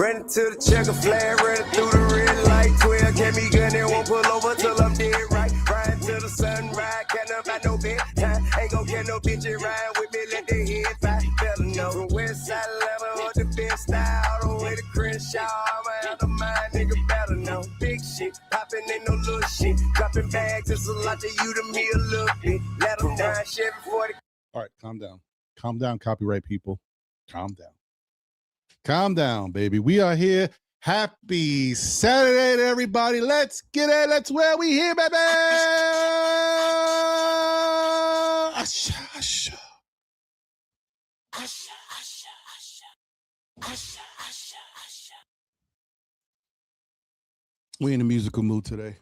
Running to the checker flag, running through the red light. 12 get me gun and won't pull over till I'm dead right. Riding till the sunrise, can't about no bedtime. Ain't gon' get no bitch and ride with me, let the head fly. Better know from West Side 11 or the best style, all the way to Crenshaw. I'ma have the mind, nigga better know. Big shit, popping ain't no little shit. Dropping bags, it's a lot to you, to me a little bit. Let them down, Chevy 40. All right, calm down. Calm down, copyright people. Calm down. Calm down, baby. We are here. Happy Saturday to everybody. Let's get it. Let's where we here, baby. Asha, asha. Asha, asha, asha. Asha, asha, asha. We in a musical mood today.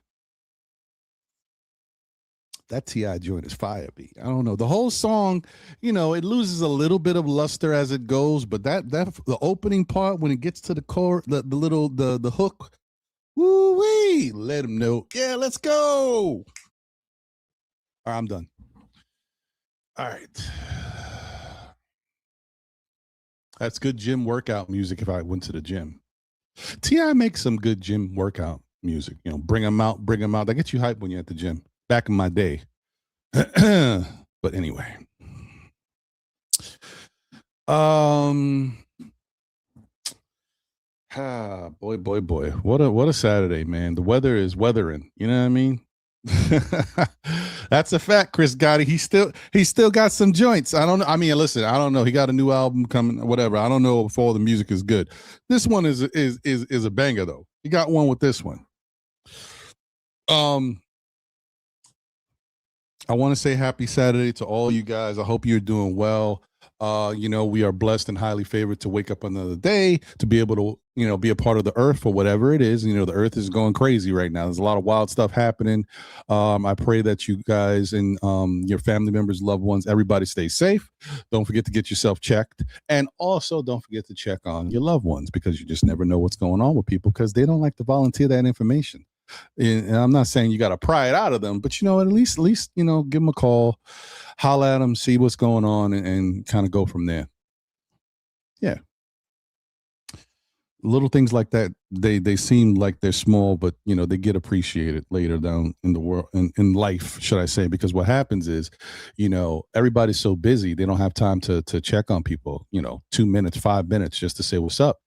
That T.I. joint is fire beat. I don't know. The whole song, you know, it loses a little bit of luster as it goes, but that the opening part when it gets to the core, the hook, woo wee, let him know. Yeah, let's go. All right, I'm done. All right. That's good gym workout music if I went to the gym. T.I. makes some good gym workout music. You know, bring them out. That gets you hyped when you're at the gym. Back in my day. But anyway. Boy. What a Saturday, man. The weather is weathering. You know what I mean? That's a fact, Chris Gotti. He still got some joints. I don't know. I mean, listen, I don't know. He got a new album coming, whatever. I don't know if all the music is good. This one is a banger though. He got one with this one. I want to say happy Saturday to all you guys. I hope you're doing well. You know, we are blessed and highly favored to wake up another day, to be able to, you know, be a part of the earth or whatever it is. You know, the earth is going crazy right now. There's a lot of wild stuff happening. I pray that you guys and your family members, loved ones, everybody stay safe. Don't forget to get yourself checked. And also don't forget to check on your loved ones, because you just never know what's going on with people, because they don't like to volunteer that information. And I'm not saying you got to pry it out of them, but, you know, at least, you know, give them a call, holla at them, see what's going on, and kind of go from there. Yeah. Little things like that, they seem like they're small, but, you know, they get appreciated later down in the world, in life, should I say, because what happens is, you know, everybody's so busy, they don't have time to check on people, you know, 2 minutes, 5 minutes just to say what's up.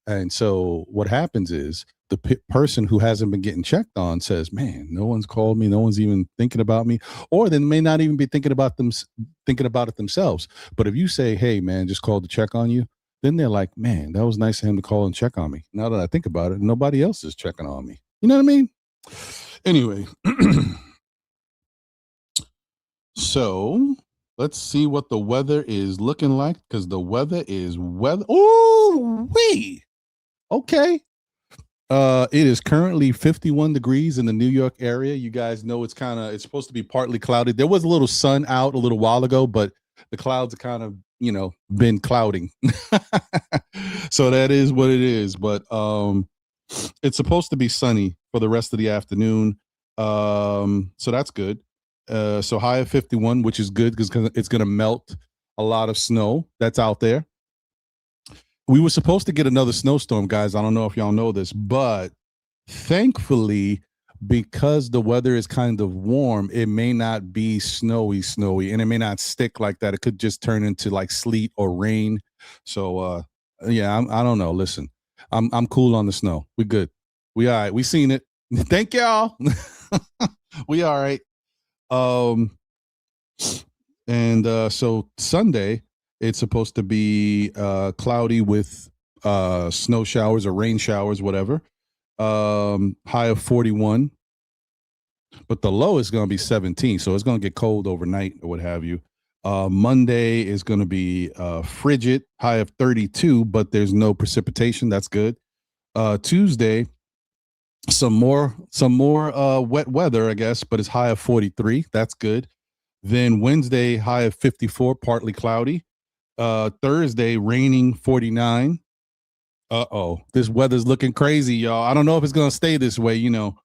And so what happens is the person who hasn't been getting checked on says, man, no one's called me. No one's even thinking about me. Or they may not even be thinking about it themselves. But if you say, hey, man, just called to check on you, then they're like, man, that was nice of him to call and check on me. Now that I think about it, nobody else is checking on me. You know what I mean? Anyway. So let's see what the weather is looking like, because the weather is weather. Oh, wait. Okay. It is currently 51 degrees in the New York area. You guys know it's supposed to be partly cloudy. There was a little sun out a little while ago, but the clouds are kind of, you know, been clouding. So that is what it is. But it's supposed to be sunny for the rest of the afternoon. So that's good. So high of 51, which is good because it's going to melt a lot of snow that's out there. We were supposed to get another snowstorm, guys. I don't know if y'all know this, but thankfully, because the weather is kind of warm, it may not be snowy, and it may not stick like that. It could just turn into like sleet or rain. So, yeah, I don't know. Listen, I'm cool on the snow. We good. We all right. We seen it. Thank y'all. We all right. So Sunday, it's supposed to be cloudy with snow showers or rain showers, whatever. High of 41. But the low is going to be 17, so it's going to get cold overnight or what have you. Monday is going to be frigid, high of 32, but there's no precipitation. That's good. Tuesday, some more wet weather, I guess, but it's high of 43. That's good. Then Wednesday, high of 54, partly cloudy. Thursday, raining 49. This weather's looking crazy, y'all. I don't know if it's gonna stay this way, you know.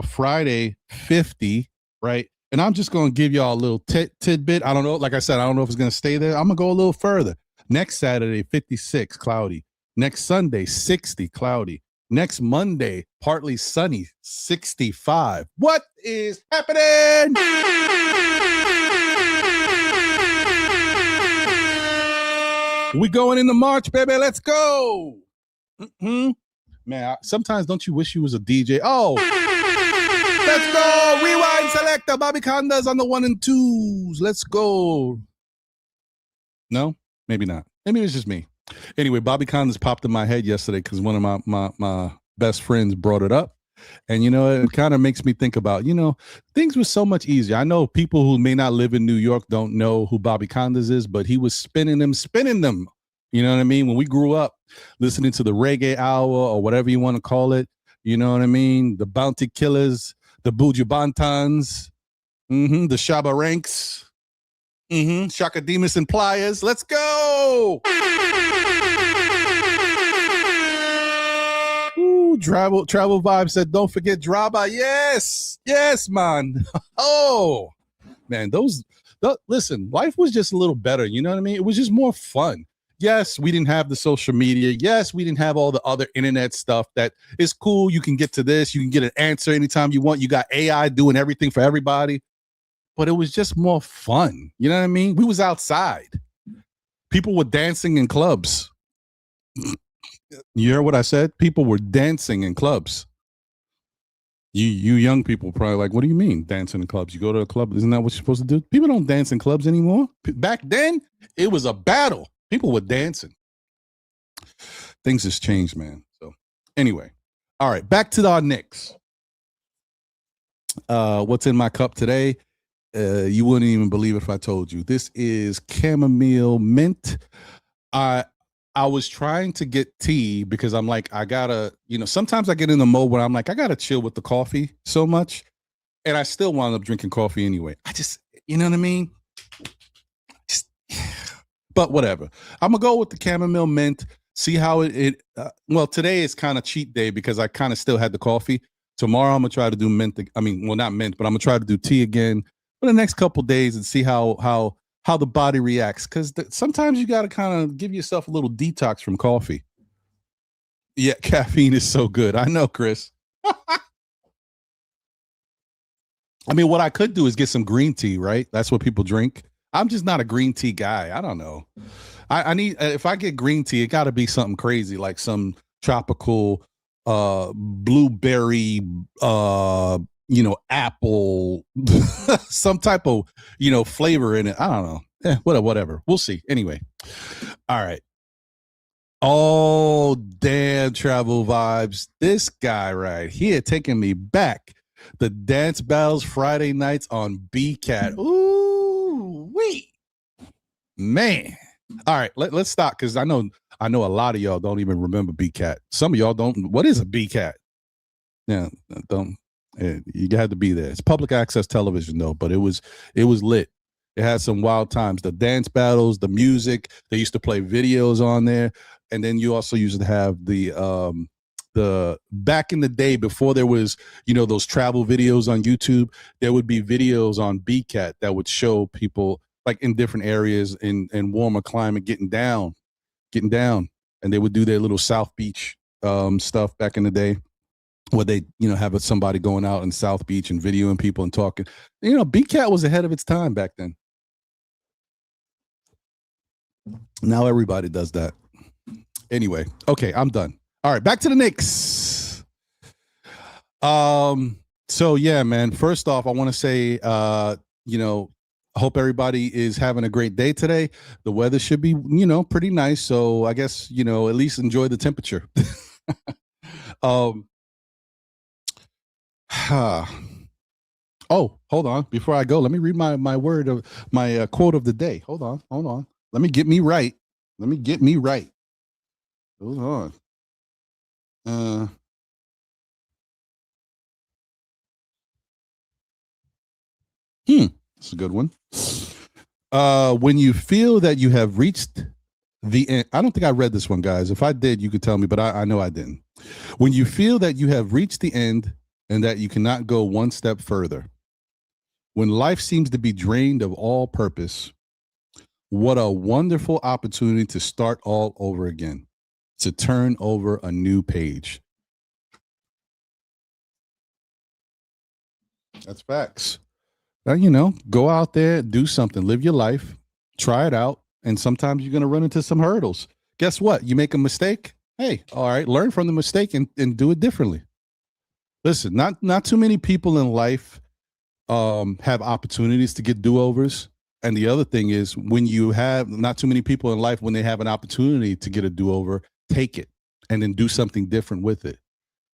Friday, 50, right? And I'm just gonna give y'all a little tidbit. I don't know. Like I said, I don't know if it's gonna stay there. I'm gonna go a little further. Next Saturday, 56, cloudy. Next Sunday, 60, cloudy. Next Monday, partly sunny, 65. What is happening? We going into March, baby. Let's go. Mm-hmm. Man, sometimes don't you wish you was a DJ? Oh, let's go. Rewind selector. Bobby Conda's on the 1 and 2s. Let's go. No, maybe not. Maybe it's just me. Anyway, Bobby Conda's popped in my head yesterday because one of my best friends brought it up. And, it kind of makes me think about, things were so much easier. I know people who may not live in New York don't know who Bobby Condas is, but he was spinning them. You know what I mean? When we grew up listening to the reggae hour or whatever you want to call it, you know what I mean? The Bounty Killers, the Buju Bantans, the Shabba Ranks, Shaka Demus and Pliers. Let's go! Ooh, Travel Vibe said, don't forget Draba. Yes, man. Oh, man, listen, life was just a little better. You know what I mean? It was just more fun. Yes, we didn't have the social media. Yes, we didn't have all the other internet stuff that is cool. You can get to this. You can get an answer anytime you want. You got AI doing everything for everybody. But it was just more fun. You know what I mean? We was outside. People were dancing in clubs. You hear what I said? People were dancing in clubs. You young people probably like, what do you mean dancing in clubs? You go to a club, isn't that what you're supposed to do? People don't dance in clubs anymore. Back then, it was a battle. People were dancing. Things has changed, man. So anyway, all right, back to our Knicks. What's in my cup today? You wouldn't even believe it if I told you. This is chamomile mint. I was trying to get tea because I'm like, I gotta, sometimes I get in the mode where I'm like, I gotta chill with the coffee so much. And I still wound up drinking coffee anyway. I just, you know what I mean? But whatever. I'm gonna go with the chamomile mint, see how well, today is kind of cheat day because I kind of still had the coffee. Tomorrow I'm gonna try to do mint. Not mint, but I'm gonna try to do tea again for the next couple days and see how the body reacts. Because sometimes you got to kind of give yourself a little detox from coffee. Yeah, caffeine is so good. I know, Chris. What I could do is get some green tea, right? That's what people drink. I'm just not a green tea guy. I don't know. I need, if I get green tea, it got to be something crazy, like some tropical blueberry, apple, some type of, flavor in it. I don't know. Whatever. We'll see. Anyway. All right. Oh, damn, Travel Vibes. This guy right here taking me back. The dance battles Friday nights on BCAT. Ooh, wee. Man. All right, let's stop because I know a lot of y'all don't even remember BCAT. Some of y'all don't. What is a BCAT? Yeah, don't. You had to be there. It's public access television though, but it was lit. It had some wild times. The dance battles, the music. They used to play videos on there, and then you also used to have the back in the day before there was those travel videos on YouTube. There would be videos on BCAT that would show people like in different areas in warmer climate getting down, and they would do their little South Beach stuff back in the day, where they have somebody going out in South Beach and videoing people and talking. BCAT was ahead of its time back then. Now everybody does that. Anyway, okay, I'm done. All right, back to the Knicks. So yeah, man. First off, I want to say, I hope everybody is having a great day today. The weather should be, pretty nice. So I guess, at least enjoy the temperature. Oh, hold on. Before I go, let me read my word of my quote of the day. Hold on. Let me get me right. Hold on. It's a good one. When you feel that you have reached the end, I don't think I read this one, guys. If I did, you could tell me, but I know I didn't. When you feel that you have reached the end and that you cannot go one step further, when life seems to be drained of all purpose, what a wonderful opportunity to start all over again. to turn over a new page. That's facts. Go out there, do something, live your life, try it out. And sometimes you're going to run into some hurdles. Guess what? You make a mistake. Hey, all right, learn from the mistake and do it differently. Listen, not too many people in life have opportunities to get do-overs. And the other thing is, when you have not too many people in life, when they have an opportunity to get a do-over, take it and then do something different with it.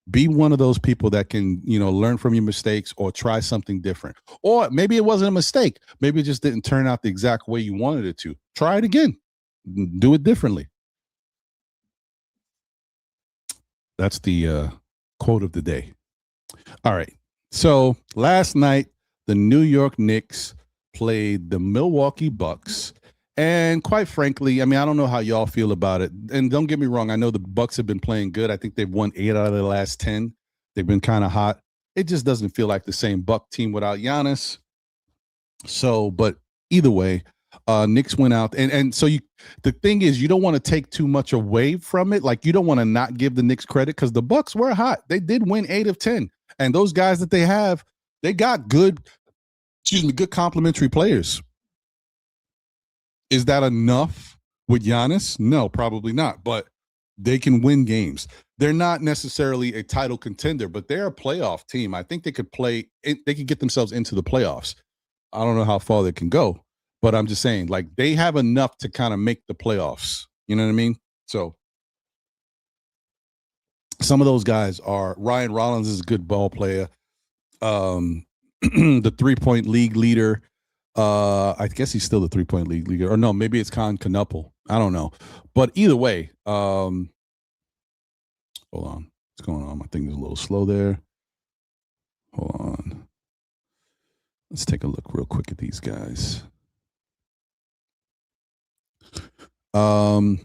Be one of those people that can, learn from your mistakes or try something different. Or maybe it wasn't a mistake. Maybe it just didn't turn out the exact way you wanted it to. Try it again. Do it differently. That's the quote of the day. All right. So last night, the New York Knicks played the Milwaukee Bucks. And quite frankly, I don't know how y'all feel about it. And don't get me wrong, I know the Bucks have been playing good. I think they've won 8 out of the last 10. They've been kind of hot. It just doesn't feel like the same Buck team without Giannis. So, but either way, Knicks went out. And so the thing is, you don't want to take too much away from it. Like, you don't want to not give the Knicks credit because the Bucks were hot. They did win 8 of 10. And those guys that they have, they got good complimentary players. Is that enough with Giannis? No, probably not. But they can win games. They're not necessarily a title contender, but they're a playoff team. I think they could get themselves into the playoffs. I don't know how far they can go, but I'm just saying, like, they have enough to kind of make the playoffs. You know what I mean? So some of those guys are Ryan Rollins is a good ball player. The 3-point league leader. I guess he's still the 3-point league leader. Or no, maybe it's Con Knuppel. I don't know. But either way, hold on. What's going on? My thing is a little slow there. Hold on. Let's take a look real quick at these guys. So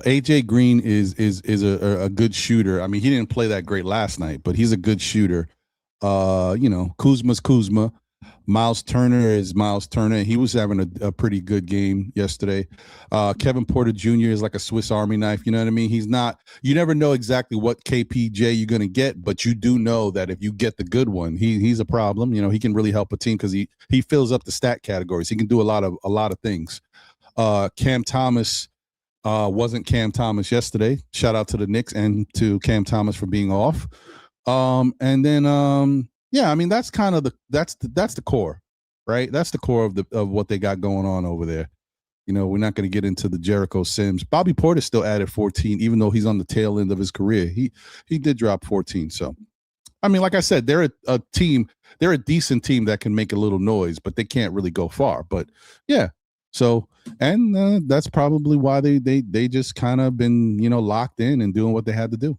AJ Green is a good shooter. He didn't play that great last night, but he's a good shooter. Kuzma's Kuzma. Miles Turner is Miles Turner. He was having a pretty good game yesterday. Kevin Porter Jr. is like a Swiss Army knife. You know what I mean? You never know exactly what KPJ you're going to get, but you do know that if you get the good one, he's a problem. He can really help a team because he fills up the stat categories. He can do a lot of things. Cam Thomas wasn't Cam Thomas yesterday. Shout out to the Knicks and to Cam Thomas for being off. And then that's kind of that's the core, right? That's the core of what they got going on over there. We're not going to get into the Jericho Sims. Bobby Porter still added 14, even though he's on the tail end of his career. He did drop 14. So, like I said, they're a team. They're a decent team that can make a little noise, but they can't really go far. But yeah. So, and that's probably why they just kind of been, locked in and doing what they had to do.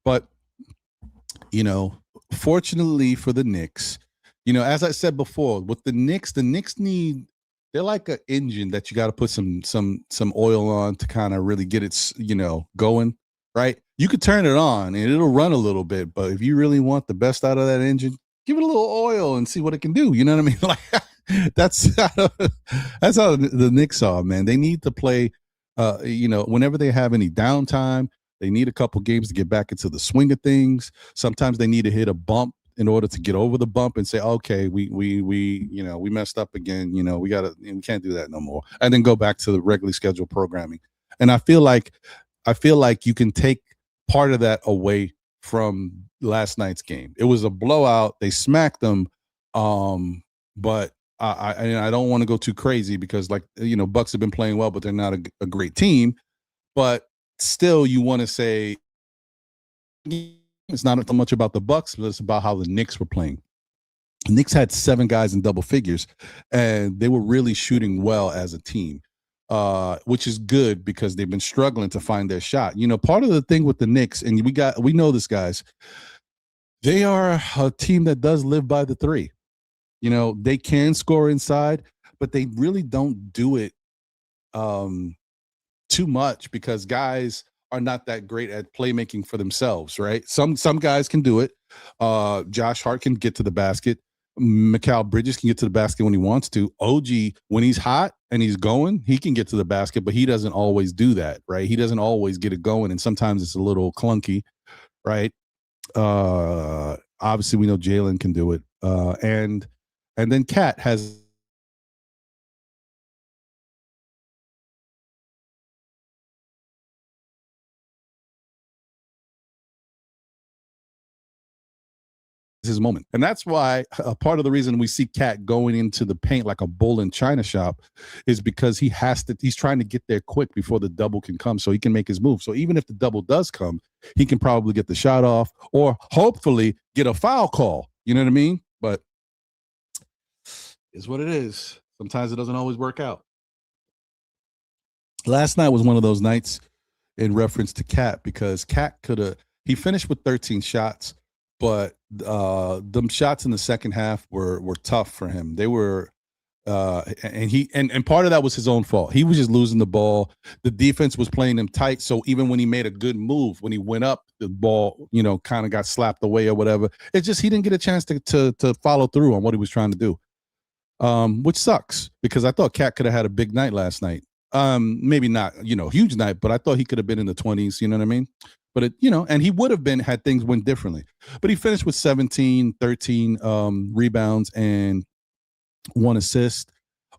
But, fortunately for the Knicks, as I said before, with the Knicks they're like an engine that you got to put some oil on to kind of really get it, going, right? You could turn it on and it'll run a little bit, but if you really want the best out of that engine, give it a little oil and see what it can do. You know what I mean? Like that's how the Knicks are, man. They need to play, whenever they have any downtime. They need a couple games to get back into the swing of things. Sometimes they need to hit a bump in order to get over the bump and say, okay, we messed up again. We can't do that no more. And then go back to the regularly scheduled programming. And I feel like you can take part of that away from last night's game. It was a blowout. They smacked them. But I don't want to go too crazy because Bucks have been playing well, but they're not a great team. But still, you want to say it's not so much about the Bucks, but it's about how the Knicks were playing. The Knicks had 7 guys in double figures, and they were really shooting well as a team, which is good because they've been struggling to find their shot. Part of the thing with the Knicks, and we know this, guys, they are a team that does live by the 3. They can score inside, but they really don't do it too much because guys are not that great at playmaking for themselves, right? Some guys can do it. Josh Hart can get to the basket. Mikal Bridges can get to the basket when he wants to. OG, when he's hot and he's going, he can get to the basket, but he doesn't always do that, right? He doesn't always get it going, and sometimes it's a little clunky, right? Obviously, we know Jalen can do it, and then Cat has his moment. And that's why part of the reason we see Cat going into the paint like a bull in China shop is because he's trying to get there quick before the double can come so he can make his move. So even if the double does come, he can probably get the shot off or hopefully get a foul call. You know what I mean? But it's what it is. Sometimes it doesn't always work out. Last night was one of those nights in reference to Cat because Cat he finished with 13 shots, but them shots in the second half were tough for him. They were and part of that was his own fault. He was just losing the ball. The defense was playing him tight, so even when he made a good move, when he went up, the ball, kind of got slapped away or whatever. It's just he didn't get a chance to follow through on what he was trying to do. Which sucks because I thought Cat could have had a big night last night. Maybe not, huge night, but I thought he could have been in the 20s, you know what I mean? But and he would have been had things went differently. But he finished with 17, 13 rebounds and 1 assist.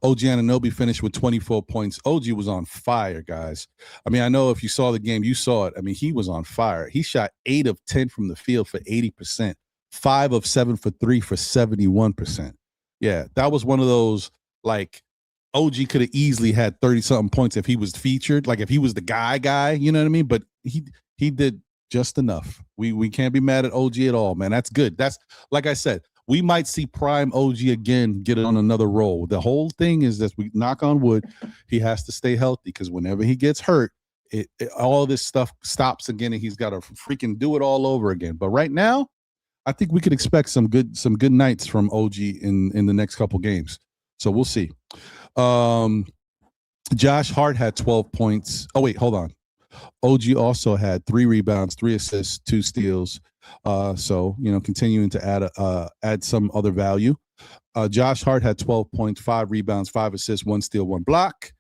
OG Anunoby finished with 24 points. OG was on fire, guys. I mean, I know if you saw the game, you saw it. I mean, he was on fire. He shot 8 of 10 from the field for 80%, 5 of 7 for 3 for 71%. Yeah, that was one of those, like, OG could have easily had 30-something points if he was featured, like if he was the guy, you know what I mean? But he did just enough. We can't be mad at OG at all, man. That's good. That's, like I said, we might see prime OG again get it on another roll. The whole thing is that we knock on wood, he has to stay healthy because whenever he gets hurt, all this stuff stops again and he's got to freaking do it all over again. But right now, I think we could expect some good nights from OG in the next couple games. So we'll see. Josh Hart had 12 points. Oh, wait, hold on. OG also had 3 rebounds, 3 assists, 2 steals. So, continuing to add some other value. Josh Hart had 12 points, 5 rebounds, 5 assists, 1 steal, 1 block.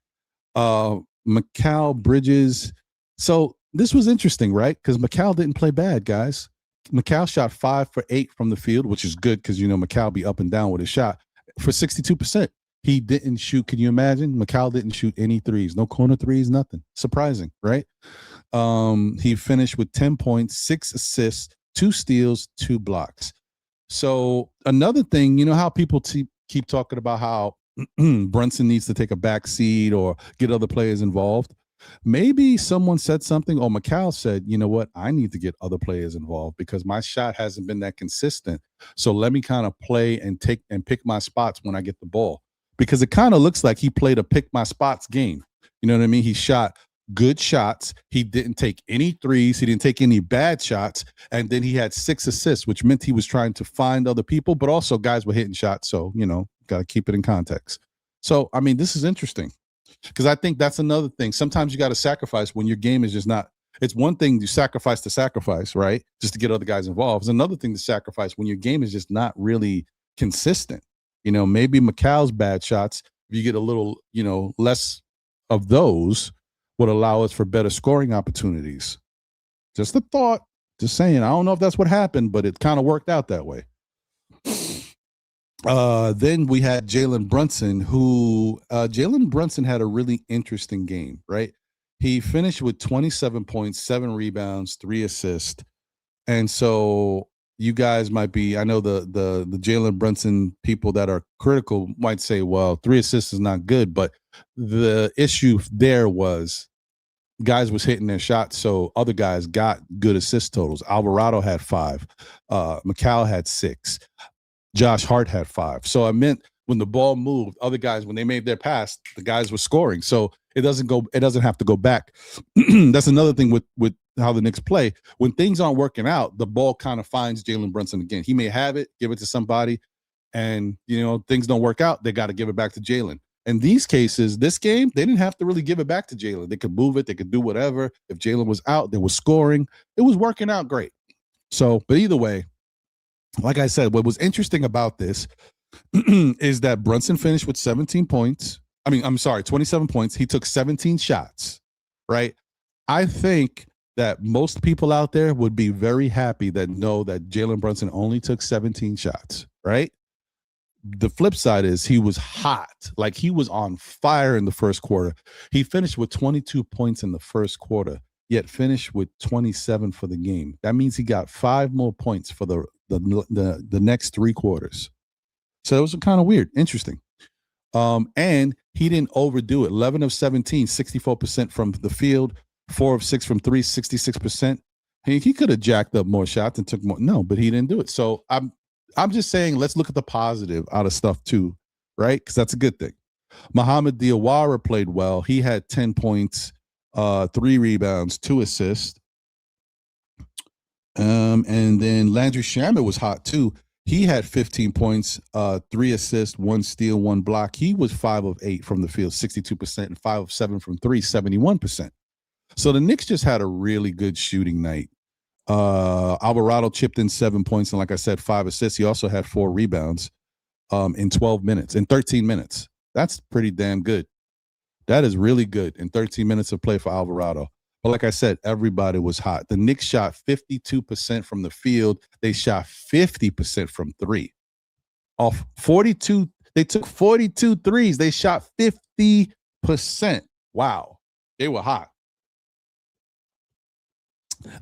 Mikal Bridges. So this was interesting, right? Because Mikal didn't play bad, guys. Mikal shot 5 for 8 from the field, which is good because, Mikal be up and down with his shot for 62%. He didn't shoot. Can you imagine? Mikal didn't shoot any threes. No corner threes, nothing. Surprising, right? He finished with 10 points, 6 assists, 2 steals, 2 blocks. So another thing, how people keep talking about how Brunson needs to take a back seat or get other players involved. Maybe someone said something, or Mikal said, you know what, I need to get other players involved because my shot hasn't been that consistent. So let me kind of play and pick my spots when I get the ball. Because it kind of looks like he played a pick my spots game. You know what I mean? He shot good shots. He didn't take any threes. He didn't take any bad shots. And then he had 6 assists, which meant he was trying to find other people, but also guys were hitting shots. So, got to keep it in context. So, I mean, this is interesting because I think that's another thing. Sometimes you got to sacrifice when your game is just not. It's one thing to sacrifice, right? Just to get other guys involved. It's another thing to sacrifice when your game is just not really consistent. Maybe Mikal's bad shots, if you get a little, less of those, would allow us for better scoring opportunities. Just a thought. Just saying. I don't know if that's what happened, but it kind of worked out that way. Then we had Jalen Brunson, who Jalen Brunson had a really interesting game, right? He finished with 27 points, 7 rebounds, 3 assists. And so you guys might be, I know the Jalen Brunson people that are critical might say, well, 3 assists is not good, but the issue there was guys was hitting their shots, so other guys got good assist totals. Alvarado had 5. Mikal had 6. Josh Hart had 5. So I meant when the ball moved, other guys, when they made their pass, the guys were scoring. So it doesn't have to go back. That's another thing with how the Knicks play. When things aren't working out, the ball kind of finds Jalen Brunson again. He may have it, give it to somebody, and things don't work out. They got to give it back to Jalen. In these cases, this game, they didn't have to really give it back to Jalen. They could move it. They could do whatever. If Jalen was out, they were scoring. It was working out great. So, but either way, like I said, what was interesting about this is that Brunson finished with 17 points. I'm sorry, 27 points. He took 17 shots, right? I think that most people out there would be very happy that know that Jalen Brunson only took 17 shots, right? The flip side is he was hot. Like, he was on fire in the first quarter. He finished with 22 points in the first quarter, yet finished with 27 for the game. That means he got 5 more points for the next 3 quarters. So it was kind of weird, interesting. And he didn't overdo it. 11 of 17, 64% from the field, 4 of 6 from 3, 66%. He could have jacked up more shots and took more. No, but he didn't do it. So I'm just saying, let's look at the positive out of stuff too, right? Because that's a good thing. Muhammad Diawara played well. He had 10 points, 3 rebounds, 2 assists. And then Landry Shamet was hot too. He had 15 points, 3 assists, 1 steal, 1 block. He was 5 of 8 from the field, 62%, and 5 of 7 from 3, 71%. So the Knicks just had a really good shooting night. Alvarado chipped in 7 points, and like I said, 5 assists. He also had 4 rebounds in 13 minutes. That's pretty damn good. That is really good in 13 minutes of play for Alvarado. But like I said, everybody was hot. The Knicks shot 52% from the field. They shot 50% from 3. Off 42, they took 42 threes. They shot 50%. Wow. They were hot.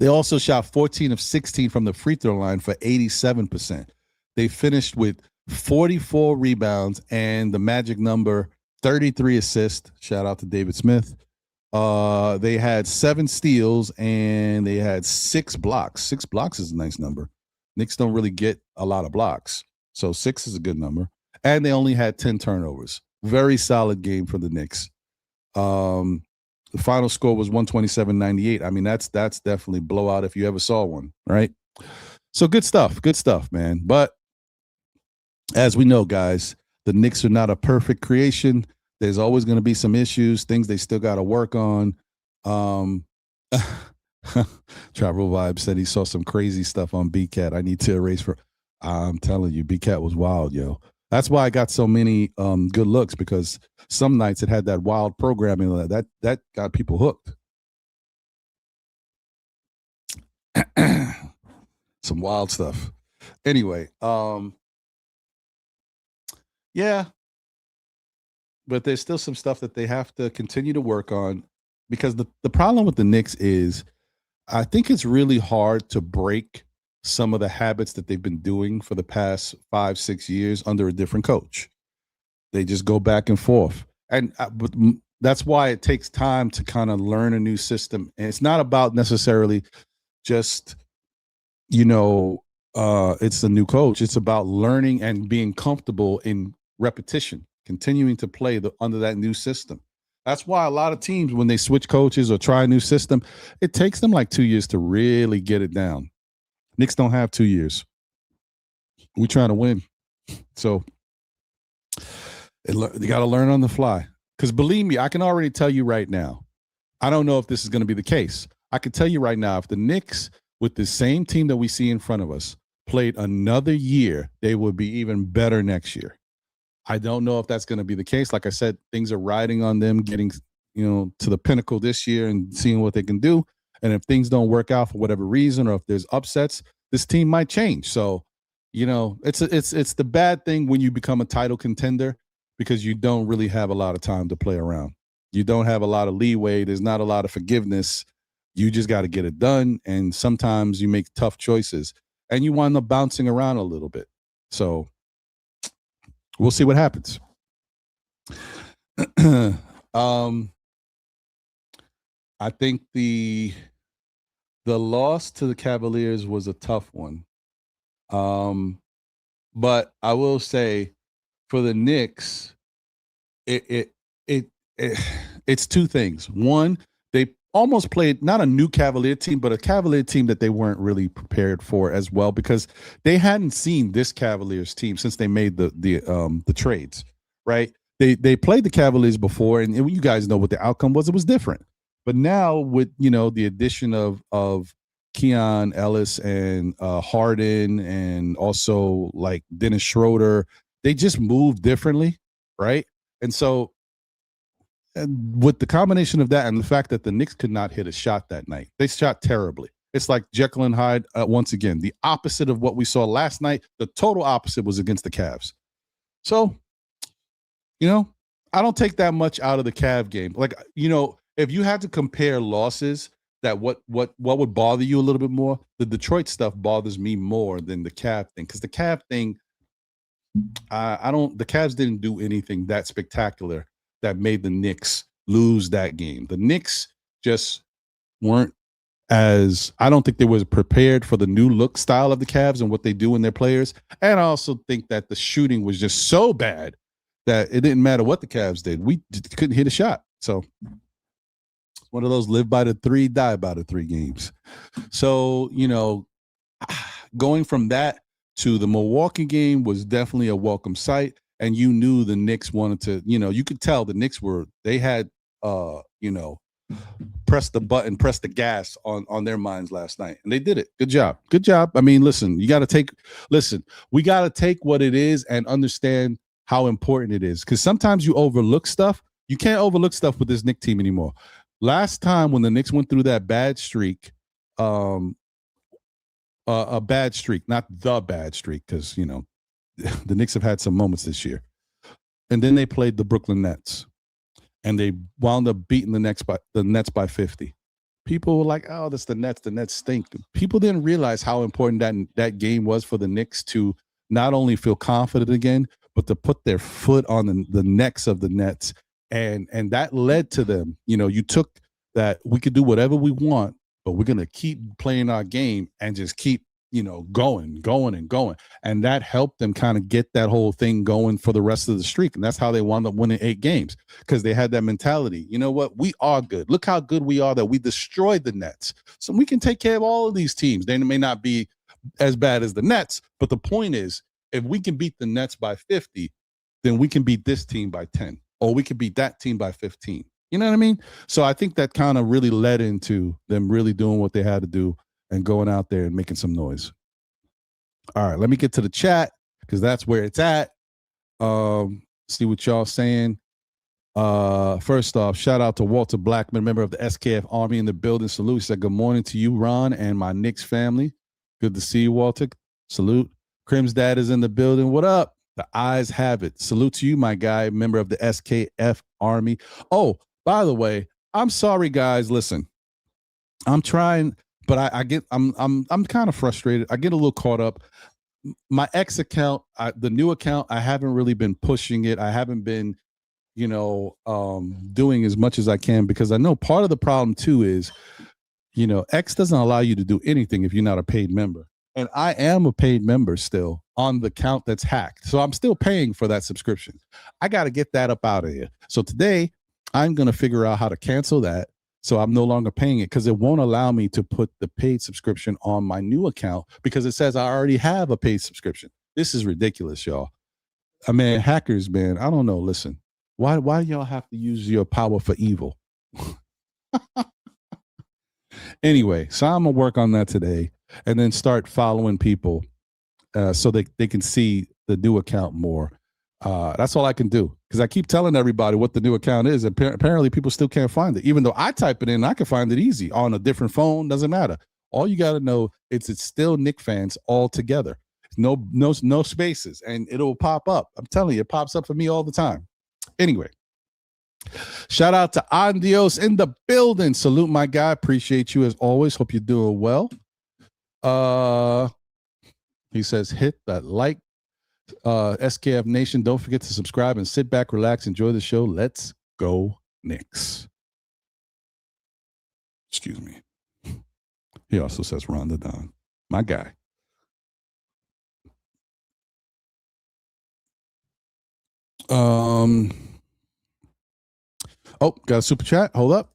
They also shot 14 of 16 from the free throw line for 87%. They finished with 44 rebounds and the magic number 33 assists. Shout out to David Smith. They had 7 steals and they had 6 blocks. 6 blocks is a nice number. Knicks don't really get a lot of blocks, so 6 is a good number. And they only had 10 turnovers. Very solid game for the Knicks. The final score was 127-98. I mean, that's definitely blowout if you ever saw one, right? So good stuff, man. But as we know, guys, the Knicks are not a perfect creation. There's always going to be some issues, things they still got to work on. Travel Vibe said he saw some crazy stuff on BCAT. I need to erase for. I'm telling you, BCAT was wild, yo. That's why I got so many good looks, because some nights it had that wild programming that got people hooked. Some wild stuff. Anyway, yeah. But there's still some stuff that they have to continue to work on, because the problem with the Knicks is I think it's really hard to break some of the habits that they've been doing for the past 5-6 years under a different coach. They just go back and forth. And but that's why it takes time to kind of learn a new system. And it's not about necessarily just, it's a new coach. It's about learning and being comfortable in repetition, continuing to play under that new system. That's why a lot of teams, when they switch coaches or try a new system, it takes them like 2 years to really get it down. Knicks don't have 2 years. We're trying to win. So they got to learn on the fly. Because believe me, I can already tell you right now, I don't know if this is going to be the case. I can tell you right now, if the Knicks, with the same team that we see in front of us, played another year, they would be even better next year. I don't know if that's going to be the case. Like I said, things are riding on them getting, to the pinnacle this year and seeing what they can do. And if things don't work out for whatever reason, or if there's upsets, this team might change. So, it's the bad thing when you become a title contender, because you don't really have a lot of time to play around. You don't have a lot of leeway. There's not a lot of forgiveness. You just got to get it done. And sometimes you make tough choices and you wind up bouncing around a little bit. So we'll see what happens. I think the loss to the Cavaliers was a tough one. But I will say, for the Knicks, it's two things. One, they almost played not a new Cavalier team, but a Cavalier team that they weren't really prepared for as well, because they hadn't seen this Cavaliers team since they made the trades, right? They played the Cavaliers before, and you guys know what the outcome was. It was different. But now with the addition of Keon Ellis and Harden and also like Dennis Schroeder, they just move differently, right? And so with the combination of that and the fact that the Knicks could not hit a shot that night, they shot terribly. It's like Jekyll and Hyde once again. The opposite of what we saw last night, the total opposite was against the Cavs. So, I don't take that much out of the Cav game. Like, if you had to compare losses, that what would bother you a little bit more, the Detroit stuff bothers me more than the Cav thing. Because the Cav thing, the Cavs didn't do anything that spectacular that made the Knicks lose that game. The Knicks just weren't I don't think they was prepared for the new look style of the Cavs and what they do in their players. And I also think that the shooting was just so bad that it didn't matter what the Cavs did. We couldn't hit a shot. So one of those live by the three, die by the three games. So, going from that to the Milwaukee game was definitely a welcome sight. And you knew the Knicks wanted to, you could tell the Knicks had press the button, press the gas on their minds last night. And they did it. Good job. Good job. I mean, listen, we got to take what it is and understand how important it is. Because sometimes you overlook stuff. You can't overlook stuff with this Knicks team anymore. Last time when the Knicks went through that bad streak, a bad streak, not the bad streak, because, the Knicks have had some moments this year. And then they played the Brooklyn Nets. And they wound up beating the Nets by 50. People were like, "Oh, that's the Nets. The Nets stink." People didn't realize how important that game was for the Knicks to not only feel confident again, but to put their foot on the necks of the Nets. And that led to them. You took that we could do whatever we want, but we're going to keep playing our game and just keep, going. And that helped them kind of get that whole thing going for the rest of the streak. And that's how they wound up winning 8 games, because they had that mentality. You know what? We are good. Look how good we are that we destroyed the Nets. So we can take care of all of these teams. They may not be as bad as the Nets, but the point is, if we can beat the Nets by 50, then we can beat this team by 10, or we can beat that team by 15. You know what I mean? So I think that kind of really led into them really doing what they had to do and going out there and making some noise. All right, let me get to the chat, because that's where it's at. See what y'all saying. First off, shout out to Walter Blackman, member of the SKF Army in the building. Salute. He said, "Good morning to you, Ron, and my Knicks family." Good to see you, Walter. Salute. Crim's dad is in the building. What up? The eyes have it. Salute to you, my guy, member of the SKF Army. Oh, by the way, I'm sorry, guys. Listen, I'm trying, but I'm kind of frustrated. I get a little caught up. My ex account, the new account, I haven't really been pushing it. I haven't been, doing as much as I can, because I know part of the problem too is, X doesn't allow you to do anything if you're not a paid member. And I am a paid member still on the account that's hacked. So I'm still paying for that subscription. I got to get that up out of here. So today I'm going to figure out how to cancel that, so I'm no longer paying it, because it won't allow me to put the paid subscription on my new account, because it says I already have a paid subscription. This is ridiculous, y'all. I mean, hackers, man, I don't know. Listen, why do y'all have to use your power for evil? Anyway, so I'm going to work on that today and then start following people so they can see the new account more. That's all I can do, because I keep telling everybody what the new account is. And apparently people still can't find it. Even though I type it in, I can find it easy on a different phone. Doesn't matter. All you got to know is it's still Knick fans all together. No spaces, and it'll pop up. I'm telling you, it pops up for me all the time. Anyway, shout out to Andios in the building. Salute, my guy. Appreciate you as always. Hope you're doing well. He says, hit that like. SKF Nation, don't forget to subscribe and sit back, relax, enjoy the show. Let's go Knicks. Excuse me. He also says Ron Don, my guy. Oh, got a super chat. Hold up.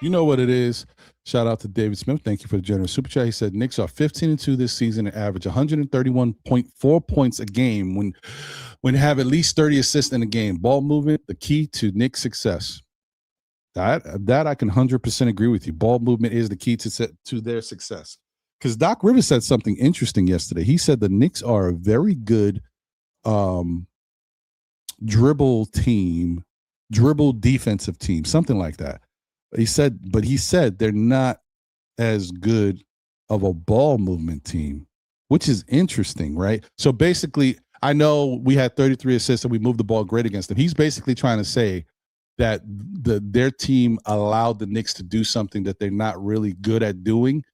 You know what it is. Shout out to David Smith. Thank you for the generous super chat. He said Knicks are 15-2 this season and average 131.4 points a game when have at least 30 assists in a game. Ball movement, the key to Knicks' success. That I can 100% agree with you. Ball movement is the key to their success. Because Doc Rivers said something interesting yesterday. He said the Knicks are a very good um, dribble team, dribble defensive team, something like that. He said they're not as good of a ball movement team, which is interesting, right? So basically, I know we had 33 assists and we moved the ball great against them. He's basically trying to say that their team allowed the Knicks to do something that they're not really good at doing,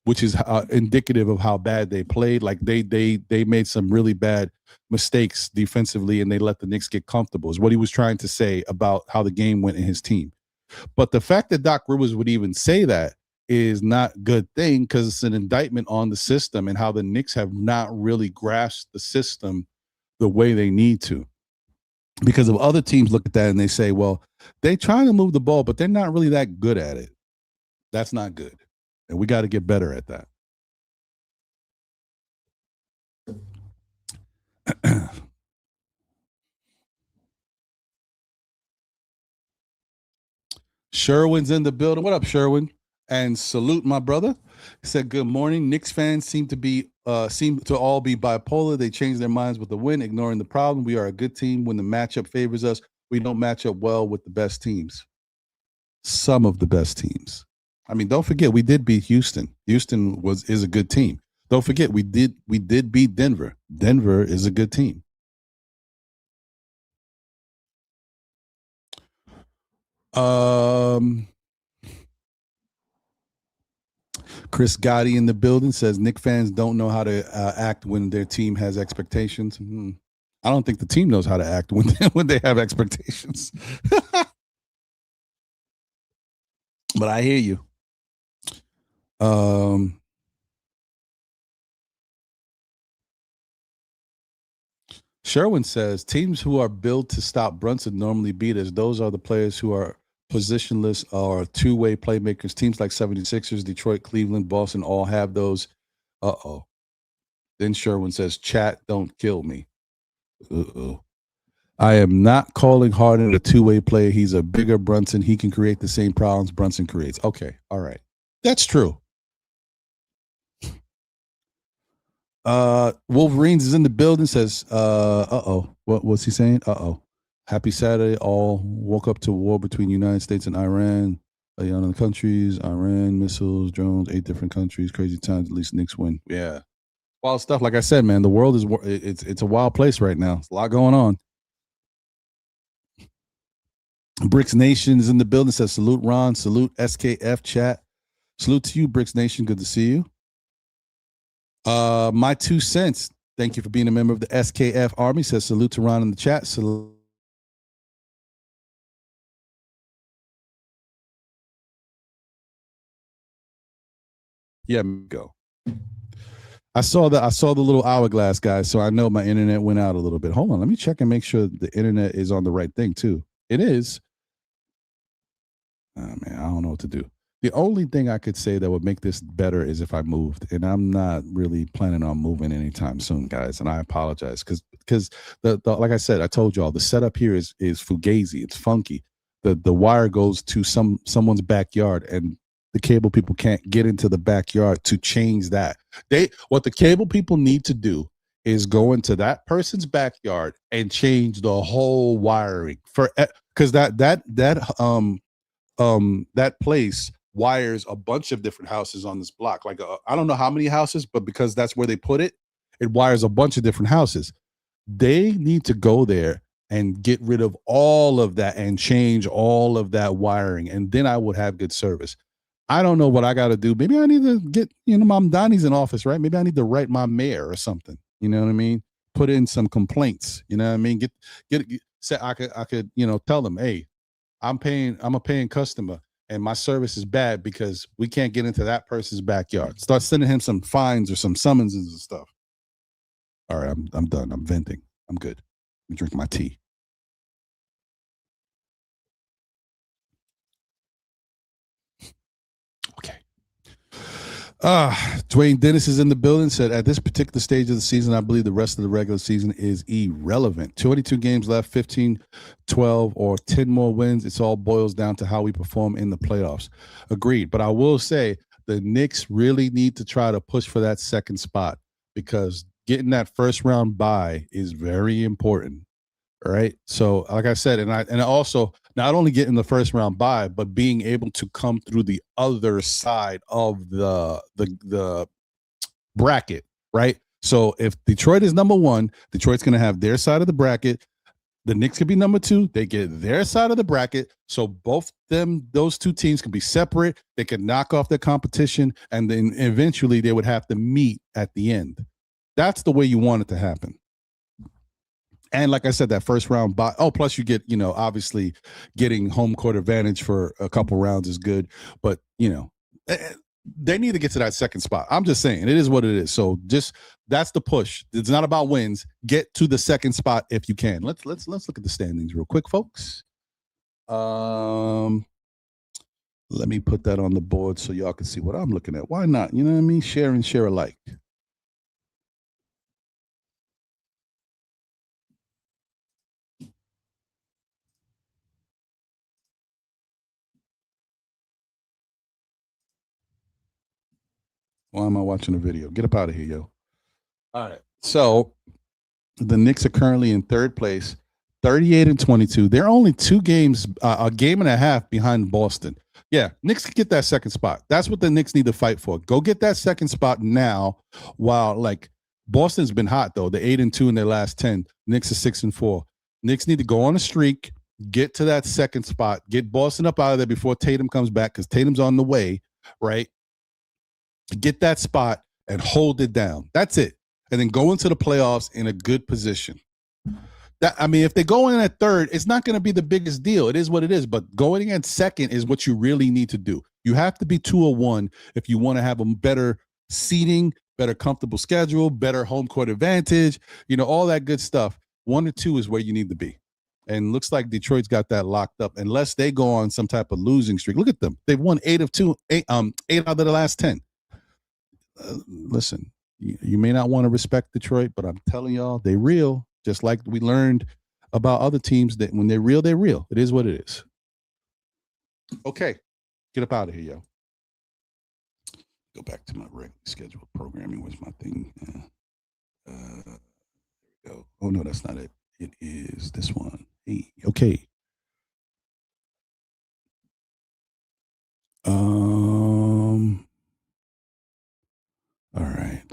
which is indicative of how bad they played. Like they made some really bad mistakes defensively and they let the Knicks get comfortable is what he was trying to say about how the game went in his team. But the fact that Doc Rivers would even say that is not a good thing because it's an indictment on the system and how the Knicks have not really grasped the system the way they need to. Because of other teams look at that and they say, well, they're trying to move the ball, but they're not really that good at it. That's not good. And we got to get better at that. Sherwin's in the building. What up, Sherwin? And salute my brother. He said, "Good morning. Knicks fans seem to all be bipolar. They change their minds with the win, ignoring the problem. We are a good team when the matchup favors us. We don't match up well with the best teams. Some of the best teams. I mean, don't forget we did beat Houston. Houston is a good team. Don't forget we did beat Denver. Denver is a good team. Chris Gotti in the building says Knick fans don't know how to act when their team has expectations. I don't think the team knows how to act when they have expectations. But I hear you. Sherwin says teams who are built to stop Brunson normally beat us. Those are the players who are positionless or two-way playmakers. Teams like 76ers, Detroit, Cleveland, Boston all have those. Uh-oh. Then Sherwin says, chat, don't kill me. Uh-oh. I am not calling Harden a two-way player. He's a bigger Brunson. He can create the same problems Brunson creates. Okay, all right. That's true. Wolverines is in the building, says, uh-oh. What's he saying? Uh-oh. Happy Saturday. All woke up to war between United States and Iran. The countries, Iran, missiles, drones, 8 different countries, crazy times, at least Knicks win. Yeah. Wild stuff. Like I said, man, the world it's a wild place right now. There's a lot going on. Bricks Nation is in the building, says, salute Ron, salute SKF chat. Salute to you, Bricks Nation. Good to see you. My 2 cents. Thank you for being a member of the SKF Army. Says salute to Ron in the chat. Salute. Yeah, go. I saw the little hourglass guy, so I know my internet went out a little bit. Hold on, let me check and make sure the internet is on the right thing too. It is. Oh, man, I don't know what to do. The only thing I could say that would make this better is if I moved, and I'm not really planning on moving anytime soon, guys. And I apologize because the like I said, I told y'all the setup here is fugazi. It's funky. The wire goes to someone's backyard, and the cable people can't get into the backyard to change that. What the cable people need to do is go into that person's backyard and change the whole wiring for because that place wires a bunch of different houses on this block. Like I don't know how many houses, but because that's where they put it, it wires a bunch of different houses. They need to go there and get rid of all of that and change all of that wiring, and then I would have good service. I don't know what I got to do. Maybe I need to get, Mom Donnie's in office, right? Maybe I need to write my mayor or something. You know what I mean? Put in some complaints. You know what I mean? Get say I could, tell them, hey, I'm a paying customer and my service is bad because we can't get into that person's backyard. Start sending him some fines or some summonses and stuff. All right, I'm done. I'm venting. I'm good. Let me drink my tea. Okay. Dwayne Dennis is in the building, said at this particular stage of the season, I believe the rest of the regular season is irrelevant. 22 games left, 15, 12, or 10 more wins. It's all boils down to how we perform in the playoffs. Agreed. But I will say the Knicks really need to try to push for that second spot because getting that first round bye is very important. All right. So, like I said, and also not only getting the first round bye, but being able to come through the other side of the bracket, right? So if Detroit is number one, Detroit's going to have their side of the bracket. The Knicks could be number two. They get their side of the bracket. So those two teams can be separate. They can knock off their competition, and then eventually they would have to meet at the end. That's the way you want it to happen. And like I said, that first round bye. Oh, plus you get, obviously getting home court advantage for a couple rounds is good. But, they need to get to that second spot. I'm just saying it is what it is. So that's the push. It's not about wins. Get to the second spot if you can. Let's look at the standings real quick, folks. Let me put that on the board so y'all can see what I'm looking at. Why not? You know what I mean? Share and share alike. Why am I watching a video? Get up out of here, yo. All right. So the Knicks are currently in third place, 38-22. They're only 2 games, a game and a half behind Boston. Yeah, Knicks can get that second spot. That's what the Knicks need to fight for. Go get that second spot now while, Boston's been hot, though. They're 8-2 in their last 10. Knicks are 6-4. Knicks need to go on a streak, get to that second spot, get Boston up out of there before Tatum comes back because Tatum's on the way, right? Get that spot and hold it down. That's it. And then go into the playoffs in a good position. If they go in at third, it's not going to be the biggest deal. It is what it is. But going in second is what you really need to do. You have to be 2-1 if you want to have a better seating, better comfortable schedule, better home court advantage, all that good stuff. 1 or 2 is where you need to be. And looks like Detroit's got that locked up unless they go on some type of losing streak. Look at them. They've won 8 out of the last 10. Listen, you may not want to respect Detroit, but I'm telling y'all, they real. Just like we learned about other teams that when they're real, they're real. It is what it is. Okay, get up out of here, yo. Go back to my regular scheduled programming. Where's my thing? There we go. Oh no, that's not it. It is this one. Hey, okay. All right.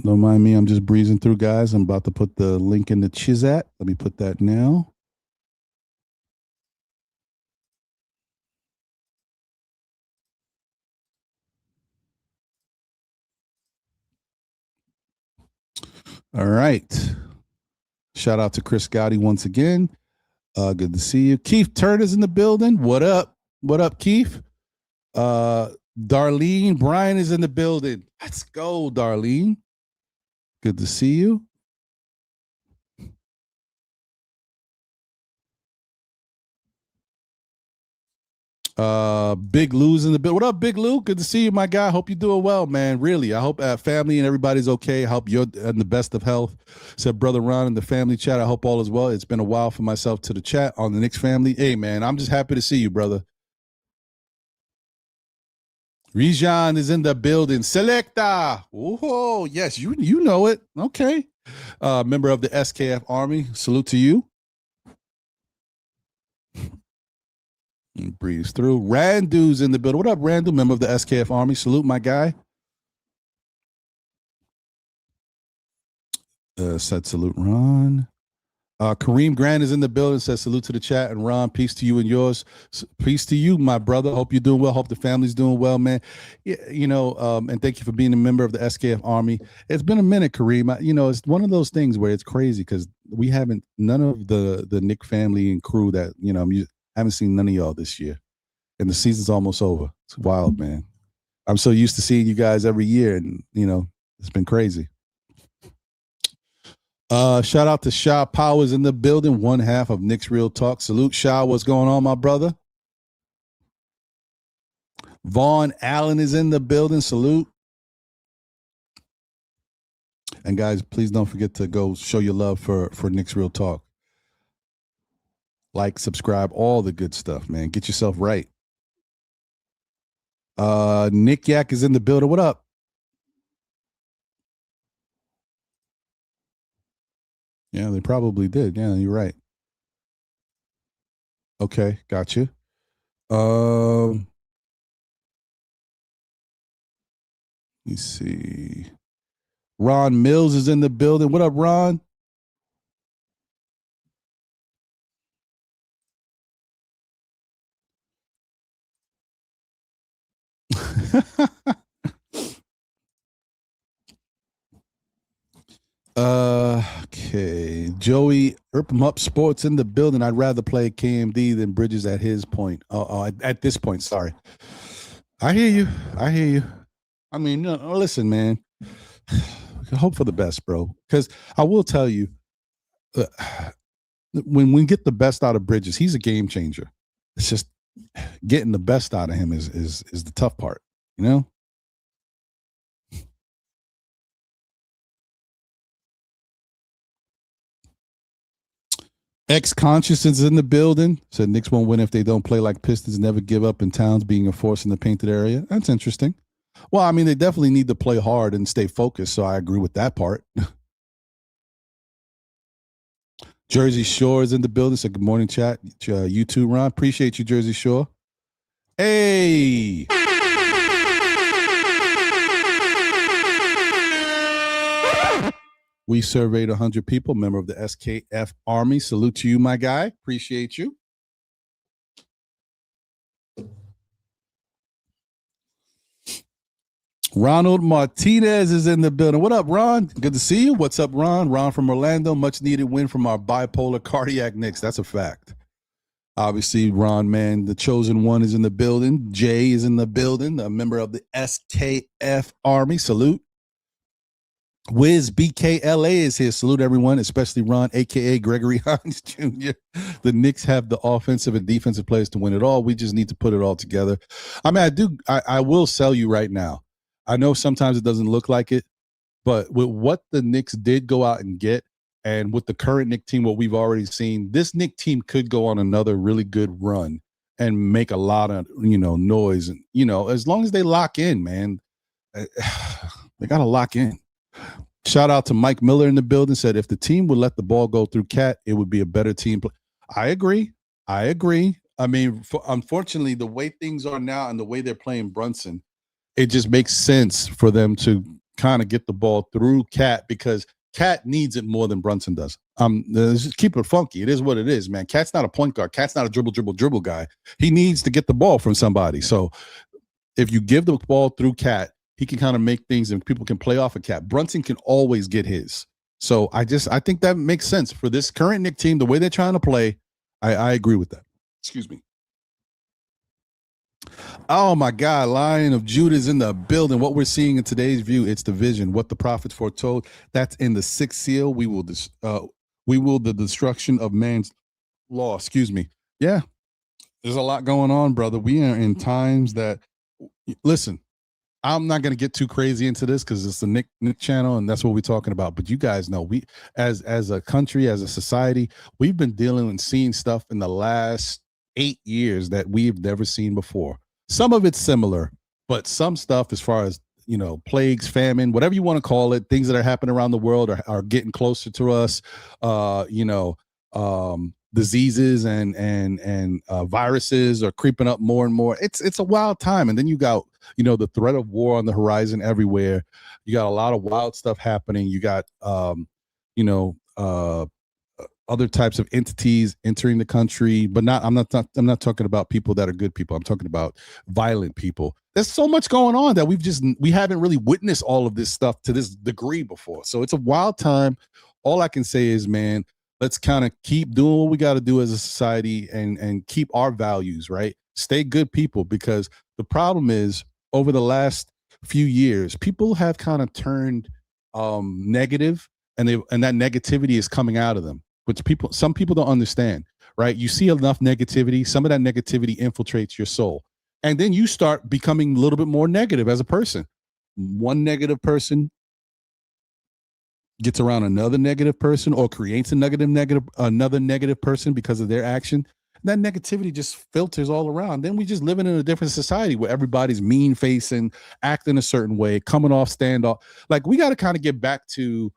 Don't mind me. I'm just breezing through, guys. I'm about to put the link in the Chizat. Let me put that now. All right. Shout out to Chris Gotti once again. Good to see you. Keith Turner's in the building. What up? What up, Keith? Darlene Bryan is in the building. Let's go, Darlene. Good to see you. Big Lou's in the building. What up, Big Lou? Good to see you, my guy. Hope you're doing well, man. Really. I hope family and everybody's okay. I hope you're in the best of health. Said Brother Ron in the family chat. I hope all is well. It's been a while for myself to the chat on the Knicks family. Hey, man, I'm just happy to see you, brother. Rijan is in the building. Selecta. Oh, yes, you know it. Okay. Member of the SKF Army. Salute to you. Breeze through. Randu's in the building. What up, Randu? Member of the SKF Army. Salute, my guy. Said salute, Ron. Kareem Grant is in the building. Says salute to the chat. And Ron, peace to you and yours. Peace to you, my brother. Hope you're doing well. Hope the family's doing well, man. Yeah, and thank you for being a member of the SKF Army. It's been a minute, Kareem. It's one of those things where it's crazy because none of the Nick family and crew that, I haven't seen none of y'all this year. And the season's almost over. It's wild, man. I'm so used to seeing you guys every year, and, it's been crazy. Shout out to Shaw Powers in the building, one half of Knicks Real Talk. Salute, Shaw. What's going on, my brother? Vaughn Allen is in the building. Salute. And guys, please don't forget to go show your love for Knicks Real Talk. Like, subscribe, all the good stuff, man. Get yourself right. Nick Yak is in the building. What up? Yeah, they probably did. Yeah, you're right. Okay, got you. Let me see. Ron Mills is in the building. What up, Ron? Okay. Joey Erpum Up Sports in the building. I'd rather play KMD than Bridges at his point. At this point, sorry. I hear you. I mean, no, listen, man. Hope for the best, bro. Because I will tell you, when we get the best out of Bridges, he's a game changer. It's just getting the best out of him is the tough part, you know? Ex-Conscious is in the building. Said Knicks won't win if they don't play like Pistons, never give up, in Towns being a force in the painted area. That's interesting. Well, I mean, they definitely need to play hard and stay focused, so I agree with that part. Jersey Shore is in the building. Said good morning, chat. You too, Ron. Appreciate you, Jersey Shore. Hey! We surveyed 100 people, member of the SKF Army. Salute to you, my guy. Appreciate you. Ronald Martinez is in the building. What up, Ron? Good to see you. What's up, Ron? Ron from Orlando. Much needed win from our bipolar cardiac Knicks. That's a fact. Obviously, Ron, man, the chosen one is in the building. Jay is in the building, a member of the SKF Army. Salute. Wiz BKLA is here. Salute everyone, especially Ron, a.k.a. Gregory Hines Jr. The Knicks have the offensive and defensive players to win it all. We just need to put it all together. I mean, I will sell you right now. I know sometimes it doesn't look like it, but with what the Knicks did go out and get, and with the current Knicks team, what we've already seen, this Knicks team could go on another really good run and make a lot of, noise. And, as long as they lock in, man, they got to lock in. Shout out to Mike Miller in the building. Said if the team would let the ball go through Cat, it would be a better team. I agree. I mean, unfortunately, the way things are now and the way they're playing Brunson, it just makes sense for them to kind of get the ball through Cat because Cat needs it more than Brunson does. Just keep it funky. It is what it is, man. Cat's not a point guard. Cat's not a dribble guy. He needs to get the ball from somebody. So if you give the ball through Cat, he can kind of make things and people can play off of Cat. Brunson can always get his. So I think that makes sense for this current Knicks team, the way they're trying to play. I agree with that. Excuse me. Oh my God, Lion of Judah is in the building. What we're seeing in today's view, it's the vision. What the prophets foretold, that's in the sixth seal. We will the destruction of man's law. Excuse me. Yeah, there's a lot going on, brother. We are in times that, listen, I'm not going to get too crazy into this because it's the Nick channel and that's what we're talking about. But you guys know we, as a country, as a society, we've been dealing and seeing stuff in the last 8 years that we've never seen before. Some of it's similar, but some stuff as far as, plagues, famine, whatever you want to call it, things that are happening around the world are getting closer to us. Diseases and viruses are creeping up more and more. It's a wild time. And then you got, the threat of war on the horizon everywhere. You got a lot of wild stuff happening. You got, other types of entities entering the country, but I'm not talking about people that are good people. I'm talking about violent people. There's so much going on that we haven't really witnessed all of this stuff to this degree before. So it's a wild time. All I can say is, man, let's kind of keep doing what we got to do as a society and keep our values, right? Stay good people, because the problem is over the last few years, people have kind of turned negative, and that negativity is coming out of them, which some people don't understand, right? You see enough negativity, some of that negativity infiltrates your soul. And then you start becoming a little bit more negative as a person. One negative person gets around another negative person or creates another negative person because of their action. That negativity just filters all around. Then we just living in a different society where everybody's mean facing, acting a certain way, coming off standoff. Like, we got to kind of get back to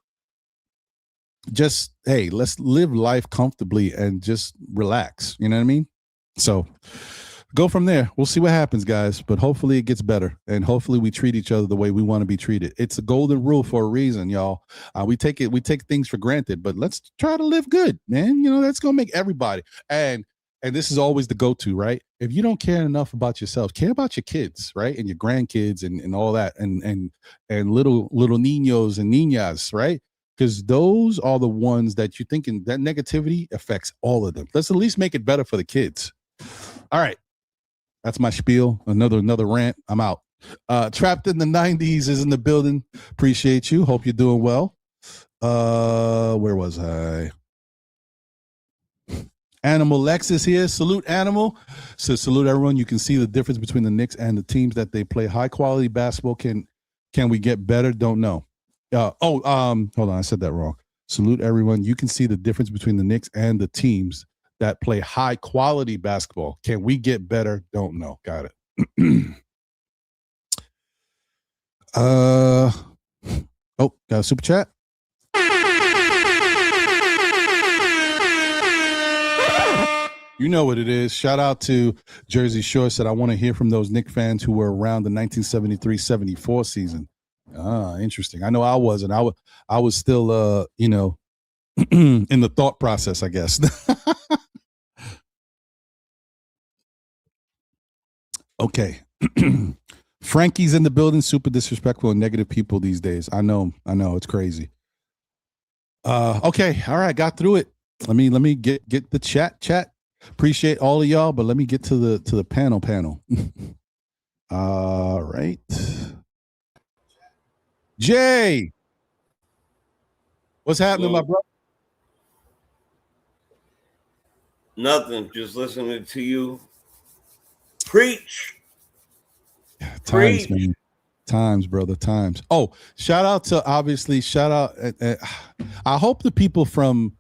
just, hey, let's live life comfortably and just relax. You know what I mean? So go from there. We'll see what happens, guys. But hopefully it gets better, and hopefully we treat each other the way we want to be treated. It's a golden rule for a reason, y'all. We take things for granted, but let's try to live good, man. You know, that's gonna make everybody. And this is always the go-to, right? If you don't care enough about yourself, care about your kids, right, and your grandkids, and all that, and little niños and niñas, right? Because those are the ones that you're thinking that negativity affects all of them. Let's at least make it better for the kids. All right. That's my spiel. Another rant. I'm out. Trapped in the 90s is in the building. Appreciate you. Hope you're doing well. Where was I? Animal Lex is here. Salute, Animal. So salute everyone. You can see the difference between the Knicks and the teams that they play. High quality basketball. Can we get better? Don't know. Hold on. I said that wrong. Salute everyone. You can see the difference between the Knicks and the teams that play high quality basketball. Can we get better? Don't know. Got it. Got a super chat. You know what it is. Shout out to Jersey Shore. Said, I want to hear from those Knicks fans who were around the 1973-74 season. Interesting. I know I wasn't. I was still in the thought process, I guess. Okay. Frankie's in the building. Super disrespectful and negative people these days. I know. It's crazy. Okay. All right. Got through it. Let me get the chat. Appreciate all of y'all, but let me get to the panel. All right. Jay. What's happening, my brother? Nothing. Just listening to you preach. Times, man. Times, brother. Times. Oh, shout out. I hope the people from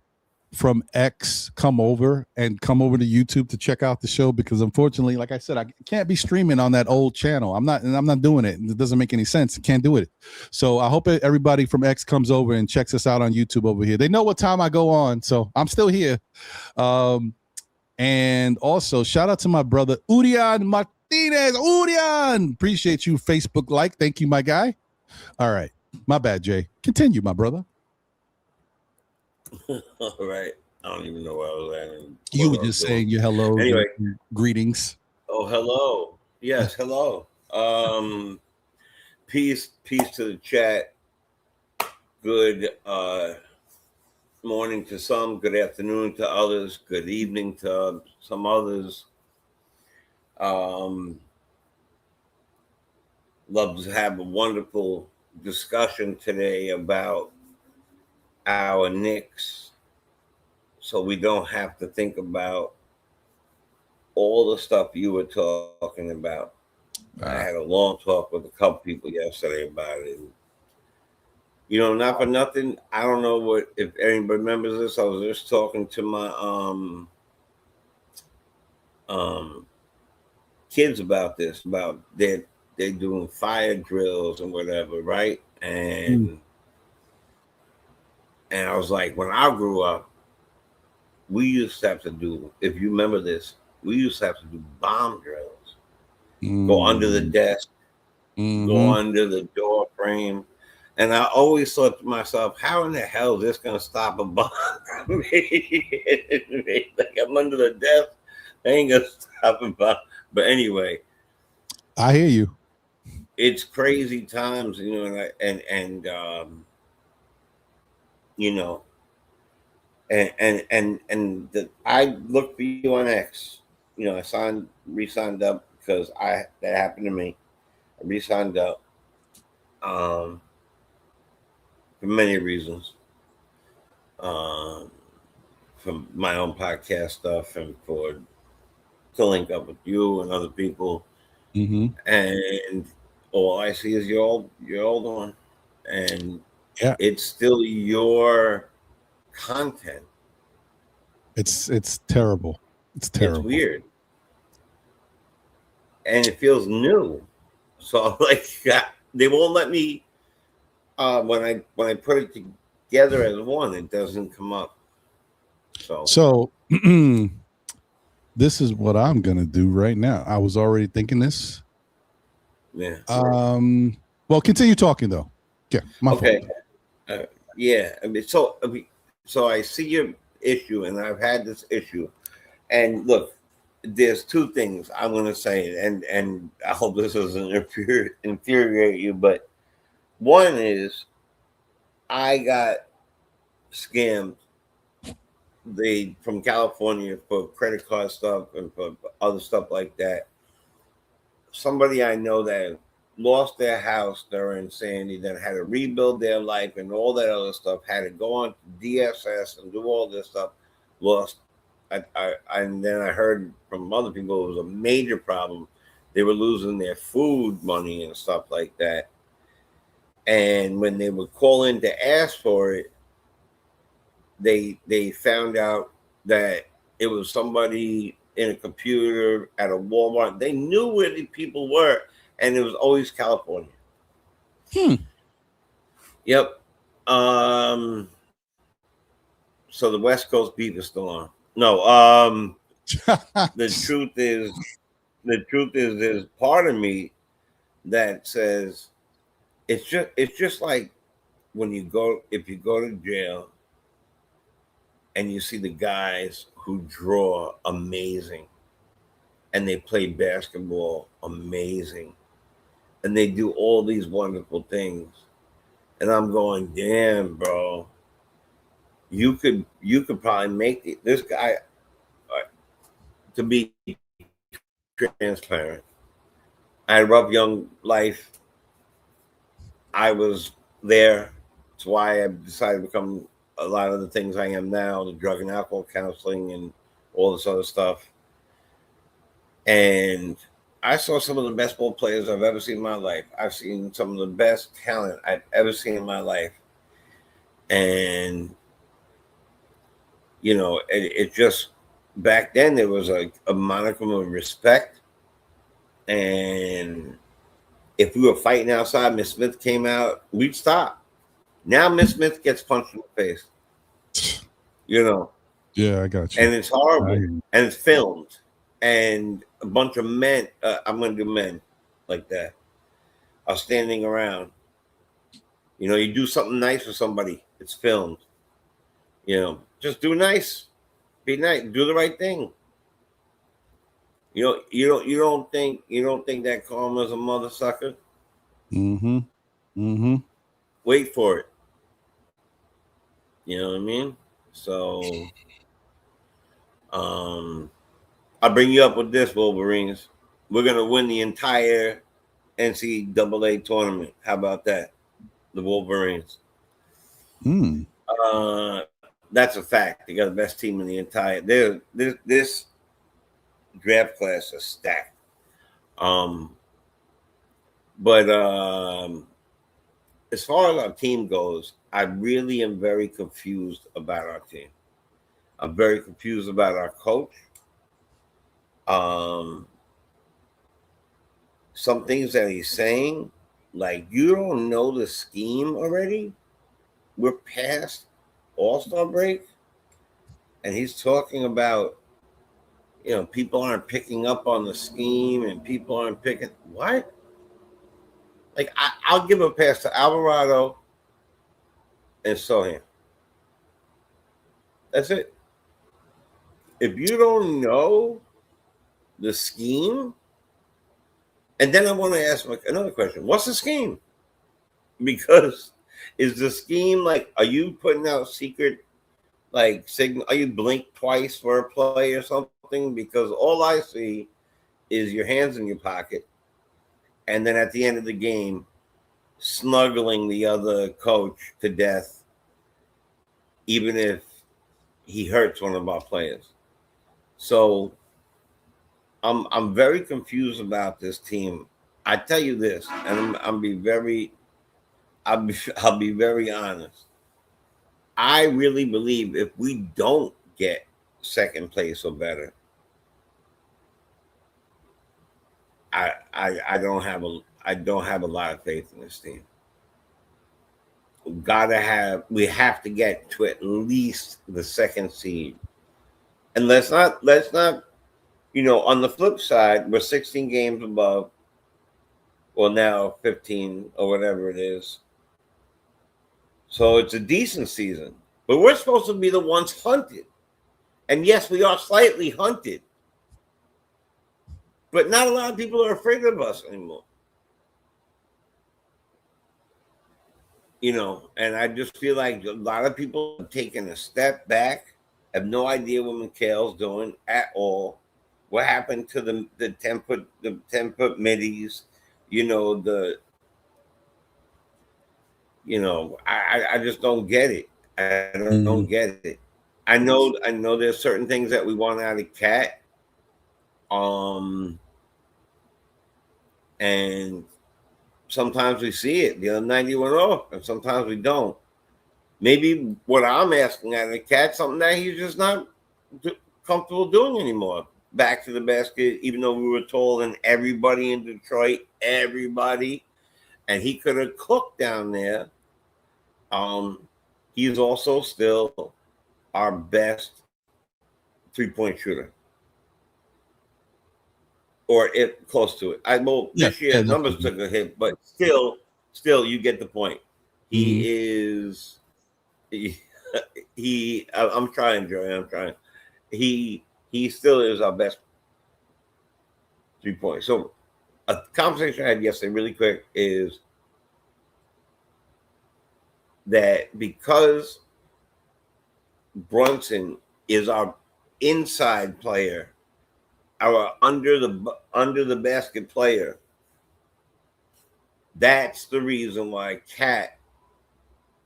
X come over to YouTube to check out the show, because unfortunately, like I said, I can't be streaming on that old channel. I'm not doing it. It doesn't make any sense. I can't do it. So I hope everybody from X comes over and checks us out on YouTube over here. They know what time I go on, so I'm still here. And also shout out to my brother Urian Martinez. Urian, appreciate you. Facebook like. Thank you, my guy. All right. My bad, Jay. Continue, my brother. All right. I don't even know where I was at. You were just saying your hello. Anyway. Greetings. Oh, hello. Yes, hello. Peace to the chat. Good morning to some, good afternoon to others, good evening to some others. Love to have a wonderful discussion today about our Knicks, so we don't have to think about all the stuff you were talking about. I had a long talk with a couple people yesterday about it. Not for nothing, I don't know if anybody remembers this. I was just talking to my kids about this, about they're doing fire drills and whatever, right? And I was like, when I grew up, we used to have to do, if you remember this, we used to have to do bomb drills. Go under the desk, go under the door frame. And I always thought to myself, how in the hell is this going to stop a bomb? Like, I'm under the desk, I ain't going to stop a bomb. But anyway, I hear you. It's crazy times, I looked for you on X. I re-signed up because that happened to me. I re-signed up for many reasons. For my own podcast stuff and to link up with you and other people. and all I see is your old one, and Yeah, it's still your content. it's terrible. It's It's terrible. weird, and it feels new. So like, they won't let me. When I put it together as one, it doesn't come up. So this is what I'm gonna do right now. I was already thinking this. Yeah. Well, continue talking though. Yeah, my Okay. fault. Yeah. So I see your issue, and I've had this issue. And look, there's two things I'm going to say, and I hope this doesn't infuriate you, but one is I got scammed from California for credit card stuff and for other stuff like that. Somebody I know that lost their house during Sandy, that had to rebuild their life and all that other stuff, had to go on to DSS and do all this stuff, lost. And then I heard from other people it was a major problem. They were losing their food money and stuff like that. And when they would call in to ask for it, they found out that it was somebody in a computer at a Walmart. They knew where the people were, and it was always California. Yep. So the West Coast beef is still on. No. The truth is, there's part of me that says it's just like when if you go to jail and you see the guys who draw amazing and they play basketball amazing and they do all these wonderful things, and I'm going, damn, bro, you could probably make this guy, to be transparent. I had a rough young life. I was there. That's why I decided to become a lot of the things I am now, the drug and alcohol counseling and all this other stuff. And I saw some of the best ball players I've ever seen in my life. I've seen some of the best talent I've ever seen in my life. And, it just, back then there was a monicum of respect. And if we were fighting outside, Miss Smith came out, we'd stop. Now Miss Smith gets punched in the face. Yeah, I got you. And it's horrible. And it's filmed. And a bunch of men, I'm going to do men like that, are standing around. You do something nice for somebody, it's filmed. Just do nice. Be nice. Do the right thing. You don't think that karma's a mother sucker? Wait for it. You know what I mean? So I'll bring you up with this, Wolverines. We're gonna win the entire NCAA tournament. How about that? The Wolverines. That's a fact. They got the best team in the entire. This draft class is stacked. But as far as our team goes, I really am very confused about our team. I'm very confused about our coach. Some things that he's saying, like, you don't know the scheme already. We're past All-Star break, and he's talking about, people aren't picking up on the scheme, and people aren't picking what? Like, I'll give a pass to Alvarado and Sohan. That's it. If you don't know the scheme, and then I want to ask another question: what's the scheme? Because is the scheme like, are you putting out secret signal? Are you blink twice for a play or something? Because all I see is your hands in your pocket, and then at the end of the game, snuggling the other coach to death, even if he hurts one of our players. So I'm very confused about this team. I tell you this, and I'll be very honest. I really believe if we don't get second place or better, I don't have a lot of faith in this team. We have to get to at least the second seed. And let's not, on the flip side, we're 16 games above, well, now 15 or whatever it is. So it's a decent season, but we're supposed to be the ones hunted. And yes, we are slightly hunted, but not a lot of people are afraid of us anymore. And I just feel like a lot of people have taken a step back, have no idea what McHale's doing at all. What happened to the 10-foot middies? I just don't get it. I don't get it. I know there's certain things that we want out of Cat. And sometimes we see it. The other night he went off, and sometimes we don't. Maybe what I'm asking out of the Cat, something that he's just not comfortable doing anymore. Back to the basket, even though we were told, and everybody in Detroit, everybody, and he could have cooked down there. He's also still our best 3-point shooter, or if close to it. This year numbers took a hit, but still, you get the point. He is. I'm trying, Joey. I'm trying. He still is our best 3-point. So, a conversation I had yesterday, really quick, is that because Brunson is our inside player, our under the basket player, that's the reason why Cat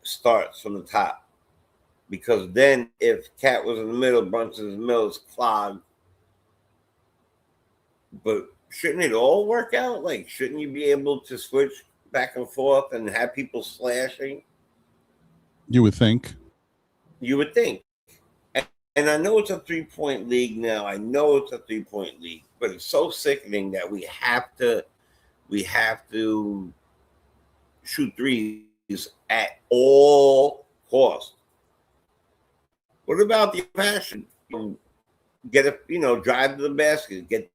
starts from the top. Because then if Cat was in the middle, Brunson's in the middle, it's clogged. But shouldn't it all work out? Like, shouldn't you be able to switch back and forth and have people slashing? You would think. You would think. And I know it's a 3-point league now. I know it's a 3-point league, but it's so sickening that we have to shoot threes at all costs. What about the passion? Drive to the basket. Get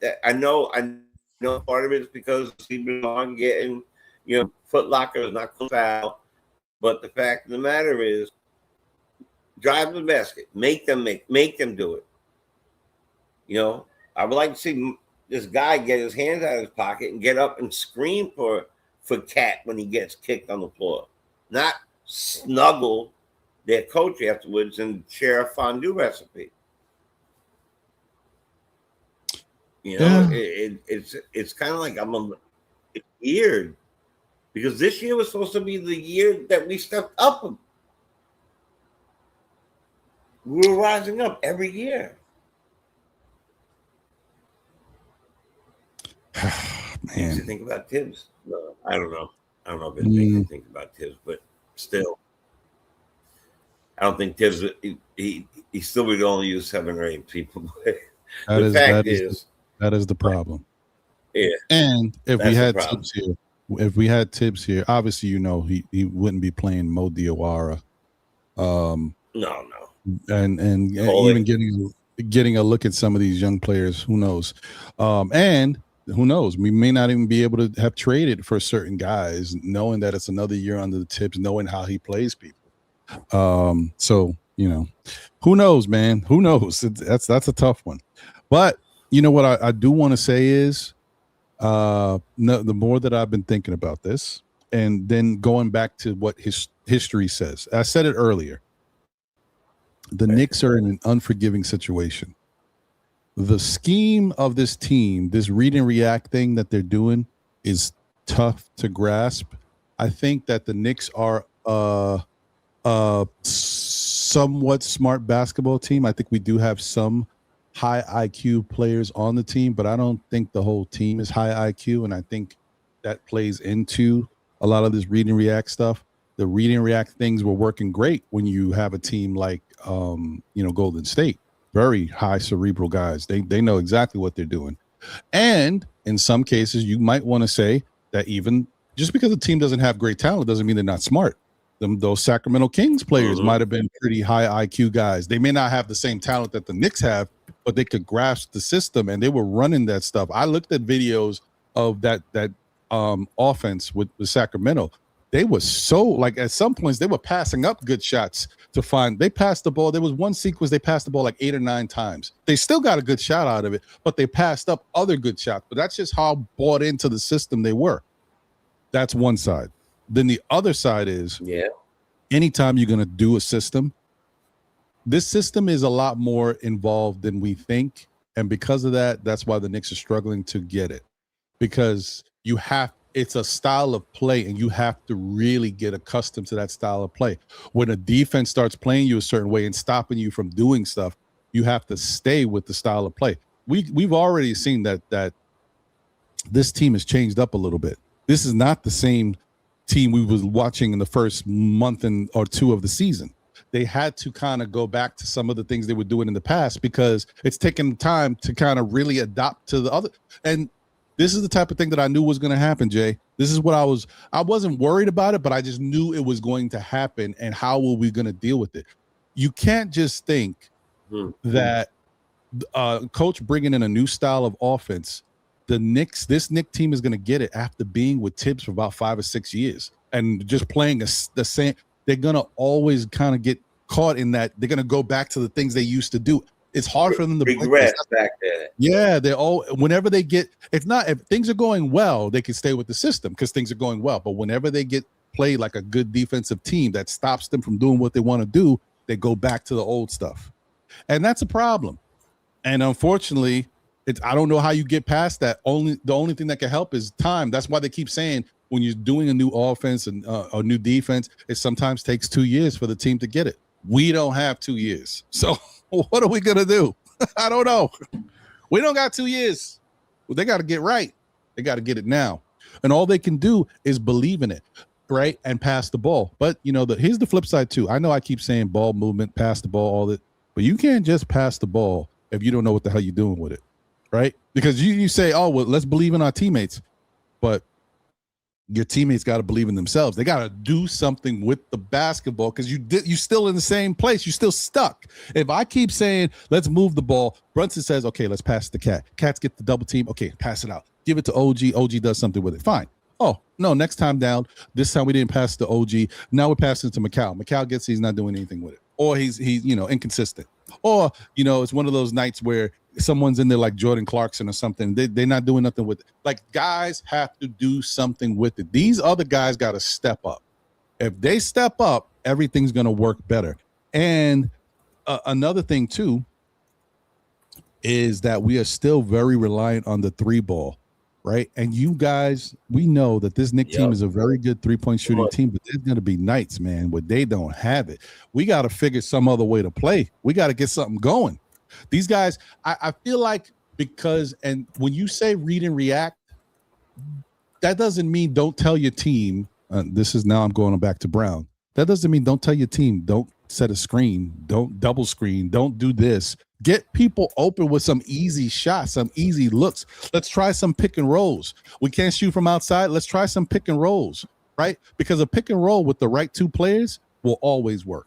that. I know part of it is because he's been on getting, Foot Locker is not close foul. But the fact of the matter is, drive to the basket. Make them do it. I would like to see this guy get his hands out of his pocket and get up and scream for Cat when he gets kicked on the floor. Not snuggle their coach afterwards and share a fondue recipe. It's kind of like it's weird, because this year was supposed to be the year that we stepped up. We were rising up every year. Man. Makes you think about Tibbs. No, I don't know if it makes you think about Tibbs, but still, I don't think Tibbs. He still would only use 7 or 8 people. That is the problem. Yeah. And if we had Tibbs here, obviously he wouldn't be playing Mo Diawara. No. And even getting a look at some of these young players, who knows? And who knows? We may not even be able to have traded for certain guys, knowing that it's another year under the Tibbs, knowing how he plays people. So who knows, man? Who knows? That's a tough one. But what I do want to say is, the more that I've been thinking about this, and then going back to what history says, I said it earlier. The Knicks are in an unforgiving situation. The scheme of this team, this read and react thing that they're doing, is tough to grasp. I think that the Knicks are a somewhat smart basketball team. I think we do have some high IQ players on the team, but I don't think the whole team is high IQ. And I think that plays into a lot of this read and react stuff. The read and react things were working great when you have a team like, Golden State, very high cerebral guys. They know exactly what they're doing. And in some cases, you might want to say that even just because a team doesn't have great talent doesn't mean they're not smart. Those Sacramento Kings players might have been pretty high IQ guys. They may not have the same talent that the Knicks have, but they could grasp the system, and they were running that stuff. I looked at videos of that offense with Sacramento. They were so, like, at some points they were passing up good shots to find. They passed the ball. There was one sequence they passed the ball like 8 or 9 times. They still got a good shot out of it, but they passed up other good shots. But that's just how bought into the system they were. That's one side. Then the other side is, anytime you're going to do a system, this system is a lot more involved than we think. And because of that, that's why the Knicks are struggling to get it. Because it's a style of play, and you have to really get accustomed to that style of play. When a defense starts playing you a certain way and stopping you from doing stuff, you have to stay with the style of play. We've already seen that this team has changed up a little bit. This is not the same team we was watching in the first month or two of the season. They had to kind of go back to some of the things they were doing in the past because it's taken time to kind of really adapt to the other. And this is the type of thing that I knew was going to happen, Jay. This is what I wasn't worried about it, but I just knew it was going to happen. And how were we going to deal with it? You can't just think that coach bringing in a new style of offense, this Knicks team is going to get it after being with Tibbs for about 5 or 6 years and just playing the same. They're going to always kind of get caught in that. They're going to go back to the things they used to do. It's hard for them to regret back there. Yeah, whenever they get, it's not, if things are going well, they can stay with the system because things are going well. But whenever they get played like a good defensive team that stops them from doing what they want to do, they go back to the old stuff. And that's a problem. And unfortunately, I don't know how you get past that. The only thing that can help is time. That's why they keep saying when you're doing a new offense and a new defense, it sometimes takes 2 years for the team to get it. We don't have 2 years. So what are we going to do? I don't know. We don't got 2 years. Well, they got to get right. They got to get it now. And all they can do is believe in it, right? And pass the ball. But, here's the flip side, too. I know I keep saying ball movement, pass the ball, all that. But you can't just pass the ball if you don't know what the hell you're doing with it, right? Because you say, oh, well, let's believe in our teammates. But your teammates got to believe in themselves. They got to do something with the basketball because you're still in the same place. You're still stuck. If I keep saying, let's move the ball, Brunson says, okay, let's pass the cat. Cats get the double team. Okay, pass it out. Give it to OG. OG does something with it. Fine. Oh, no, next time down. This time we didn't pass to OG. Now we're passing to Macau. Macau gets he's not doing anything with it. Or he's inconsistent. Or, it's one of those nights where someone's in there like Jordan Clarkson or something. They're not doing nothing with it. Like, guys have to do something with it. These other guys got to step up. If they step up, everything's going to work better. And another thing, too, is that we are still very reliant on the 3-ball, right? And you guys, we know that this Knicks team is a very good 3-point shooting team, but there's going to be nights, man, where they don't have it. We got to figure some other way to play. We got to get something going. These guys, I feel like and when you say read and react, that doesn't mean don't tell your team. I'm going back to Brown. That doesn't mean don't tell your team, don't set a screen, don't double screen, don't do this. Get people open with some easy shots, some easy looks. Let's try some pick and rolls. We can't shoot from outside. Let's try some pick and rolls, right? Because a pick and roll with the right 2 players will always work.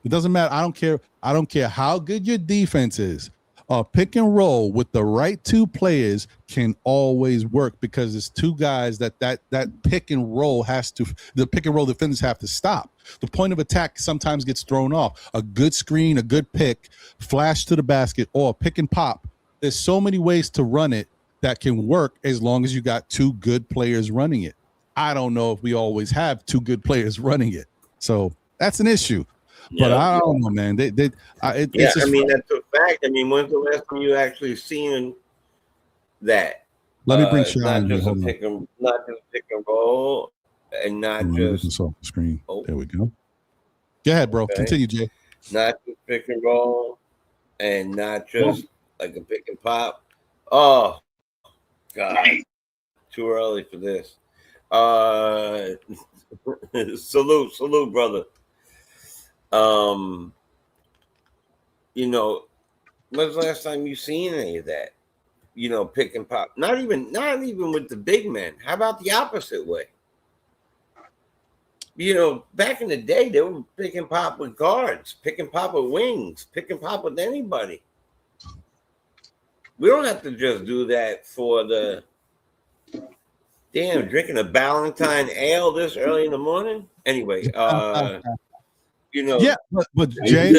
It doesn't matter. I don't care how good your defense is. A pick and roll with the right 2 players can always work because it's 2 guys that pick and roll the pick and roll defenders have to stop. The point of attack sometimes gets thrown off. A good screen, a good pick, flash to the basket, or a pick and pop. There's so many ways to run it that can work as long as you got 2 good players running it. I don't know if we always have 2 good players running it. So that's an issue. But I don't know, man. It's just, that's a fact. When's the last time you actually seen that? Let me bring Sean. Not just pick and roll, and not just off the screen. Oh. There we go. Go ahead, bro. Okay. Continue, Jay. Not just pick and roll, and not just like a pick and pop. Oh God, too early for this. Salute, brother. Um, you know, when's the last time you seen any of that? You know, pick and pop. Not even with the big men. How about the opposite way? You know, back in the day, they were pick and pop with guards, pick and pop with wings, pick and pop with anybody. We don't have to just do that for the damn drinking a Ballantine ale this early in the morning. Anyway, you know, Yeah, but Jay,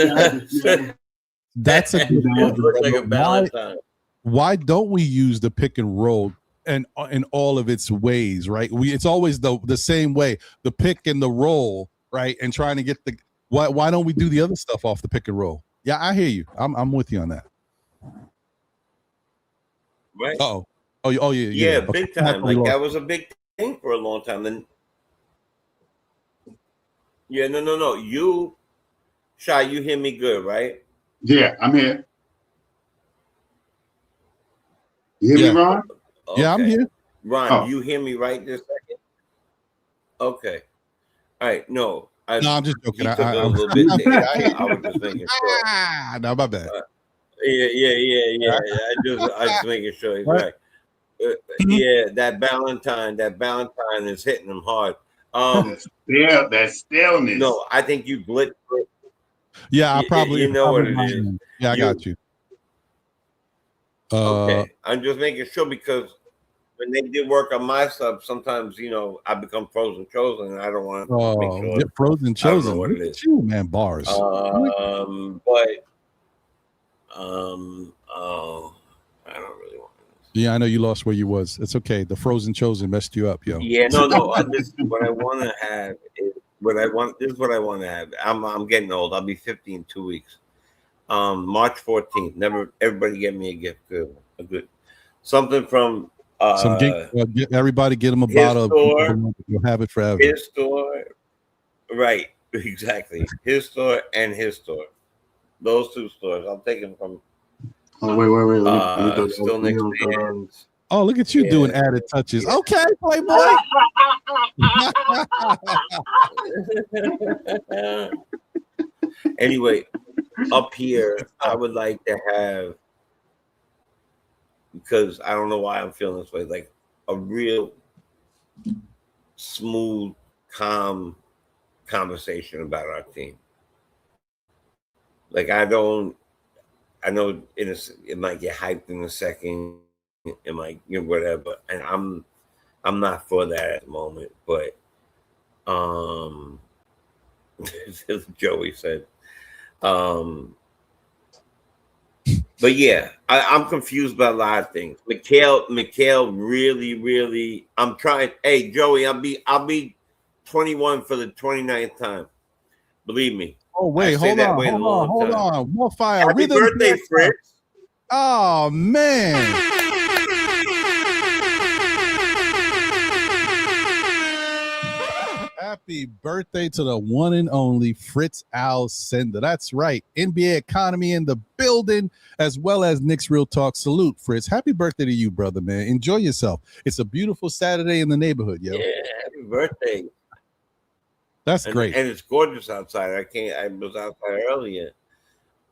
that's a good it looks like a why, Ballantine. why don't we use the pick and roll and in all of its ways, right? It's always the same way, the pick and the roll, right? And trying to get the why don't we do the other stuff off the pick and roll? Yeah, I hear you. I'm with you on that. Right? Oh Yeah, yeah. big time. Like that was a big thing for a long time. Then, yeah, no. You, Shy, you hear me good, right? Yeah, I'm here. You hear me, Ron? Okay. Yeah, I'm here. Ron, you hear me right this second? Okay. All right. No, I'm just joking. He took it a little bit. I was just making sure. No, my bad. Yeah. I just making sure he's right. Yeah, that Ballantine is hitting him hard. Yeah, that staleness. No, I think you blitzed. Yeah, I probably you know what it is. Yeah, I got you. Okay, I'm just making sure because when they did work on my stuff, sometimes I become frozen chosen, and I don't want to make sure. Frozen chosen. I don't know what it is. You, man, bars. But oh, I don't really want. Yeah, I know you lost where you was. It's okay. The frozen chosen messed you up, yo. Yeah, no. What I want to have is This is what I want to have. I'm getting old. I'll be 50 in 2 weeks. March 14th. Everybody get me a gift. Good. Something from. Everybody get them a bottle. You'll have it forever. His store, right? Exactly. His store and his store. Those two stores. I'll take them from. Oh wait. Still Knicks fans. Oh, look at you doing added touches. Okay, Playboy. Anyway, up here, I would like to have, because I don't know why I'm feeling this way, like a real smooth, calm conversation about our team. Like I know it might get hyped in a second, it might whatever, and I'm not for that at the moment. But Joey said, but yeah, I'm confused about a lot of things. Mikhail really. I'm trying. Hey, Joey, I'll be 21 for the 29th time. Believe me. Oh wait, hold on. More fire. Happy birthday, Fritz. Oh man. Happy birthday to the one and only Fritz Alcindor. That's right. NBA economy in the building, as well as Knicks Real Talk. Salute, Fritz. Happy birthday to you, brother, man. Enjoy yourself. It's a beautiful Saturday in the neighborhood, yo. Yeah, happy birthday. That's great. And it's gorgeous outside. I was outside earlier.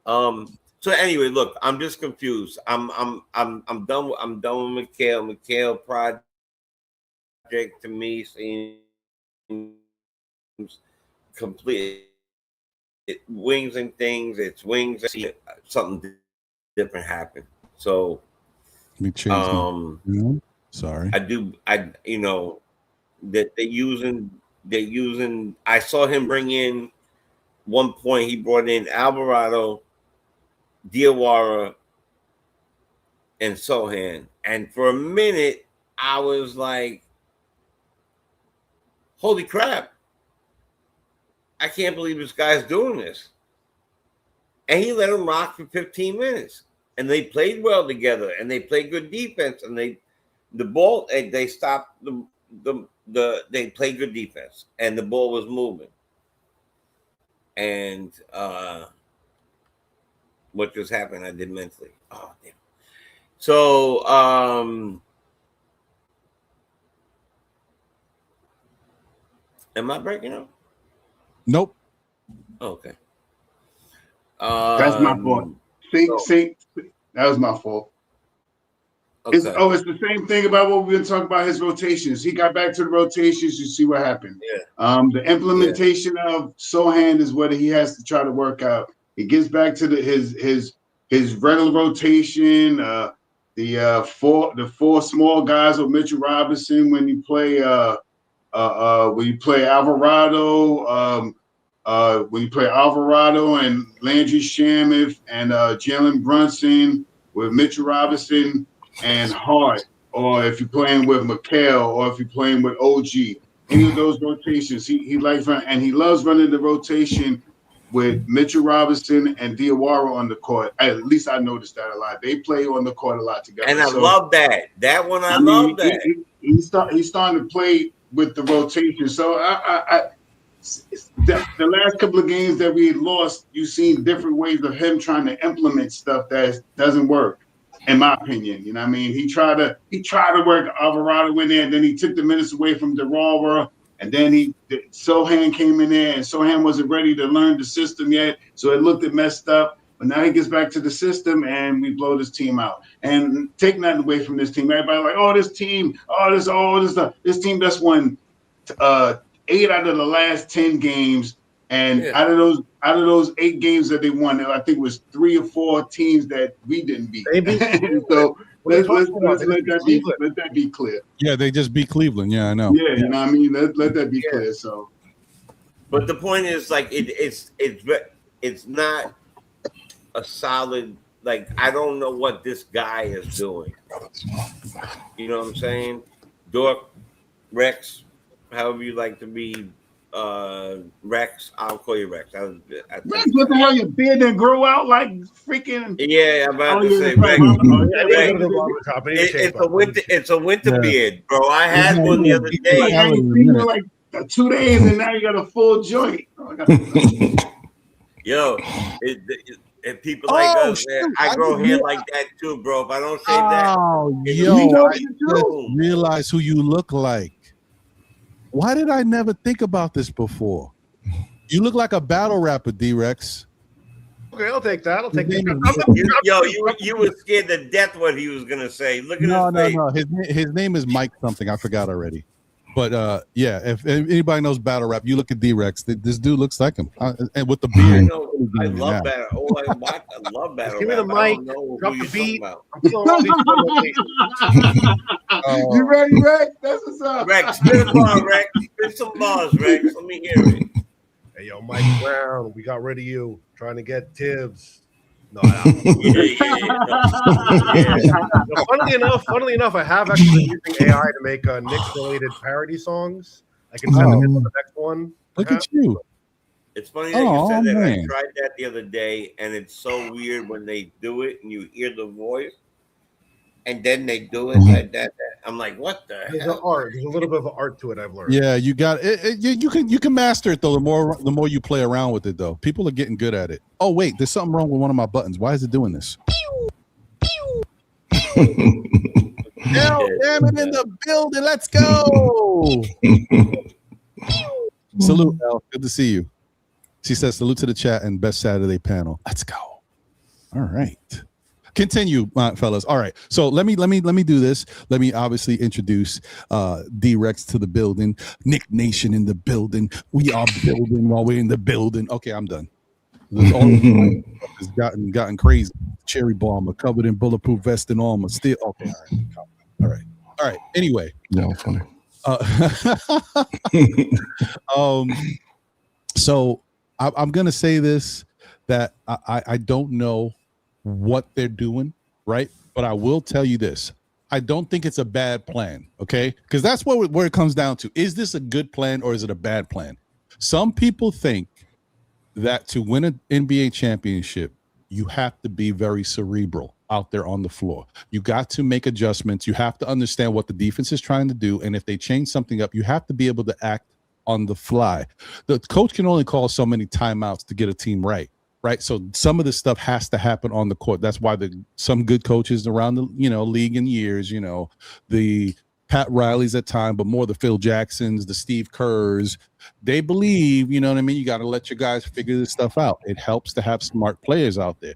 So anyway, look, I'm just confused. I'm done with Mikhail. Mikhail project to me seems complete. Wings and things. It's wings. I see something different happen. So let me change. Sorry. That they're using. I saw him bring in one point. He brought in Alvarado, Diawara, and Sohan. And for a minute, I was like, holy crap. I can't believe this guy's doing this. And he let him rock for 15 minutes. And they played well together. And they played good defense. And they stopped they played good defense. And the ball was moving. And what just happened. I did mentally. Oh damn. So am I breaking up? Nope. Okay. That's my fault. See, that was my fault. Okay. It's the same thing about what we've been talking about, his rotations. He got back to the rotations. You see what happened. Yeah. The implementation of Sohan is what he has to try to work out. He gets back to his regular rotation. The four small guys with Mitchell Robinson when you play Alvarado. When you play Alvarado and Landry Shamet and Jalen Brunson with Mitchell Robinson and Hart, or if you're playing with McHale, or if you're playing with OG, any of those rotations, he likes running, and he loves running the rotation with Mitchell Robinson and Diawara on the court. At least I noticed that a lot. They play on the court a lot together. And I love that. That one, I love that. He's starting to play with the rotation. So the last couple of games that we lost, you've seen different ways of him trying to implement stuff that doesn't work, in my opinion. You know what I mean? He tried to work Alvarado in there, and then he took the minutes away from DeRozan, and then Sohan came in there, and Sohan wasn't ready to learn the system yet, so it looked messed up. But now he gets back to the system, and we blow this team out. And take nothing away from this team. Everybody like, this team, this team that's won 8 out of the last 10 games, and out of those 8 games that they won, I think it was 3 or 4 teams that we didn't beat. So let's let that be clear. Yeah, they just beat Cleveland. Yeah, I know. Yeah, you know what I mean. Let that be clear. So, but the point is, like, it's not a solid. Like, I don't know what this guy is doing. You know what I'm saying? Dork, Rex, however you like to be, Rex. I'll call you Rex. Rex, what the hell? Your beard didn't grow out like freaking. Yeah, I'm about to say Rex. It's a winter beard, bro. I had one the other day. I ain't seen it like 2 days, and now you got a full joint. Yo, and people like us, man, I grow hair like that too, bro. If I don't shave that, I just realize who you look like. Why did I never think about this before? You look like a battle rapper, D-Rex. Okay, I'll take that. You were scared to death what he was gonna say. Look at his face. No. His name is Mike something. I forgot already. But yeah, if anybody knows battle rap, you look at D-Rex. This dude looks like him, and with the beard. I love battle. Oh, I love battle. Give me the mic. Drop the beat. You ready, Rex? That's what's up. Rex, spit a bar, Rex. Spit some bars, Rex. Let me hear it. Hey, yo, Mike Brown, we got rid of you. Trying to get Tibbs. No, Funnily enough, I have actually been using AI to make Knicks-related parody songs. I can send them in the next one. Look at you. It's funny that you said that. Man. I tried that the other day, and it's so weird when they do it and you hear the voice, and then they do it like that. I'm like, what the hell? There's a little bit of art to it, I've learned. Yeah, you got it. You can master it though. The more you play around with it, though, people are getting good at it. Oh wait, there's something wrong with one of my buttons. Why is it doing this? Damn it in the building. Let's go. Salute, Al. Good to see you. She says, salute to the chat and best Saturday panel. Let's go. All right. Continue, fellas. All right. So let me do this. Let me obviously introduce D-Rex to the building. Nick Nation in the building. We are building while we're in the building. Okay, I'm done. It's gotten crazy. Cherry bomber covered in bulletproof vest and armor. Still okay. All right. Anyway. No, funny. So I'm gonna say this, that I don't know what they're doing, right? But I will tell you this. I don't think it's a bad plan, okay? Because that's where it comes down to. Is this a good plan or is it a bad plan? Some people think that to win an NBA championship, you have to be very cerebral out there on the floor. You got to make adjustments. You have to understand what the defense is trying to do. And if they change something up, you have to be able to act on the fly. The coach can only call so many timeouts to get a team right? right? So some of this stuff has to happen on the court. That's why some good coaches around the league in years, the Pat Rileys at time, but more the Phil Jacksons, the Steve Kerrs, they believe, you know what I mean? You got to let your guys figure this stuff out. It helps to have smart players out there.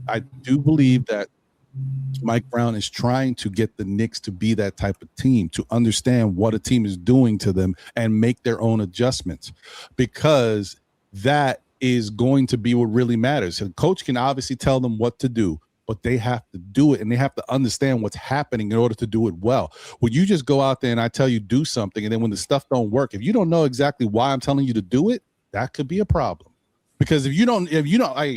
I do believe that Mike Brown is trying to get the Knicks to be that type of team, to understand what a team is doing to them and make their own adjustments, because that is going to be what really matters. And coach can obviously tell them what to do, but they have to do it, and they have to understand what's happening in order to do it well. When you just go out there and I tell you do something, and then when the stuff don't work, if you don't know exactly why I'm telling you to do it, that could be a problem. Because if you don't,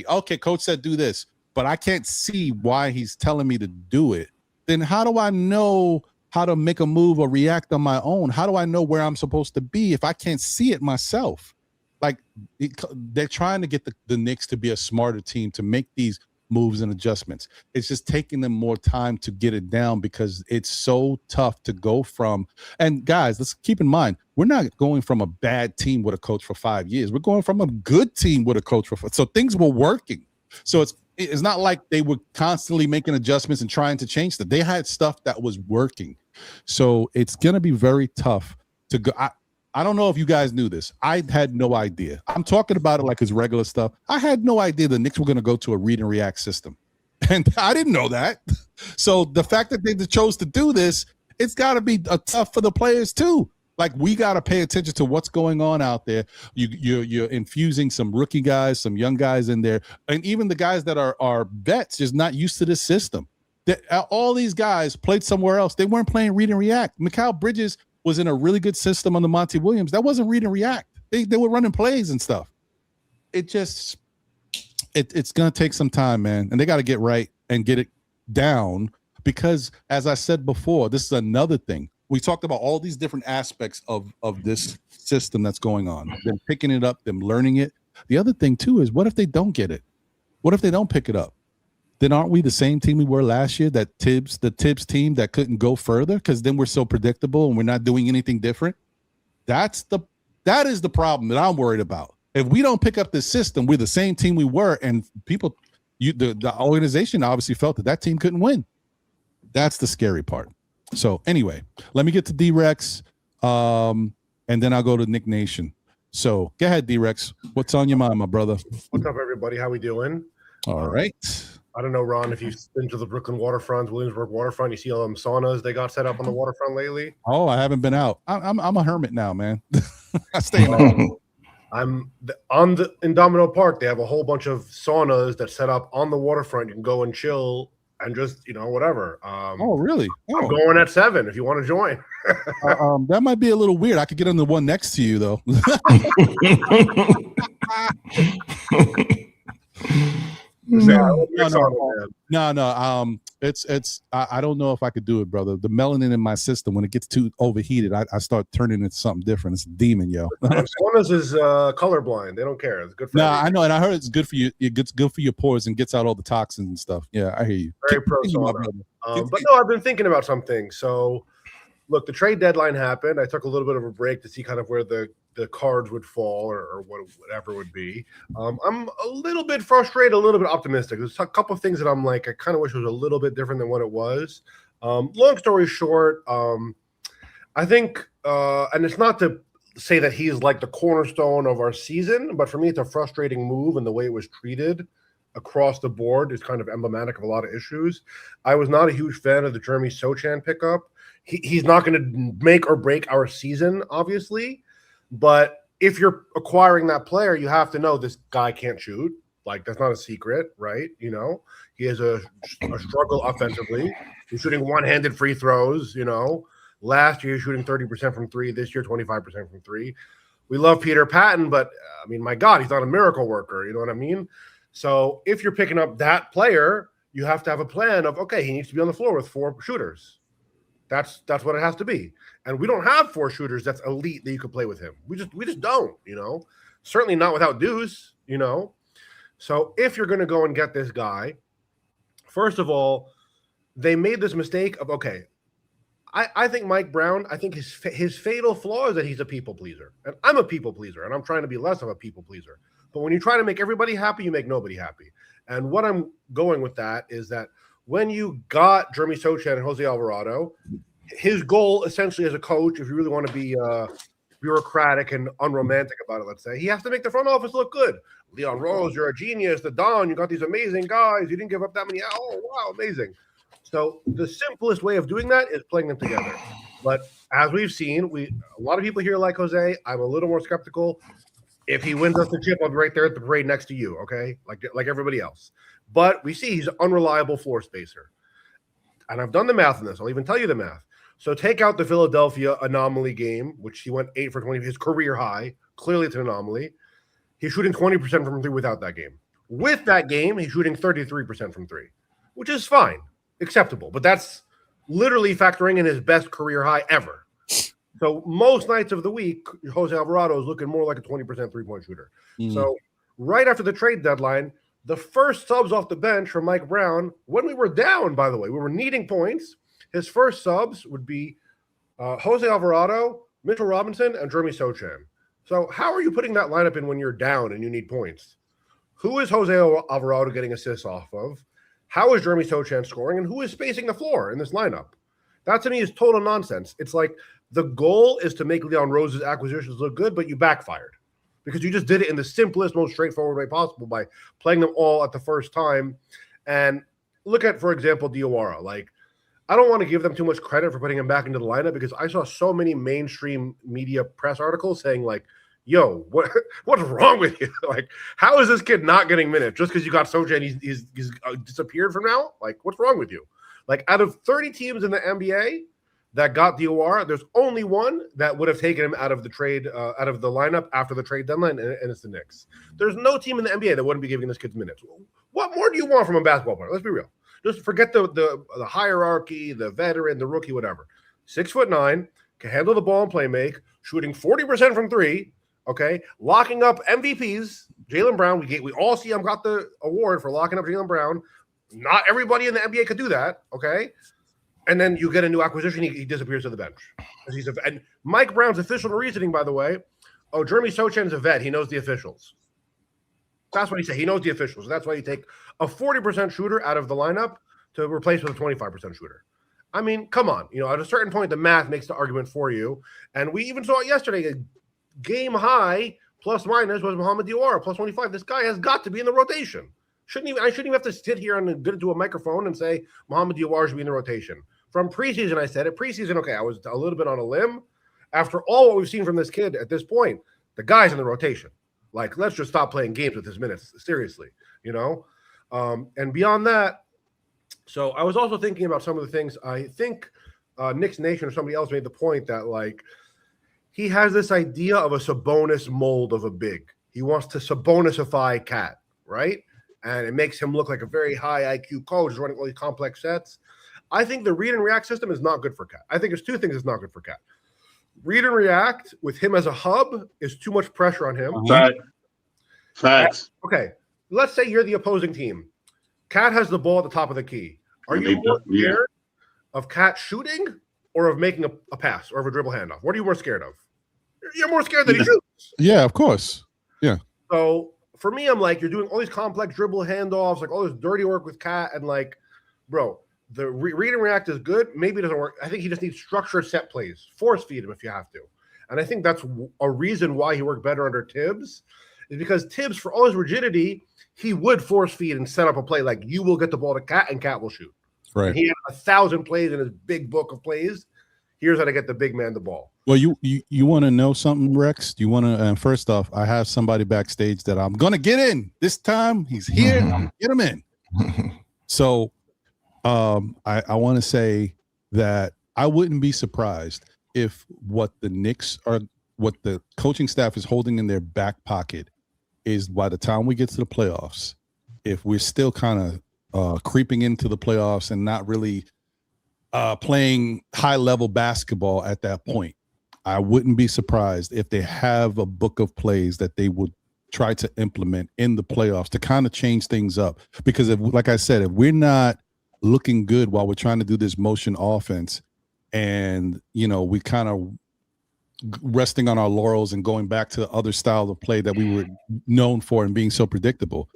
okay, coach said do this, but I can't see why he's telling me to do it, then how do I know how to make a move or react on my own? How do I know where I'm supposed to be if I can't see it myself? Like, they're trying to get the Knicks to be a smarter team, to make these moves and adjustments. It's just taking them more time to get it down, because it's so tough to go from. And guys, let's keep in mind, we're not going from a bad team with a coach for 5 years. We're going from a good team with a coach so things were working. So it's not like they were constantly making adjustments and trying to change that. They had stuff that was working. So it's going to be very tough to go. I don't know if you guys knew this. I had no idea. I'm talking about it like it's regular stuff. I had no idea the Knicks were going to go to a read and react system. And I didn't know that. So the fact that they chose to do this, it's got to be tough for the players too. Like, we got to pay attention to what's going on out there. You're infusing some rookie guys, some young guys in there, and even the guys that are vets just not used to this system. All these guys played somewhere else. They weren't playing read and react. Mikal Bridges was in a really good system under Monty Williams. That wasn't read and react. They were running plays and stuff. It's going to take some time, man. And they got to get right and get it down, because, as I said before, this is another thing. We talked about all these different aspects of this system that's going on. Them picking it up, them learning it. The other thing, too, is what if they don't get it? What if they don't pick it up? Then aren't we the same team we were last year, the Tibbs team that couldn't go further because then we're so predictable and we're not doing anything different? That is the problem that I'm worried about. If we don't pick up this system, we're the same team we were, and the organization obviously felt that team couldn't win. That's the scary part. So anyway, let me get to D-Rex, and then I'll go to Nick Nation. So go ahead, D-Rex. What's on your mind, my brother? What's up, everybody? How we doing? All right. I don't know, Ron, if you've been to the Brooklyn waterfront, Williamsburg waterfront, you see all them saunas they got set up on the waterfront lately. Oh, I haven't been out. I'm a hermit now, man. I stay in in Domino Park. They have a whole bunch of saunas that set up on the waterfront. You can go and chill and just, whatever. Oh, really? Oh. I'm going at 7 if you want to join. That might be a little weird. I could get on the one next to you, though. No. It's I don't know if I could do it, brother. The melanin in my system, when it gets too overheated, I start turning into something different. It's a demon, yo. Saunas is colorblind. They don't care. It's good for I know, and I heard it's good for you. It's good for your pores and gets out all the toxins and stuff. Yeah, I hear you. Very pro sauna. But no, I've been thinking about something. So, look, the trade deadline happened. I took a little bit of a break to see kind of where the cards would fall or whatever it would be. I'm a little bit frustrated, a little bit optimistic. There's a couple of things that I'm like, I kind of wish it was a little bit different than what it was. Long story short, I think, and it's not to say that he's like the cornerstone of our season, but for me, it's a frustrating move, and the way it was treated across the board is kind of emblematic of a lot of issues. I was not a huge fan of the Jeremy Sochan pickup. He's not going to make or break our season, obviously. But if you're acquiring that player, you have to know this guy can't shoot. Like, that's not a secret, right? He has a struggle offensively. He's shooting one-handed free throws, Last year, shooting 30% from 3. This year, 25% from 3. We love Peter Patton, but, my God, he's not a miracle worker. You know what I mean? So if you're picking up that player, you have to have a plan of, okay, he needs to be on the floor with 4 shooters. That's what it has to be. And we don't have 4 shooters that's elite that you could play with him. We just don't, Certainly not without Deuce, So if you're going to go and get this guy, first of all, they made this mistake of, okay, I think Mike Brown, I think his fatal flaw is that he's a people pleaser. And I'm a people pleaser, and I'm trying to be less of a people pleaser. But when you try to make everybody happy, you make nobody happy. And what I'm going with that is that when you got Jeremy Sochan and Jose Alvarado, his goal essentially as a coach, if you really want to be bureaucratic and unromantic about it, let's say, he has to make the front office look good. Leon Rose, you're a genius. The Don, you got these amazing guys. You didn't give up that many. Oh, wow, amazing. So the simplest way of doing that is playing them together. But as we've seen, a lot of people here like Jose. I'm a little more skeptical. If he wins us the chip, I'll be right there at the parade next to you, okay? Like everybody else. But we see he's an unreliable floor spacer. And I've done the math on this. I'll even tell you the math. So take out the Philadelphia anomaly game, which he went 8 for 20, his career high. Clearly it's an anomaly. He's shooting 20% from 3 without that game. With that game, he's shooting 33% from 3, which is fine, acceptable. But that's literally factoring in his best career high ever. So most nights of the week, Jose Alvarado is looking more like a 20% three-point shooter. So right after the trade deadline, the first subs off the bench for Mike Brown, when we were down, by the way, we were needing points. His first subs would be Jose Alvarado, Mitchell Robinson, and Jeremy Sochan. So how are you putting that lineup in when you're down and you need points? Who is Jose Alvarado getting assists off of? How is Jeremy Sochan scoring? And who is spacing the floor in this lineup? That to me is total nonsense. It's like the goal is to make Leon Rose's acquisitions look good, but you backfired because you just did it in the simplest, most straightforward way possible by playing them all at the first time. And look at, for example, Diawara. Like, I don't want to give them too much credit for putting him back into the lineup because I saw so many mainstream media press articles saying like, yo, what's wrong with you? Like, how is this kid not getting minutes just because you got Sochan and he's disappeared from now? Like, what's wrong with you? Like, out of 30 teams in the NBA that got Diawara, there's only one that would have taken him out of the trade, out of the lineup after the trade deadline, and it's the Knicks. There's no team in the NBA that wouldn't be giving this kid minutes. What more do you want from a basketball player? Let's be real. Just forget the hierarchy, the veteran, the rookie, whatever. 6'9", can handle the ball and play make, shooting 40% from 3. Okay, locking up MVPs. Jaylen Brown, we all see him got the award for locking up Jaylen Brown. Not everybody in the NBA could do that. Okay, and then you get a new acquisition. He disappears to the bench. And Mike Brown's official reasoning, by the way, Jeremy Sochan's a vet. He knows the officials. That's what he said. He knows the officials. That's why you take a 40% shooter out of the lineup to replace with a 25% shooter. I mean, come on. You know, at a certain point, the math makes the argument for you. And we even saw it yesterday. Game high plus minus was Mohamed Diawara plus 25. This guy has got to be in the rotation. I shouldn't even have to sit here and get into a microphone and say Mohamed Diawara should be in the rotation. From preseason, I said it. Preseason, okay, I was a little bit on a limb. After all what we've seen from this kid at this point, the guy's in the rotation. Like, let's just stop playing games with his minutes. Seriously, you know? And beyond that, so I was also thinking about some of the things. I think Knicks Nation or somebody else made the point that, like, he has this idea of a Sabonis mold of a big. He wants to Sabonisify Cat, right? And it makes him look like a very high IQ coach running all these complex sets. I think the read and react system is not good for Cat. I think there's two things that's not good for Cat. Read and react with him as a hub is too much pressure on him. Facts. Okay, let's say you're the opposing team. Cat has the ball at the top of the key. Are you more scared of Cat shooting or of making a pass or of a dribble handoff? What are you more scared of? You're more scared that he shoots. Yeah, of course. Yeah. So for me, I'm like, you're doing all these complex dribble handoffs, like all this dirty work with Cat, and like, bro, the read and react is good. Maybe it doesn't work. I think he just needs structured set plays. Force feed him if you have to. And I think that's a reason why he worked better under Tibbs, is because Tibbs, for all his rigidity, he would force feed and set up a play like you will get the ball to Cat and Cat will shoot. Right. And he had 1,000 plays in his big book of plays. Here's how to get the big man the ball. Well, you want to know something, Rex? Do you want to? First off, I have somebody backstage that I'm gonna get in this time. He's here. I'm get him in. So, I want to say that I wouldn't be surprised if what the Knicks are, what the coaching staff is holding in their back pocket, is by the time we get to the playoffs, if we're still kind of creeping into the playoffs and not really playing high-level basketball at that point, I wouldn't be surprised if they have a book of plays that they would try to implement in the playoffs to kind of change things up. Because, if, like I said, if we're not looking good while we're trying to do this motion offense and, you know, we kind of resting on our laurels and going back to the other style of play that we were known for and being so predictable.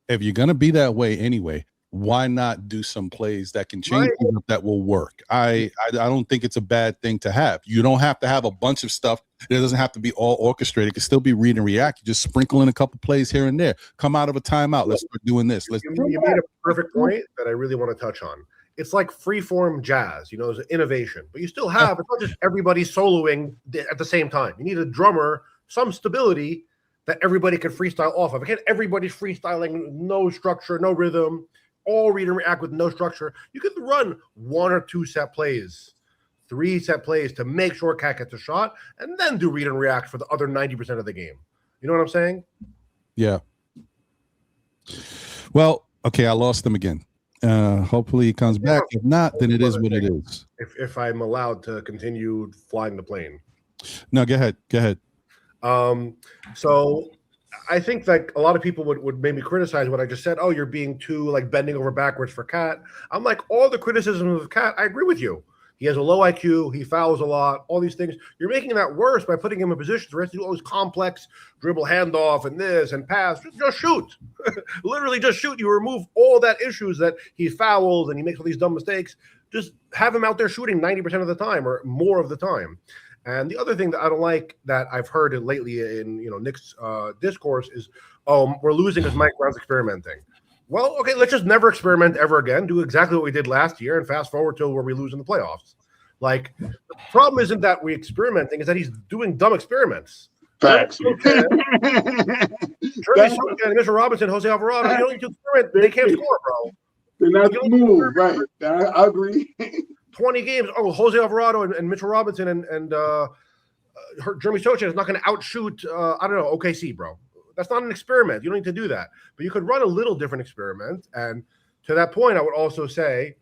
If you're going to be that way anyway, why not do some plays that can change things up that will work? I don't think it's a bad thing to have. You don't have to have a bunch of stuff. It doesn't have to be all orchestrated. It can still be read and react. You just sprinkle in a couple plays here and there. Come out of a timeout. Let's start doing this. You made a perfect point that I really want to touch on. It's like freeform jazz, there's an innovation, but you still have, it's not just everybody soloing at the same time. You need a drummer, some stability that everybody can freestyle off of. Again, everybody's freestyling, no structure, no rhythm, all read and react with no structure. You could run 1 or 2 set plays, 3 set plays to make sure Cat gets a shot, and then do read and react for the other 90% of the game. You know what I'm saying? Yeah. Well, okay, I lost them again. Hopefully he comes back. If not, then it is what it is. If I'm allowed to continue flying the plane. No, go ahead. So I think that a lot of people would maybe criticize what I just said. Oh, you're being too bending over backwards for Cat. I'm like, all the criticisms of Cat, I agree with you. He has a low IQ. He fouls a lot. All these things. You're making that worse by putting him in positions where he has to do all this complex dribble handoff and this and pass. Just shoot. Literally just shoot. You remove all that issues that he fouls and he makes all these dumb mistakes. Just have him out there shooting 90% of the time or more of the time. And the other thing that I don't like that I've heard lately in Knicks discourse is, we're losing because Mike Brown's experimenting. Well, okay, let's just never experiment ever again. Do exactly what we did last year and fast forward till where we lose in the playoffs. Like, the problem isn't that we're experimenting, is that he's doing dumb experiments. Facts. Mitchell Robinson, Jose Alvarado, you don't need to experiment. They can't score, bro. They're not the move, right? I agree. 20 games. Oh, Jose Alvarado and Mitchell Robinson and Jeremy Sochan is not going to outshoot, OKC, bro. That's not an experiment. You don't need to do that. But you could run a little different experiment. And to that point, I would also say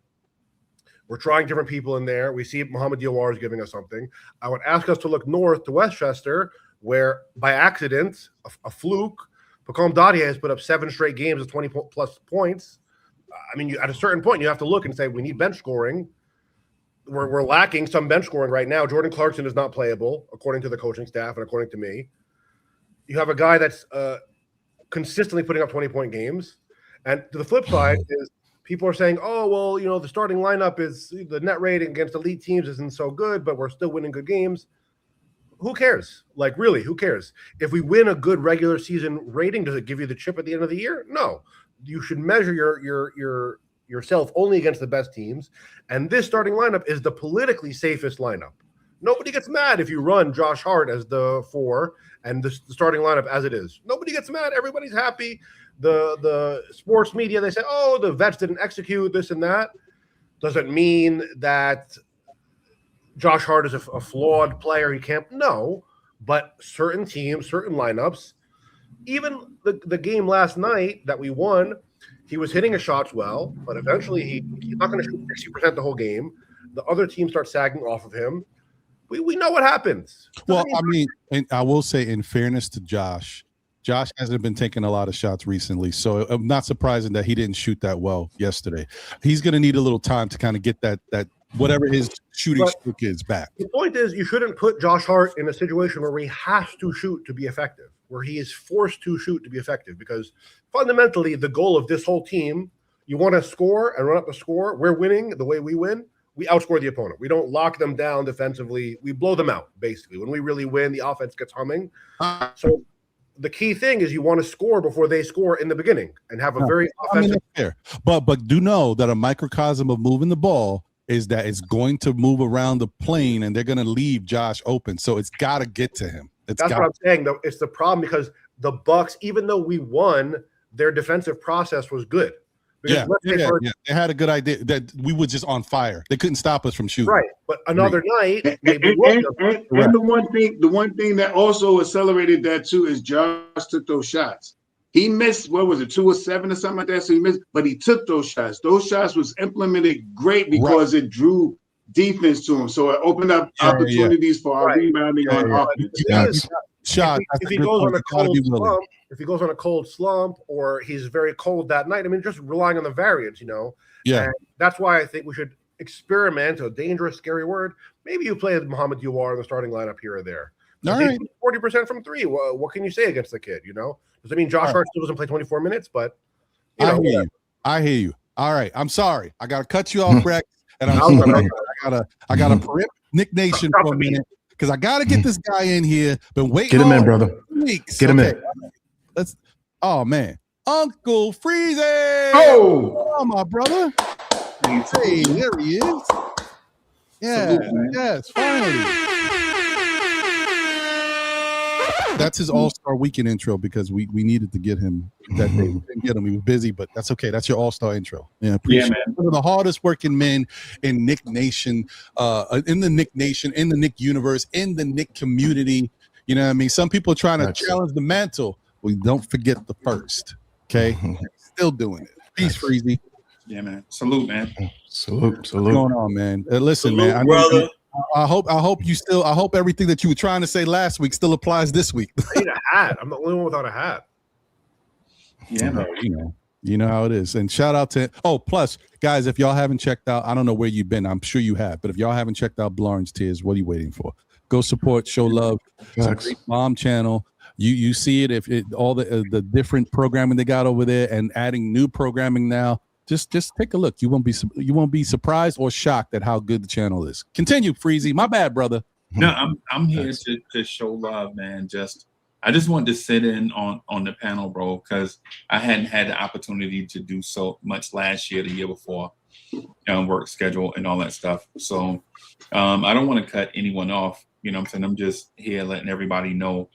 we're trying different people in there. We see Mohamed Diawara is giving us something. I would ask us to look north to Westchester, where by accident, a fluke, Pacom Dadia has put up 7 straight games of 20-plus points. I mean, at a certain point, you have to look and say, we need bench scoring. We're lacking some bench scoring right now. Jordan Clarkson is not playable, according to the coaching staff and according to me. You have a guy that's consistently putting up 20-point games. And to the flip side is people are saying, oh, well, the starting lineup is the net rating against elite teams isn't so good, but we're still winning good games. Who cares? Like, really, who cares? If we win a good regular season rating, does it give you the chip at the end of the year? No. You should measure yourself only against the best teams. And this starting lineup is the politically safest lineup. Nobody gets mad if you run Josh Hart as the 4 and the starting lineup as it is. Nobody gets mad. Everybody's happy. The sports media, they say, oh, the vets didn't execute this and that. Doesn't mean that Josh Hart is a flawed player. He can't. No, but certain teams, certain lineups, even the game last night that we won, he was hitting his shots well, but eventually he's not going to shoot 60% the whole game. The other team starts sagging off of him. We know what happens. Well, I mean, and I will say, in fairness to Josh hasn't been taking a lot of shots recently, so I'm not surprising that he didn't shoot that well yesterday. He's going to need a little time to kind of get that whatever his shooting streak is back. The point is, you shouldn't put Josh Hart in a situation where he has to shoot to be effective, where he is forced to shoot to be effective, because fundamentally the goal of this whole team, you want to score and run up the score. We're winning the way we win. We outscore the opponent. We don't lock them down defensively. We blow them out, basically. When we really win, the offense gets humming. So the key thing is you want to score before they score in the beginning and have a very offensive. Fair. But do know that a microcosm of moving the ball is that it's going to move around the plane and they're going to leave Josh open. So it's got to get to him. That's what I'm saying, though. It's the problem because the Bucks, even though we won, their defensive process was good. Yeah. They had a good idea that we were just on fire. They couldn't stop us from shooting. Right, but another night, and the one thing that also accelerated that too is Josh took those shots. He missed, what was it, 2 or 7 or something like that? So he missed, but he took those shots. Those shots was implemented great because it drew defense to him. So it opened up opportunities for our rebounding on offense. If he goes on a cold slump or he's very cold that night, I mean, just relying on the variance, Yeah. And that's why I think we should experiment, a dangerous, scary word. Maybe you play Muhammad Uwar in the starting lineup here or there. All right. 40% from three. Well, what can you say against the kid? Does it mean Josh Hart still doesn't play 24 minutes? But I hear you. All right. I'm sorry. I gotta cut you off, Rex. And I'm sorry. I gotta prep Nick Nation for a minute because I gotta get this guy in here. Been waiting. Get him in, brother. Weeks. Get him in. Let's. Oh man, Uncle Freezy. Oh, my brother. Hey, there he is. Yeah, yes, finally. That's his All-Star Weekend intro because we needed to get him that day. We didn't get him. He was busy, but that's okay. That's your All-Star intro. Yeah, appreciate it. One of the hardest working men in Nick Nation, in the Nick Nation, in the Nick universe, in the Nick community. You know what I mean? Some people are trying to challenge the mantle. We don't forget the first. Okay? Still doing it. Peace, Freezy. Yeah, man. Salute, man. Salute. What's going on, man? Listen, Salute, man. brother. I hope everything that you were trying to say last week still applies this week. I need a hat. I'm the only one without a hat. Yeah, man. You know how it is. And shout out to plus, guys, if y'all haven't checked out, I don't know where you've been. I'm sure you have, but if y'all haven't checked out Blarn's Tears, what are you waiting for? Go support, show love. It's a great mom channel. You see it all the different programming they got over there and adding new programming now. Just take a look. You won't be surprised or shocked at how good the channel is. Continue, Freezy. My bad, brother. No, I'm here to show love, man. I just wanted to sit in on the panel, bro, because I hadn't had the opportunity to do so much last year, the year before, work schedule and all that stuff. So I don't want to cut anyone off. You know what I'm saying? I'm just here letting everybody know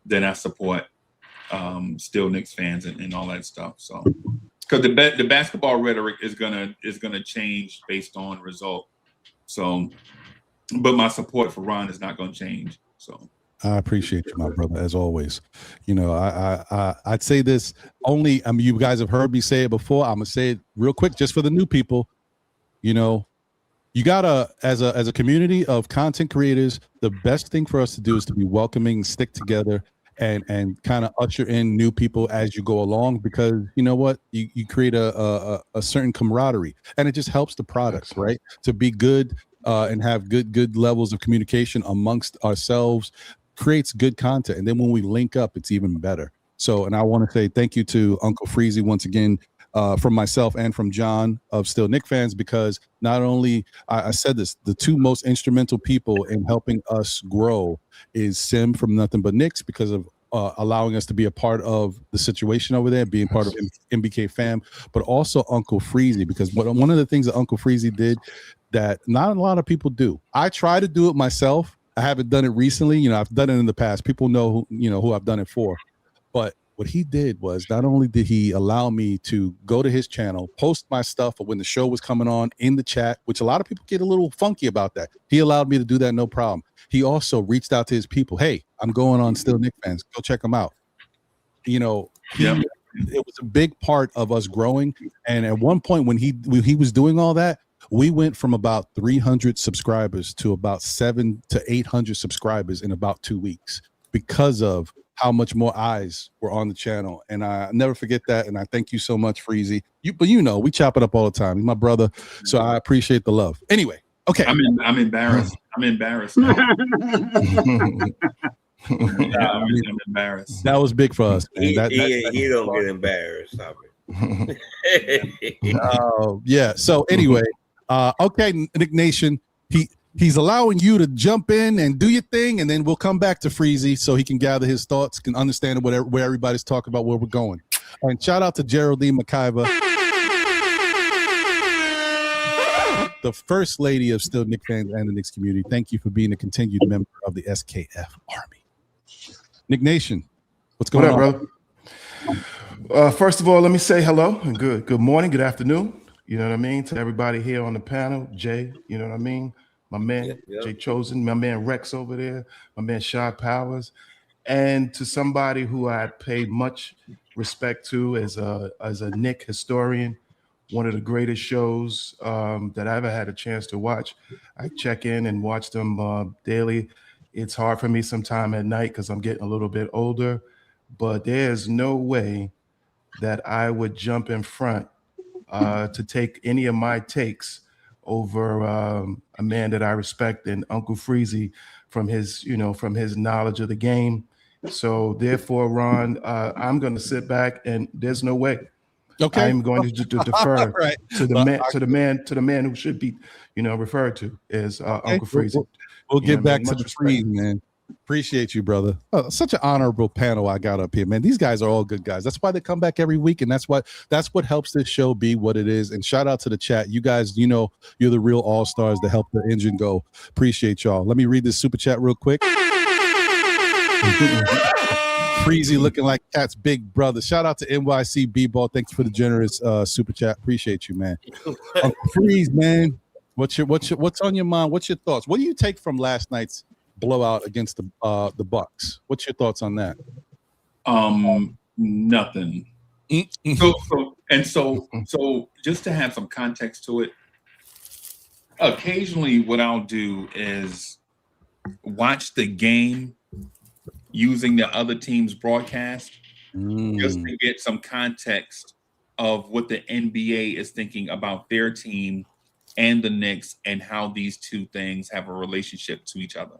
that I support still Knicks fans and all that stuff. So. Because the basketball rhetoric is gonna change based on result. So, but my support for Ron is not gonna change. So I appreciate you, my brother, as always. I'd say this only. I mean, you guys have heard me say it before. I'm gonna say it real quick, just for the new people. You gotta, as a community of content creators, the best thing for us to do is to be welcoming, stick together, and kind of usher in new people as you go along, because you know what, you create a certain camaraderie, and it just helps the products, right, to be good and have good levels of communication amongst ourselves, creates good content, and then when we link up, it's even better. So, and I want to say thank you to Uncle Freezy once again, from myself and from John of Still Nick Fans, because not only I said this, the two most instrumental people in helping us grow is Sim from Nothing But Knicks, because of allowing us to be a part of the situation over there, being part of MBK fam, but also Uncle Freezy, because one of the things that Uncle Freezy did that not a lot of people do. I try to do it myself. I haven't done it recently. I've done it in the past. People know who I've done it for, but what he did was not only did he allow me to go to his channel, post my stuff when the show was coming on in the chat, which a lot of people get a little funky about that. He allowed me to do that, no problem. He also reached out to his people. Hey, I'm going on Still Nick Fans. Go check him out. It was a big part of us growing. And at one point when he was doing all that, we went from about 300 subscribers to about 700 to 800 subscribers in about 2 weeks, because of how much more eyes were on the channel. And I never forget that. And I thank you so much, Freezy. But we chop it up all the time. He's my brother. So I appreciate the love. Anyway, okay. I'm embarrassed. I'm embarrassed now. I'm embarrassed. That was big for us. He don't get embarrassed. Yeah. So anyway, okay, Nick Nation, he's allowing you to jump in and do your thing, and then we'll come back to Freezy so he can gather his thoughts, can understand where everybody's talking about, where we're going. And shout out to Geraldine McIver, the first lady of Still Nick Fans and the Knicks community. Thank you for being a continued member of the SKF Army. Nick Nation, what's going on, brother? First of all, let me say hello and good morning, good afternoon. You know what I mean? To everybody here on the panel, Jay, you know what I mean? My man, Jay Chosen, my man Rex over there, my man Shad Powers, and to somebody who I pay much respect to as a Nick historian, one of the greatest shows that I ever had a chance to watch. I check in and watch them daily. It's hard for me sometime at night because I'm getting a little bit older, but there's no way that I would jump in front to take any of my takes over a man that I respect, and Uncle Freezy, from his knowledge of the game. So therefore, Ron, I'm going to sit back, and there's no way. Okay. I'm going to defer right. to the man who should be, referred to as Uncle Freezy. We'll get back to the Freeze, man. Appreciate you, brother. Oh, such an honorable panel I got up here, man. These guys are all good guys. That's why they come back every week, and that's what helps this show be what it is. And shout out to the chat. You guys, you're the real all-stars that help the engine go. Appreciate y'all. Let me read this super chat real quick. Freezy looking like Cat's big brother. Shout out to NYC B-Ball. Thanks for the generous super chat. Appreciate you, man. Freeze, man. What's on your mind? What's your thoughts? What do you take from last night's blowout against the Bucks? What's your thoughts on that? Nothing. So just to have some context to it, occasionally what I'll do is watch the game using the other team's broadcast just to get some context of what the NBA is thinking about their team and the Knicks and how these two things have a relationship to each other.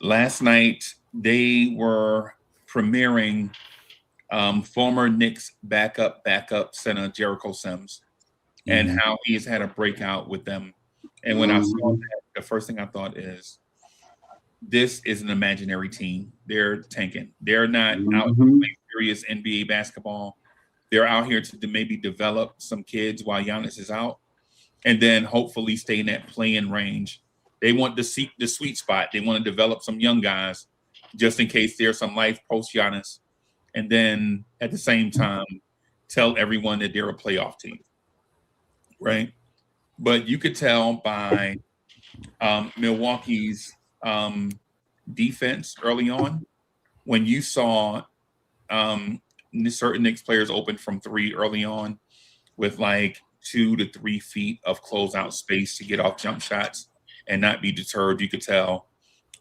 Last night, they were premiering former Knicks backup center Jericho Sims and how he's had a breakout with them. And when I saw that, the first thing I thought is, this is an imaginary team. They're tanking. They're not out to play serious NBA basketball. They're out here to maybe develop some kids while Giannis is out, and then hopefully stay in that play-in range. They want to seek the sweet spot. They want to develop some young guys just in case there's some life post-Giannis, and then at the same time tell everyone that they're a playoff team, right? But you could tell by Milwaukee's defense early on, when you saw certain Knicks players open from three early on with like 2 to 3 feet of closeout space to get off jump shots and not be deterred, you could tell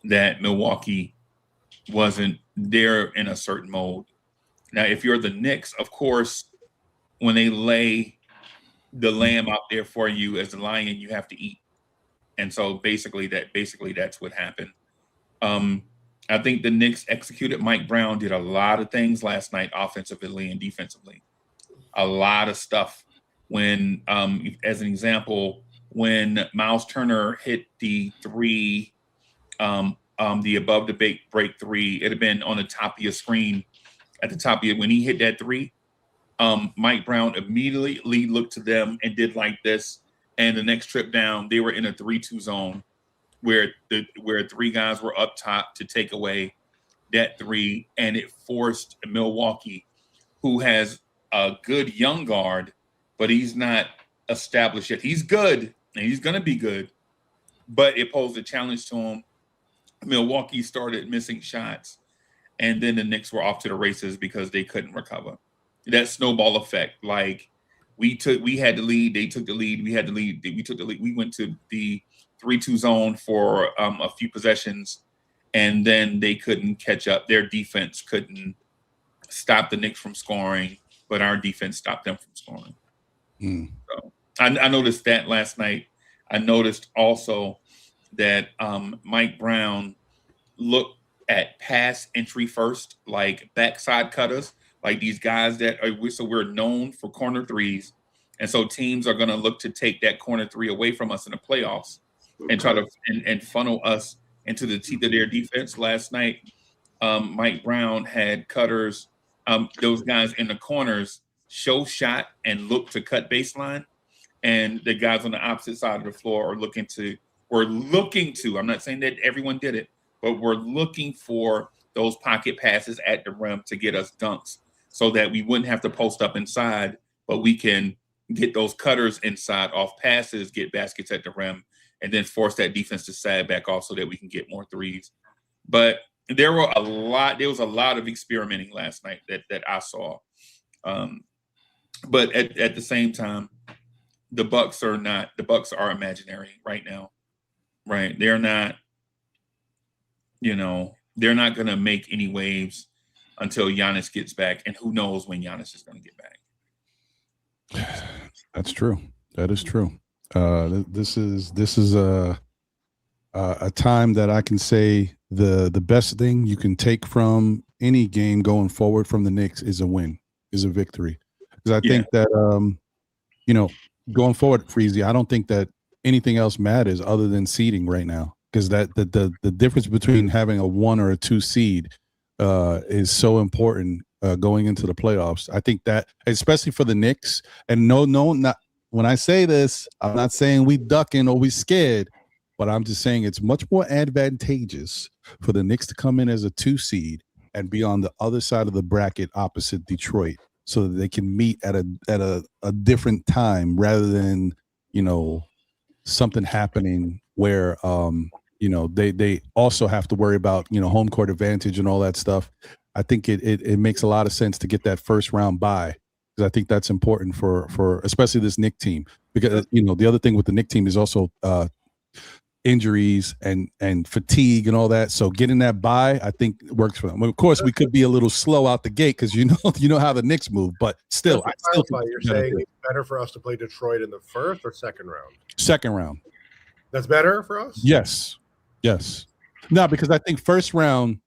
that Milwaukee wasn't there in a certain mode. Now, if you're the Knicks, of course, when they lay the lamb out there for you as the lion, you have to eat. And so basically that's what happened. I think the Knicks executed. Mike Brown did a lot of things last night, offensively and defensively. A lot of stuff. When, as an example, when Miles Turner hit the three, the above the break three, it had been on the top of your screen. At the top of it, when he hit that three, Mike Brown immediately looked to them and did like this. And the next trip down, they were in a 3-2 zone where three guys were up top to take away that three, and it forced Milwaukee, who has a good young guard, but he's not established yet. He's good, and he's going to be good, but it posed a challenge to him. Milwaukee started missing shots, and then the Knicks were off to the races because they couldn't recover. That snowball effect, like we had the lead, they took the lead, we had the lead, we took the lead, we went to the 3-2 zone for a few possessions, and then they couldn't catch up. Their defense couldn't stop the Knicks from scoring, but our defense stopped them from scoring. So I noticed that last night. I noticed also that Mike Brown looked at pass entry first, like backside cutters, like these guys that are, so we're known for corner threes. And so teams are going to look to take that corner three away from us in the playoffs and try to and funnel us into the teeth of their defense. Last night, Mike Brown had cutters, those guys in the corners show shot and look to cut baseline. And the guys on the opposite side of the floor are looking to, I'm not saying that everyone did it, but we're looking for those pocket passes at the rim to get us dunks so that we wouldn't have to post up inside, but we can get those cutters inside off passes, get baskets at the rim, and then force that defense to sag back off so that we can get more threes. But there was a lot of experimenting last night that I saw. But at the same time, the Bucks are imaginary right now, right? They're not, they're not going to make any waves until Giannis gets back, and who knows when Giannis is going to get back. That's true. That is true. This is a time that I can say the best thing you can take from any game going forward from the Knicks is a win, is a victory. Because I think that going forward, Freezy, I don't think that anything else matters other than seeding right now. Because that the difference between having a 1 or a 2 seed is so important going into the playoffs. I think that, especially for the Knicks, and not when I say this, I'm not saying we ducking or we scared, but I'm just saying it's much more advantageous for the Knicks to come in as a 2 seed and be on the other side of the bracket opposite Detroit, so that they can meet at a different time rather than something happening where they also have to worry about home court advantage and all that stuff. I think it makes a lot of sense to get that first round bye, because I think that's important for especially this Knick team, because the other thing with the Knick team is also injuries and fatigue and all that. So getting that bye, I think works for them. Of course, we could be a little slow out the gate because you know how the Knicks move, but still, you're saying it's better for us to play Detroit in the first or second round? Second round. That's better for us? Yes. No, because I think first round,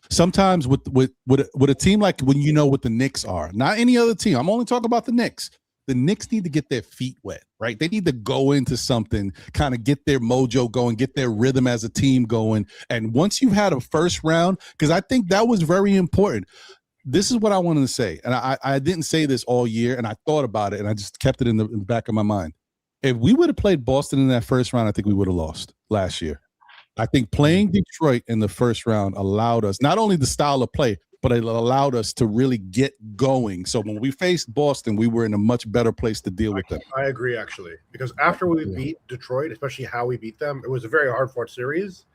sometimes with a team like what the Knicks are, not any other team. I'm only talking about the Knicks. The Knicks need to get their feet wet, right? They need to go into something, kind of get their mojo going, get their rhythm as a team going. And once you've had a first round, because I think that was very important. This is what I wanted to say. And I didn't say this all year, and I thought about it, and I just kept it in the back of my mind. If we would have played Boston in that first round, I think we would have lost last year. I think playing Detroit in the first round allowed us not only the style of play, but it allowed us to really get going. So when we faced Boston, we were in a much better place to deal with them. I agree, actually, because after we beat Detroit, especially how we beat them, it was a very hard-fought series.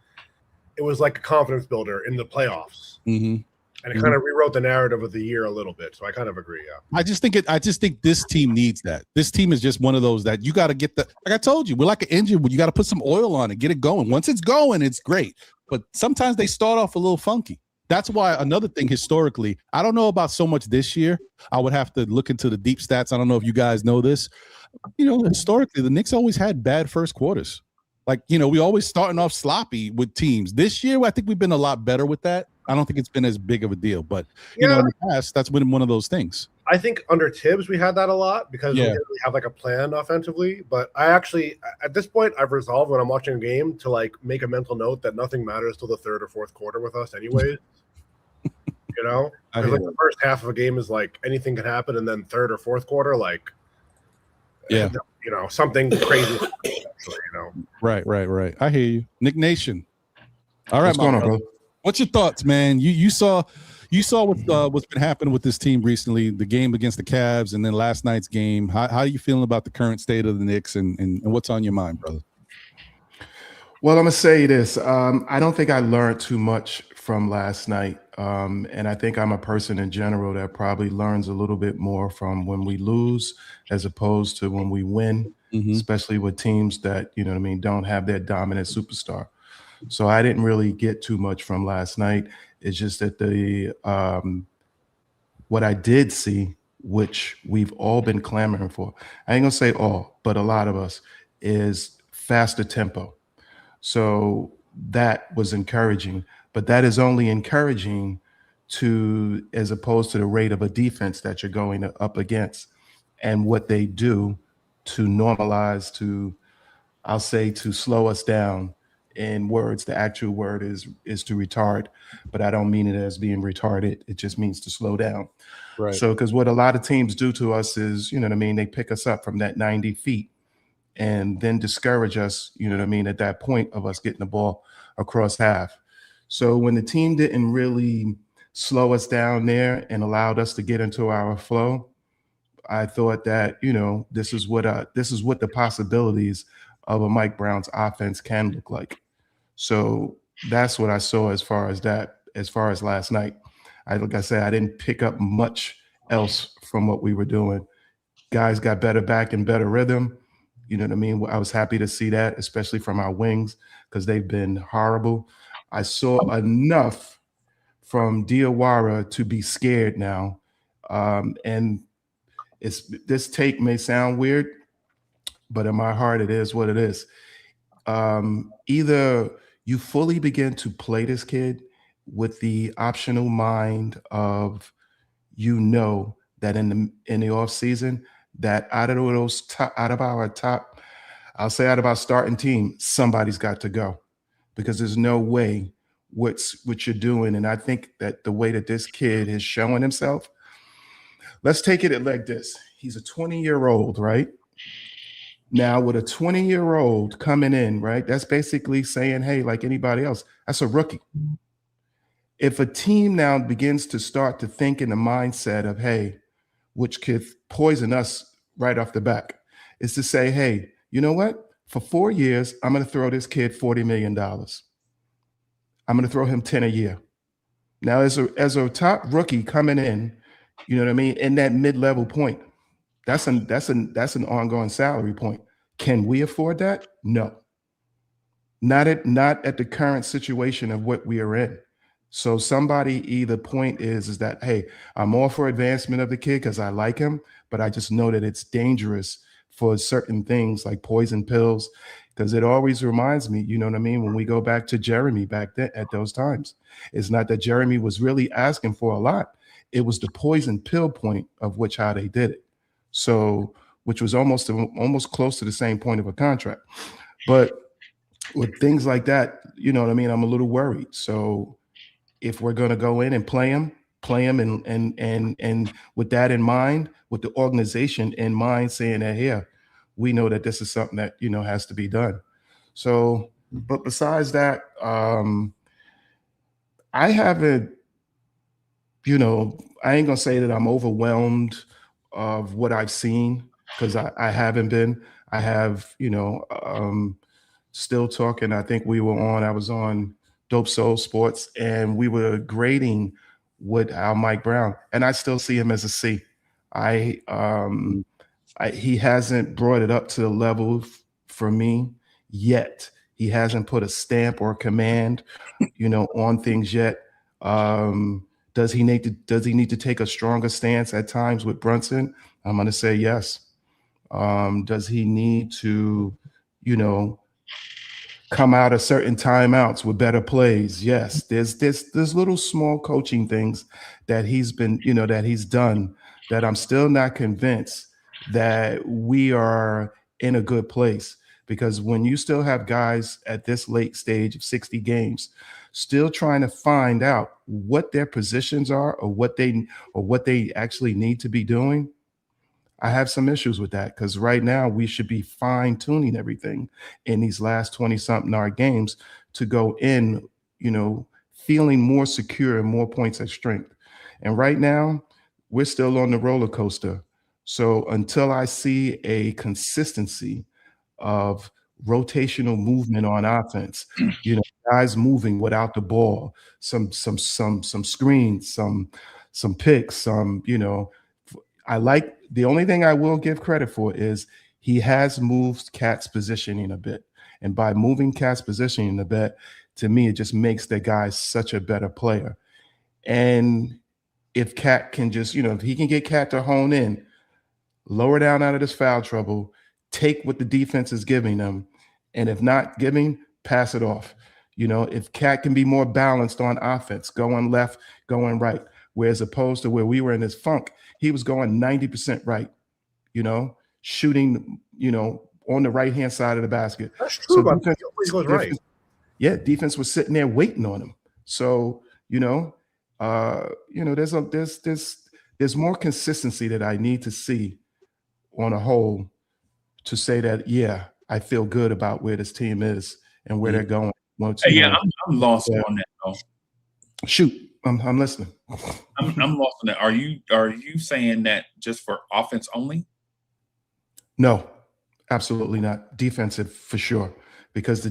It was like a confidence builder in the playoffs. Mm-hmm. And it kind of rewrote the narrative of the year a little bit. So I kind of agree, yeah. I just think this team needs that. This team is just one of those that you got to get like I told you, we're like an engine where you got to put some oil on it, get it going. Once it's going, it's great. But sometimes they start off a little funky. That's why another thing historically, I don't know about so much this year. I would have to look into the deep stats. I don't know if you guys know this. Historically, the Knicks always had bad first quarters. Like, we always starting off sloppy with teams. This year, I think we've been a lot better with that. I don't think it's been as big of a deal, but in the past, that's been one of those things. I think under Tibbs, we had that a lot because we didn't really have like a plan offensively. But I actually, at this point, I've resolved when I'm watching a game to like make a mental note that nothing matters till the third or fourth quarter with us anyways. Because like the first half of a game is like anything can happen. And then third or fourth quarter, like, something crazy. Right. I hear you. Nick Nation. All right, what's going on, bro? What's your thoughts, man? You saw what's been happening with this team recently, the game against the Cavs, and then last night's game. How are you feeling about the current state of the Knicks, and what's on your mind, brother? Well, I'm gonna say this. I don't think I learned too much from last night, and I think I'm a person in general that probably learns a little bit more from when we lose as opposed to when we win, especially with teams that don't have that dominant superstar. So I didn't really get too much from last night. It's just that what I did see, which we've all been clamoring for, I ain't gonna say all, but a lot of us, is faster tempo. So that was encouraging, but that is only encouraging as opposed to the rate of a defense that you're going up against and what they do to normalize, to slow us down. In words, the actual word is to retard, but I don't mean it as being retarded. It just means to slow down. Right. So, because what a lot of teams do to us is, they pick us up from that 90 feet and then discourage us, at that point of us getting the ball across half. So when the team didn't really slow us down there and allowed us to get into our flow, I thought that, this is what the possibilities of a Mike Brown's offense can look like. So that's what I saw as far as last night. Like I said, I didn't pick up much else from what we were doing. Guys got better back and better rhythm. You know what I mean? I was happy to see that, especially from our wings, because they've been horrible. I saw enough from Diawara to be scared now. And this take may sound weird, but in my heart, it is what it is. Either you fully begin to play this kid with the optional mind of, that in the off season, that out of our top, I'll say out of our starting team, somebody's got to go, because there's no way what you're doing. And I think that the way that this kid is showing himself, let's take it like this. He's a 20-year-old, right? Now, with a 20-year-old coming in, right, that's basically saying, hey, like anybody else, that's a rookie. If a team now begins to start to think in the mindset of, hey, which could poison us right off the back, is to say, hey, you know what? For 4 years, I'm going to throw this kid $40 million. I'm going to throw him 10 a year. Now, as a top rookie coming in, you know what I mean, in that mid-level point, that's an ongoing salary point. Can we afford that? No. Not at the current situation of what we are in. So somebody, either point is that, hey, I'm all for advancement of the kid because I like him, but I just know that it's dangerous for certain things like poison pills, because it always reminds me, you know what I mean, when we go back to Jeremy back then at those times. It's not that Jeremy was really asking for a lot. It was the poison pill point of which how they did it. So, which was almost close to the same point of a contract. But with things like that, you know what I mean, I'm a little worried. So if we're going to go in and play him and with that in mind, with the organization in mind, saying that here, we know that this is something that, you know, has to be done. So, but besides that, I haven't, you know, I ain't gonna say that I'm overwhelmed of what I've seen, because I haven't been. I have, you know, still talking. I think I was on Dope Soul Sports, and we were grading with our Mike Brown, and I still see him as a C. He hasn't brought it up to the level for me yet. He hasn't put a stamp or command, you know, on things yet. Does he need to take a stronger stance at times with Brunson? I'm going to say yes. Does he need to, you know, come out of certain timeouts with better plays? Yes. There's little small coaching things that he's been, you know, that he's done that I'm still not convinced that we are in a good place. Because when you still have guys at this late stage of 60 games still trying to find out what their positions are or what they actually need to be doing, I have some issues with that, because right now we should be fine-tuning everything in these last 20-something hour games to go in, you know, feeling more secure and more points of strength. And right now, we're still on the roller coaster. So until I see a consistency of rotational movement on offense, you know, guys moving without the ball, some screens, some picks, you know, the only thing I will give credit for is he has moved Cat's positioning a bit. And by moving Cat's positioning a bit, to me, it just makes the guy such a better player. And if Cat can just, you know, if he can get Cat to hone in, lower down out of this foul trouble, take what the defense is giving them, and if not giving, pass it off. You know, if Cat can be more balanced on offense, going left, going right, whereas opposed to where we were in this funk, he was going 90% right, you know, shooting, you know, on the right-hand side of the basket. That's true, but he always goes right. Yeah, defense was sitting there waiting on him. So, you know, there's more consistency that I need to see on a whole to say that, yeah, I feel good about where this team is and where they're going. I'm lost on that though. Shoot, I'm listening. I'm lost on that. Are you saying that just for offense only? No, absolutely not. Defensive for sure, because the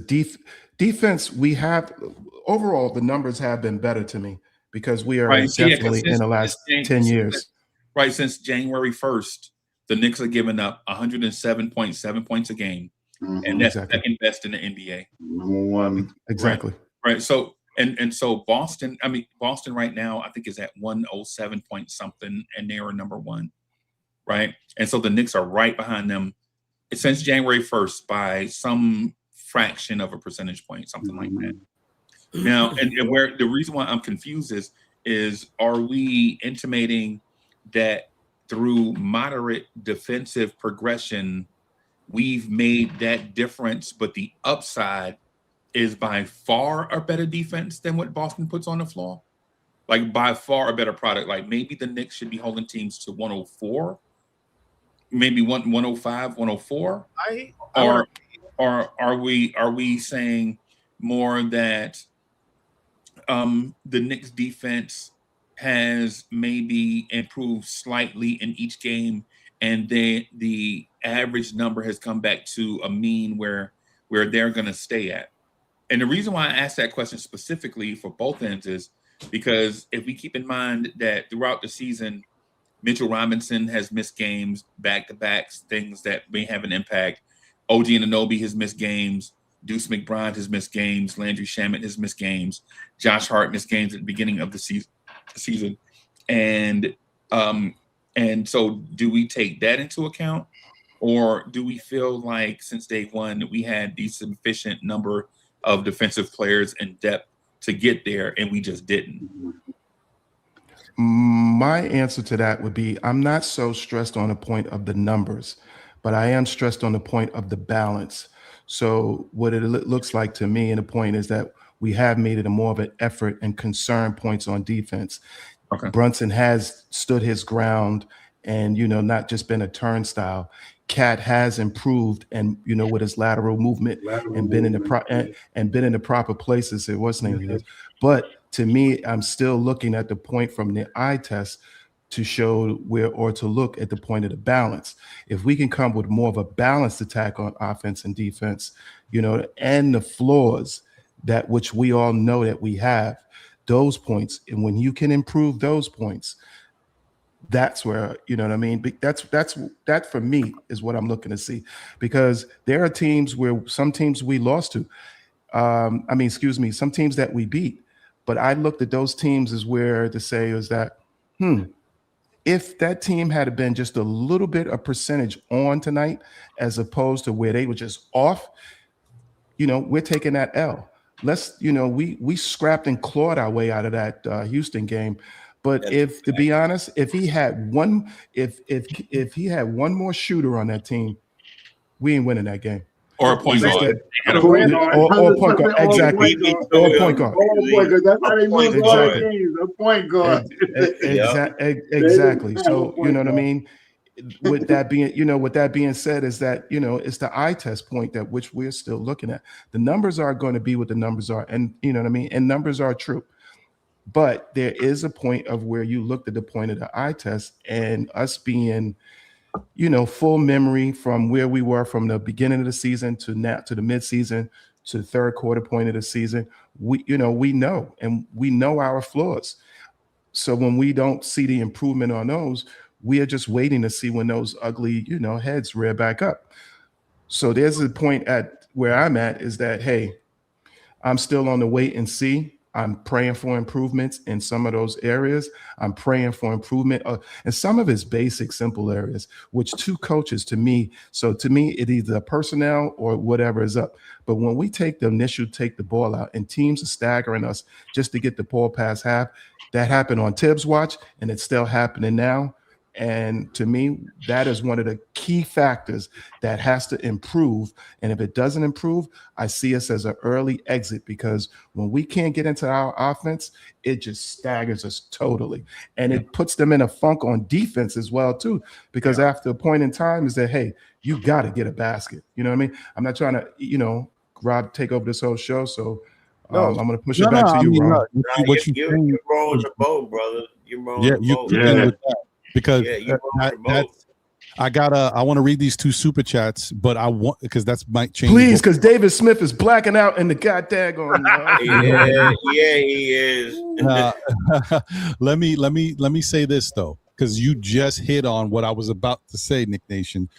defense we have overall, the numbers have been better to me because we are definitely in the last 10 years. Right, since January 1st, the Knicks are giving up 107.7 points a game, and that's second best in the NBA. Number one, exactly. Right. So so Boston right now I think is at 107 point something, and they are number one. Right, and so the Knicks are right behind them since January 1st by some fraction of a percentage point, something like that. Now, and where the reason why I'm confused is are we intimating that through moderate defensive progression, we've made that difference, but the upside is by far a better defense than what Boston puts on the floor? Like by far a better product. Like maybe the Knicks should be holding teams to 104, maybe 105, 104. Or are we saying more that the Knicks defense has maybe improved slightly in each game, and the average number has come back to a mean where they're going to stay at? And the reason why I asked that question specifically for both ends is because if we keep in mind that throughout the season, Mitchell Robinson has missed games, back-to-backs, things that may have an impact. OG Anunoby has missed games. Deuce McBride has missed games. Landry Shamet has missed games. Josh Hart missed games at the beginning of the season. And so do we take that into account? Or do we feel like since day one, we had the sufficient number of defensive players and depth to get there, and we just didn't? My answer to that would be I'm not so stressed on the point of the numbers, but I am stressed on the point of the balance. So what it looks like to me, and the point is that we have made it a more of an effort and concern points on defense. Okay. Brunson has stood his ground and, not just been a turnstile. Cat has improved and, with his lateral movement and been in the proper places. It wasn't, but to me, I'm still looking at the point from the eye test to show to look at the point of the balance. If we can come with more of a balanced attack on offense and defense, and the flaws that which we all know that we have, those points, and when you can improve those points, that's where, that for me is what I'm looking to see, because there are teams where some teams we lost to, some teams that we beat. But I looked at those teams as where to say is that, if that team had been just a little bit of percentage on tonight, as opposed to where they were just off, we're taking that L. We scrapped and clawed our way out of that Houston game. But to be honest, if he had one more shooter on that team, we ain't winning that game. Or a point guard. Or a point guard. Exactly. Or a point guard. That's how they lose all the games. A point guard. Exactly. So, you know what I mean? With that being said, is that, it's the eye test point that which we're still looking at. The numbers are going to be what the numbers are. And you know what I mean? And numbers are true. But there is a point of where you looked at the point of the eye test and us being, full memory from where we were from the beginning of the season to now to the midseason to the third quarter point of the season. We know our flaws. So when we don't see the improvement on those, we are just waiting to see when those ugly, heads rear back up. So there's a point at where I'm at is that, hey, I'm still on the wait and see. I'm praying for improvements in some of those areas. I'm praying for improvement in some of his basic, simple areas, which two coaches to me, it either personnel or whatever is up. But when we take the ball out and teams are staggering us just to get the ball past half, that happened on Tibbs' watch and it's still happening now. And to me, that is one of the key factors that has to improve. And if it doesn't improve, I see us as an early exit, because when we can't get into our offense, it just staggers us totally. And it puts them in a funk on defense as well, too, because after a point in time is that, hey, you got to get a basket. You know what I mean? I'm not trying to, Rob, take over this whole show. So I'm going to push it back to you, Rob. You're rolling the boat, brother. You're rolling the boat. Yeah. Because I want to read these two super chats, but because that's might change. Please, because David Smith is blacking out in the goddamn. He is. Let me say this though, because you just hit on what I was about to say, Nick Nation,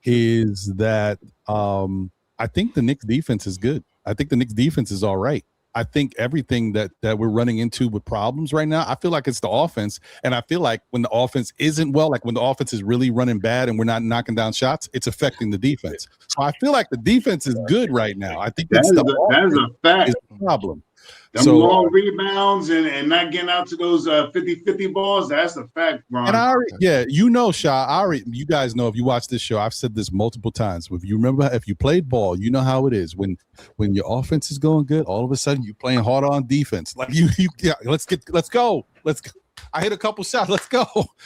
is that I think the Knicks defense is good. I think the Knicks defense is all right. I think everything that we're running into with problems right now, I feel like it's the offense. And I feel like when the offense isn't well, like when the offense is really running bad and we're not knocking down shots, it's affecting the defense. So I feel like the defense is good right now. I think that is a fact. Is a problem. Them So long rebounds and not getting out to those 50-50 balls, that's a fact, Ron. And you guys know, if you watch this show, I've said this multiple times. If you remember, if you played ball, you know how it is. When your offense is going good, all of a sudden you're playing harder on defense. Like let's go. I hit a couple shots. Let's go.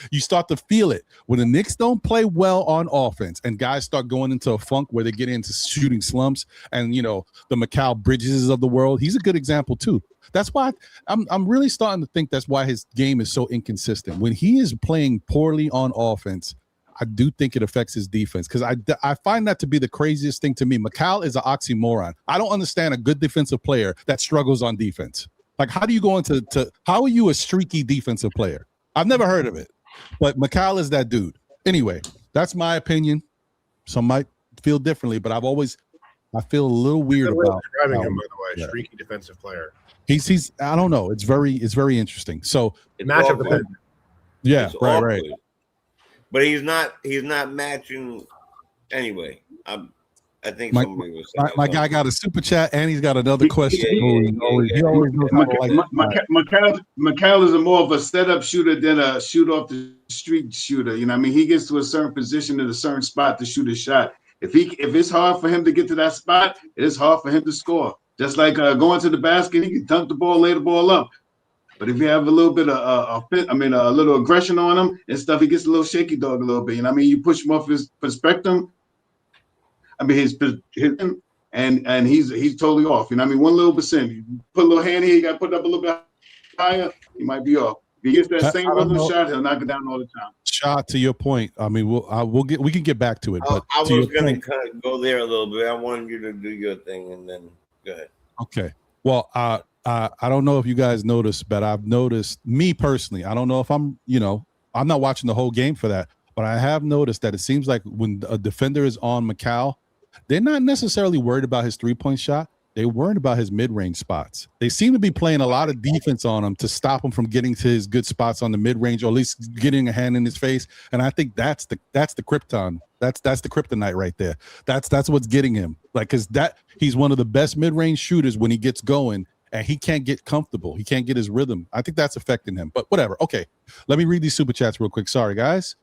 You start to feel it. When the Knicks don't play well on offense and guys start going into a funk where they get into shooting slumps, and the Mikal Bridges of the world, he's a good example too. That's why I'm really starting to think that's why his game is so inconsistent. When he is playing poorly on offense, I do think it affects his defense, because I find that to be the craziest thing to me. Mikal is an oxymoron. I don't understand a good defensive player that struggles on defense. Like, how do you go into how are you a streaky defensive player? I've never heard of it, but Mikal is that dude. Anyway, that's my opinion. Some might feel differently, but I feel a little weird about describing him, by the way. Streaky defensive player. He's I don't know. It's very interesting. So matchup dependent. Yeah, It's right. awkward. But he's not matching anyway. I think somebody was saying my guy got a super chat, and he's got another question. He always knows how to like Mikal is more of a setup shooter than a shoot off the street shooter. You know what I mean? He gets to a certain position in a certain spot to shoot a shot. If it's hard for him to get to that spot, it is hard for him to score. Just like going to the basket, he can dunk the ball, lay the ball up. But if you have a little bit of a little aggression on him and stuff, he gets a little shaky dog a little bit. You know what I mean? You push him off his perspective. I mean, his and he's totally off. You know what I mean? 1 little percent. You put a little hand here, you got to put it up a little bit higher, he might be off. If he gets that same rhythm shot, he'll knock it down all the time. Shot, to your point. I mean, we can get back to it. But I was going to kind of go there a little bit. I wanted you to do your thing, and then go ahead. Okay. Well, I don't know if you guys noticed, but I've noticed, me personally, I don't know if I'm not watching the whole game for that, but I have noticed that it seems like when a defender is on Mikal, they're not necessarily worried about his three-point shot. They're worried about his mid-range spots. They seem to be playing a lot of defense on him to stop him from getting to his good spots on the mid-range, or at least getting a hand in his face. And I think that's the krypton. That's the kryptonite right there. That's what's getting him. Like, because he's one of the best mid-range shooters when he gets going, and he can't get comfortable. He can't get his rhythm. I think that's affecting him. But whatever. Okay, let me read these super chats real quick. Sorry, guys.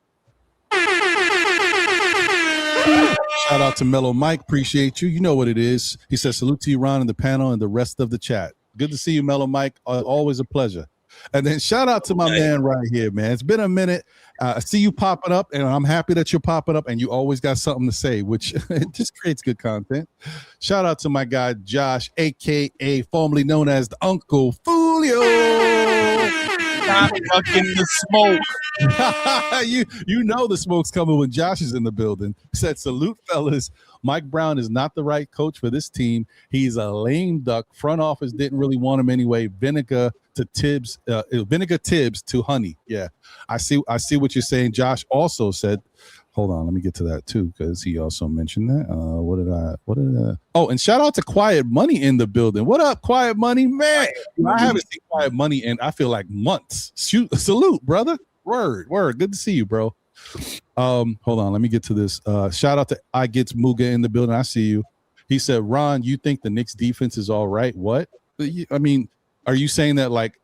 Shout out to Mellow Mike. Appreciate you. You know what it is. He says, salute to you, Ron, and the panel and the rest of the chat. Good to see you, Mellow Mike. Always a pleasure. And then shout out to my man right here, man. It's been a minute. I see you popping up, and I'm happy that you're popping up, and you always got something to say, which it just creates good content. Shout out to my guy, Josh, a.k.a. formerly known as the Uncle Fulio. Not fucking the smoke. you know the smoke's coming when Josh is in the building. He said, salute, fellas. Mike Brown is not the right coach for this team. He's a lame duck. Front office didn't really want him anyway. Vinegar Tibbs to Honey. Yeah, I see what you're saying. Josh also said, hold on, let me get to that too, because he also mentioned that. What did I? Oh, and shout out to Quiet Money in the building. What up, Quiet Money, man? I haven't seen Quiet Money in, I feel like, months. Salute, brother. Word. Good to see you, bro. Hold on, let me get to this. Shout out to I Gets Muga in the building. I see you. He said, Ron, you think the Knicks defense is all right? What? I mean, are you saying that, like,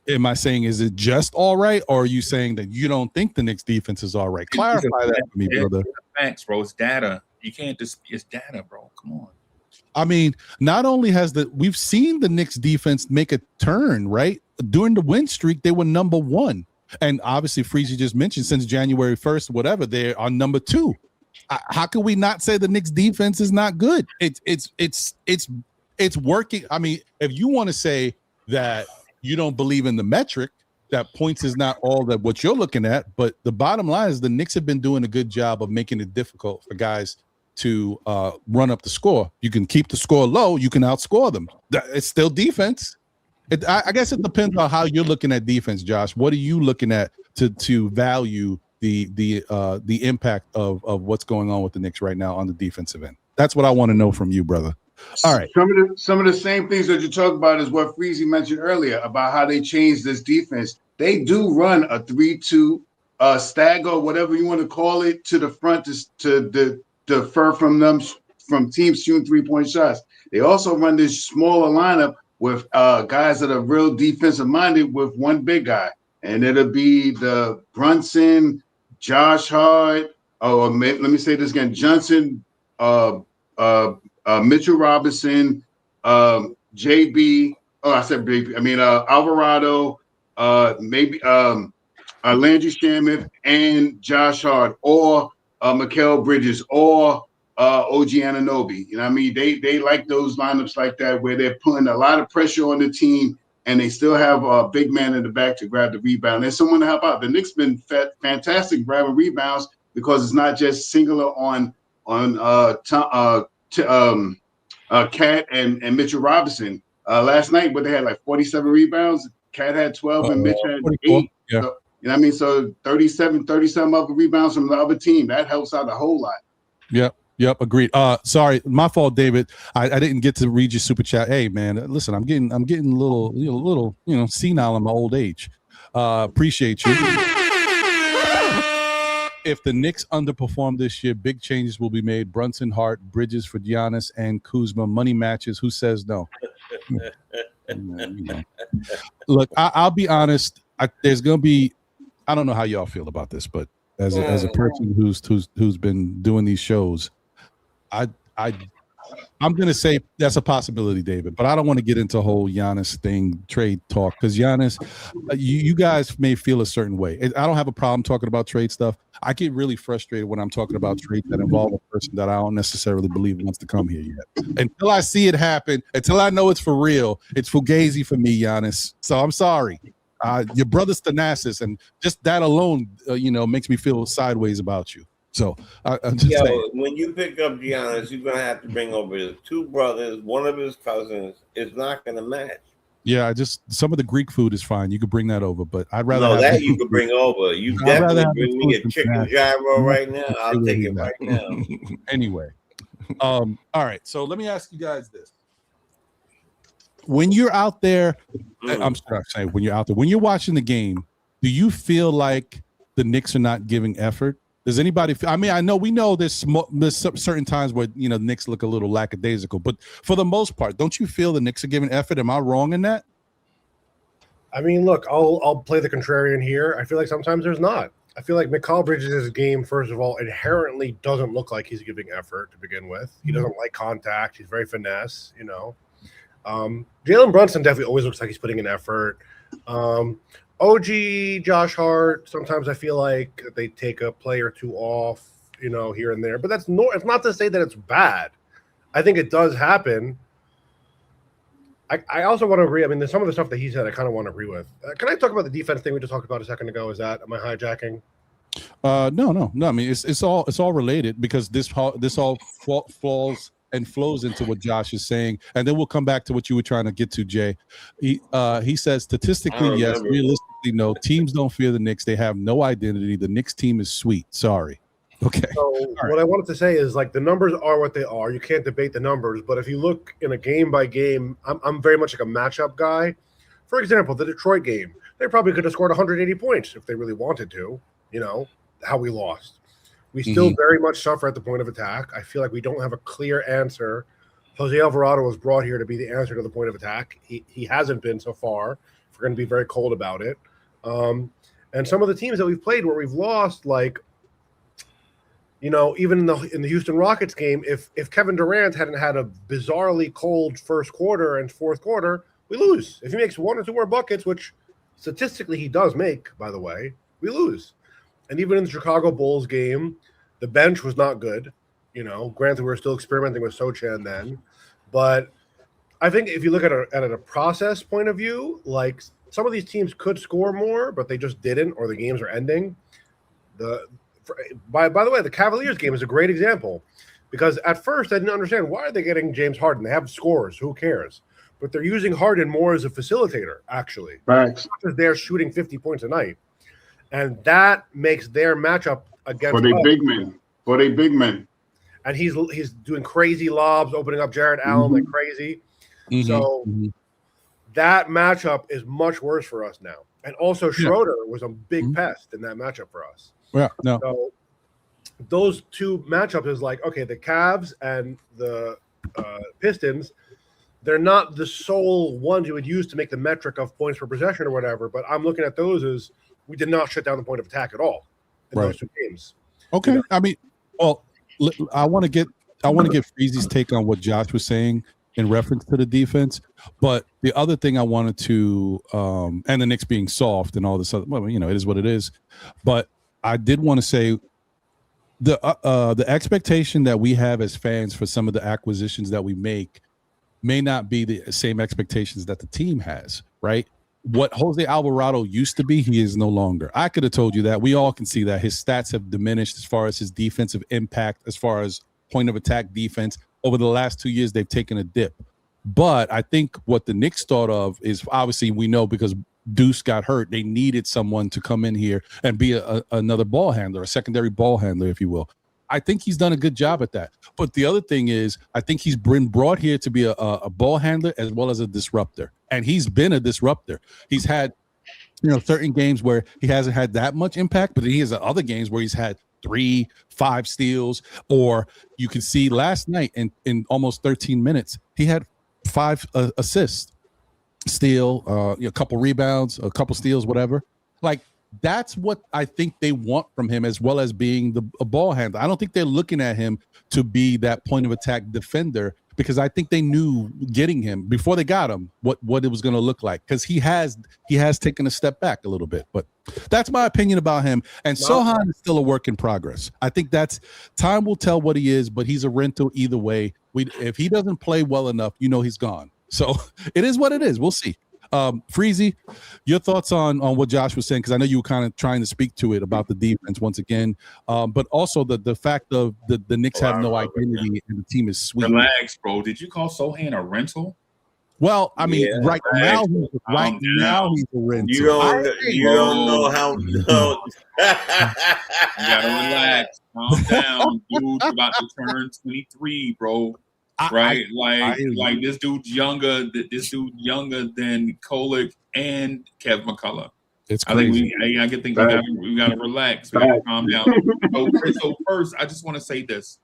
am I saying, is it just all right, or are you saying that you don't think the Knicks defense is all right? Clarify that for me, brother. Thanks, bro. It's data. You can't just, it's data, bro. Come on. I mean, not only we've seen the Knicks defense make a turn, right? During the win streak, they were number 1. And obviously, Freezy just mentioned since January 1st, whatever, they are number 2. How can we not say the Knicks defense is not good? It's working. I mean, if you want to say that you don't believe in the metric, that points is not all that what you're looking at, but the bottom line is the Knicks have been doing a good job of making it difficult for guys to run up the score. You can keep the score low, you can outscore them. It's still defense. I guess it depends on how you're looking at defense, Josh. What are you looking at to value the impact of what's going on with the Knicks right now on the defensive end? That's what I want to know from you, brother. All right. Some of the same things that you talk about is what Freezy mentioned earlier about how they changed this defense. They do run a 3-2 stagger, whatever you want to call it, to the front to defer from teams shooting 3-point shots. They also run this smaller lineup with guys that are real defensive minded with one big guy, and it'll be the Brunson, Josh Hart, let me say this again, Johnson, Mitchell Robinson, JB. Oh, I said baby. I mean Alvarado, maybe Landry Shamet and Josh Hart, or Mikal Bridges, or OG Anunoby. You know what I mean? They like those lineups like that where they're putting a lot of pressure on the team and they still have a big man in the back to grab the rebound. There's someone to help out. The Knicks been fantastic grabbing rebounds because it's not just singular on Cat and Mitchell Robinson. Last night, but they had like 47 rebounds. Cat had 12 and Mitch had 8. Yeah. So, you know what I mean? So 37 other rebounds from the other team. That helps out a whole lot. Yep, agreed. Sorry, my fault, David. I didn't get to read your super chat. Hey, man, listen, I'm getting a little, senile in my old age. Appreciate you. If the Knicks underperform this year, big changes will be made. Brunson, Hart, Bridges for Giannis, and Kuzma. Money matches. Who says no? Look, I'll be honest. There's gonna be. I don't know how y'all feel about this, but as a person who's been doing these shows, I'm going to say that's a possibility, David, but I don't want to get into a whole Giannis thing, trade talk, because Giannis, you guys may feel a certain way. I don't have a problem talking about trade stuff. I get really frustrated when I'm talking about trades that involve a person that I don't necessarily believe wants to come here yet. Until I see it happen, until I know it's for real, it's fugazi for me, Giannis. So I'm sorry. Your brother's Thanasis, and just that alone, makes me feel sideways about you. So I'm just saying. When you pick up Giannis, you're gonna have to bring over his two brothers, one of his cousins. It's not gonna match. Yeah, some of the Greek food is fine. You could bring that over, but I'd rather have that you could bring over. You definitely bring me a chicken gyro right now. I'll take it right now. Anyway, all right. So let me ask you guys this: when you're out there, I'm saying when you're out there, when you're watching the game, do you feel like the Knicks are not giving effort? Does anybody feel? I mean, we know there's certain times where the Knicks look a little lackadaisical, but for the most part, don't you feel the Knicks are giving effort? Am I wrong in that? I mean, look, I'll play the contrarian here. I feel like sometimes there's not. I feel like Mikal Bridges' game, first of all, inherently doesn't look like he's giving effort to begin with. He doesn't like contact. He's very finesse, Jalen Brunson definitely always looks like he's putting in effort. OG, Josh Hart, sometimes I feel like they take a play or two off, here and there. But it's not to say that it's bad. I think it does happen. I also want to agree. I mean, there's some of the stuff that he said I kind of want to agree with. Can I talk about the defense thing we just talked about a second ago? Am I hijacking? No. I mean, it's all related because this all falls and flows into what Josh is saying, and then we'll come back to what you were trying to get to, Jay. He says statistically, yes, realistically, no. Teams don't fear the Knicks; they have no identity. The Knicks team is sweet. Sorry. Okay. So what I wanted to say is, like, the numbers are what they are. You can't debate the numbers, but if you look in a game by game, I'm very much like a matchup guy. For example, the Detroit game, they probably could have scored 180 points if they really wanted to. How we lost. We still very much suffer at the point of attack. I feel like we don't have a clear answer. Jose Alvarado was brought here to be the answer to the point of attack. He hasn't been so far. We're going to be very cold about it. And some of the teams that we've played where we've lost, like, even in the Houston Rockets game, if Kevin Durant hadn't had a bizarrely cold first quarter and fourth quarter, we lose. If he makes one or two more buckets, which statistically he does make, by the way, we lose. And even in the Chicago Bulls game, the bench was not good. Granted, we were still experimenting with Sochan then. But I think if you look at a process point of view, like, some of these teams could score more, but they just didn't, or the games are ending. By the way, the Cavaliers game is a great example, because at first I didn't understand, why are they getting James Harden? They have scorers. Who cares? But they're using Harden more as a facilitator, actually. Right. Not because they're shooting 50 points a night. And that makes their matchup against For their big men. and he's doing crazy lobs, opening up Jared Allen like crazy. So that matchup is much worse for us now. And also Schroeder was a big pest in that matchup for us. Yeah, no. So those two matchups is like, okay, the Cavs and the Pistons, they're not the sole ones you would use to make the metric of points per possession or whatever, but I'm looking at those as we did not shut down the point of attack at all in those two games. Okay. You know? I mean, well, I want to get Freezy's take on what Josh was saying in reference to the defense, but the other thing I wanted to and the Knicks being soft and all this other, well, you know, it is what it is, but I did want to say the expectation that we have as fans for some of the acquisitions that we make may not be the same expectations that the team has, right? What Jose Alvarado used to be, he is no longer. I could have told you that. We all can see that his stats have diminished as far as his defensive impact, as far as point of attack defense. Over the last 2 years, they've taken a dip. But I think what the Knicks thought of is, obviously we know because Deuce got hurt, they needed someone to come in here and be another ball handler, a secondary ball handler, if you will. I think he's done a good job at that. But the other thing is, I think he's been brought here to be a ball handler as well as a disruptor. And he's been a disruptor. He's had, you know, certain games where he hasn't had that much impact, but he has other games where he's had 3-5 steals, or you can see last night in almost 13 minutes, he had 5 assists, steal, a couple rebounds, a couple steals, whatever. Like, that's what I think they want from him, as well as being a ball handler. I don't think they're looking at him to be that point of attack defender, because I think they knew getting him before they got him what it was going to look like, because he has taken a step back a little bit. But that's my opinion about him. And Sohan is still a work in progress. I think that's time will tell what he is, but he's a rental either way. If he doesn't play well enough, you know he's gone. So it is what it is. We'll see. Freezy, your thoughts on what Josh was saying, because I know you were kind of trying to speak to it about the defense once again, but also the fact of the Knicks have no identity and the team is sweet. Relax, bro. Did you call Sohan a rental? Well, I mean, right now he's a rental. You don't know how. You gotta relax. Calm down, dude. About to turn 23, bro. Right, like this dude's younger. This dude younger than Kolek and Kev McCullough. It's crazy. I think we gotta relax. We gotta calm down. So first, I just want to say this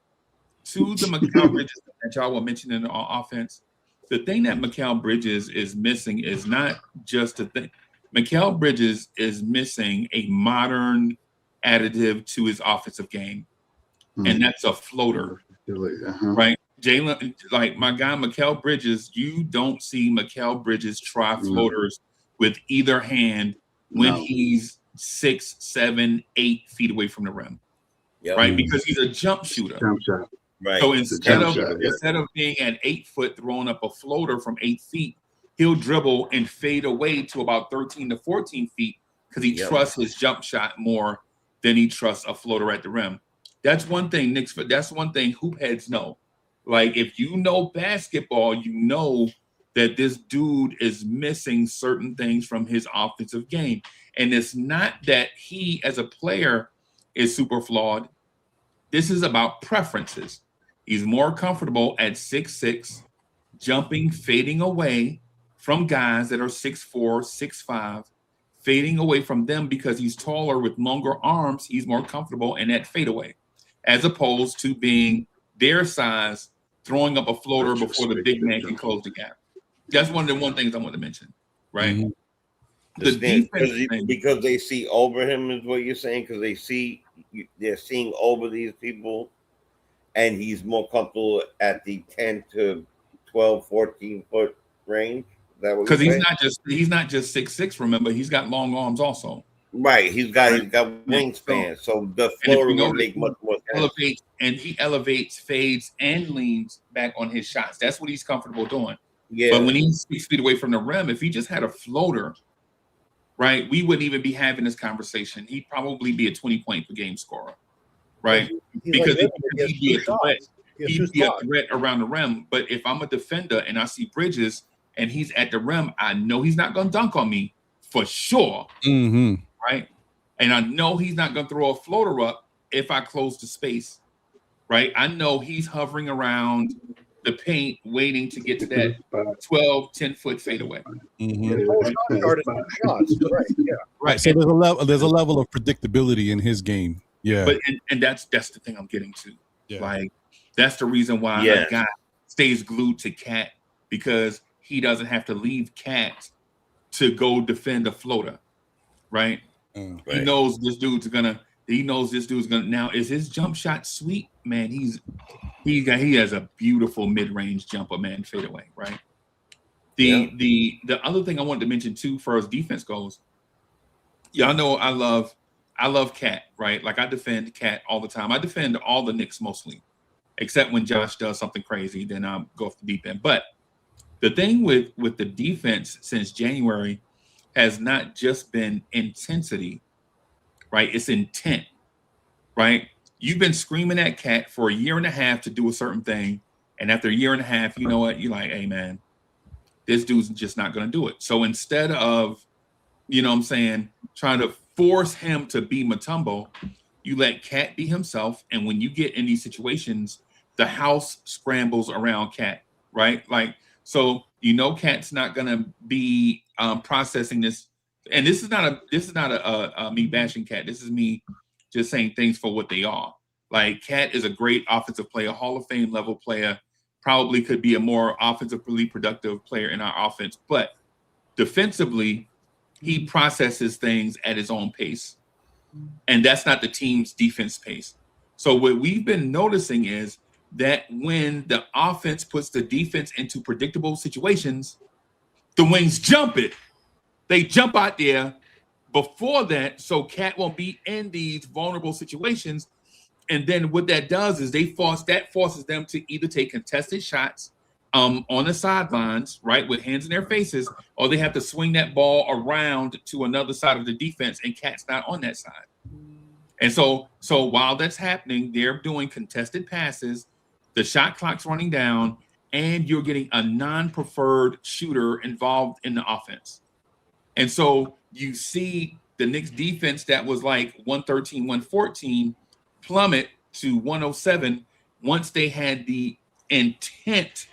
to the Mikal Bridges that y'all were mentioning on offense. The thing that Mikal Bridges is missing is not just a thing. Mikal Bridges is missing a modern additive to his offensive game, and that's a floater, right? Jalen, like my guy Mikal Bridges, you don't see Mikal Bridges try floaters with either hand when he's 6, 7, 8 feet away from the rim, right? Because he's a jump shooter. Right. So instead of being at 8 foot throwing up a floater from 8 feet, he'll dribble and fade away to about 13 to 14 feet because he trusts his jump shot more than he trusts a floater at the rim. That's one thing, Knicks. That's one thing hoop heads know. Like, if you know basketball, you know that this dude is missing certain things from his offensive game. And it's not that he, as a player, is super flawed. This is about preferences. He's more comfortable at 6'6", jumping, fading away from guys that are 6'4", 6'5", fading away from them because he's taller with longer arms. He's more comfortable in that fadeaway, as opposed to being their size, throwing up a floater before the big man can close the gap. That's one of the things I want to mention, right? Mm-hmm. The defense because they see over him is what you're saying, because they're seeing over these people, and he's more comfortable at the 10 to 12, 14 foot range. Because he's not just 6'6", remember, he's got long arms also. Right, he's got wingspan, so the floater will make much more sense. He elevates, fades, and leans back on his shots. That's what he's comfortable doing. Yeah. But when he's 6 feet away from the rim, if he just had a floater, right, we wouldn't even be having this conversation. He'd probably be a 20-point per game scorer, right? Because he'd be a threat. He'd be a threat around the rim. But if I'm a defender and I see Bridges and he's at the rim, I know he's not going to dunk on me for sure. Right? And I know he's not going to throw a floater up if I close the space. right? I know he's hovering around the paint, waiting to get to that 12, 10-foot fadeaway. Shots, right? Yeah, right. So there's a level of predictability in his game. Yeah, but and that's the thing I'm getting to. Yeah. Like that's the reason why a guy stays glued to Cat, because he doesn't have to leave Cat to go defend a floater, right? He knows this dude's gonna. Now, is his jump shot sweet? Man, he has a beautiful mid-range jumper, man, fadeaway, right? The other thing I wanted to mention too, for as defense goes, y'all know I love Cat, right? Like I defend Cat all the time. I defend all the Knicks mostly, except when Josh does something crazy, then I'll go off the deep end. But the thing with the defense since January has not just been intensity, right? It's intent, right? You've been screaming at Cat for a year and a half to do a certain thing, and after a year and a half, you know what? You're like, hey, man, this dude's just not going to do it. So instead of, you know what I'm saying, trying to force him to be Mutombo, you let Cat be himself, and when you get in these situations, the house scrambles around Cat, right? Like, so you know Cat's not going to be processing this. And this is not a me bashing Cat. This is me just saying things for what they are. Like Cat is a great offensive player, Hall of Fame level player, probably could be a more offensively productive player in our offense. But defensively, he processes things at his own pace. And that's not the team's defense pace. So what we've been noticing is that when the offense puts the defense into predictable situations, the wings jump it. They jump out there before that, so Cat won't be in these vulnerable situations. And then what that does is forces them to either take contested shots on the sidelines, right, with hands in their faces, or they have to swing that ball around to another side of the defense, and Cat's not on that side. And so while that's happening, they're doing contested passes, the shot clock's running down, and you're getting a non-preferred shooter involved in the offense. And so you see the Knicks defense that was like 113, 114 plummet to 107 once they had the intent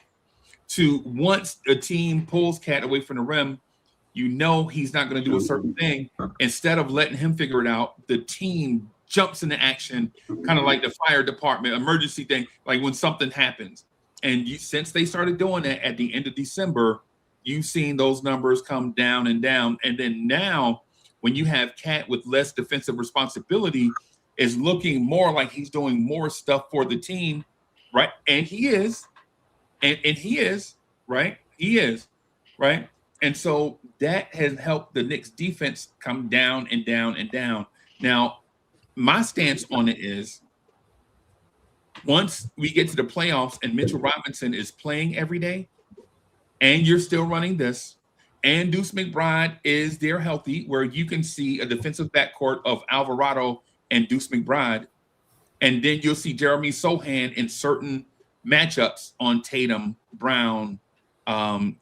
to, once a team pulls Cat away from the rim, you know he's not going to do a certain thing. Instead of letting him figure it out, the team jumps into action, kind of like the fire department emergency thing, like when something happens. And since they started doing that at the end of December, you've seen those numbers come down and down. And then now, when you have Cat with less defensive responsibility, is looking more like he's doing more stuff for the team, right? And he is. And he is, right? He is, right? And so that has helped the Knicks defense come down and down and down. Now, my stance on it is, once we get to the playoffs and Mitchell Robinson is playing every day, and you're still running this, and Deuce McBride is there healthy, where you can see a defensive backcourt of Alvarado and Deuce McBride, and then you'll see Jeremy Sohan in certain matchups on Tatum, Brown,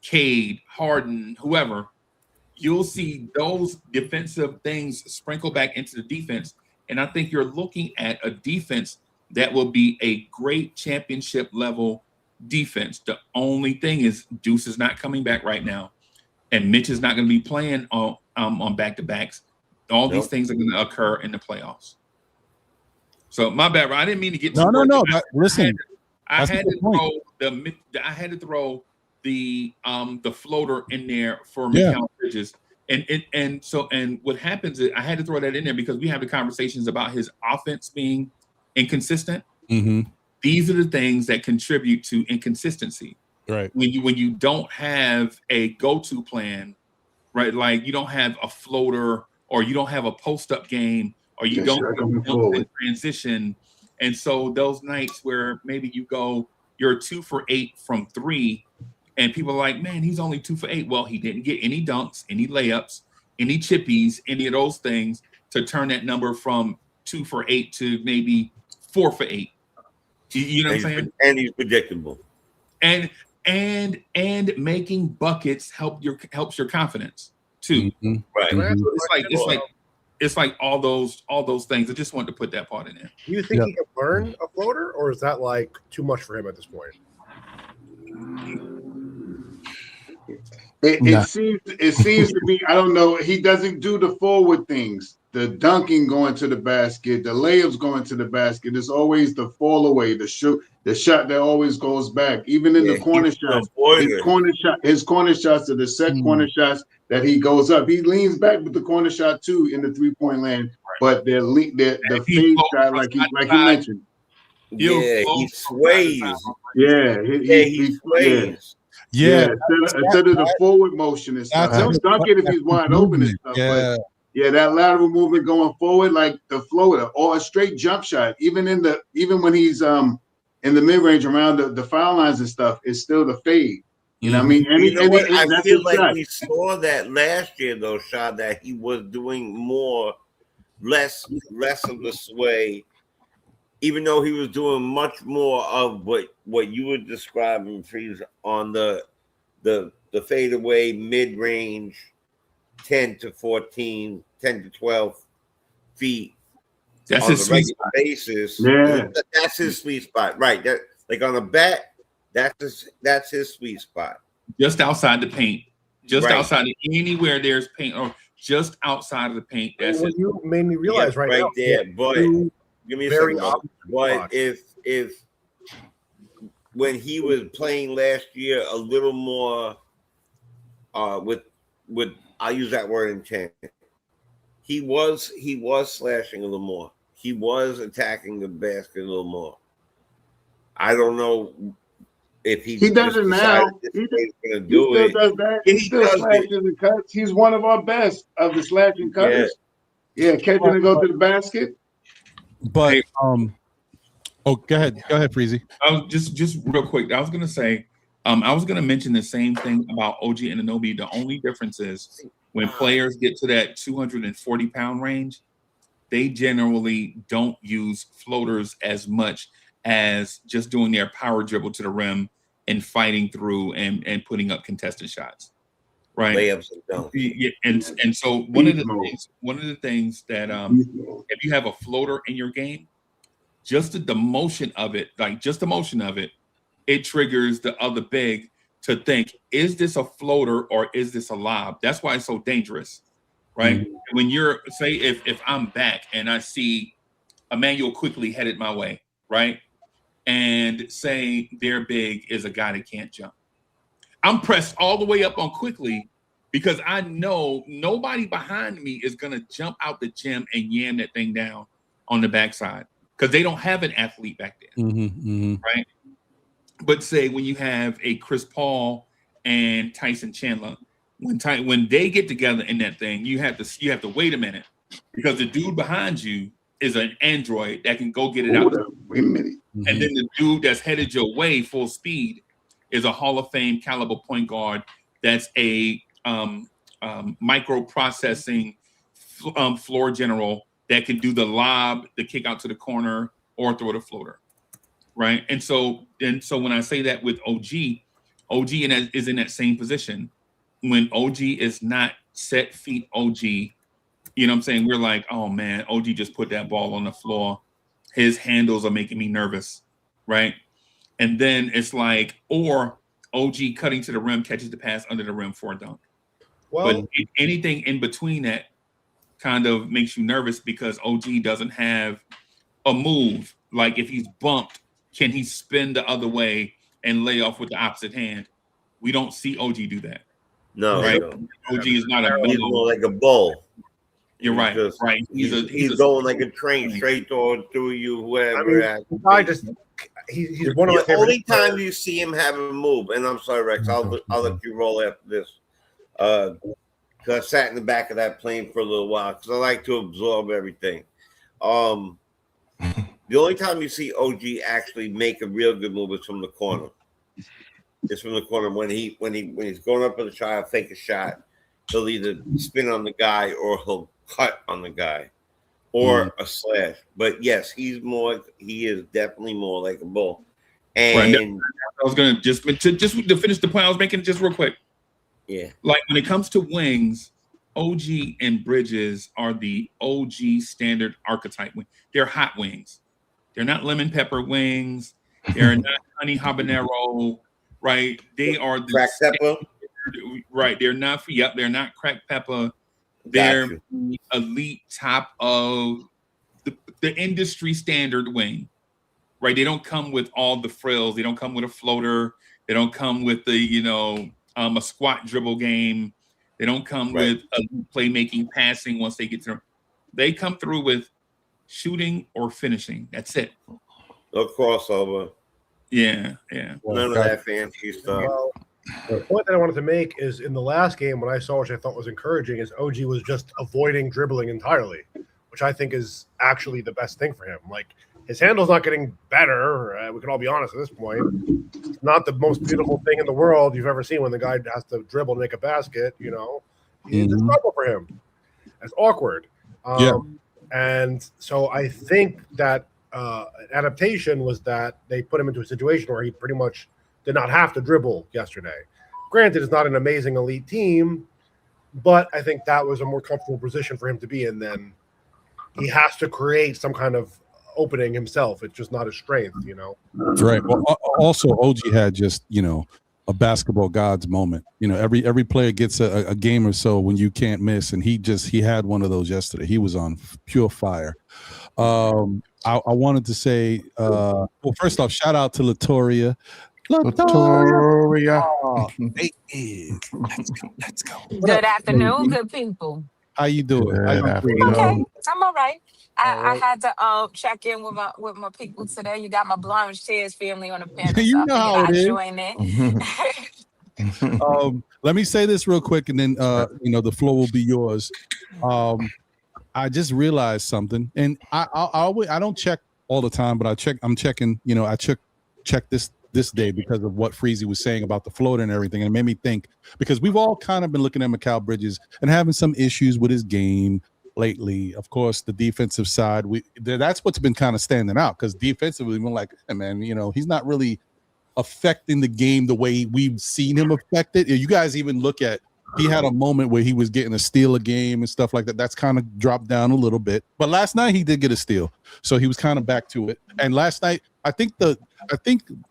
Cade, Harden, whoever. You'll see those defensive things sprinkle back into the defense, and I think you're looking at a defense that will be a great championship level defense. The only thing is Deuce is not coming back right now, and Mitch is not going to be playing on back-to-backs. All these things are going to occur in the playoffs. So my bad, I didn't mean to get no. Listen, I had to throw the floater in there for Mikal Bridges, and what happens is I had to throw that in there because we have the conversations about his offense being inconsistent. Mm-hmm. These are the things that contribute to inconsistency. Right. When you don't have a go-to plan, right? Like you don't have a floater, or you don't have a post-up game, or you don't transition. And so those nights where maybe you're 2 for 8 from 3, and people are like, man, he's only 2 for 8. Well, he didn't get any dunks, any layups, any chippies, any of those things to turn that number from 2 for 8 to maybe 4 for 8. You know what I'm saying? And he's predictable. And making buckets helps your confidence too. Mm-hmm. Right. Mm-hmm. it's like all those things. I just wanted to put that part in there. Do you think he can learn a floater, or is that like too much for him at this point? It seems to me, I don't know, he doesn't do the forward things, the dunking going to the basket, the layups going to the basket. It's always the fall away, the shot that always goes back. Even in the corner shots, his corner shots are the set corner shots that he goes up. He leans back with the corner shot too in the 3-point land, but the fade shot, like you mentioned. Yeah, he sways. Yeah, he sways. Yeah, instead of the forward motion and stuff. He'll dunk it if he's wide open and stuff. Yeah. But that lateral movement going forward, like the floater or a straight jump shot, even when he's in the mid range around the foul lines and stuff, it's still the fade. You know what I mean? I feel like we saw that last year though, Shaw, that he was doing less of the sway. Even though he was doing much more of what you were describing, Freeze, on the fadeaway mid-range 10 to 14, 10 to 12 feet that's on his the regular basis. Yeah. That's his sweet spot. Right. That like on a bat, that's his sweet spot. Just outside the paint. Just outside of anywhere there's paint or just outside of the paint. That's it. You made me realize right now. There, but give me a second. But if when he was playing last year a little more with I'll use that word intent. He was slashing a little more. He was attacking the basket a little more. I don't know if he does it now. He still does that. He still slashes and cuts. He's one of our best of the slashing cutters. Yeah, catching and go to the basket. But go ahead, Freezy. I was just real quick. I was gonna say, I was gonna mention the same thing about OG Anunoby. The only difference is when players get to that 240-pound range, they generally don't use floaters as much as just doing their power dribble to the rim and fighting through and putting up contested shots. Right. Layups and dunks. Yeah, and so one of the things that if you have a floater in your game, just the motion of it, it triggers the other big to think, is this a floater or is this a lob? That's why it's so dangerous, right? Mm-hmm. When you're if I'm back and I see Emmanuel quickly headed my way, right? And say their big is a guy that can't jump. I'm pressed all the way up on quickly because I know nobody behind me is going to jump out the gym and yam that thing down on the backside because they don't have an athlete back there, right? But say when you have a Chris Paul and Tyson Chandler, when they get together in that thing, you have to wait a minute because the dude behind you is an android that can go get it out. Wait a minute. And then the dude that's headed your way full speed is a Hall of Fame caliber point guard that's a microprocessing floor general that can do the lob, the kick out to the corner, or throw the floater, right? And so when I say that with OG is in that same position. When OG is not set feet OG, you know what I'm saying? We're like, oh man, OG just put that ball on the floor. His handles are making me nervous, right? And then it's like, or OG cutting to the rim, catches the pass under the rim for a dunk. Well, but anything in between that kind of makes you nervous because OG doesn't have a move. Like if he's bumped, can he spin the other way and lay off with the opposite hand? We don't see OG do that. No, right? No. OG is not a he's more like a bull. You're right. Just, right. He's going like a train straight through you, whoever. He's one of the only time you see him have a move. And I'm sorry, Rex. I'll let you roll after this. Because I sat in the back of that plane for a little while because I like to absorb everything. The only time you see OG actually make a real good move is from the corner. It's from the corner when he's going up with a shot, fake a shot. He'll either spin on the guy or he'll cut on the guy or a slash. But yes, he is definitely more like a bull. And right. I was gonna just to finish the point I was making just real quick. Yeah. Like when it comes to wings, OG and Bridges are the OG standard archetype wing. They're hot wings. They're not lemon pepper wings. They're not honey habanero, right? They are the Crack pepper. Right. They're not. Yep. They're not cracked pepper. They're the elite top of the industry standard wing. Right. They don't come with all the frills. They don't come with a floater. They don't come with the a squat dribble game. They don't come with a playmaking passing once they get through. They come through with shooting or finishing. That's it. No crossover. Yeah. None of that fancy stuff. Well, the point that I wanted to make is in the last game, what I saw, which I thought was encouraging, is OG was just avoiding dribbling entirely, which I think is actually the best thing for him. Like, his handle's not getting better. We can all be honest at this point. It's not the most beautiful thing in the world you've ever seen when the guy has to dribble to make a basket, It's trouble for him. It's awkward. And so I think that adaptation was that they put him into a situation where he pretty much did not have to dribble yesterday. Granted, it's not an amazing elite team, but I think that was a more comfortable position for him to be in than he has to create some kind of opening himself. It's just not his strength, Right. Well, also OG had just, a basketball God's moment. Every player gets a game or so when you can't miss, and he had one of those yesterday. He was on pure fire. I wanted to say, well, first off, shout out to Latoria. Latoria. Oh, it is. Let's go. Good afternoon, good people. How you doing? Okay, I'm all right. I had to check in with my people today. You got my Blanche Tears family on the panel. You so know how it is. join in. Let me say this real quick, and then the floor will be yours. I just realized something, and I don't check all the time, but I'm checking. I check this day because of what Freezy was saying about the floater and everything, and it made me think, because we've all kind of been looking at Mikal Bridges and having some issues with his game lately. Of course, the defensive side, that's what's been kind of standing out, because defensively we're like, hey man, he's not really affecting the game the way we've seen him affect it. You guys even look at, he had a moment where he was getting a steal a game and stuff like that. That's kind of dropped down a little bit. But last night he did get a steal, so he was kind of back to it. And last night, I think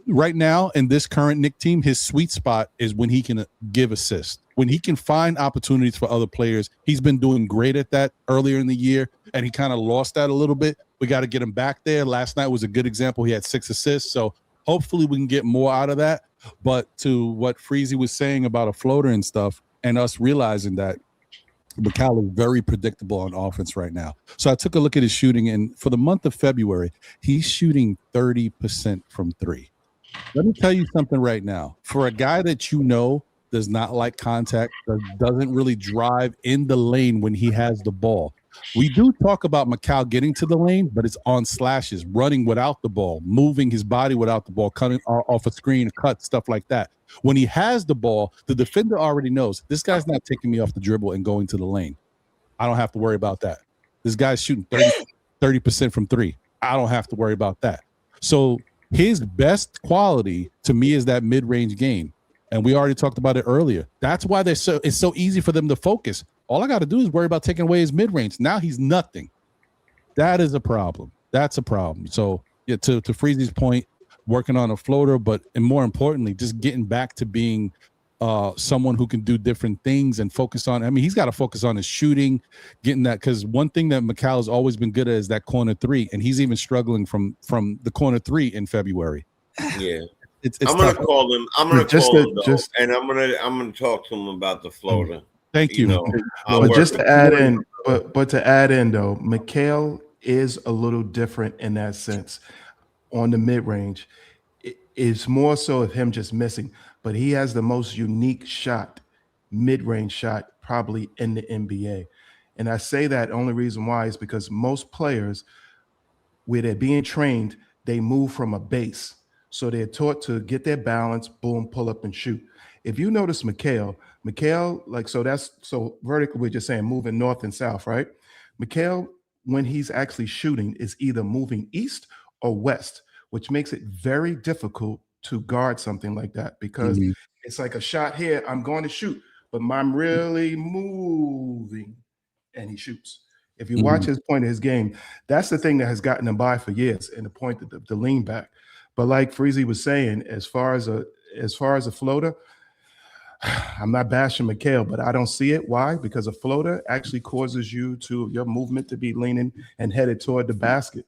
right now in this current Knicks team, his sweet spot is when he can give assists, when he can find opportunities for other players. He's been doing great at that earlier in the year, and he kind of lost that a little bit. We got to get him back there. Last night was a good example. He had 6 assists, so hopefully we can get more out of that. But to what Freezy was saying about a floater and stuff, and us realizing that Mikal is very predictable on offense right now. So I took a look at his shooting, and for the month of February, he's shooting 30% from 3. Let me tell you something right now. For a guy that does not like contact, doesn't really drive in the lane when he has the ball. We do talk about Mikal getting to the lane, but it's on slashes, running without the ball, moving his body without the ball, cutting off a screen, cut, stuff like that. When he has the ball, the defender already knows this guy's not taking me off the dribble and going to the lane. I don't have to worry about that. This guy's shooting 30% from 3. I don't have to worry about that. So his best quality to me is that mid-range game. And we already talked about it earlier. That's why it's so easy for them to focus. All I got to do is worry about taking away his mid-range. Now he's nothing. That is a problem. That's a problem. So yeah, to Freezy's point, working on a floater, and more importantly, just getting back to being someone who can do different things and focus on. I mean, he's got to focus on his shooting, getting that, because one thing that Mikal has always been good at is that corner 3, and he's even struggling from the corner 3 in February. Yeah. It's I'm gonna call him. I'm gonna call him, and I'm gonna talk to him about the floater. Thank you. But just to add in, but to add in though, Mikal is a little different in that sense. On the mid range, it's more so of him just missing, but he has the most unique shot, mid range shot, probably in the NBA. And I say that only reason why is because most players, where they're being trained, they move from a base. So they're taught to get their balance, boom, pull up and shoot. If you notice Mikal, so vertically, we're just saying moving north and south, right? Mikal, when he's actually shooting, is either moving east or west, which makes it very difficult to guard something like that, because it's like a shot here, I'm going to shoot, but I'm really moving, and he shoots. If you watch his point of his game, that's the thing that has gotten him by for years, and the point that the lean back. But like Freezy was saying, as far as a floater, I'm not bashing Mikal, but I don't see it. Why? Because a floater actually causes your movement to be leaning and headed toward the basket.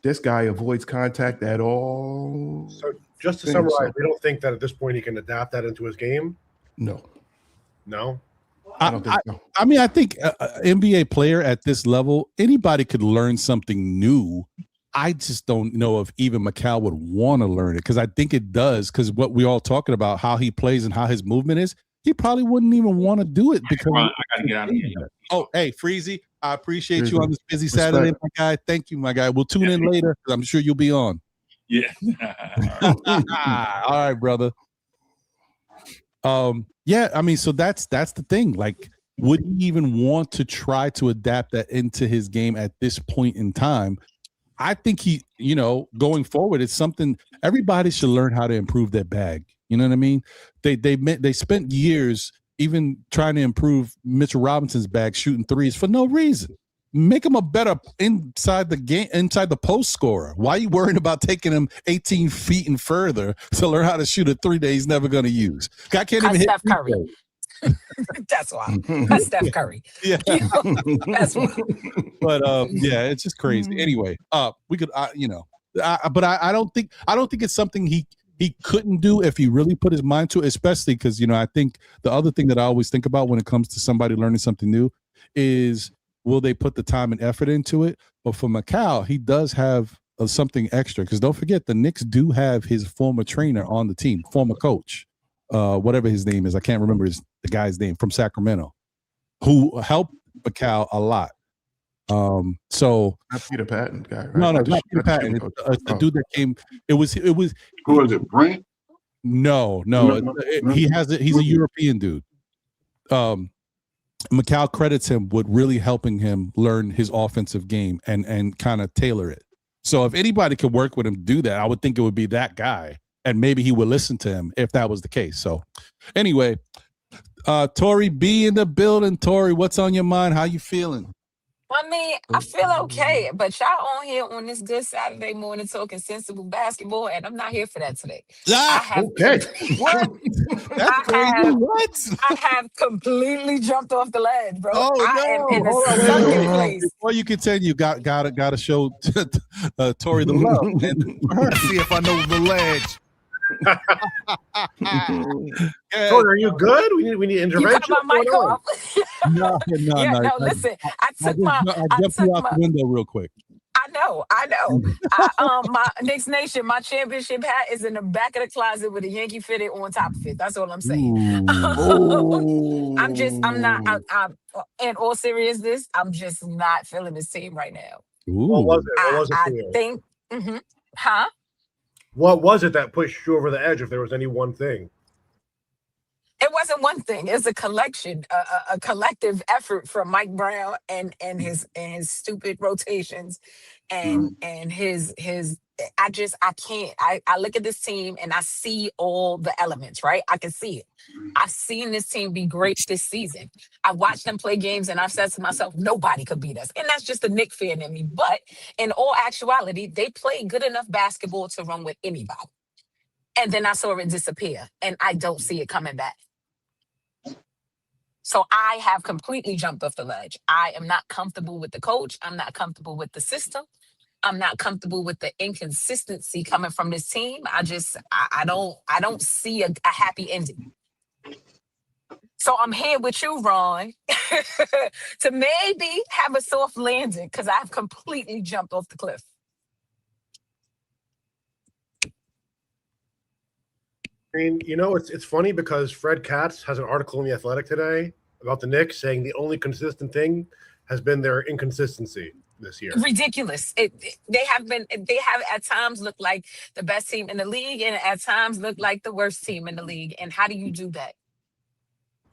This guy avoids contact at all. So just to summarize, we don't think that at this point he can adapt that into his game? No. I don't think so. I mean, I think NBA player at this level, anybody could learn something new. I just don't know if even Mikal would want to learn it, because I think it does, because what we all talking about, how he plays and how his movement is, he probably wouldn't even want to do it because I gotta get out of here. Oh, hey, Freezy, I appreciate you on this busy Saturday, my guy. Thank you, my guy. We'll tune in later because I'm sure you'll be on. Yeah. All right, brother. Yeah, I mean, so that's the thing. Like, would he even want to try to adapt that into his game at this point in time? I think he, going forward, it's something everybody should learn how to improve their bag. You know what I mean? They spent years even trying to improve Mitchell Robinson's bag, shooting threes for no reason. Make him a better inside the post scorer. Why are you worrying about taking him 18 feet and further to learn how to shoot a 3 that he's never going to use? I can't even hit Steph Curry. That's why. That's Steph Curry. Yeah. That's why. But yeah, it's just crazy. Anyway, we could, but I don't think it's something he couldn't do if he really put his mind to it, especially because, I think the other thing that I always think about when it comes to somebody learning something new is, will they put the time and effort into it? But for Mikal, he does have something extra, because don't forget, the Knicks do have his former trainer on the team, former coach, whatever his name is. I can't remember the guy's name, from Sacramento, who helped Mikal a lot. So not Peter Patton guy, right? No, not Peter Patton. It's the dude that came. It was. Who was it? Brent? No. He's a European dude. Mikal credits him with really helping him learn his offensive game and kind of tailor it. So if anybody could work with him to do that, I would think it would be that guy, and maybe he would listen to him if that was the case. So anyway, Tori B in the building. Tori, what's on your mind? How you feeling? I mean, I feel okay, but y'all on here on this good Saturday morning talking sensible basketball, and I'm not here for that today. Okay. What? That's crazy. What? I have completely jumped off the ledge, bro. Oh, I am in a Hold on, sunken place. Before you continue, gotta show Tori the love, and see if I know the ledge. Tori, are you good? We need intervention. You cut my mic off? No. Listen, I jumped you out the window real quick. I know. My Knicks Nation, my championship hat is in the back of the closet with a Yankee fitted on top of it. That's all I'm saying. In all seriousness, I'm just not feeling this team right now. What was it? I think, huh? What was it that pushed you over the edge, if there was any one thing? It wasn't one thing. It's a collection, a collective effort from Mike Brown and his stupid rotations and his I can't. I look at this team and I see all the elements, right? I can see it. I've seen this team be great this season. I watched them play games and I've said to myself, nobody could beat us. And that's just a Knicks fan in me. But in all actuality, they play good enough basketball to run with anybody. And then I saw it disappear and I don't see it coming back. So I have completely jumped off the ledge. I am not comfortable with the coach. I'm not comfortable with the system. I'm not comfortable with the inconsistency coming from this team. I don't see a happy ending. So I'm here with you, Ron, to maybe have a soft landing, because I've completely jumped off the cliff. I mean, it's funny because Fred Katz has an article in The Athletic today about the Knicks saying the only consistent thing has been their inconsistency this year. Ridiculous. They have at times looked like the best team in the league and at times looked like the worst team in the league. And how do you do that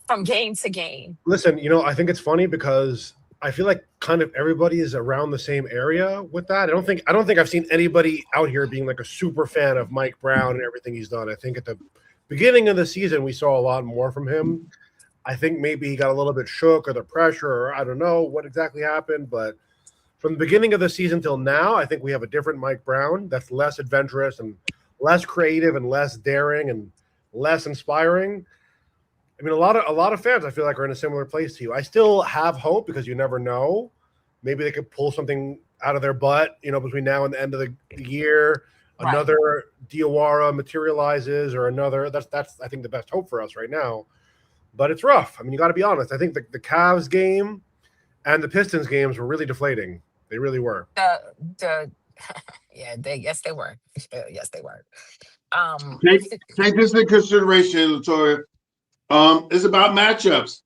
from game to game? Listen, I think it's funny because I feel like kind of everybody is around the same area with that. I don't think I've seen anybody out here being like a super fan of Mike Brown and everything he's done. I think at the beginning of the season we saw a lot more from him. I think maybe he got a little bit shook or the pressure, or I don't know what exactly happened. But from the beginning of the season till now, I think we have a different Mike Brown that's less adventurous and less creative and less daring and less inspiring. I mean, a lot of fans, I feel like, are in a similar place to you. I still have hope because you never know. Maybe they could pull something out of their butt, between now and the end of the year. Right. Another Diawara materializes, or another. That's I think the best hope for us right now. But it's rough. I mean, you got to be honest. I think the Cavs game and the Pistons games were really deflating. They really were. Yes, they were. Yes, they were. Take this into consideration, Latoya. It's about matchups.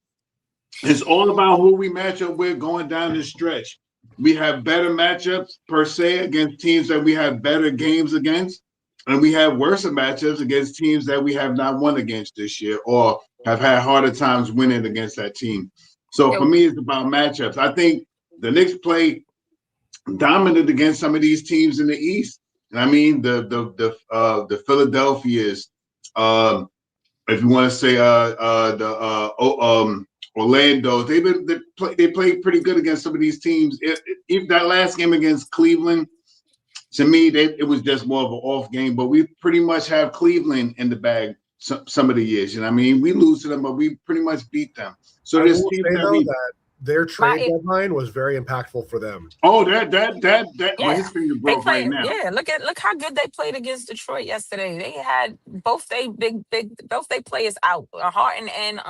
It's all about who we match up with going down the stretch. We have better matchups per se against teams that we have better games against, and we have worse matchups against teams that we have not won against this year or have had harder times winning against that team. So for me, it's about matchups. I think the Knicks play dominant against some of these teams in the East. And I mean the Philadelphias, if you want to say Orlando, they played pretty good against some of these teams. If that last game against Cleveland, to me, it was just more of an off game. But we pretty much have Cleveland in the bag some of the years. I mean, we lose to them, but we pretty much beat them. So this team that their trade deadline was very impactful for them. Oh, his finger broke right now. Yeah, look how good they played against Detroit yesterday. They had both they players out, Harden and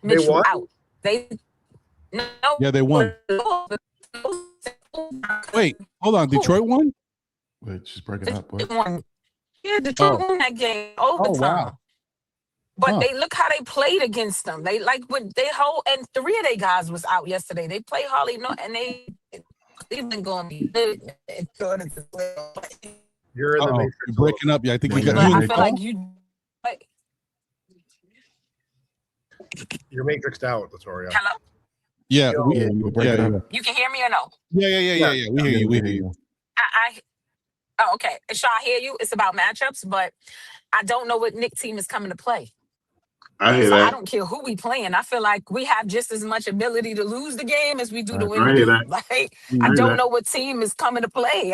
Mitchell out. They won. Wait, hold on. Detroit won? Wait, she's breaking up. What? Yeah, Detroit won that game overtime. Wow. But they look how they played against them. They and 3 of their guys was out yesterday. They play hardly and they Cleveland going to be good. You're in the matrix. You're breaking up. Yeah, I think we got. I feel like you. You're matrixed out, Latoya. Hello. Yeah, you breaking up. You can hear me or no? Yeah. We hear you. We hear you. Oh, okay. Sean, I hear you. It's about matchups, but I don't know what Knicks team is coming to play. I hear that. I don't care who we playing. I feel like we have just as much ability to lose the game as we do to win. I hear that. Like I don't know what team is coming to play.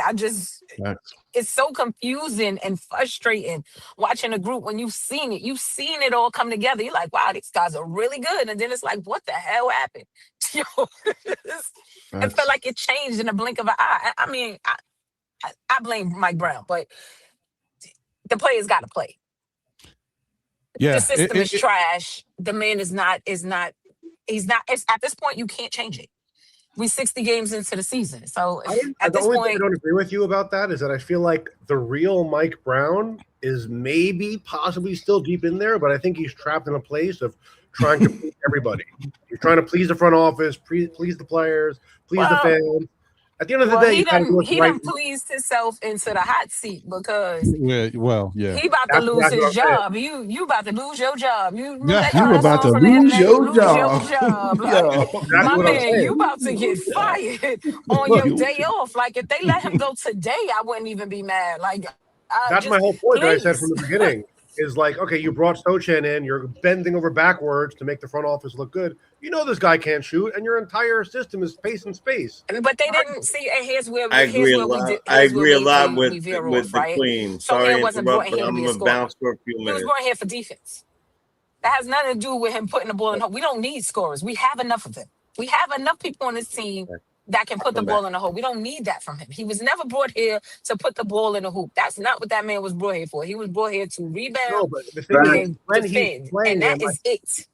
It's so confusing and frustrating watching a group when you've seen it all come together. You're like, wow, these guys are really good, and then it's like, what the hell happened? It felt like it changed in a blink of an eye. I mean, I blame Mike Brown, but the players got to play. Yeah, the system is trash. The man is not. He's not. It's at this point you can't change it. We 60 games into the season, so at this point, I don't agree with you about that. Is that I feel like the real Mike Brown is maybe possibly still deep in there, but I think he's trapped in a place of trying to please everybody. He's trying to please the front office, please the players, please the fans. At the end of the day, he done pleased himself into the hot seat because he about to lose his job. You about to lose your job. You about to lose your job. My man, you about to get fired on your day off. Like if they let him go today, I wouldn't even be mad. Like that's my whole point that I said from the beginning. Is like, okay, you brought Sochan in, you're bending over backwards to make the front office look good. You know this guy can't shoot, and your entire system is space and space. But they didn't see, and here's where I agree a lot with the Queen. Sorry to interrupt, but I'm going to bounce for a few minutes. He was brought here for defense. That has nothing to do with him putting the ball in the hole. We don't need scorers. We have enough of them. We have enough people on this team that can put the ball in the hole. We don't need that from him. He was never brought here to put the ball in the hoop. That's not what that man was brought here for. He was brought here to rebound and defend, and that is it.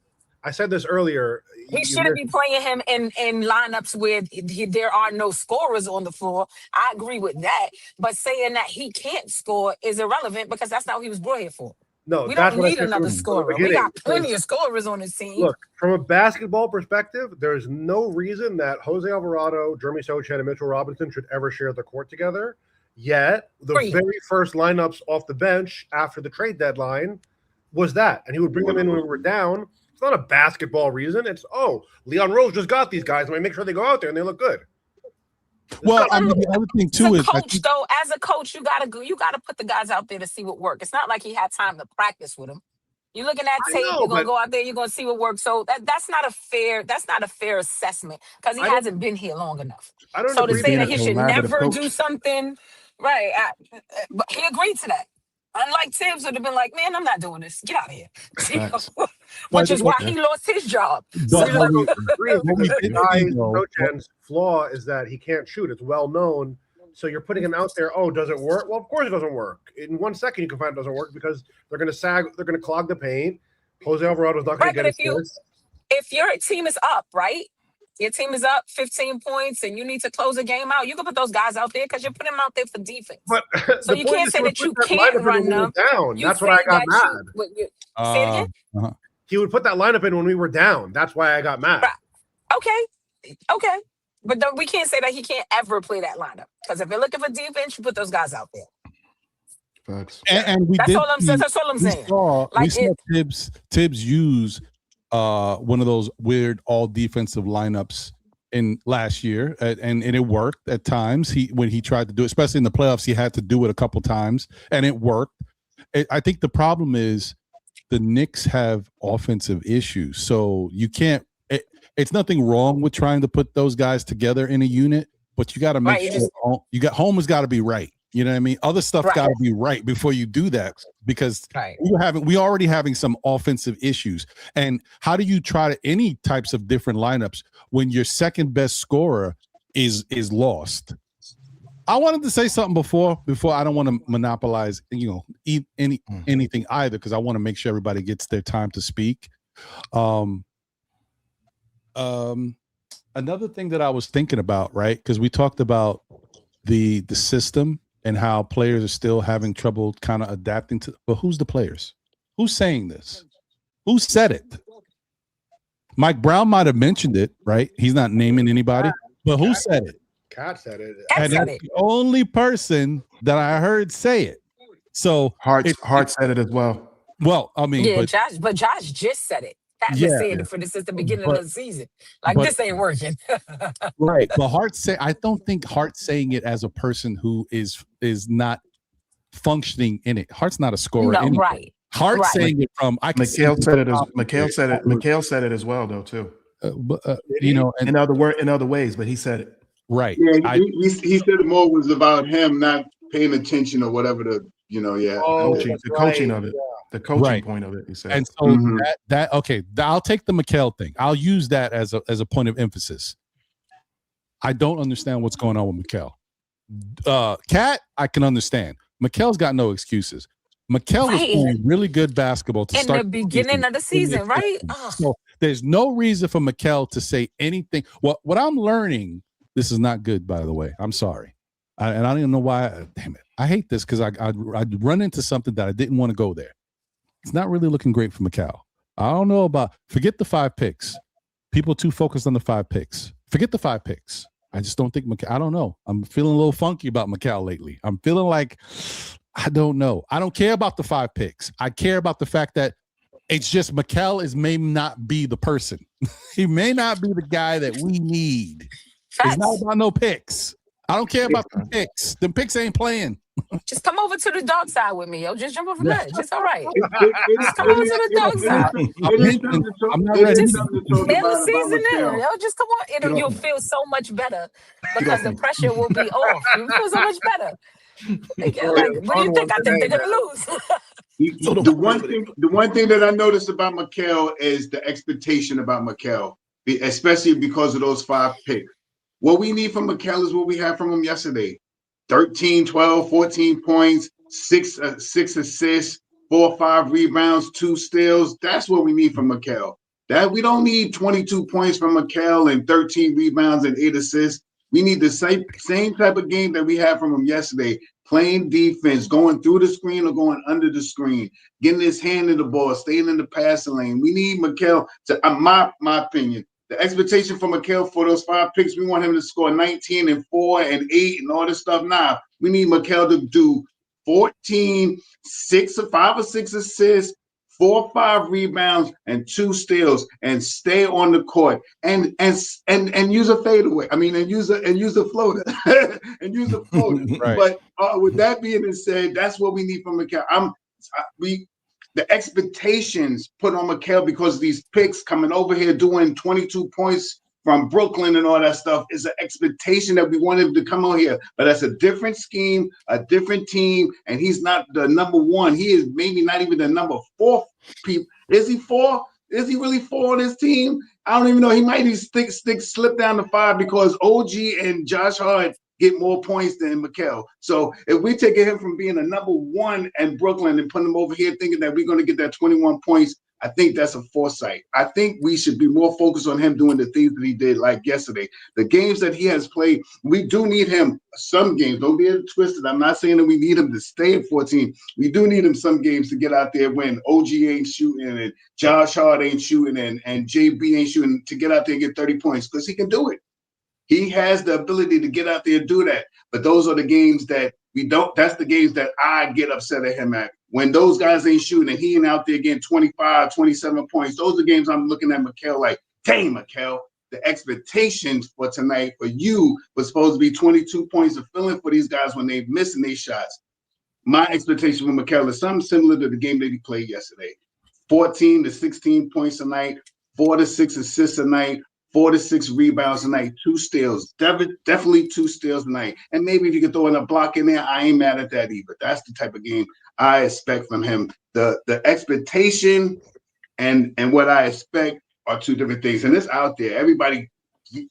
I said this earlier. We shouldn't be playing him in lineups where there are no scorers on the floor. I agree with that. But saying that he can't score is irrelevant because that's not what he was brought here for. No, we don't need another scorer. We got plenty of scorers on this team. Look, from a basketball perspective, there's no reason that Jose Alvarado, Jeremy Sochan, and Mitchell Robinson should ever share the court together. Yet, the very first lineups off the bench after the trade deadline was that. And he would bring them in when we were down. It's not a basketball reason. It's, Leon Rose just got these guys. And we make sure they go out there and they look good. Well, I mean, the other thing too is, as a coach, you gotta put the guys out there to see what works. It's not like he had time to practice with them. You're looking at I tape. know, You're gonna but go out there. You're gonna see what works. So that's not a fair. That's not a fair assessment because he I don't. hasn't been here long enough. I don't So to He's agree to say being a that that. he should collaborative never do coach. something, right? But he agreed to that. Unlike Tibbs would have been like, "Man, I'm not doing this. Get out of here." Facts. Which But is why he lost his job. So but But what I we don't agree what we because did the see guy's though. Sochan's flaw is that he can't shoot. It's well known. So you're putting him out there. Oh, does it work? Well, of course it doesn't work. In 1 second, you can find it doesn't work because they're going to sag. They're going to clog the paint. Jose Alvarado's not going right, to but get assists. if your team is up, right? Your team is up 15 points and you need to close a game out. You can put those guys out there because you put them out there for defense. But So the you point can't is, say he would that you put that can't lineup in run when we them. were down. You That's say what I got that mad. say it again? uh-huh. He would put that lineup in when we were down. That's why I got mad. Okay. But we can't say that he can't ever play that lineup. Because if you're looking for defense, you put those guys out there. Facts. And we That's did. all I'm saying. That's all I'm saying. We saw Tibbs use one of those weird all defensive lineups in last year, and it worked at times. When he tried to do it, especially in the playoffs, he had to do it a couple times, and it worked. I think the problem is the Knicks have offensive issues, so you can't. It's nothing wrong with trying to put those guys together in a unit, but you got to make sure Homer's got to be right. You know what I mean? Other stuff got to be right before you do that, because we already having some offensive issues. And how do you try any types of different lineups when your second best scorer is lost? I wanted to say something before I don't want to monopolize, anything either, because I want to make sure everybody gets their time to speak. Another thing that I was thinking about, right? Because we talked about the system and how players are still having trouble kind of adapting to. But who's the players? Who's saying this? Who said it? Mike Brown might have mentioned it, right? He's not naming anybody, but who said it? Cat said it. And that's the only person that I heard say it. So Hart said it as well. Well, I mean, Josh just said it. That was saying it since the beginning of the season. This ain't working. Right. But I don't think Hart's saying it as a person who is not functioning in it. Hart's not a scorer. No, right. Hart's saying it from Mikhail said it as well, though, too. In other ways, but he said it. Right. Yeah, he said it more was about him not paying attention or whatever the coaching of it. The coaching point of it, he said. And so I'll take the Mikhail thing. I'll use that as a point of emphasis. I don't understand what's going on with Mikhail. Cat, I can understand. Mikhail's got no excuses. Mikhail was playing really good basketball to start the beginning of the season, right? So there's no reason for Mikhail to say anything. What I'm learning, this is not good, by the way. I'm sorry. And I don't even know why. Damn it. I hate this because I'd run into something that I didn't want to go there. It's not really looking great for Mikhail. I don't know forget the 5 picks. People too focused on the 5 picks. Forget the 5 picks. I just don't think I don't know. I'm feeling a little funky about Mikhail lately. I'm feeling like, I don't know. I don't care about the 5 picks. I care about the fact that it's just Mikhail may not be the person. He may not be the guy that we need. It's not about no picks. I don't care about the picks. The picks ain't playing. Just come over to the dark side with me, yo. Just jump over there. Just all right. Just come over to the dark side. I'm not ready. Feel the season in, yo. Just come on. You'll feel so much better because the pressure will be off. You'll feel so much better. What do you think? I think they're gonna lose. The one thing that I noticed about Mikhail is the expectation about Mikhail, especially because of those 5 picks. What we need from Mikhail is what we had from him yesterday. 13, 12, 14 points, 6 assists, 4 or 5 rebounds, 2 steals. That's what we need from Mikhail. That we don't need 22 points from Mikhail and 13 rebounds and 8 assists. We need the same type of game that we had from him yesterday. Playing defense, going through the screen or going under the screen, getting his hand in the ball, staying in the passing lane. We need Mikhail to, my opinion, the expectation for Mikhail for those 5 picks, we want him to score 19 and 4 and 8 and all this stuff. Now we need Mikhail to do 14, 5 or 6 assists, 4 or 5 rebounds, and 2 steals, and stay on the court and use a fadeaway. I mean, and use a floater and use a floater. Right. But with that being said, that's what we need from Mikhail. the expectations put on Mikal because of these picks coming over here doing 22 points from Brooklyn and all that stuff is an expectation that we want him to come on here. But that's a different scheme, a different team, and he's not the number one. He is maybe not even the number 4. Is he 4? Is he really 4 on his team? I don't even know. He might even slip down to 5 because OG and Josh Hart get more points than Mikal. So if we take him from being a number 1 in Brooklyn and put him over here thinking that we're going to get that 21 points, I think that's a foresight. I think we should be more focused on him doing the things that he did like yesterday. The games that he has played, we do need him some games. Don't be twisted. I'm not saying that we need him to stay at 14. We do need him some games to get out there when OG ain't shooting and Josh Hart ain't shooting and JB ain't shooting, to get out there and get 30 points because he can do it. He has the ability to get out there and do that. But those are the games that we don't. That's the games that I get upset at him at. When those guys ain't shooting and he ain't out there getting 25, 27 points, those are games I'm looking at Mikal like, dang, Mikal, the expectations for tonight for you was supposed to be 22 points of filling for these guys when they're missing these shots. My expectation for Mikal is something similar to the game that he played yesterday. 14 to 16 points a night, 4 to 6 assists a night, 4 to 6 rebounds a night, 2 steals, definitely 2 steals a night. And maybe if you could throw in a block in there, I ain't mad at that either. That's the type of game I expect from him. The expectation and what I expect are 2 different things. And it's out there. Everybody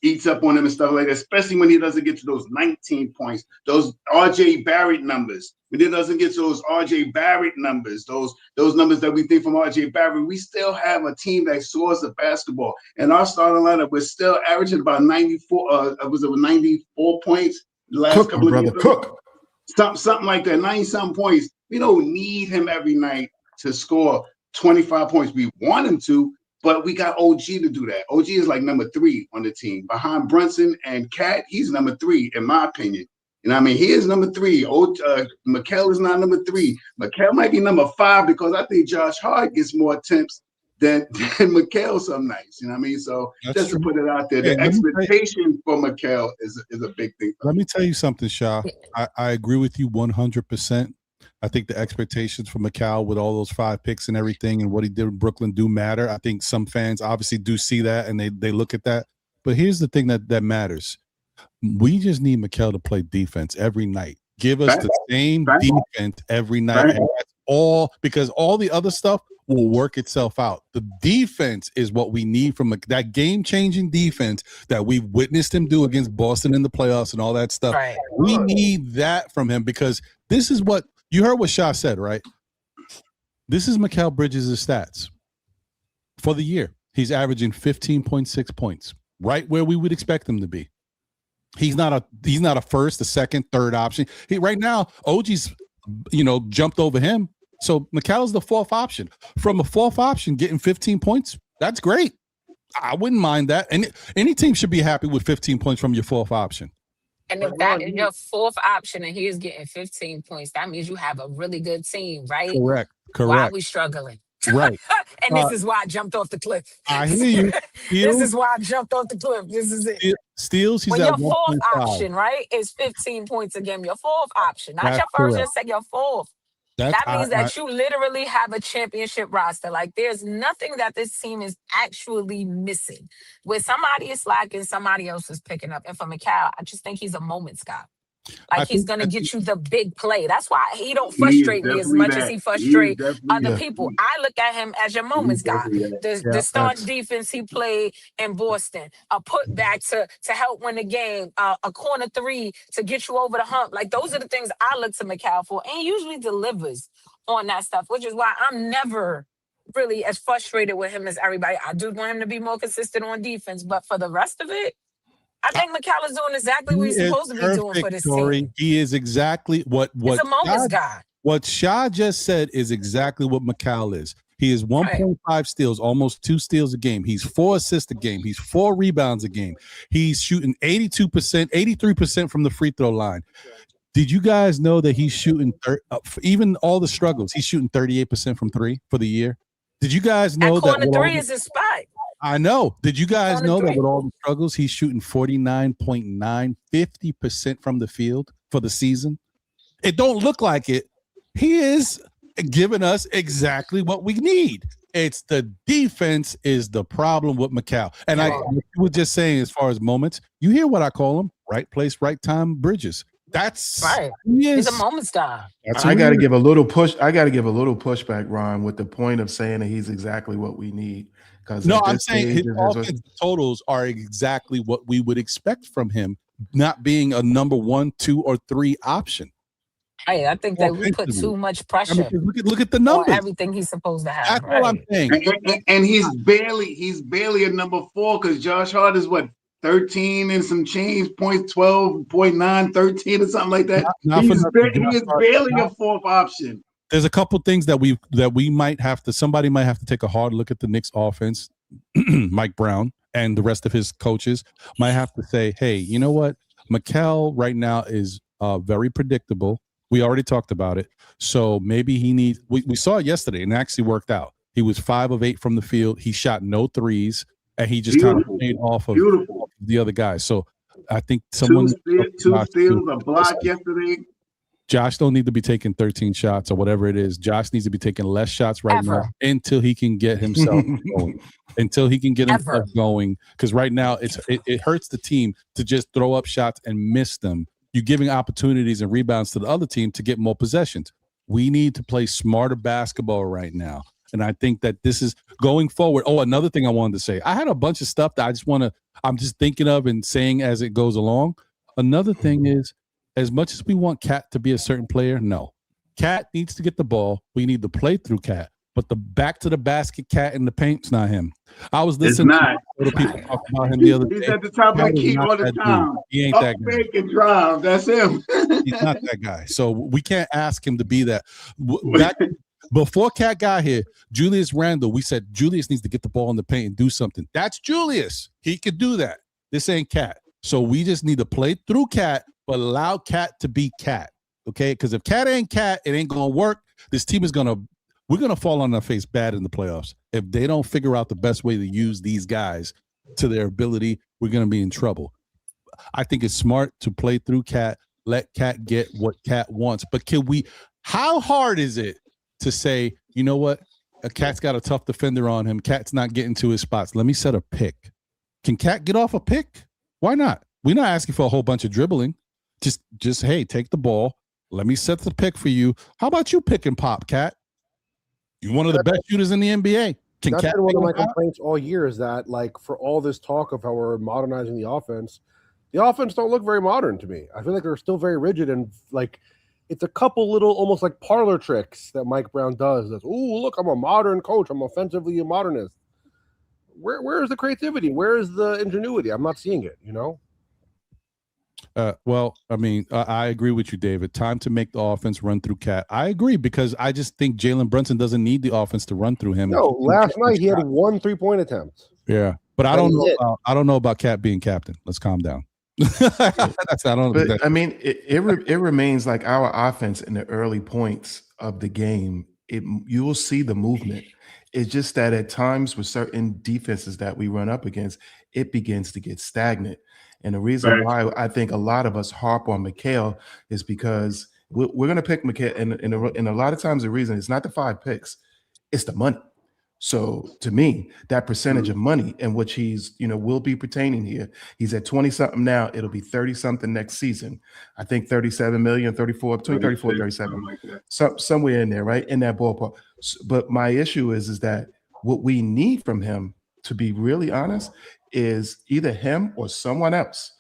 eats up on him and stuff like that, especially when he doesn't get to those 19 points, those RJ Barrett numbers. When he doesn't get to those RJ Barrett numbers, those numbers that we think from RJ Barrett, we still have a team that soars the basketball. And our starting lineup, we're still averaging about 94. Was it 94 points the last couple of games? Cook. Something like that, 90-something points. We don't need him every night to score 25 points. We want him to, but we got OG to do that. OG is like number 3 on the team. Behind Brunson and Cat, he's number 3, in my opinion. You know what I mean? He is number 3. Mikal is not number 3. Mikal might be number 5 because I think Josh Hart gets more attempts than Mikal some nights. You know what I mean? So That's just true. to put it out there, the expectation for Mikal is a big thing. Let me tell you something, Sha. I agree with you 100%. I think the expectations for Mikal with all those 5 picks and everything and what he did in Brooklyn do matter. I think some fans obviously do see that and they look at that. But here's the thing that matters. We just need Mikal to play defense every night. Give us the same defense every night. And that's all, because all the other stuff will work itself out. The defense is what we need from that game-changing defense that we've witnessed him do against Boston in the playoffs and all that stuff. Right. We need that from him because this is what you heard what Shah said, right? This is Mikal Bridges' stats for the year. He's averaging 15.6 points, right where we would expect him to be. He's not a first, a second, third option. Right now, OG's jumped over him. So Mikal is the 4th option. From a 4th option, getting 15 points, that's great. I wouldn't mind that. And any team should be happy with 15 points from your 4th option. And if that is your 4th option and he is getting 15 points, that means you have a really good team, right? Correct. Why are we struggling? Right. And this is why I jumped off the cliff. I hear you. This is why I jumped off the cliff. This is it. Steals, he's when at your 4th 1.5. option, right, is 15 points a game. Your 4th option, not That's your first, correct. just say your 4th. That means that you literally have a championship roster. Like, there's nothing that this team is actually missing. Where somebody is slacking, somebody else is picking up. And for Mikal, I just think he's a moments guy. Like, he's going to get you the big play. That's why he don't frustrate me as much as he frustrates other people. I look at him as your moments guy. The starting defense he played in Boston, a putback to help win the game, a corner 3 to get you over the hump. Like, those are the things I look to Mikal for. And he usually delivers on that stuff, which is why I'm never really as frustrated with him as everybody. I do want him to be more consistent on defense, but for the rest of it, I think Mikal is doing exactly what he's supposed to be doing for this team. He is exactly what he's a moments guy. What Shah just said is exactly what Mikal is. He is 1.5 steals, almost 2 steals a game. He's 4 assists a game. He's 4 rebounds a game. He's shooting 82%, 83% from the free throw line. Did you guys know that he's shooting, even all the struggles, he's shooting 38% from 3 for the year? Did you guys know that corner 3 is his spot? I know. Did you guys know that with all the struggles, he's shooting 49.9, 50% from the field for the season? It don't look like it. He is giving us exactly what we need. It's the defense is the problem with Mikal. And I was just saying, as far as moments, you hear what I call him: right place, right time, Bridges. That's right. He's a moment star. I got to give a little push. I got to give a little pushback, Ron, with the point of saying that he's exactly what we need. Because no, I'm saying his offensive totals are exactly what we would expect from him, not being a number 1, 2, or 3 option. Hey, I think that we put too much pressure. Look at the numbers. On everything he's supposed to have. That's what I'm saying. And he's barely a number 4 because Josh Hart is what, 13 and some change points, 12.9, 13 or something like that. He is barely a 4th option. There's a couple things that we might have to. Somebody might have to take a hard look at the Knicks offense. Mike Brown and the rest of his coaches might have to say, "Hey, you know what? Mikal right now is very predictable. We already talked about it. So maybe he needs. We saw it yesterday, and it actually worked out. He was 5 of 8 from the field. He shot no threes, and he just kind of played off of the other guys. So I think someone two steals, a block yesterday. Josh don't need to be taking 13 shots or whatever it is. Josh needs to be taking less shots now until he can get himself going. Until he can get himself going. Because right now it hurts the team to just throw up shots and miss them. You're giving opportunities and rebounds to the other team to get more possessions. We need to play smarter basketball right now. And I think that this is going forward. Oh, another thing I wanted to say. I had a bunch of stuff that I'm just thinking of and saying as it goes along. Another thing is, as much as we want Cat to be a certain player, no. Cat needs to get the ball. We need to play through Cat. But the back to the basket Cat in the paint's not him. I was listening to other people talk about him the other day. He's at the top of the key all the time. He ain't that guy. And drive. That's him. He's not that guy. So we can't ask him to be that. Before Cat got here, Julius Randle, we said Julius needs to get the ball in the paint and do something. That's Julius. He could do that. This ain't Cat. So we just need to play through Cat, but allow Cat to be Cat, okay? Because if Cat ain't Cat, it ain't going to work. This team is we're going to fall on our face bad in the playoffs. If they don't figure out the best way to use these guys to their ability, we're going to be in trouble. I think it's smart to play through Cat, let Cat get what Cat wants. But how hard is it to say, you know what? A Cat's got a tough defender on him. Cat's not getting to his spots. Let me set a pick. Can Cat get off a pick? Why not? We're not asking for a whole bunch of dribbling. Just hey, take the ball. Let me set the pick for you. How about you pick and pop, Cat? You're one of the best shooters in the NBA. That's been one of my complaints all year is that, like, for all this talk of how we're modernizing the offense don't look very modern to me. I feel like they're still very rigid and, like, it's a couple little almost like parlor tricks that Mike Brown does. That's, oh, look, I'm a modern coach. I'm offensively a modernist. Where is the creativity? Where is the ingenuity? I'm not seeing it, you know? Well, I mean, I agree with you, David. Time to make the offense run through Cat. I agree because I just think Jalen Brunson doesn't need the offense to run through him. No, last night he had 1 3-point attempt. Yeah, but I don't know about Cat being captain. Let's calm down. I mean, it remains like our offense in the early points of the game. You will see the movement. It's just that at times with certain defenses that we run up against, it begins to get stagnant. And the reason why I think a lot of us harp on Mikal is because we're going to pick Mikal, and a lot of times the reason it's not the 5 picks, it's the money. So to me, that percentage of money in which he's, will be pertaining here, he's at 20 something now. It'll be 30 something next season. I think 37 million, 34, between 34 and 37, somewhere in there, right? In that ballpark. But my issue is that what we need from him, to be really honest, is either him or someone else,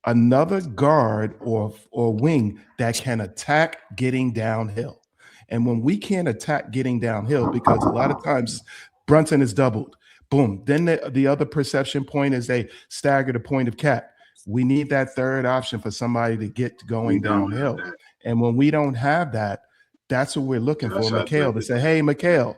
another guard or wing that can attack getting downhill. And when we can't attack getting downhill, because a lot of times Brunson is doubled, boom. Then the other perception point is they stagger the point of Cat. We need that third option for somebody to get going downhill. And when we don't have that, that's what we're looking for, Mikal, to say, hey, Mikal,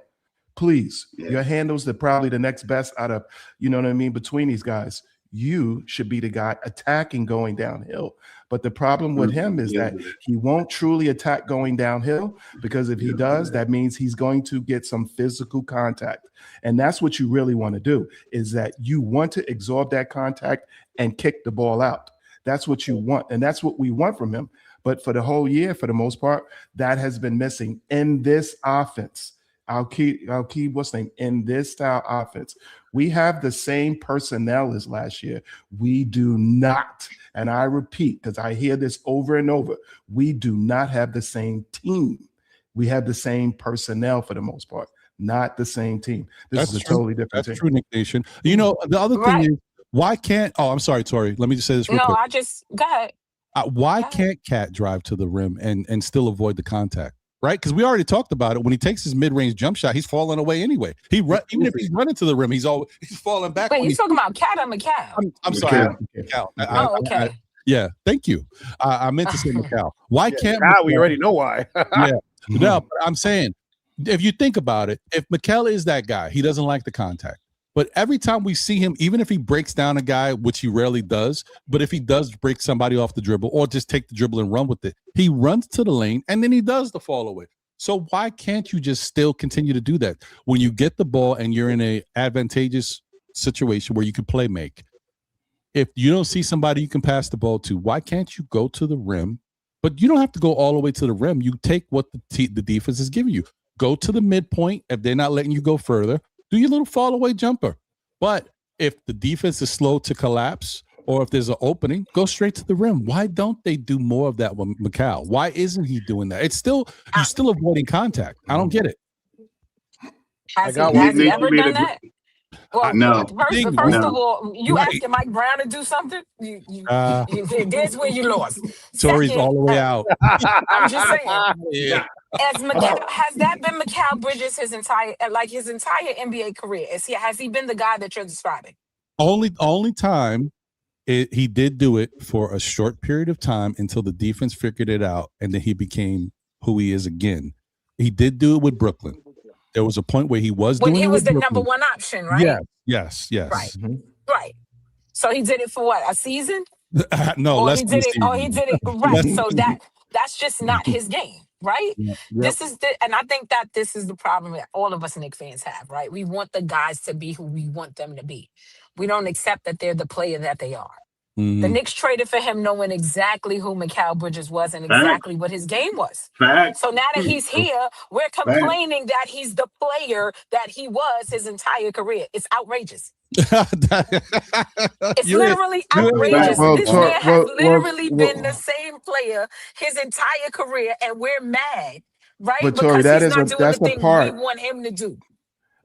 please, your handles are probably the next best out of, between these guys. You should be the guy attacking going downhill. But the problem with him is that he won't truly attack going downhill, because if he does, that means he's going to get some physical contact. And that's what you really want to do, is that you want to absorb that contact and kick the ball out. That's what you want, and that's what we want from him. But for the whole year, for the most part, that has been missing in this offense. I'll keep what's name in this style offense. We have the same personnel as last year. We do not, and I repeat because I hear this over and over, we do not have the same team. We have the same personnel for the most part, not the same team. This is a totally different team. That's true, Nick Nation. You know, the other thing is, why can't, I'm sorry, Tori, let me just say this real quick. Go ahead. Why can't Cat drive to the rim and still avoid the contact? Right, because we already talked about it. When he takes his mid-range jump shot, he's falling away anyway. Even if he's running to the rim, he's falling back. Wait, you talking about Cat or McCall? I'm sorry, McCall. Okay. Yeah, thank you. I meant to say McCall. Why can't McCall? We already know why. Yeah, no, but I'm saying, if you think about it, if McCall is that guy, he doesn't like the contact. But every time we see him, even if he breaks down a guy, which he rarely does, but if he does break somebody off the dribble or just take the dribble and run with it, he runs to the lane and then he does the fall away. So why can't you just still continue to do that? When you get the ball and you're in a advantageous situation where you can play make, if you don't see somebody you can pass the ball to, why can't you go to the rim? But you don't have to go all the way to the rim. You take what the defense is giving you. Go to the midpoint if they're not letting you go further. Do your little fall away jumper. But if the defense is slow to collapse or if there's an opening, go straight to the rim. Why don't they do more of that with McCall? Why isn't he doing that? It's still, you're still avoiding contact. I don't get it. Has he ever done that? Well, no. First of all, you asking Mike Brown to do something? There's where you lost. Tori's all the way out. I'm just saying. Yeah. Has that been Mikal Bridges his entire NBA career? Has he been the guy that you're describing? Only time he did do it for a short period of time until the defense figured it out, and then he became who he is again. He did do it with Brooklyn. There was a point where he was doing it. When he was the Brooklyn. number one option, right? Yes. Right. Right. So he did it for what, a season? No, less than a season. He did it right. So that's just not his game, right? Yep. And I think that this is the problem that all of us Knicks fans have, right? We want the guys to be who we want them to be. We don't accept that they're the player that they are. Mm-hmm. The Knicks traded for him knowing exactly who Mikal Bridges was and exactly what his game was. So now that he's here, we're complaining that he's the player that he was his entire career. It's outrageous. It's literally outrageous. This man has literally been the same player his entire career, and we're mad, right? But Tori, because he's not doing the thing we want him to do.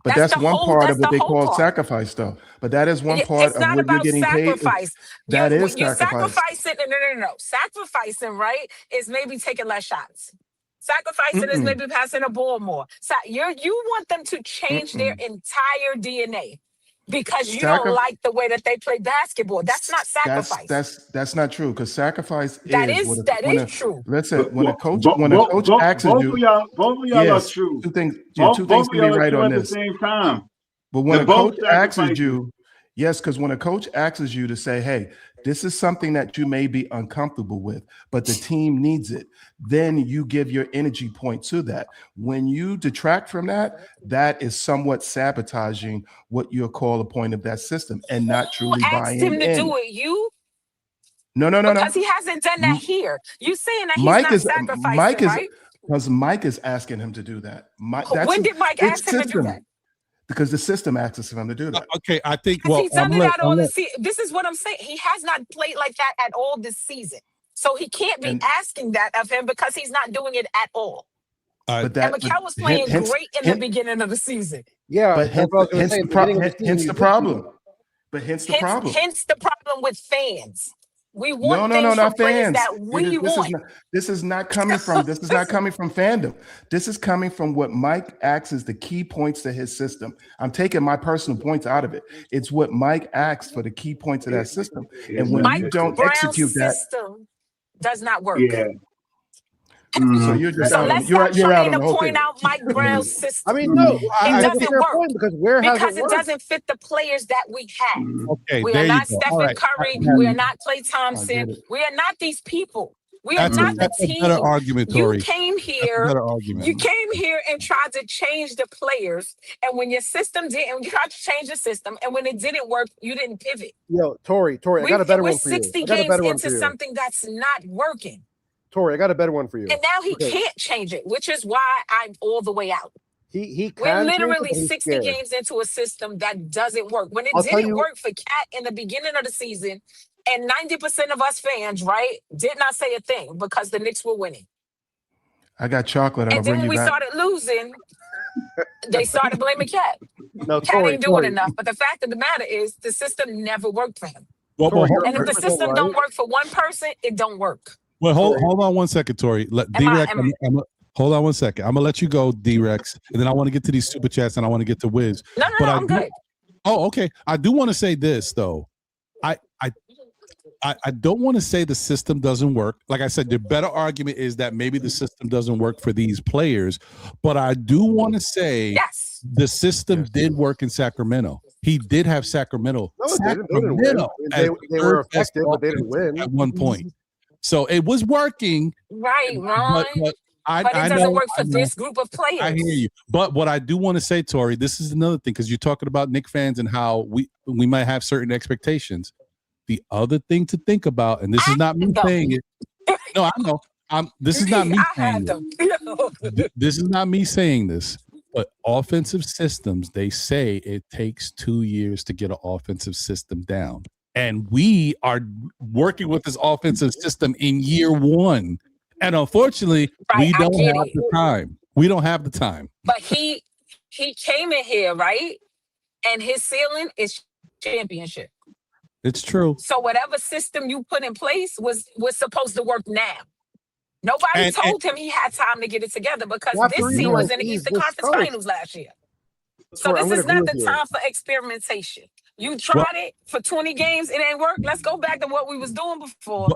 But that's one part of what they call sacrifice, though. But that is one part of what you're getting paid. That is sacrificing. No. Sacrificing, right, is maybe taking less shots. Sacrificing is maybe passing a ball more. So you want them to change their entire DNA because you don't like the way that they play basketball. That's not sacrifice. That's not true, because sacrifice that is true. Let's say when a coach asks you, both of y'all are true. Two things can be right on this. At the same time. But when a coach asks you, yes, because when a coach asks you to say, hey, this is something that you may be uncomfortable with, but the team needs it, then you give your energy point to that. When you detract from that, that is somewhat sabotaging what you call a point of that system and not truly buying in. Asked him to do it, you? No. Because he hasn't done that here. You saying that he's not sacrificing, right? Because Mike is asking him to do that. When did Mike ask him to do that? Because the system asks him to do that. Okay, I think. He's done it at all this season. This is what I'm saying. He has not played like that at all this season, so he can't be asking that of him because he's not doing it at all. And Mikal was playing great in the beginning of the season. Yeah, but hence the problem. Hence the problem with fans. We want things from players that we want. This is not coming from fandom. This is coming from what Mike acts as the key points to his system. I'm taking my personal points out of it. It's what Mike acts for the key points of that system. And when you don't execute that, system does not work. Yeah. So you're just let's you're out on the whole point out Mike Brown's system. I mean, no, it doesn't work because it doesn't fit the players that we have. Okay, we are not Stephen Curry. Right. We are not Klay Thompson. We are not these people. We are not the team. Better argument, Tori. You came here. You came here and tried to change the players, and when your system didn't, you tried to change the system, and when it didn't work, you didn't pivot. Yo, Tori, I got a better one for you. We're 60 games into something that's not working. Tori, I got a better one for you. And now he can't change it, which is why I'm all the way out. We're literally 60 games into a system that doesn't work. When it didn't work for Cat in the beginning of the season, and 90% of us fans, right, did not say a thing because the Knicks were winning. I got chocolate. And then when we started losing, they started blaming Cat. No, Cat ain't doing enough. But the fact of the matter is the system never worked for him. And if the system don't work for one person, it don't work. Well, hold on one second, Tori. Hold on one second. I'm gonna let you go, D-Rex, and then I want to get to these super chats and I want to get to Wiz. No, I'm good. Oh, okay. I do want to say this though. I don't want to say the system doesn't work. Like I said, the better argument is that maybe the system doesn't work for these players, but I do want to say the system did work in Sacramento. He did have Sacramento. No, Sacramento they were effective, but they didn't win at one point. So it was working. Right, Ron. But it doesn't work for this group of players. I hear you. But what I do want to say, Tori, this is another thing, because you're talking about Knicks fans and how we might have certain expectations. The other thing to think about, and this is not me saying it. No, I know. This is not me saying it. This is not me saying this. But offensive systems, they say it takes 2 years to get an offensive system down. And we are working with this offensive system in year one. And unfortunately, we don't have the time. We don't have the time. But he came in here, right? And his ceiling is championship. It's true. So whatever system you put in place was supposed to work now. Nobody told him he had time to get it together because this team was in the Eastern Conference Finals last year. So this is not the time for experimentation. You tried it for 20 games, it ain't work. Let's go back to what we was doing before.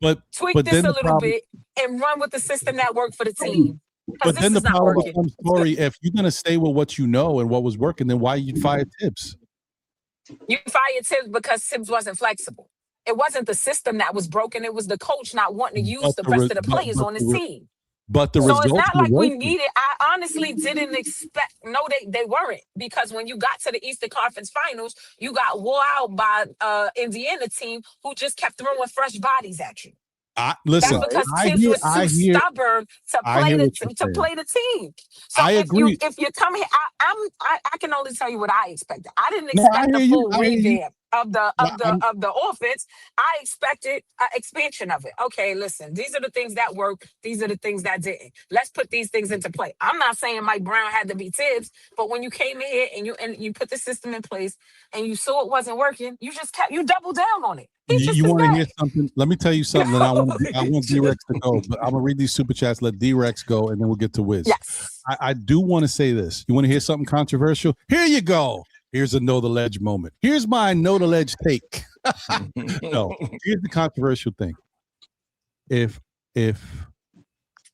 But tweak this a little bit and run with the system that worked for the team. But then the problem becomes, Tori, if you're gonna stay with what you know and what was working, then why you fire Tibbs? You fired Tibbs because Tibbs wasn't flexible. It wasn't the system that was broken. It was the coach not wanting to use the rest of the players on his team. But the so results it's not like we working. needed. I honestly didn't expect. No, they weren't, because when you got to the Eastern Conference Finals, you got wore out by Indiana team who just kept throwing fresh bodies at you. Listen, that's because Tibbs was too stubborn to play the team. So I agree. If you come here, I can only tell you what I expected. I didn't expect the full revamp of the offense. I expected an expansion of it. Okay, listen, these are the things that work. These are the things that didn't. Let's put these things into play. I'm not saying Mike Brown had to be Tibbs, but when you came in here and you put the system in place and you saw it wasn't working, you doubled down on it. You want to hear something? Let me tell you something that I want D-Rex to go, but I'm gonna read these super chats. Let D-Rex go, and then we'll get to Wiz. Yes. I do want to say this. You want to hear something controversial? Here you go. Here's a know the ledge moment. Here's my know the ledge take. No, here's the controversial thing. If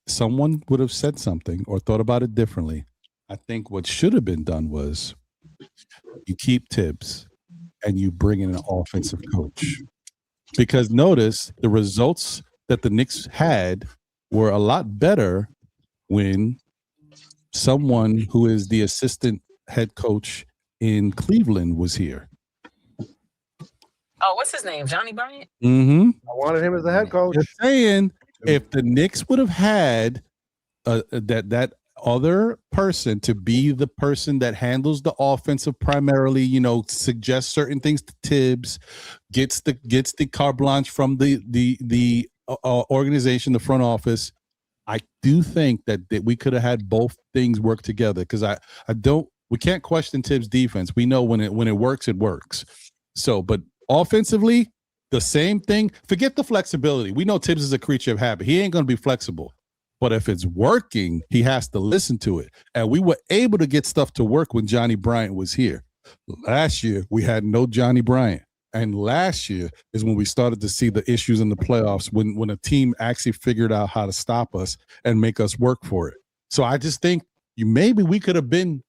someone would have said something or thought about it differently, I think what should have been done was you keep Tibbs and you bring in an offensive coach. Because notice the results that the Knicks had were a lot better when someone who is the assistant head coach in Cleveland was here. Oh, what's his name? Johnny Bryant? Mm-hmm. I wanted him as the head coach. Just saying, if the Knicks would have had that other person to be the person that handles the offensive primarily, suggests certain things to Tibbs, gets the carte blanche from the organization, the front office. I do think that we could have had both things work together, because we can't question Tibbs' defense. We know when it works, it works. So, but offensively, the same thing. Forget the flexibility. We know Tibbs is a creature of habit. He ain't going to be flexible. But if it's working, he has to listen to it. And we were able to get stuff to work when Johnny Bryant was here. Last year, we had no Johnny Bryant. And last year is when we started to see the issues in the playoffs, when a team actually figured out how to stop us and make us work for it. So I just think maybe we could have been,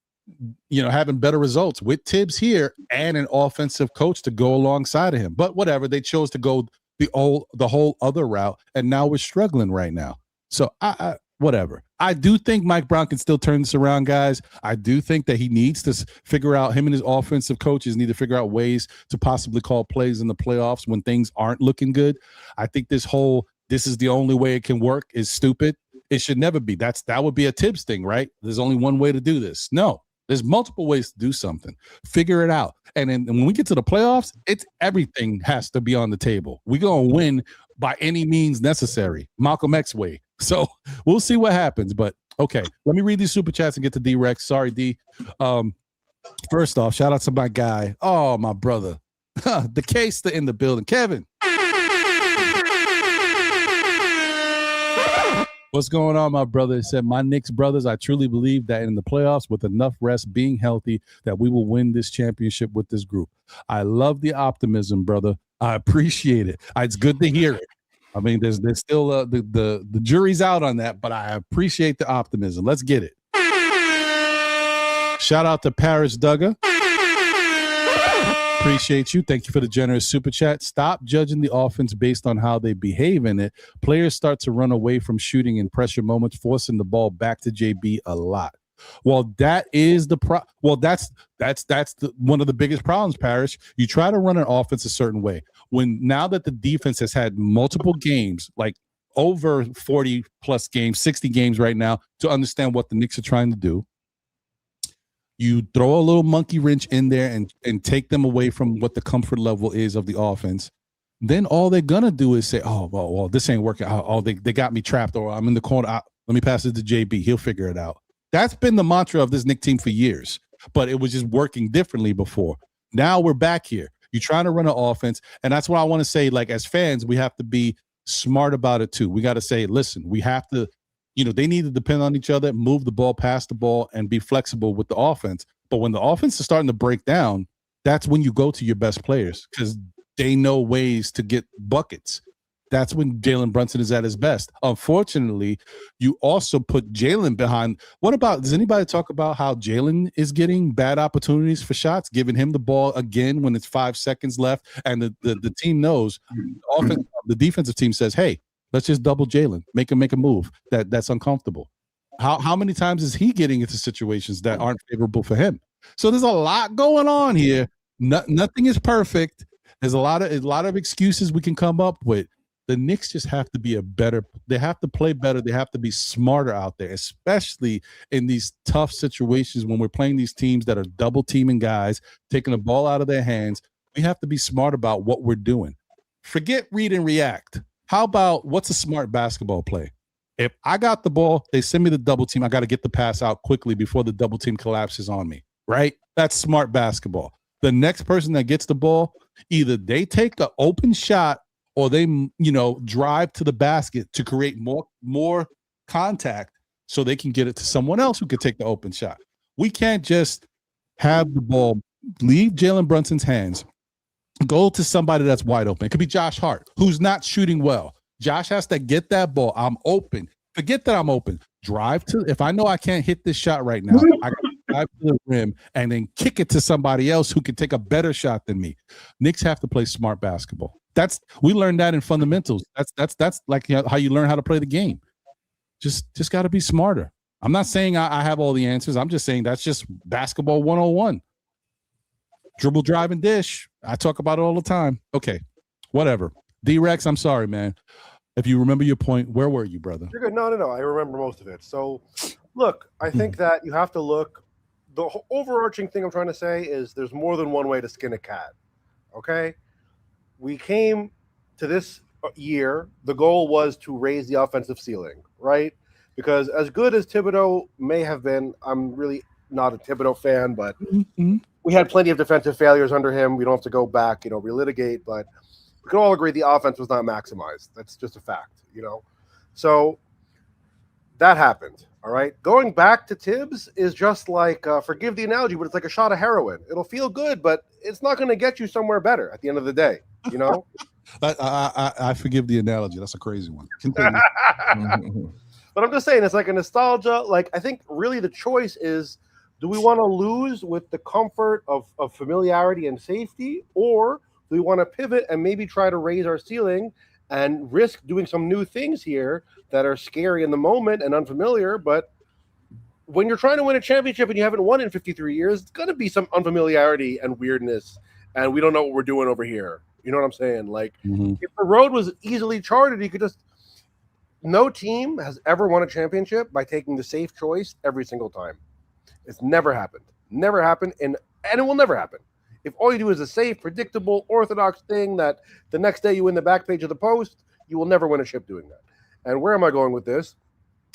having better results with Tibbs here and an offensive coach to go alongside of him. But whatever, they chose to go the whole other route, and now we're struggling right now. So I whatever. I do think Mike Brown can still turn this around, guys. I do think that he needs to figure out, him and his offensive coaches need to figure out ways to possibly call plays in the playoffs when things aren't looking good. I think this is the only way it can work is stupid. It should never be. That would be a Tibbs thing, right? There's only one way to do this. No, there's multiple ways to do something. Figure it out. And then when we get to the playoffs, it's everything has to be on the table. We're going to win by any means necessary. Malcolm X way. So we'll see what happens. But okay, let me read these super chats and get to D-Rex. Sorry, D. First off, shout out to my guy. Oh, my brother. The case in the building. Kevin. What's going on, my brother? He said, my Knicks brothers, I truly believe that in the playoffs, with enough rest, being healthy, that we will win this championship with this group. I love the optimism, brother. I appreciate it. It's good to hear it. I mean, there's still the jury's out on that, but I appreciate the optimism. Let's get it. Shout out to Paris Duggar. Appreciate you. Thank you for the generous super chat. Stop judging the offense based on how they behave in it. Players start to run away from shooting in pressure moments, forcing the ball back to JB a lot. Well, that is the that's one of the biggest problems, Parrish. You try to run an offense a certain way. Now that the defense has had multiple games, like over 40 plus games, 60 games right now, to understand what the Knicks are trying to do, you throw a little monkey wrench in there and take them away from what the comfort level is of the offense. Then all they're going to do is say, oh, well, this ain't working. Oh, they got me trapped, or I'm in the corner. Let me pass it to JB. He'll figure it out. That's been the mantra of this Knicks team for years, but it was just working differently before. Now we're back here. You're trying to run an offense, and that's what I want to say. Like, as fans, we have to be smart about it too. We got to say, listen, we have to, they need to depend on each other, move the ball, pass the ball, and be flexible with the offense. But when the offense is starting to break down, that's when you go to your best players because they know ways to get buckets. That's when Jalen Brunson is at his best. Unfortunately, you also put Jalen behind. Does anybody talk about how Jalen is getting bad opportunities for shots, giving him the ball again when it's 5 seconds left? And the team knows, the defensive team says, hey, let's just double Jalen, make him make a move that's uncomfortable. How many times is he getting into situations that aren't favorable for him? So there's a lot going on here. Nothing is perfect. There's a lot of excuses we can come up with. The Knicks just have to be they have to play better. They have to be smarter out there, especially in these tough situations when we're playing these teams that are double teaming guys, taking the ball out of their hands. We have to be smart about what we're doing. Forget read and react. How about what's a smart basketball play? If I got the ball, they send me the double team. I got to get the pass out quickly before the double team collapses on me, right? That's smart basketball. The next person that gets the ball, either they take an open shot or they, drive to the basket to create more contact so they can get it to someone else who could take the open shot. We can't just have the ball, leave Jalen Brunson's hands, go to somebody that's wide open. It could be Josh Hart, who's not shooting well. Josh has to get that ball. I'm open. Forget that I'm open. If I know I can't hit this shot right now, I got to drive to the rim and then kick it to somebody else who can take a better shot than me. Knicks have to play smart basketball. We learned that in fundamentals. That's like how you learn how to play the game. Just got to be smarter. I'm not saying I have all the answers. I'm just saying that's just basketball 101. Dribble, drive, and dish. I talk about it all the time. Okay, whatever. D-Rex, I'm sorry, man. If you remember your point, where were you, brother? You're good. No. I remember most of it. So, look, I think that you have to look. The overarching thing I'm trying to say is there's more than one way to skin a cat. Okay? We came to this year, the goal was to raise the offensive ceiling, right? Because as good as Thibodeau may have been, I'm really not a Thibodeau fan, but we had plenty of defensive failures under him. We don't have to go back, relitigate, but we can all agree the offense was not maximized. That's just a fact, So that happened, all right? Going back to Tibbs is just like, forgive the analogy, but it's like a shot of heroin. It'll feel good, but it's not going to get you somewhere better at the end of the day, I forgive the analogy. That's a crazy one. But I'm just saying, it's like a nostalgia. Like, I think really the choice is, do we want to lose with the comfort of familiarity and safety, or we want to pivot and maybe try to raise our ceiling and risk doing some new things here that are scary in the moment and unfamiliar. But when you're trying to win a championship and you haven't won in 53 years, it's going to be some unfamiliarity and weirdness, and we don't know what we're doing over here. You know what I'm saying? Like, if the road was easily charted, you could just – no team has ever won a championship by taking the safe choice every single time. It's never happened. Never happened, and it will never happen. If all you do is a safe, predictable, orthodox thing that the next day you win the back page of the Post, you will never win a ship doing that. And where am I going with this?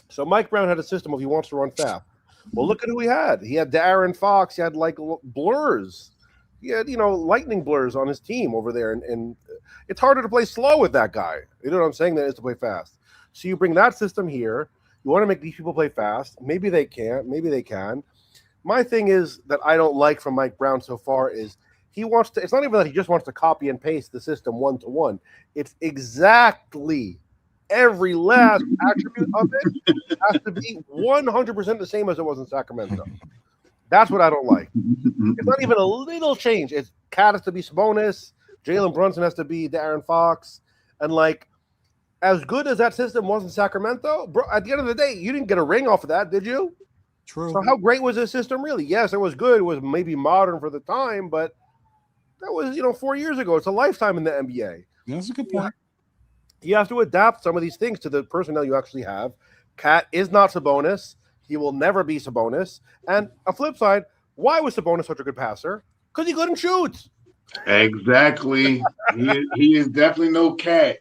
So Mike Brown had a system of he wants to run fast. Well, look at who he had. He had Darren Fox. He had like blurs. He had, lightning blurs on his team over there. And it's harder to play slow with that guy. You know what I'm saying? Than it is to play fast. So you bring that system here. You want to make these people play fast. Maybe they can't. Maybe they can. My thing is that I don't like from Mike Brown so far is he wants to – it's not even that he just wants to copy and paste the system one-to-one. It's exactly every last attribute of it has to be 100% the same as it was in Sacramento. That's what I don't like. It's not even a little change. It's Cat has to be Sabonis. Jalen Brunson has to be Darren Fox. And, like, as good as that system was in Sacramento, bro, at the end of the day, you didn't get a ring off of that, did you? True. So how great was this system really? Yes, it was good. It was maybe modern for the time, but that was, 4 years ago. It's a lifetime in the NBA. That's a good point. You have to adapt some of these things to the personnel you actually have. Cat is not Sabonis. He will never be Sabonis. And a flip side, why was Sabonis such a good passer? Because he couldn't shoot. Exactly. He is definitely no Cat.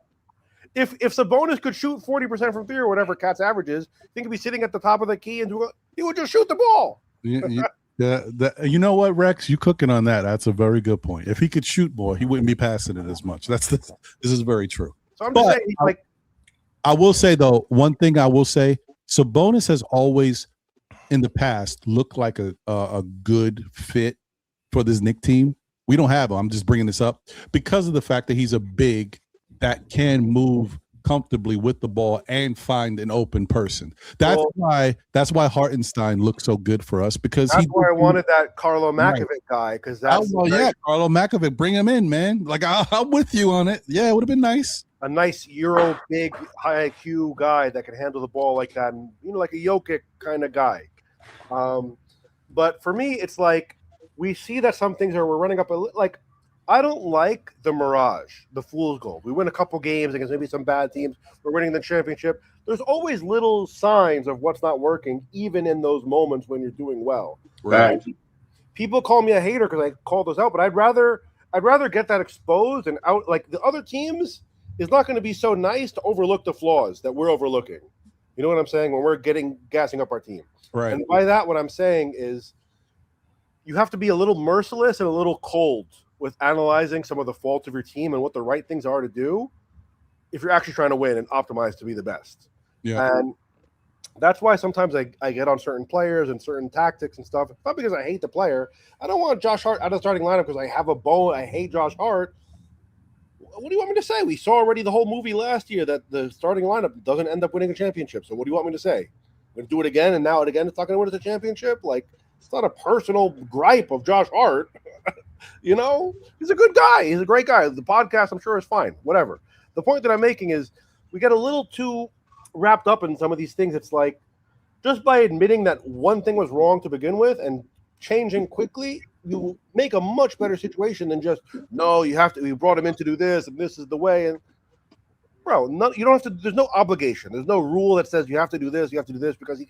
If Sabonis could shoot 40% from three or whatever Cat's average is, he could be sitting at the top of the key and he would just shoot the ball. You know what, Rex? You cooking on that. That's a very good point. If he could shoot more, he wouldn't be passing it as much. This is very true. So I'm just saying, I will say, though, one thing I will say, Sabonis has always, in the past, looked like a good fit for this Knicks team. We don't have him. I'm just bringing this up because of the fact that he's a big that can move comfortably with the ball and find an open person. That's why Hartenstein looks so good for us because that's why I wanted that Carlo Makovic guy because that's Carlo Makovic, bring him in, man. Like I'm with you on it. Yeah, it would have been nice. A nice Euro big high IQ guy that can handle the ball like that, and like a Jokic kind of guy. But for me, it's like we see that some things we're running up like. I don't like the mirage, the fool's gold. We win a couple games against maybe some bad teams. We're winning the championship. There's always little signs of what's not working, even in those moments when you're doing well. Right. People call me a hater because I call those out, but I'd rather get that exposed and out. Like the other teams is not going to be so nice to overlook the flaws that we're overlooking. You know what I'm saying? When we're gassing up our team. Right. And by that, what I'm saying is you have to be a little merciless and a little cold with analyzing some of the faults of your team and what the right things are to do if you're actually trying to win and optimize to be the best. Yeah. And that's why sometimes I get on certain players and certain tactics and stuff. It's not because I hate the player. I don't want Josh Hart out of the starting lineup because I have a bone. I hate Josh Hart. What do you want me to say? We saw already the whole movie last year that the starting lineup doesn't end up winning a championship. So what do you want me to say? We're going to do it again, and now it's not going to win us a championship? Like, it's not a personal gripe of Josh Hart. He's a good guy. He's a great guy. The podcast, I'm sure, is fine. Whatever. The point that I'm making is we get a little too wrapped up in some of these things. It's like just by admitting that one thing was wrong to begin with and changing quickly, you make a much better situation than just, no, we brought him in to do this, and this is the way. And, bro, you don't have to, there's no obligation. There's no rule that says you have to do this, because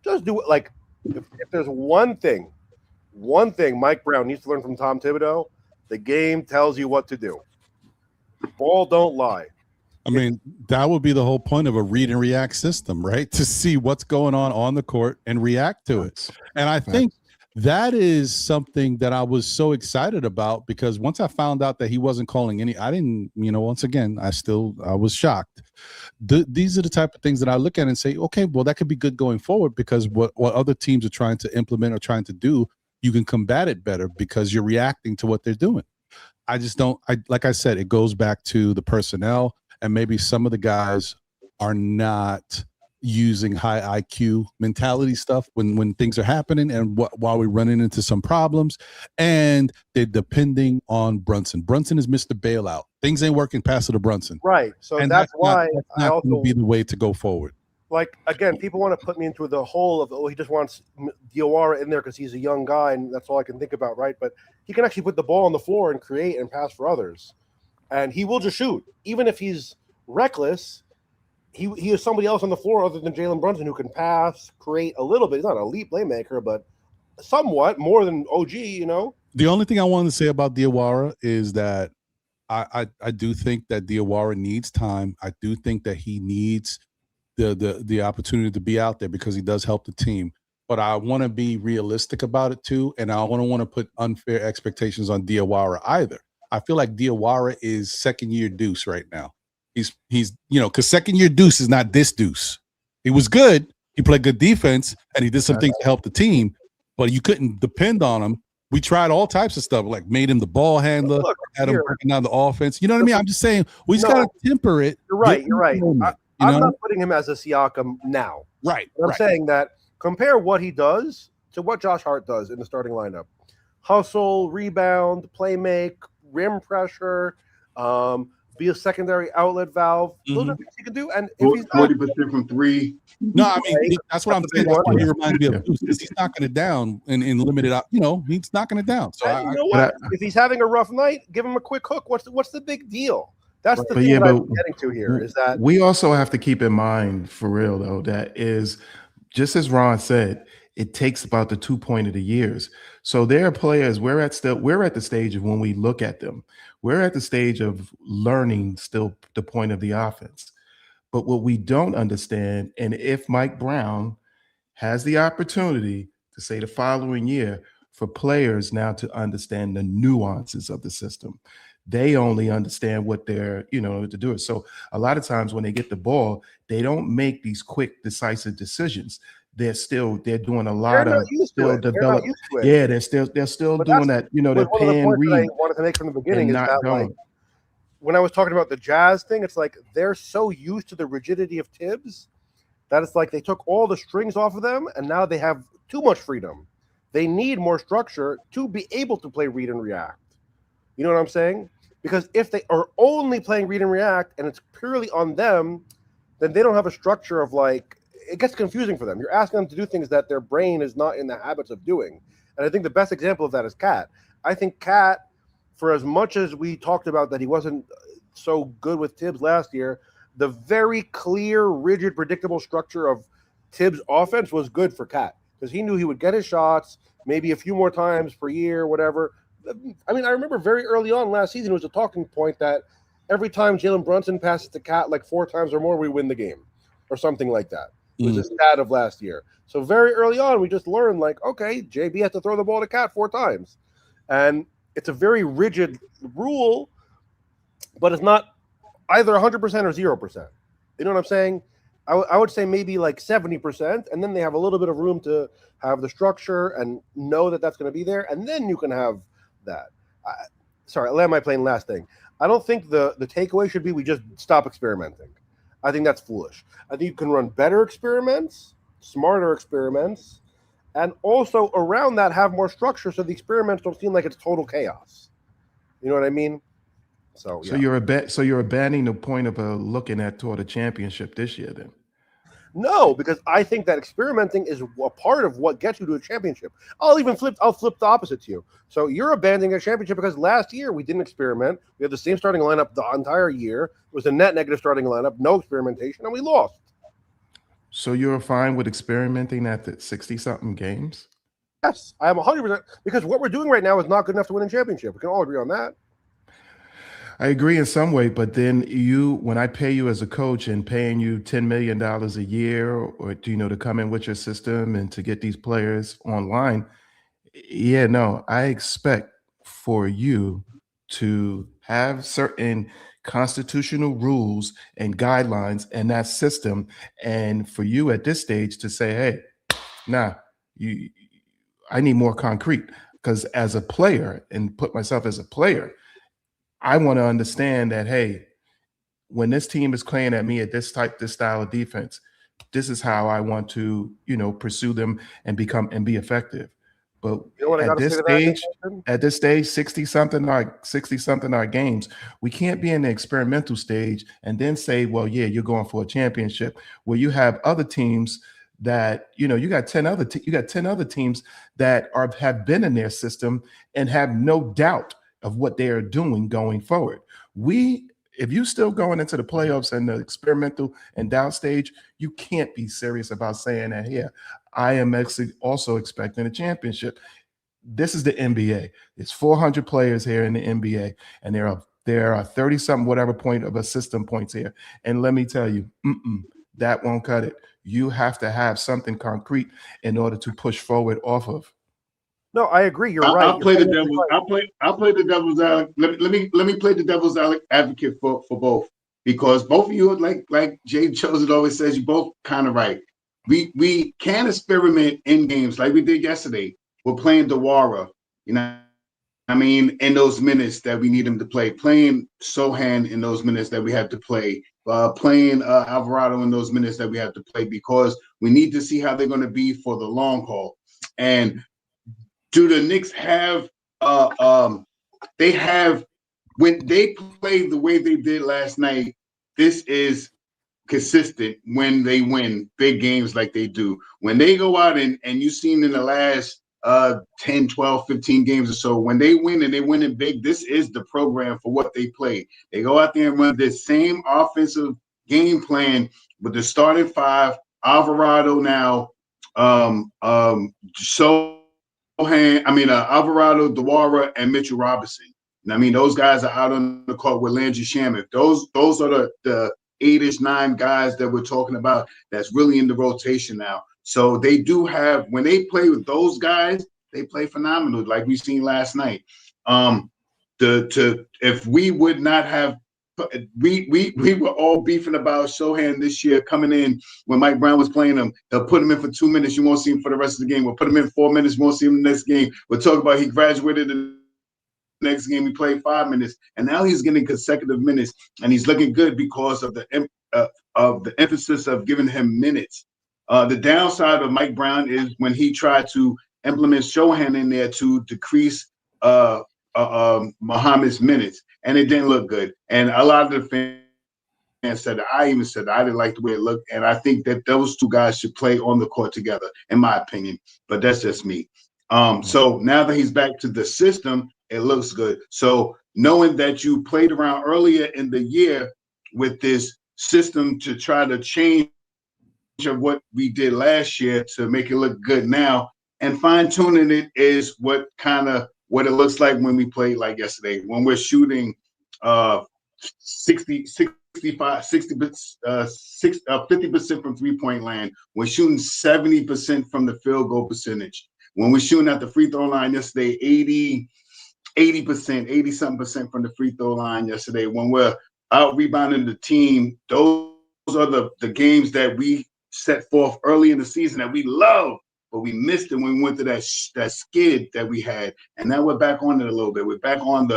just do it. Like, if there's one thing Mike Brown needs to learn from Tom Thibodeau, the game tells you what to do. Ball don't lie. I mean, that would be the whole point of a read and react system, right? To see what's going on the court and react to it. And I think that is something that I was so excited about because once I found out that he wasn't calling I didn't, once again, I was shocked. These are the type of things that I look at and say, okay, well, that could be good going forward because what other teams are trying to implement or trying to do, you can combat it better because you're reacting to what they're doing. I just don't, like I said, it goes back to the personnel and maybe some of the guys are not, using high IQ mentality stuff when things are happening and while we're running into some problems, and they're depending on Brunson. Brunson is Mr. Bailout. Things ain't working, pass it to Brunson. Right. So And that's why that's I not also going to be the way to go forward. Like, again, people want to put me into the hole of, he just wants Diawara in there because he's a young guy and that's all I can think about, right? But he can actually put the ball on the floor and create and pass for others. And he will just shoot. Even if he's reckless, he is somebody else on the floor other than Jalen Brunson who can pass, create a little bit. He's not an elite playmaker, but somewhat more than OG, you know? The only thing I wanted to say about Diawara is that I do think that Diawara needs time. I do think that he needs the opportunity to be out there because he does help the team. But I want to be realistic about it too, and I don't want to put unfair expectations on Diawara either. I feel like Diawara is second year Deuce right now. He's because second year Deuce is not this Deuce. He was good. He played good defense, and he did some things to help the team. But you couldn't depend on him. We tried all types of stuff, like made him the ball handler, had him breaking down the offense. You know what I mean? I'm just saying we just gotta temper it. You're right. You're right. I'm not putting him as a Siakam now. Right. I'm saying that compare what he does to what Josh Hart does in the starting lineup. Hustle, rebound, play make, rim pressure, be a secondary outlet valve. Those are things he can do. And if he's 40% from three. No, I mean that's what I'm saying. That's what he reminds me of because he's knocking it down in limited out. He's knocking it down. So if he's having a rough night, give him a quick hook. What's the big deal? That's the thing I'm getting to here is that we also have to keep in mind, for real though, that is just as Ron said, it takes about the 2 point of the years. So there are players, we're at the stage of when we look at them, we're at the stage of learning still the point of the offense. But what we don't understand, and if Mike Brown has the opportunity to say the following year for players now to understand the nuances of the system, they only understand what they're, to do it. So a lot of times when they get the ball, they don't make these quick, decisive decisions. They're doing a lot of still develop. Yeah, they're still doing that. They're paying read. I wanted to make from the beginning is that like when I was talking about the Jazz thing, it's like they're so used to the rigidity of Tibbs that it's like they took all the strings off of them and now they have too much freedom. They need more structure to be able to play read and react. You know what I'm saying? Because if they are only playing read and react and it's purely on them, then they don't have a structure of like, it gets confusing for them. You're asking them to do things that their brain is not in the habits of doing. And I think the best example of that is Cat. I think Cat, for as much as we talked about that he wasn't so good with Tibbs last year, the very clear, rigid, predictable structure of Tibbs' offense was good for Cat because he knew he would get his shots maybe a few more times per year, whatever. I mean, I remember very early on last season, it was a talking point that every time Jalen Brunson passes to Cat like 4 times or more, we win the game or something like that. It was a stat of last year. So very early on, we just learned like, okay, JB has to throw the ball to Cat 4 times. And it's a very rigid rule, but it's not either 100% or 0%. You know what I'm saying? I would say maybe like 70%, and then they have a little bit of room to have the structure and know that that's going to be there, and then you can have that. Sorry, I land my plane last thing. I don't think the takeaway should be we just stop experimenting. I think that's foolish. I think you can run better experiments, smarter experiments, and also around that have more structure so the experiments don't seem like it's total chaos. You know what I mean? So you're abandoning the point of looking at toward a championship this year then? No, because I think that experimenting is a part of what gets you to a championship. I'll flip the opposite to you. So you're abandoning a championship because last year we didn't experiment. We had the same starting lineup the entire year. It was a net negative starting lineup, no experimentation, and we lost. So you're fine with experimenting at the 60-something games? Yes, I am 100%, because what we're doing right now is not good enough to win a championship. We can all agree on that. I agree in some way, but then when I pay you as a coach and paying you $10 million a year or to come in with your system and to get these players online, I expect for you to have certain constitutional rules and guidelines and that system, and for you at this stage to say, hey, I need more concrete, because as a player, and put myself as a player, I want to understand that, hey, when this team is playing at me at this style of defense, this is how I want to, pursue them and be effective. But You know what I at gotta say this to that, stage, Nathan? 60 something our games, we can't be in the experimental stage and then say, well, yeah, you're going for a championship, where you have other teams that, you got 10 other teams that have been in their system and have no doubt of what they are doing going forward. If you still going into the playoffs and the experimental and doubt stage, you can't be serious about saying that here. I am also expecting a championship. This is the NBA. It's 400 players here in the NBA, and there are 30 something whatever point of a system points here. And let me tell you, that won't cut it. You have to have something concrete in order to push forward off of. No, I agree. You're right. I'll play the devil's. I'll play the devil's advocate. Let me play the devil's advocate for both, because both of you, like Jay Chosen always says, you both kind of right. We can experiment in games like we did yesterday. We're playing Dewara, in those minutes that we need him to play, playing Sohan in those minutes that we have to play, playing Alvarado in those minutes that we have to play, because we need to see how they're going to be for the long haul. And do the Knicks have they have, when they play the way they did last night, this is consistent when they win big games like they do. When they go out and you've seen in the last 10, 12, 15 games or so, when they win and they win it big, this is the program for what they play. They go out there and run this same offensive game plan with the starting five, Alvarado now, Alvarado, Dewara, and Mitchell Robinson. And those guys are out on the court with Landry Shamet. Those are the 8-ish, 9 guys that we're talking about that's really in the rotation now. So they do have, when they play with those guys, they play phenomenal, like we've seen last night. If we would not have, we were all beefing about Sohan this year coming in when Mike Brown was playing him. They'll put him in for 2 minutes. You won't see him for the rest of the game. We'll put him in 4 minutes. You won't see him the next game. We'll talk about he graduated the next game. He played 5 minutes, and now he's getting consecutive minutes, and he's looking good because of the emphasis of giving him minutes. The downside of Mike Brown is when he tried to implement Sohan in there to decrease Muhammad's minutes, and it didn't look good. And a lot of the fans said that. I even said that I didn't like the way it looked, and I think that those two guys should play on the court together, in my opinion. But that's just me. So now that he's back to the system, it looks good. So knowing that you played around earlier in the year with this system to try to change of what we did last year to make it look good now, and fine-tuning it is what it looks like when we played like yesterday, when we're shooting 50% from three-point land. We're shooting 70% from the field goal percentage. When we're shooting at the free throw line yesterday, 80-something% from the free throw line yesterday. When we're out rebounding the team, those are the games that we set forth early in the season that we love, but we missed it when we went to that skid that we had. And now we're back on it a little bit. We're back on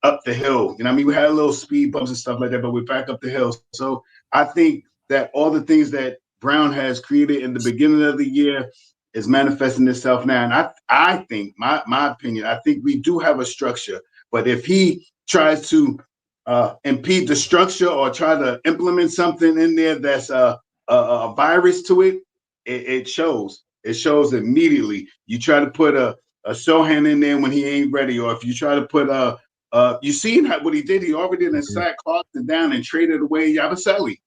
up the hill. We had a little speed bumps and stuff like that, but we're back up the hill. So I think that all the things that Brown has created in the beginning of the year is manifesting itself now. And I think, my opinion, I think we do have a structure, but if he tries to impede the structure or try to implement something in there that's a virus to it, it shows. It shows immediately. You try to put a Sohan in there when he ain't ready, or if you try to put you seen what he did. He already did sat Clarkson down and traded away Yabusele.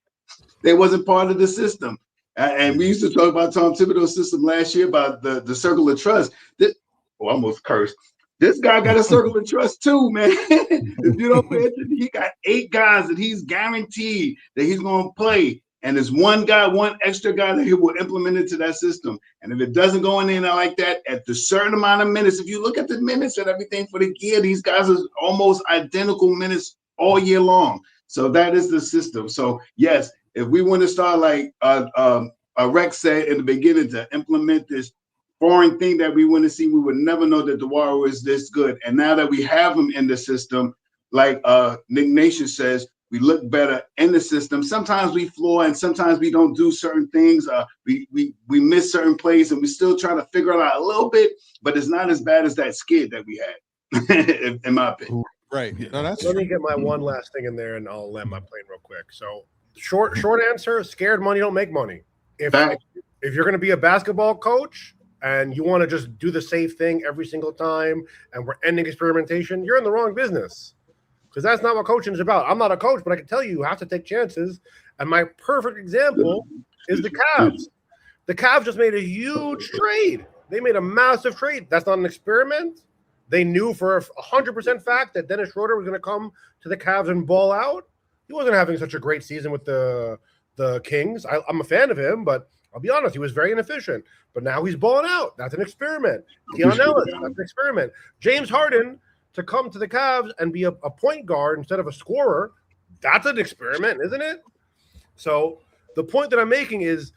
They wasn't part of the system. And we used to talk about Tom Thibodeau's system last year about the circle of trust. Almost cursed. This guy got a circle of trust too, man. If you don't pay attention, he got 8 guys that he's guaranteed that he's going to play. And there's one extra guy that he will implement into that system. And if it doesn't go in there like that, at the certain amount of minutes, if you look at the minutes and everything for the gear, these guys are almost identical minutes all year long. So that is the system. So yes, if we want to start like Rex said in the beginning to implement this foreign thing that we want to see, we would never know that Dewara is this good. And now that we have him in the system, like Nick Nation says, We look better in the system. Sometimes we flaw, and sometimes we don't do certain things. We miss certain plays, and we're still trying to figure it out a little bit. But it's not as bad as that skid that we had, in my opinion. Right. No, that's Let me get my one last thing in there, and I'll land my plane real quick. So, short answer: scared money don't make money. If you're going to be a basketball coach and you want to just do the safe thing every single time, and we're ending experimentation, you're in the wrong business. Because that's not what coaching is about. I'm not a coach, but I can tell you have to take chances. And my perfect example is the Cavs. The Cavs just made a huge trade. They made a massive trade. That's not an experiment. They knew for a 100% fact that Dennis Schroeder was going to come to the Cavs and ball out. He wasn't having such a great season with the Kings. I'm a fan of him, but I'll be honest, he was very inefficient. But now he's balling out. That's an experiment. Keon Ellis, that's an experiment. James Harden, to come to the Cavs and be a point guard instead of a scorer, that's an experiment, isn't it? So the point that I'm making is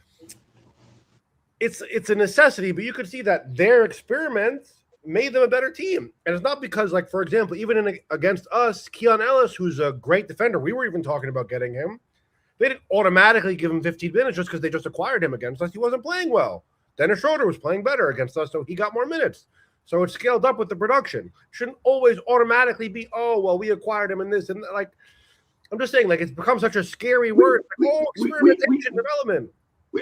it's a necessity, but you could see that their experiments made them a better team. And it's not because, like, for example, even against us, Keon Ellis, who's a great defender, we were even talking about getting him. They didn't automatically give him 15 minutes just because they just acquired him against us. He wasn't playing well. Dennis Schroeder was playing better against us, so he got more minutes. So it's scaled up with the production. Shouldn't always automatically be, oh, well, we acquired him in this. And, like, I'm just saying, like, it's become such a scary word. Like, experimentation, development.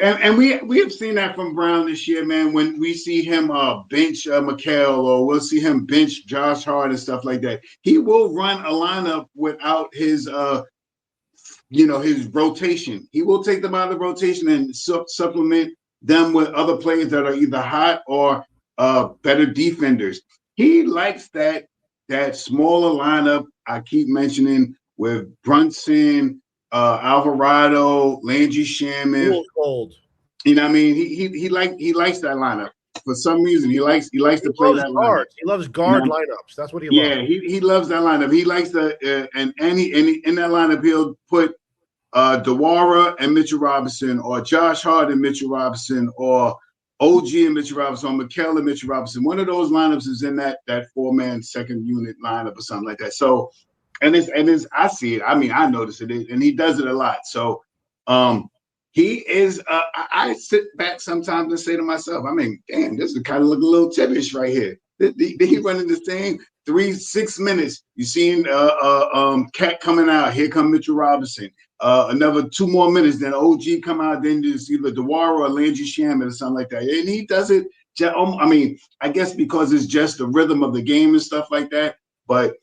And we have seen that from Brown this year, man. When we see him bench Mikal, or we'll see him bench Josh Hart and stuff like that, he will run a lineup without his his rotation. He will take them out of the rotation and supplement them with other players that are either hot or better defenders. He likes that smaller lineup I keep mentioning with Brunson, Alvarado, Landry Shaman. You know what I mean? He likes that lineup. For some reason, he likes to play that lineup. He loves guard lineups. That's what he loves. Yeah, he loves that lineup. He likes and in that lineup he'll put Dewara and Mitchell Robinson, or Josh Hart and Mitchell Robinson, or OG and Mitchell Robinson, or Mikal and Mitchell Robinson. One of those lineups is in that 4-man second unit lineup or something like that. So, and it's I see it. I mean, I notice it, and he does it a lot. So, he is. I sit back sometimes and say to myself, I mean, damn, this is kind of look a little Tibbish right here. He running the same 6 minutes. You seen Cat coming out. Here come Mitchell Robinson. Another 2 more minutes, then OG come out. Then there's either Dewara or Landry Shaman or something like that. And he does it. I mean, I guess because it's just the rhythm of the game and stuff like that. But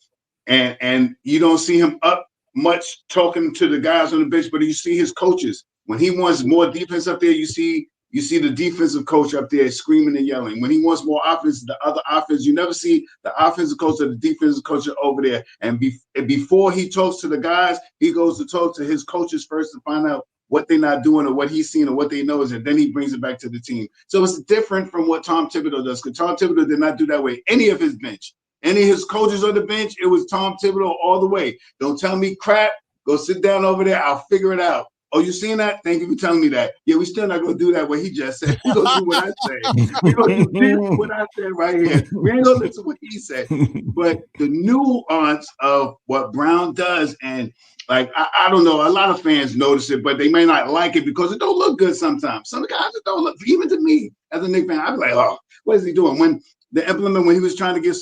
and you don't see him up much talking to the guys on the bench, but you see his coaches. When he wants more defense up there, you see the defensive coach up there screaming and yelling. When he wants more offense, the other offense, you never see the offensive coach or the defensive coach over there. And before he talks to the guys, he goes to talk to his coaches first to find out what they're not doing or what he's seen or what they know is, and then he brings it back to the team. So it's different from what Tom Thibodeau does, because Tom Thibodeau did not do that way. Any of his bench, any of his coaches on the bench, it was Tom Thibodeau all the way. Don't tell me crap. Go sit down over there. I'll figure it out. Oh, you seen that? Thank you for telling me that. Yeah, we still not gonna do that what he just said. We're gonna do what I say. We're gonna do what I said right here. We ain't gonna listen to what he said. But the nuance of what Brown does, and like I don't know, a lot of fans notice it, but they may not like it because it don't look good sometimes. Some guys it don't look, even to me as a Knicks fan, I'd be like, oh, what is he doing? When he was trying to get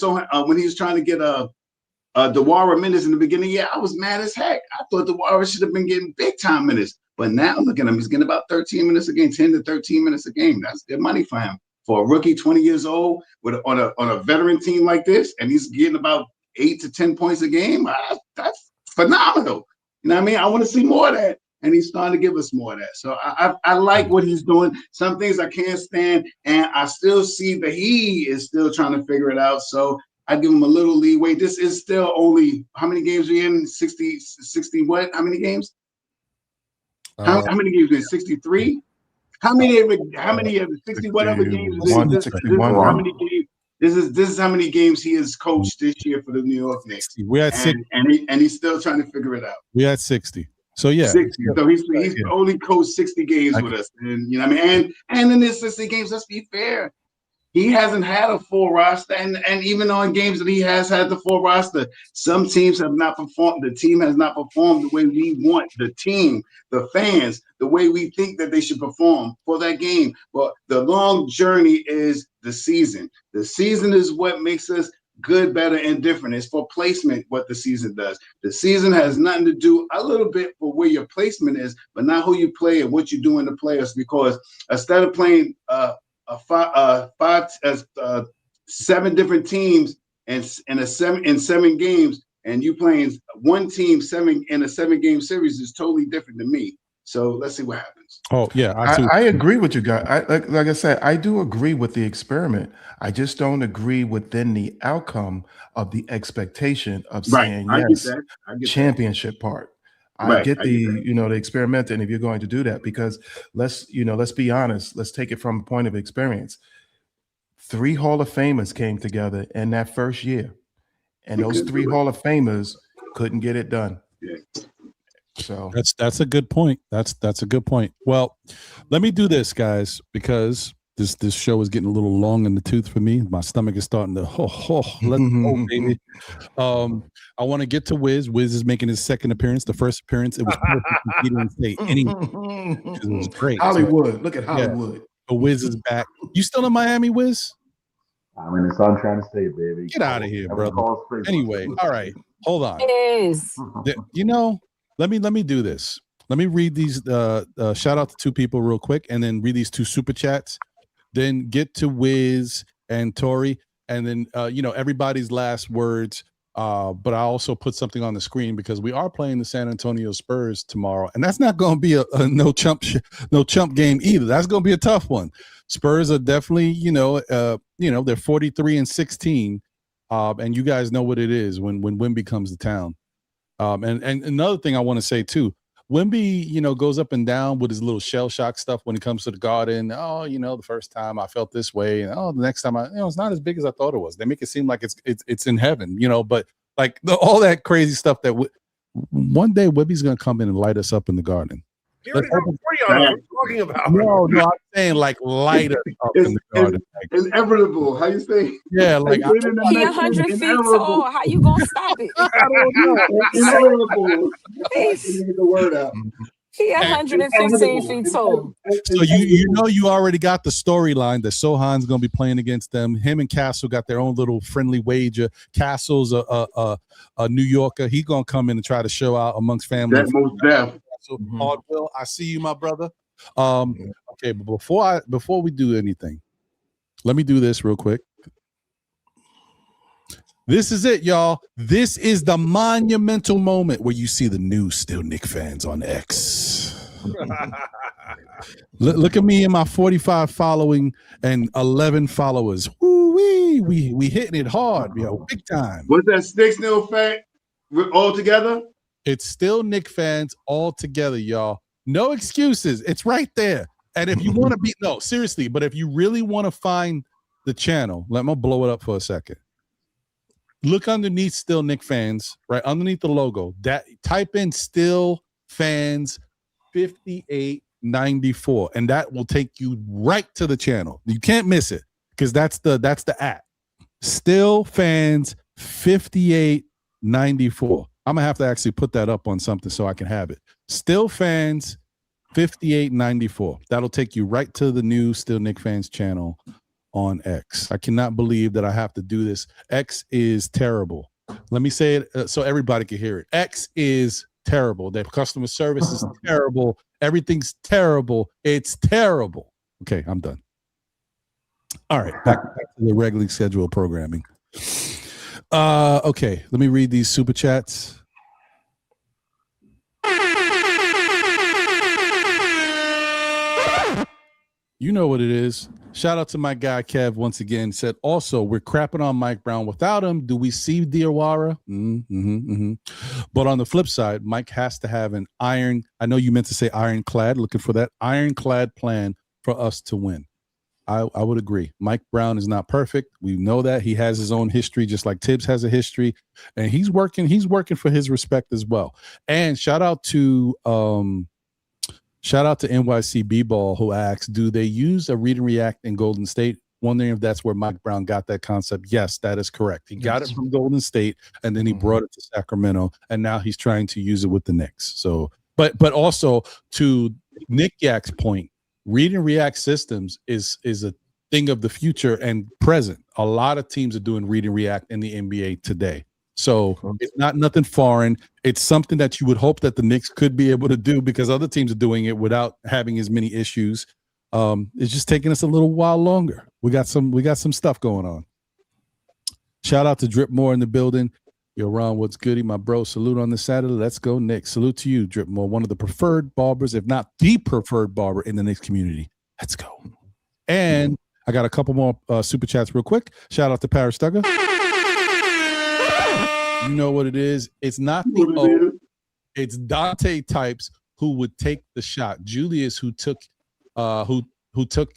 Dewara minutes in the beginning, yeah, I was mad as heck. I thought Dewara should have been getting big time minutes. But now look at him. He's getting about 13 minutes a game, 10 to 13 minutes a game. That's good money for him. For a rookie, 20 years old, on a veteran team like this, and he's getting about 8 to 10 points a game, that's phenomenal. You know what I mean? I want to see more of that. And he's starting to give us more of that. So I like what he's doing. Some things I can't stand, and I still see that he is still trying to figure it out. So I give him a little leeway. This is still only, how many games are we in? 60 what? How many games? How many games are we in? 63? How many of the 60 whatever games? How many games? This is how many games he has coached this year for the New York Knicks. We're at 60. And he's still trying to figure it out. We're at 60. So yeah. 60. So he's only coached 60 games with us. And you know what I mean? And in his 60 games, let's be fair. he hasn't had a full roster, and even on games that he has had the full roster, some teams have not performed. The team has not performed the way we want the team, the fans, the way we think that they should perform for that game. But the long journey is the season. The season is what makes us good, better, and different. It's for placement what the season does. The season has nothing to do a little bit for where your placement is, but not who you play and what you do in the playoffs. Because instead of playing seven different teams and seven games, and you playing one team in a 7-game series is totally different to me. So let's see what happens. Oh yeah, I agree with you guys. Like I said, I do agree with the experiment. I just don't agree within the outcome of the expectation of saying yes, I get championship part. I get the experimenting if you're going to do that, because let's be honest. Let's take it from a point of experience. 3 Hall of Famers came together in that first year, and those 3 Hall of Famers couldn't get it done. Yeah. So that's a good point. That's a good point. Well, let me do this, guys, because this show is getting a little long in the tooth for me. My stomach is starting to let's go, baby. I want to get to Wiz. Wiz is making his second appearance. The first appearance, it was perfect. He didn't say anything. It was great. Hollywood. Look at Hollywood. Yeah. The Wiz is back. You still in Miami, Wiz? I'm in the Sunshine State, baby. Get out of here, brother. Anyway, all right. Hold on. It is. Let me do this. Let me read these shout out to 2 people real quick, and then read these 2 super chats. Then get to Wiz and Tori, and then everybody's last words. But I also put something on the screen because we are playing the San Antonio Spurs tomorrow, and that's not going to be a no chump game either. That's going to be a tough one. Spurs are definitely they're 43-16, and you guys know what it is when Wemby comes to town. And another thing I want to say too, Wemby, goes up and down with his little shell shock stuff when it comes to the Garden. Oh, the first time I felt this way, and the next time it's not as big as I thought it was. They make it seem like it's in heaven, but like all that crazy stuff that one day Wemby's gonna come in and light us up in the Garden. What are you talking about? No, I'm saying like light us up in the Garden. It's inevitable. How you say? Yeah, like he 100 feet tall. How you gonna stop it? I don't know. Inevitable. Get the word out. He 115 feet tall. So you already got the storyline that Sohan's gonna be playing against them. Him and Castle got their own little friendly wager. Castle's a New Yorker. He's gonna come in and try to show out amongst family. That most deaf. So Hardwell, I see you, my brother. Okay, but before we do anything, let me do this real quick. This is it, y'all. This is the monumental moment where you see the new Still Nick fans on X. Look at me and my 45 following and 11 followers. Woo-wee. We hitting it hard, big time. What's that Sticks Nil fact? We're all together? It's Still Nick fans all together, y'all. No excuses. It's right there. And if you want to seriously, but if you really want to find the channel, let me blow it up for a second. Look underneath Still Nick fans, right underneath the logo. That type in Still Fans 5894, and that will take you right to the channel. You can't miss it because that's the app. Still Fans 5894. I'm gonna have to actually put that up on something so I can have it. Still Fans 5894. That'll take you right to the new Still Nick Fans channel on X. I cannot believe that I have to do this. X is terrible. Let me say it so everybody can hear it. X is terrible. Their customer service is terrible. Everything's terrible. It's terrible. Okay, I'm done. All right, back to the regularly scheduled programming. Okay, let me read these super chats. You know what it is. Shout out to my guy Kev once again. Said also, we're crapping on Mike Brown. Without him, do we see Diawara? But on the flip side, Mike has to have an I know you meant to say ironclad, looking for that ironclad plan for us to win. I would agree. Mike Brown is not perfect. We know that. He has his own history, just like Tibbs has a history. And he's working for his respect as well. And shout out to NYC B-Ball, who asks, do they use a read and react in Golden State? wondering if that's where Mike Brown got that concept. Yes, that is correct. He got it from Golden State, and then he brought it to Sacramento, and now he's trying to use it with the Knicks. So, but also to Nick Yak's point, read and react systems is a thing of the future and present. A lot of teams are doing read and react in the NBA today. So it's not nothing foreign. It's something that you would hope that the Knicks could be able to do because other teams are doing it without having as many issues. It's just taking us a little while longer. We got some stuff going on. Shout out to Drip Moore in the building. Yo, Ron, what's goody, my bro? Salute on this Saturday. Let's go, Knicks. Salute to you, Drip Moore, one of the preferred barbers, if not the preferred barber in the Knicks community. Let's go. And I got a couple more super chats real quick. Shout out to Paris Tugger. You know what it is? It's not the O. It's Dante types who would take the shot. Julius, who took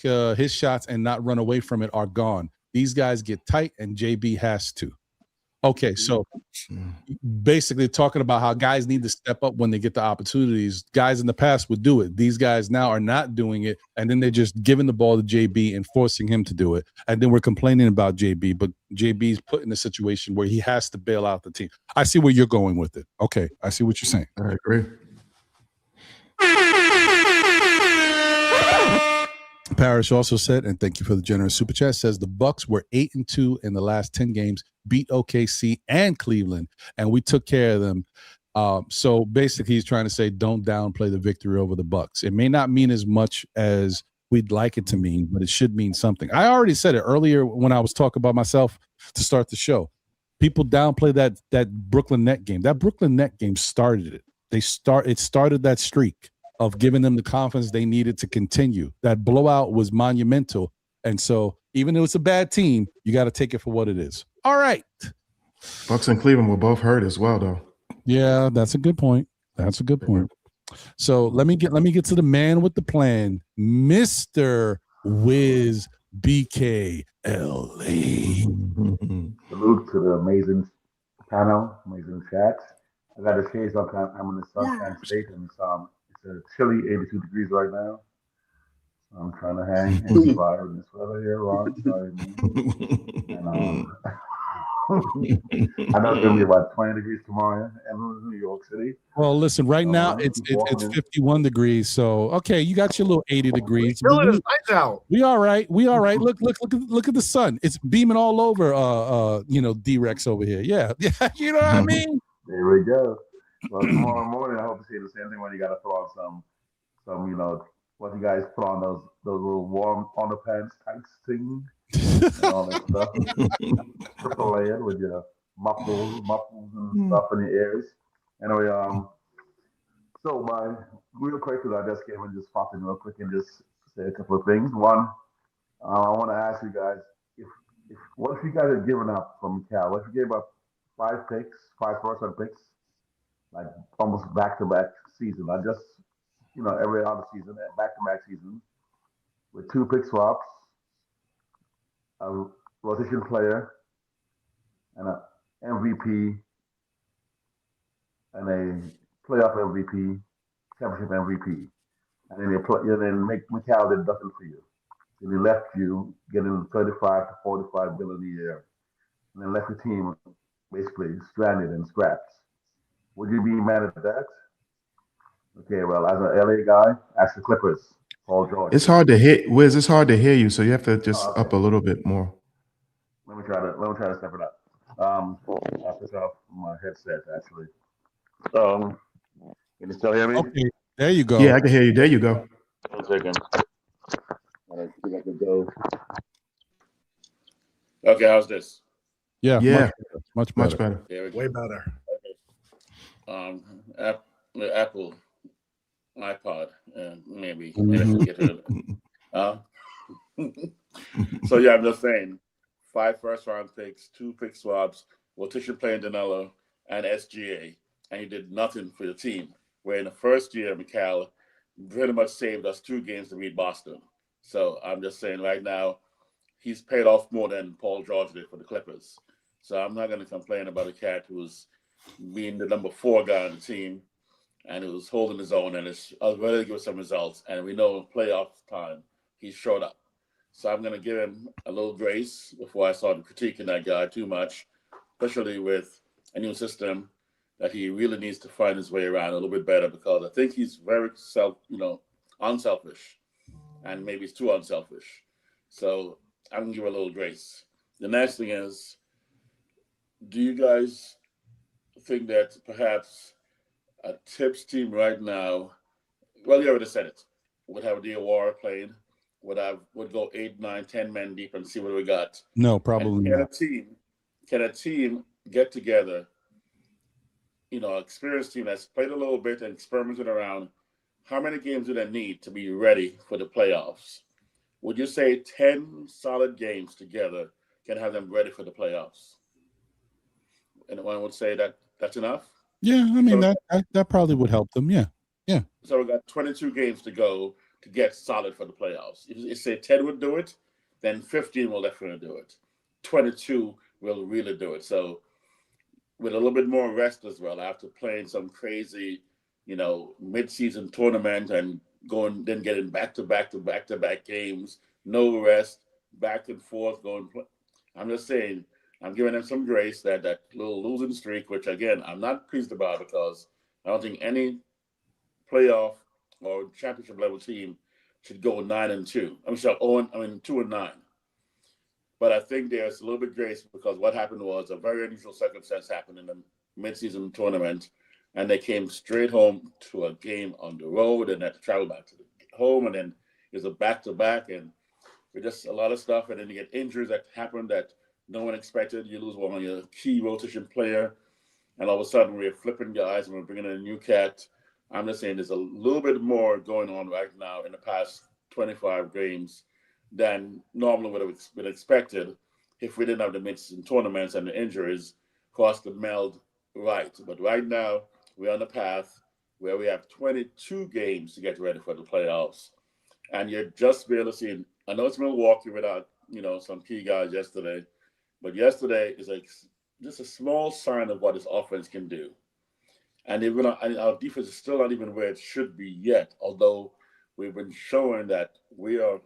his shots and not run away from it, are gone. These guys get tight, and JB has to. Okay, so basically talking about how guys need to step up when they get the opportunities. Guys in the past would do it. These guys now are not doing it, and then they're just giving the ball to JB and forcing him to do it. And then we're complaining about JB, but JB's put in a situation where he has to bail out the team. I see where you're going with it. Okay, I see what you're saying. I agree. Parrish also said, and thank you for the generous super chat, says the Bucks were 8-2 in the last 10 games, beat OKC and Cleveland, and we took care of them. So basically he's trying to say don't downplay the victory over the Bucks. It may not mean as much as we'd like it to mean, but it should mean something. I already said it earlier when I was talking about myself to start the show. People downplay that Brooklyn Net game. That Brooklyn Net game started it. It started that streak of giving them the confidence they needed to continue. That blowout was monumental. And so even though it's a bad team, you got to take it for what it is. All right. Bucks and Cleveland were both hurt as well, though. Yeah, that's a good point. That's a good point. So let me get to the man with the plan, Mr. Wiz BK LA. Salute to the amazing panel, amazing chat. I got a shades on. I'm in the Sunshine State, and it's chilly, 82 degrees right now. I'm trying to hang and survive in this weather here, Ron. Sorry, man. And I know it's gonna be about 20 degrees tomorrow in New York City. Well, listen, right now it's 51 degrees. So okay, you got your little 80 degrees. Lights out. We all right. We all right. Look at the sun. It's beaming all over D-Rex over here. Yeah. You know what I mean? There we go. Well, tomorrow morning I hope to see the same thing when you gotta throw on some what you guys put on those little warm underpants tights thing and all that stuff. Triple layered with your muffles and stuff in the ears. Anyway, so real quick, because I just came and just pop in real quick and just say a couple of things. One, I want to ask you guys if what if you guys had given up from Cal? What if you gave up 5 first-round picks, like almost back-to-back season? I just every other season, back-to-back season, with 2 pick swaps, a rotation player, and an MVP, and a playoff MVP, championship MVP, and then McCall did nothing for you. And he left you getting 35 to 45 billion a year, and then left your team basically stranded and scrapped. Would you be mad at that? Okay, well, as an LA guy, ask the Clippers, Paul George. It's hard to hit, Wiz. It's hard to hear you, so you have to just up a little bit more. Let me try to step it up. I'll put off my headset actually. Can you still hear me? Okay, there you go. Yeah, I can hear you. There you go. 1 second. I think I can go. Okay, how's this? Yeah. Much better. There we go. Way better. Apple iPod, maybe I can get rid of it. So yeah, I'm just saying, 5 first-round picks, 2 pick swaps, rotation player Danilo, and SGA, and he did nothing for the team. Where in the first year, McCall pretty much saved us 2 games to beat Boston. So I'm just saying, right now, he's paid off more than Paul George did for the Clippers. So I'm not going to complain about a cat who's being the number 4 guy on the team, and who was holding his own, and is ready to give us some results. And we know in playoff time, he showed up. So I'm going to give him a little grace before I start critiquing that guy too much, especially with a new system that he really needs to find his way around a little bit better, because I think he's very unselfish, and maybe he's too unselfish. So I'm going to give a little grace. The next thing is, do you guys think that perhaps a Tips team right now, well, you already said it, would have Diawara playing, would go 8, 9, 10 men deep and see what we got? No, probably not. Can a team get together, experienced team that's played a little bit and experimented around? How many games do they need to be ready for the playoffs? Would you say 10 solid games together can have them ready for the playoffs? Anyone would say that that's enough? Yeah, I mean, that probably would help them. Yeah. So we got 22 games to go to get solid for the playoffs. If you say 10 would do it, then 15 will definitely do it. 22 will really do it. So with a little bit more rest as well, after playing some crazy, mid-season tournament and then getting back-to-back games, no rest, back and forth going. I'm just saying, I'm giving them some grace that little losing streak, which again I'm not pleased about, because I don't think any playoff or championship level team should go 9-2. 2-9. But I think there's a little bit of grace, because what happened was a very unusual circumstance happened in the mid-season tournament, and they came straight home to a game on the road and had to travel back to the home, and then there's a back-to-back, and with just a lot of stuff, and then you get injuries that happen that no one expected. You lose one of your key rotation player, and all of a sudden we're flipping guys and we're bringing in a new cat. I'm just saying there's a little bit more going on right now in the past 25 games than normally would have been expected if we didn't have the mid-season tournaments and the injuries for us to meld right. But right now, we're on the path where we have 22 games to get ready for the playoffs. And you're just barely seeing, I know it's Milwaukee without, some key guys yesterday, but yesterday is just a small sign of what this offense can do. And our defense is still not even where it should be yet, although we've been showing that we are,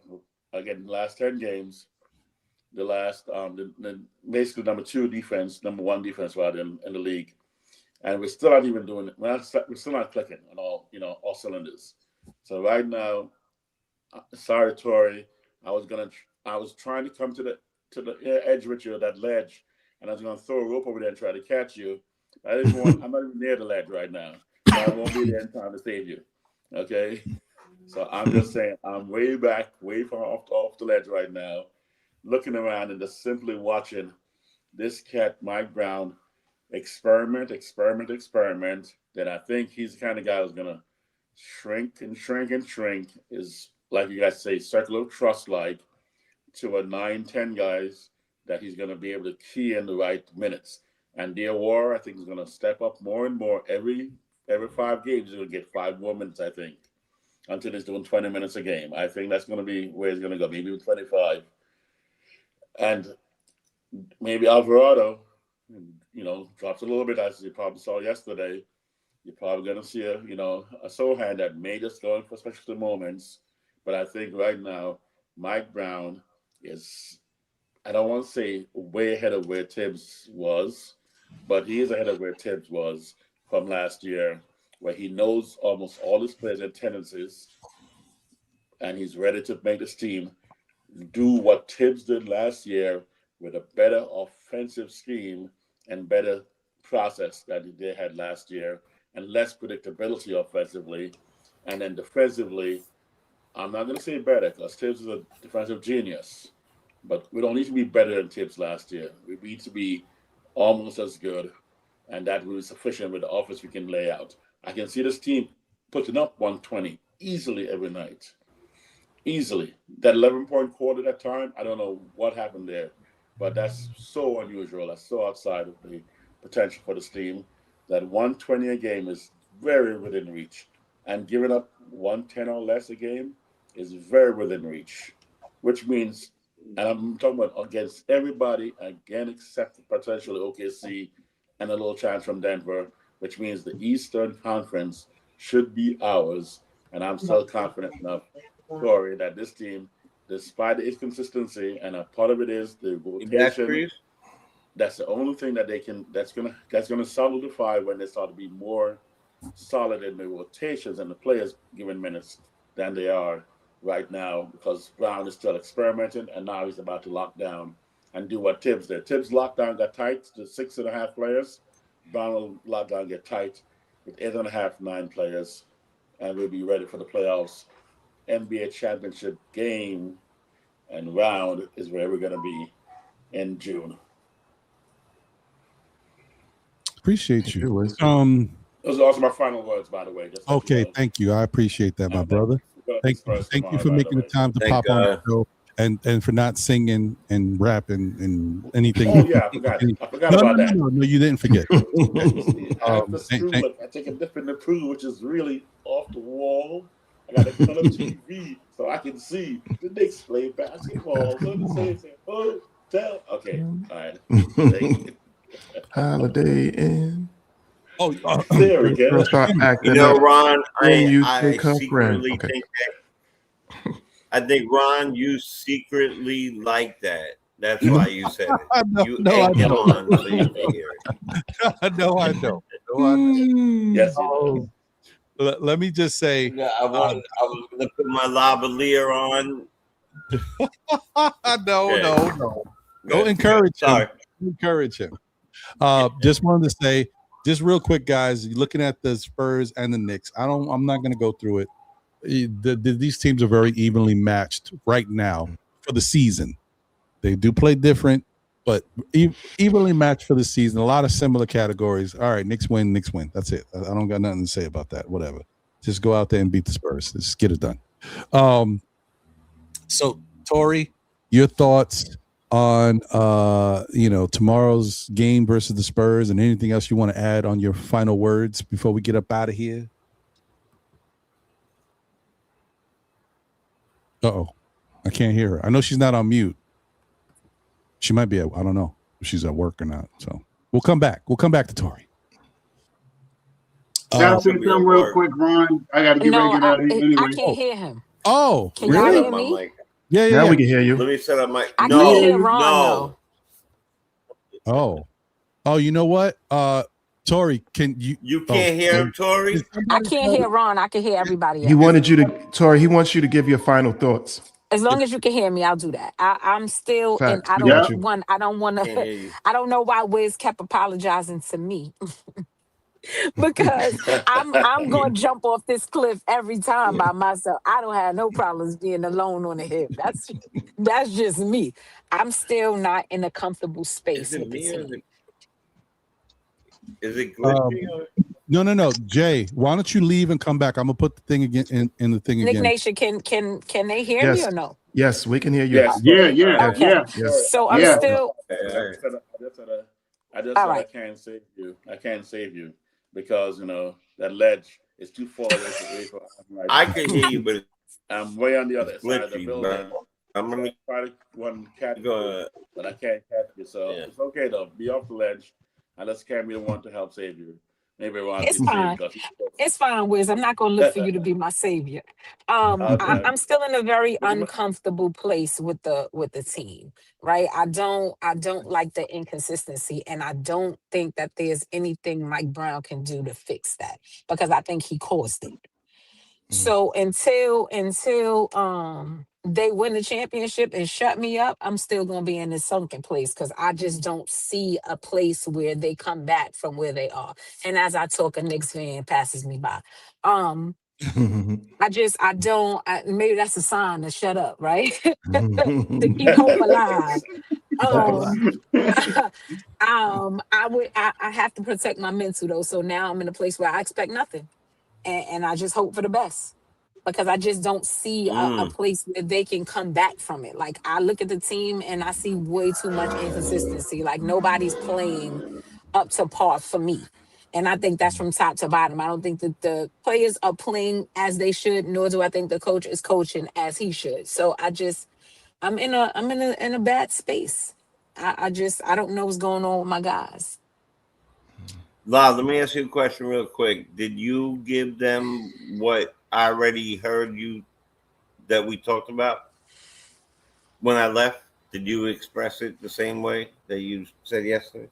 again, the last 10 games, basically number one defense rather in the league. And we're still not even doing it. We're still not clicking on all cylinders. So right now, sorry, Tori, I was trying to come to the edge with you, that ledge, and I was going to throw a rope over there and try to catch you. I'm not even near the ledge right now. So I won't be there in time to save you. Okay? So I'm just saying, I'm way back, way far off the ledge right now, looking around and just simply watching this cat, Mike Brown, experiment. Then I think he's the kind of guy who's going to shrink, is, like you guys say, circle of trust, like, to a 9-10 guys that he's going to be able to key in the right minutes. And Diawara, I think, is going to step up more and more. Every 5 games, he's going to get 5 more minutes, I think, until he's doing 20 minutes a game. I think that's going to be where he's going to go, maybe 25. And maybe Alvarado, drops a little bit, as you probably saw yesterday. You're probably going to see a sore hand that may just go in for special moments. But I think right now, Mike Brown is, I don't want to say way ahead of where Tibbs was, but he is ahead of where Tibbs was from last year, where he knows almost all his players and tendencies, and he's ready to make this team do what Tibbs did last year with a better offensive scheme and better process that they had last year, and less predictability offensively. And then defensively, I'm not going to say better, because Tibbs is a defensive genius, but we don't need to be better than Tibbs last year. We need to be almost as good, and that will be sufficient with the offense we can lay out. I can see this team putting up 120 easily every night. Easily. That 11-point quarter that time, I don't know what happened there, but that's so unusual. That's so outside of the potential for this team. That 120 a game is very within reach. And giving up 110 or less a game is very within reach, which means, and I'm talking about against everybody, again, except potentially OKC and a little chance from Denver, which means the Eastern Conference should be ours. And I'm still confident enough, Corey, that this team despite the inconsistency, and a part of it is the rotation. That's the only thing that that's gonna solidify when they start to be more solid in the rotations and the players given minutes than they are right now, because Brown is still experimenting, and now he's about to lock down and do what Tibbs did. Tibbs lockdown got tight to 6.5 players. Brown will lockdown get tight with 8.5, 9 players, and we'll be ready for the playoffs. NBA championship game and round is where we're gonna be in June. Appreciate you. Those are also my final words, by the way. Okay, thank you. I appreciate that, my brother. Thank you for making the time to pop on the show and for not singing and rapping and anything. Oh yeah, I forgot about that. No, you didn't forget. I take a dip in the pool, which is really off the wall. I got to cut up TV so I can see the Knicks play basketball. So the same thing. Hotel. Okay, all right. Holiday Inn. Oh, there we go. You know, Ron, I secretly think that. I think, Ron, you secretly like that. That's why you said it. You egged him on so you can hear it. No, I don't. No, I don't. Yes. Let me just say, I was going to put my lavalier on. No. Don't encourage him. Encourage him. Just wanted to say, just real quick, guys. Looking at the Spurs and the Knicks, I'm not going to go through it. These teams are very evenly matched right now for the season. They do play different, but evenly matched for the season. A lot of similar categories. All right, Knicks win. That's it. I don't got nothing to say about that. Whatever. Just go out there and beat the Spurs. Just get it done. So, Tori, your thoughts on tomorrow's game versus the Spurs, and anything else you want to add on your final words before we get up out of here? I can't hear her. I know she's not on mute. She might be I don't know if she's at work or not. So we'll come back. We'll come back to Tori. Can I say something real quick, Ron? I got to get ready to get out of here anyway. I can't hear him. Oh, can y'all hear me? Yeah. Now we can hear you. Let me set up my. I can't hear Ron, no. Oh, you know what? Tori, can you? You can't hear him, Tori? I can't hear Ron. I can hear everybody else. He wanted you to, Tori. He wants you to give your final thoughts. As long as you can hear me, I'll do that. I'm still, and I don't want to. I don't know why Wiz kept apologizing to me. Because I'm gonna jump off this cliff every time by myself. I don't have no problems being alone on the hip. That's just me. I'm still not in a comfortable space with the team. Is it glitchy? No. Jay, why don't you leave and come back? I'm gonna put the thing again in the thing again. Nick Nation, can they hear me or no? Yes, we can hear you. Yes. Yeah. Okay. Yeah. So I'm still. I just said I can't save you. I can't save you because that ledge is too far away from right I can hear you, but I'm way on the other side of the glitchy, building. bro. I'm gonna try to catch you, but I can't catch you. So it's okay though. Be off the ledge, and let's carry the one to help save you. Maybe Ron It's fine. It's fine, Wiz. I'm not going to look for you to be my savior. I'm still in a very uncomfortable place with the team, right? I don't like the inconsistency, and I don't think that there's anything Mike Brown can do to fix that, because I think he caused it. So until they win the championship and shut me up, I'm still gonna be in this sunken place, because I just don't see a place where they come back from where they are. And as I talk, a Knicks fan passes me by. Maybe that's a sign to shut up, right? To keep hope alive. I have to protect my mental though. So now I'm in a place where I expect nothing. And I just hope for the best, because I just don't see a place where they can come back from it. Like, I look at the team and I see way too much inconsistency. Like, nobody's playing up to par for me. And I think that's from top to bottom. I don't think that the players are playing as they should, nor do I think the coach is coaching as he should. So I'm in a bad space. I don't know what's going on with my guys. Lyle, let me ask you a question real quick. Did you give them what I already heard that we talked about? when I left, did you express it the same way that you said yesterday?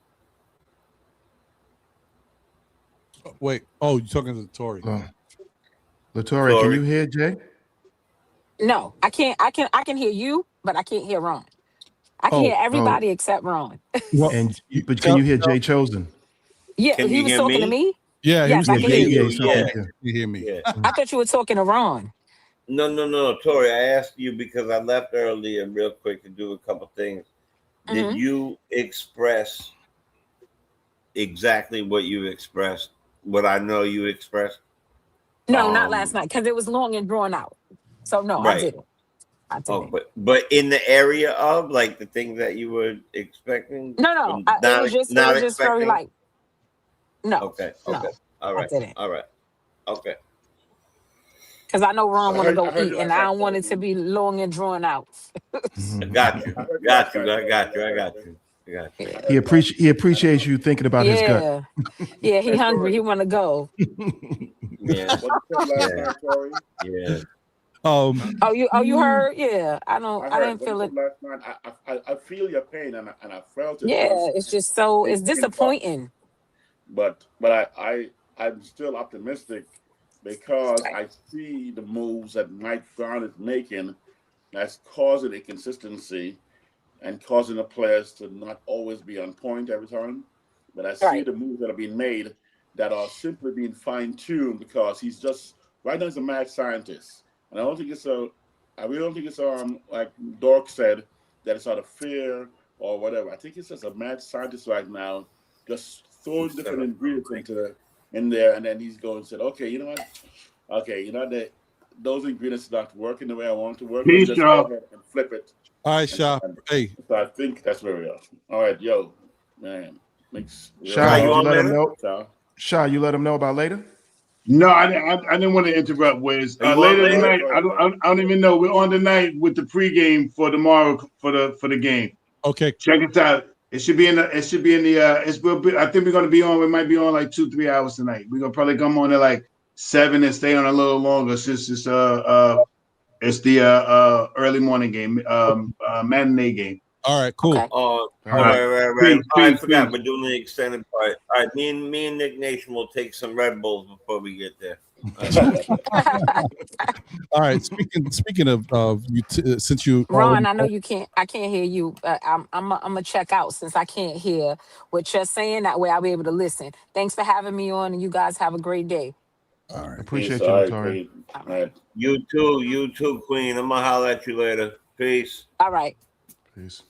Wait. Oh, you're talking to Tori. Latoria, can you hear Jay? No, I can't. I can hear you, but I can't hear Ron. I can hear everybody except Ron. But can you hear Jay Chosen? Yeah, Can he you was hear talking to me? me. Yeah, Yes, I can hear you. You hear me? Yeah. I thought you were talking to Ron. No, Tori. I asked you because I left earlier, real quick, to do a couple things. Did you express exactly what you expressed? What I know you expressed? No, not last night because it was long and drawn out. So no, I Right. didn't. I didn't. Oh, but in the area of like the things that you were expecting. No. Not, It was just very expecting? light. No. Okay. No, All right. I didn't. All right. Okay. Because I know Ron want to go heard eat, you and last I night, don't want it to be long and drawn out. Got you. He appreciates you thinking about his gut. Yeah, he hungry. He want to go. Yeah. Yeah. Oh, you heard? Yeah, I didn't feel it. Last night. I feel your pain, and I felt it. Yeah, it's just so it's disappointing. But I'm still optimistic because I see the moves that Mike Brown is making that's causing inconsistency and causing the players to not always be on point every time. But I see the moves that are being made that are simply being fine-tuned because he's just right now he's a mad scientist. And I really don't think it's like Dork said that it's out of fear or whatever. I think it's just a mad scientist right now, just throwing different ingredients in there, and then he's going and said, okay, you know what? Okay, you know that those ingredients are not working the way I want to work. Just go ahead and flip it. All right, Sha. Hey. So I think that's where we are. All right, yo, man. Sha, you let him know. Sha, you let him know about later. No, I didn't want to interrupt. Wiz. Later tonight, I don't even know. We're on tonight with the pregame for tomorrow for the game. Okay, check it out. It should be in the. I think we're gonna be on. We might be on like 2-3 hours tonight. We're gonna probably come on at like 7 and stay on a little longer since it's the early morning game, matinee game. All right, cool. Okay. Right. I forgot we're doing the extended part. All right, me and Nick Nation will take some Red Bulls before we get there. All right. Speaking of you, since you Ron, I know you can't. I can't hear you. I'm gonna check out since I can't hear what you're saying. That way I'll be able to listen. Thanks for having me on, and you guys have a great day. All right. Appreciate you, Tori. All right. You too, Queen. I'm gonna holler at you later. Peace. All right. Peace.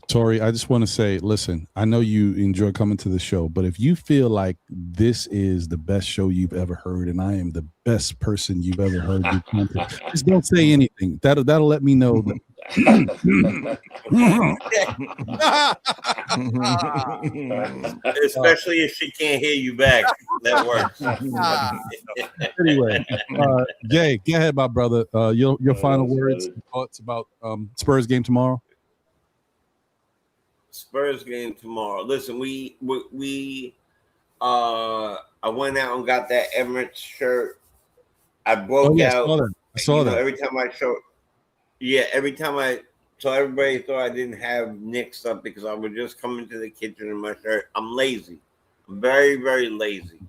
Tori, I just want to say, listen, I know you enjoy coming to the show, but if you feel like this is the best show you've ever heard and I am the best person you've ever heard, just don't say anything. That'll let me know that. Especially if she can't hear you back. That works. Anyway, Jay, go ahead, my brother. Your final words, thoughts about Spurs game tomorrow. Spurs game tomorrow. Listen, I went out and got that Emirates shirt. I broke out. I saw that. Every time so everybody thought I didn't have Knicks stuff because I was just coming to the kitchen in my shirt. I'm lazy. I'm very, very lazy.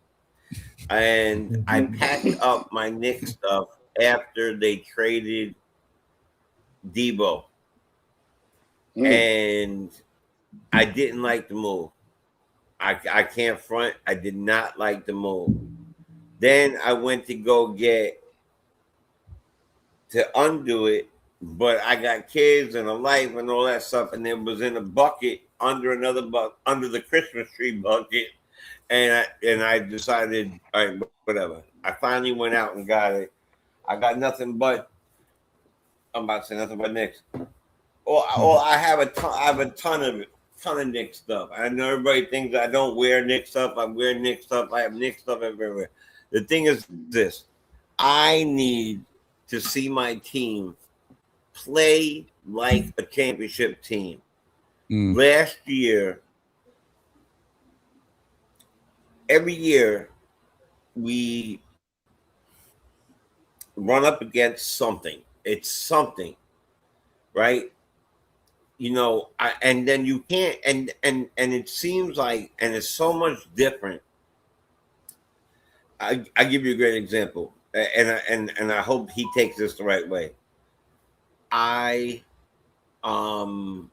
And I packed up my Knicks stuff after they traded Debo. And I didn't like the move. I can't front. I did not like the move. Then I went to go to undo it, but I got kids and a life and all that stuff, and it was in a bucket under the Christmas tree bucket, and I decided, all right, whatever. I finally went out and got it. I got nothing but. I'm about to say nothing but Knicks. I have a ton of Knicks stuff. I know everybody thinks I don't wear Knicks stuff. I wear Knicks stuff. I have Knicks stuff everywhere. The thing is this: I need to see my team play like a championship team. Last year, every year we run up against something. It's something, right? you know, and then you can't, and it seems like, and it's so much different. I give you a great example, and I hope he takes this the right way. I do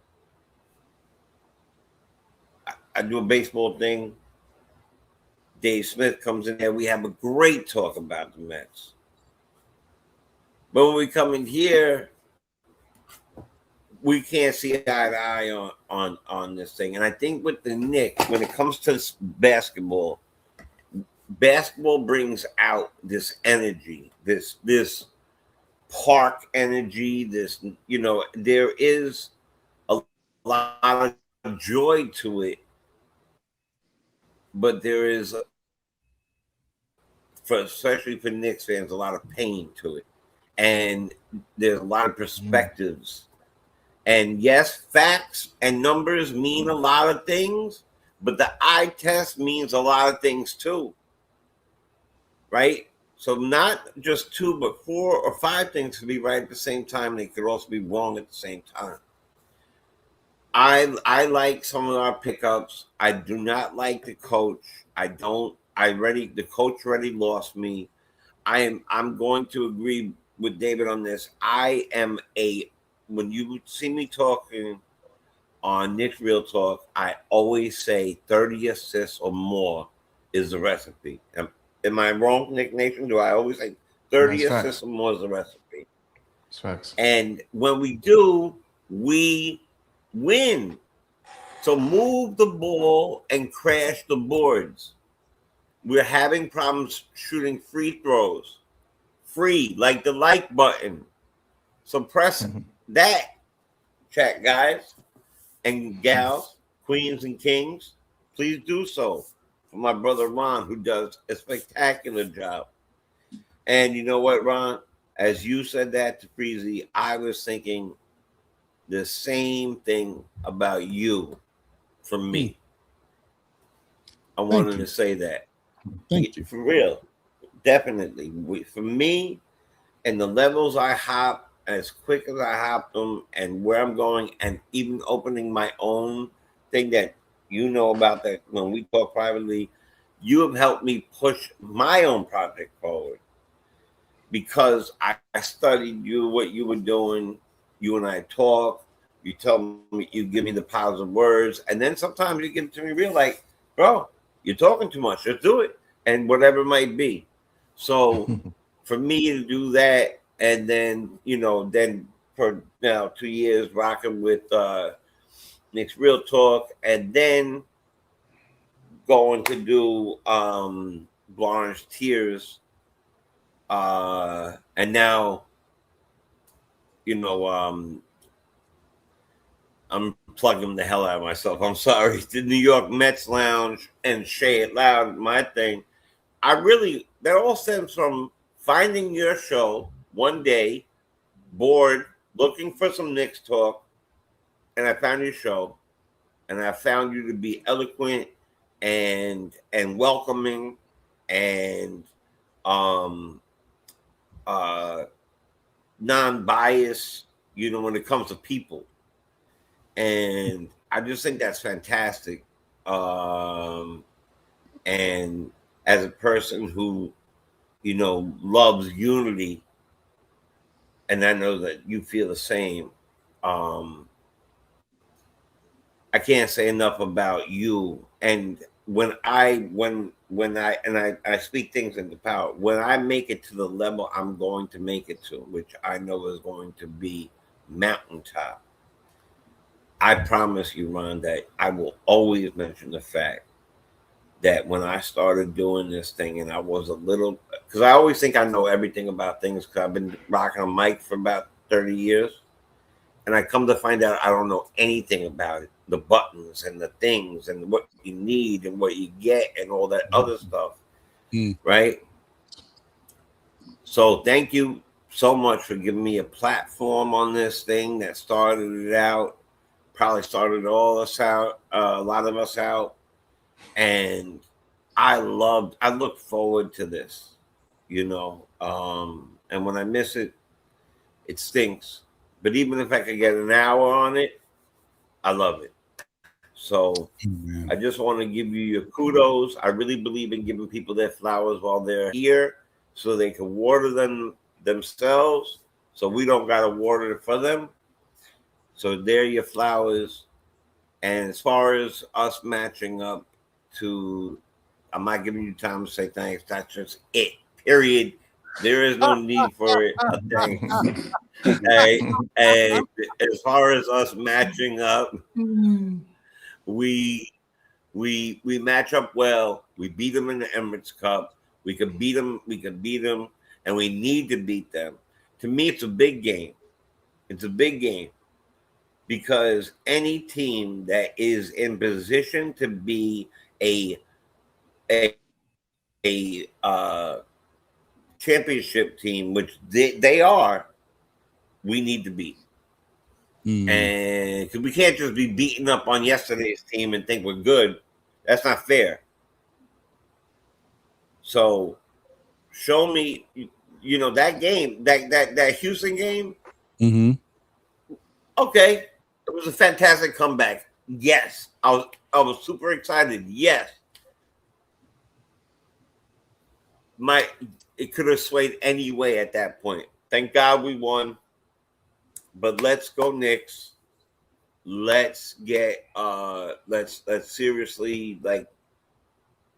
a baseball thing. Dave Smith comes in there. We have a great talk about the Mets. But when we come in here, we can't see eye to eye on this thing. And I think with the Knicks, when it comes to basketball brings out this energy, this park energy, this, you know, there is a lot of joy to it, but there is, especially for Knicks fans, a lot of pain to it. And there's a lot of perspectives. And yes, facts and numbers mean a lot of things, but the eye test means a lot of things too. Right? So not just 2, but 4 or 5 things could be right at the same time. They could also be wrong at the same time. I like some of our pickups. I do not like the coach. The coach already lost me. I'm going to agree with David on this. When you see me talking on Knicks Real Talk, I always say 30 assists or more is the recipe. Am I wrong, Nick Nation? Do I always say 30 assists or more is the recipe? That's facts. And when we do, we win. So move the ball and crash the boards. We're having problems shooting free throws. Free, like the like button. So press that, chat guys and gals, queens and kings. Please do so for my brother Ron, who does a spectacular job. And you know what, Ron? As you said that to Freezy, I was thinking the same thing about you from me. I wanted to say that. Thank you. For real. Definitely. For me, and the levels I hop, as quick as I hop them, and where I'm going, and even opening my own thing that you know about, that when we talk privately, you have helped me push my own project forward because I studied you, what you were doing. You and I talk. You tell me, you give me the positive words, and then sometimes you give it to me real, like, bro, you're talking too much. Just do it, and whatever it might be. So for me to do that, and then then for now 2 years rocking with Knicks Real Talk, and then going to do Blanche Tears, and now I'm plugging the hell out of myself. I'm sorry. The New York Mets Lounge and Say It Loud, my thing. That all stems from finding your show one day, bored, looking for some Knicks talk, and I found your show, and I found you to be eloquent and welcoming and non-biased, when it comes to people. And I just think that's fantastic. And as a person who, loves unity, and I know that you feel the same, I can't say enough about you. And when I speak things into power, when I make it to the level I'm going to make it to, which I know is going to be mountaintop, I promise you, Ron, that I will always mention the fact that when I started doing this thing, and I was because I always think I know everything about things because I've been rocking a mic for about 30 years. And I come to find out I don't know anything about it, the buttons and the things and what you need and what you get and all that other stuff, right? So thank you so much for giving me a platform on this thing that started it out, probably started all us out, a lot of us out. And I look forward to this, and when I miss it, it stinks. But even if I could get an hour on it, I love it. So I just want to give you your kudos. I really believe in giving people their flowers while they're here so they can water them themselves, so we don't got to water it for them. So they're your flowers. And as far as us matching up to, I'm not giving you time to say thanks. That's just it. Period. There is no need for it. Thanks. And as far as us matching up, we match up well. We beat them in the Emirates Cup. We could beat them. We could beat them, and we need to beat them. To me, it's a big game. It's a big game because any team that is in position to be a championship team, which they are, we need to beat. And we can't just be beating up on yesterday's team and think we're good. That's not fair. So show me, that game, that Houston game. Okay, it was a fantastic comeback. Yes, I was super excited. Yes, it could have swayed any way at that point. Thank God we won. But let's go Knicks. Let's get let's seriously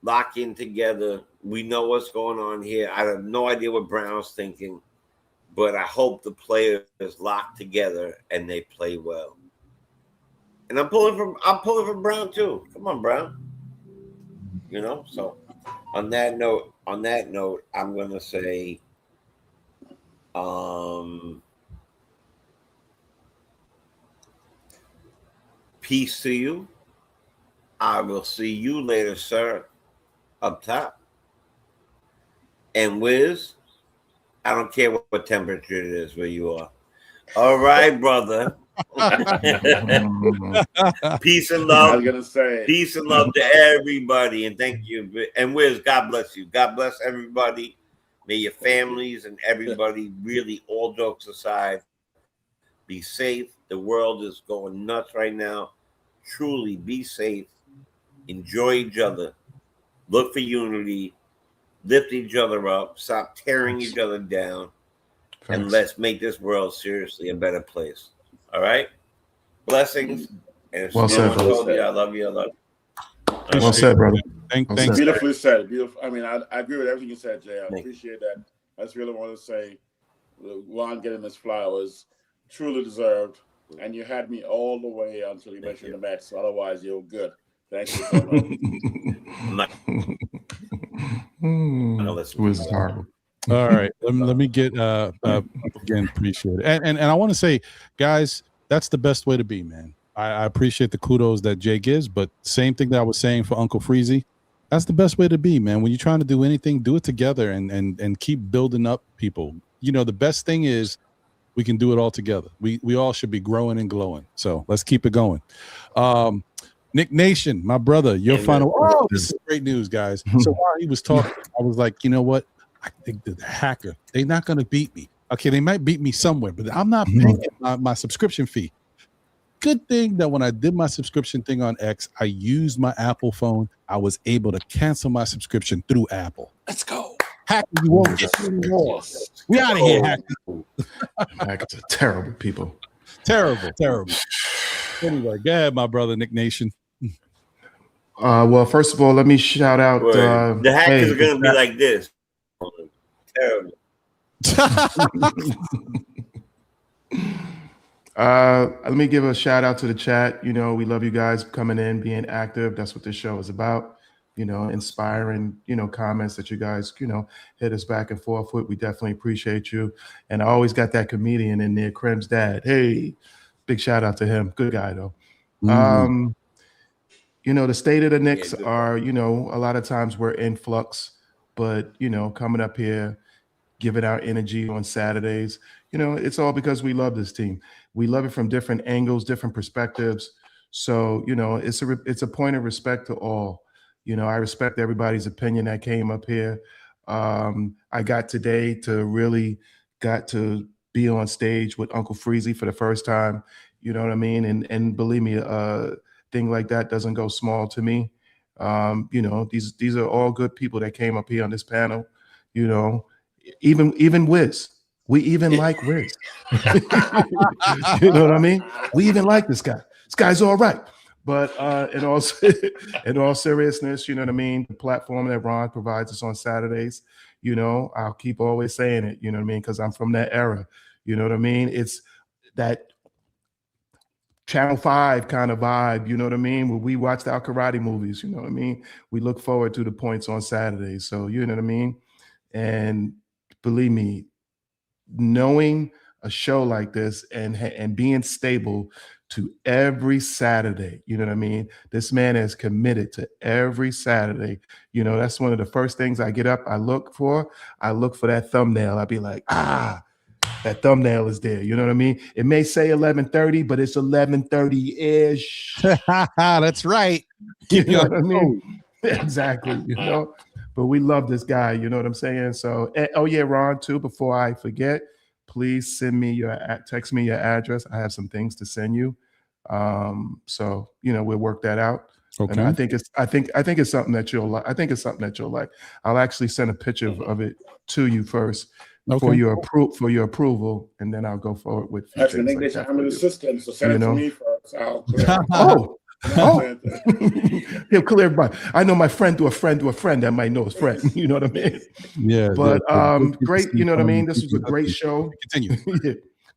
lock in together. We know what's going on here. I have no idea what Brown's thinking, but I hope the players lock together and they play well. And I'm pulling from Brown too. Come on, Brown. So on that note, I'm gonna say peace to you. I will see you later, sir, up top. And Wiz, I don't care what temperature it is where you are. All right, brother. Peace and love. I was gonna say peace and love to everybody, and thank you. And Wiz, God bless you. God bless everybody. May your families and everybody, really, all jokes aside, be safe. The world is going nuts right now. Truly be safe. Enjoy each other. Look for unity. Lift each other up. Stop tearing each other down. And let's make this world seriously a better place. All right? Blessings. And well said, brother. I love you. I love you. Well said, brother. Thanks. Beautifully said. Beautiful. I mean, I agree with everything you said, Jay. I appreciate that. I just really want to say, Juan getting his flowers, truly deserved. And you had me all the way until you mentioned the Mets. Otherwise, you're good. Thank you so much. It was horrible. All right, let me get again, appreciate it, and I want to say, guys, that's the best way to be, man. I appreciate the kudos that Jay gives, but same thing that I was saying for Uncle Freezy, that's the best way to be, man. When you're trying to do anything, do it together and keep building up people. The best thing is we can do it all together. We all should be growing and glowing. So let's keep it going. Nick Nation, my brother, your final. Oh, this is great news, guys. So while he was talking, I was like, you know what? I think the hacker, they're not going to beat me. Okay, they might beat me somewhere, but I'm not paying my subscription fee. Good thing that when I did my subscription thing on X, I used my Apple phone. I was able to cancel my subscription through Apple. Let's go. Hacker, you won't get any more. We out of here, hacker. Hackers are terrible people. Terrible. Anyway, go ahead, my brother, Nick Nation. Well, first of all, let me shout out. The hackers are going to be like this. Terrible. Let me give a shout out to the chat. We love you guys coming in, being active. That's what this show is about. Inspiring, comments that you guys, hit us back and forth with. We definitely appreciate you. And I always got that comedian in there, Krem's dad. Hey, big shout out to him. Good guy though. The state of the Knicks are, a lot of times we're in flux, but, coming up here, giving our energy on Saturdays, it's all because we love this team. We love it from different angles, different perspectives. So, it's a point of respect to all. I respect everybody's opinion that came up here. I got today to really be be on stage with Uncle Freezy for the first time. You know what I mean? And believe me, thing like that doesn't go small to me. You know, these are all good people that came up here on this panel. You know, even Wiz. We even like Wiz. You know what I mean? We even like this guy. This guy's all right. But in all seriousness, you know what I mean? The platform that Ron provides us on Saturdays, you know, I'll keep always saying it, you know what I mean? Because I'm from that era. You know what I mean? It's that Channel 5 kind of vibe, you know what I mean? Where we watched our karate movies, you know what I mean? We look forward to the points on Saturdays. So, you know what I mean? And believe me, knowing a show like this and being stable to every Saturday, you know what I mean? This man is committed to every Saturday. You know, that's one of the first things I get up, I look for that thumbnail. I'd be like, that thumbnail is there. You know what I mean? It may say 11:30, but it's 11:30-ish. That's right. You know what I mean? Exactly. You know, but we love this guy. You know what I'm saying? So, oh yeah, Ron, too, before I forget, please text me your address. I have some things to send you. So, you know, we'll work that out. Okay. And I think it's something that you'll like. I think it's something that you'll like. I'll actually send a picture of it to you first. Okay. For your approval, and then I'll go forward with. Actually, Nick, I'm an assistant, so send it to me first. I'll clear. He'll clear everybody. I know my friend to a friend to a friend that might know his friend. You know what I mean? Yeah. But great. You know what I mean? This was a great show. Continue.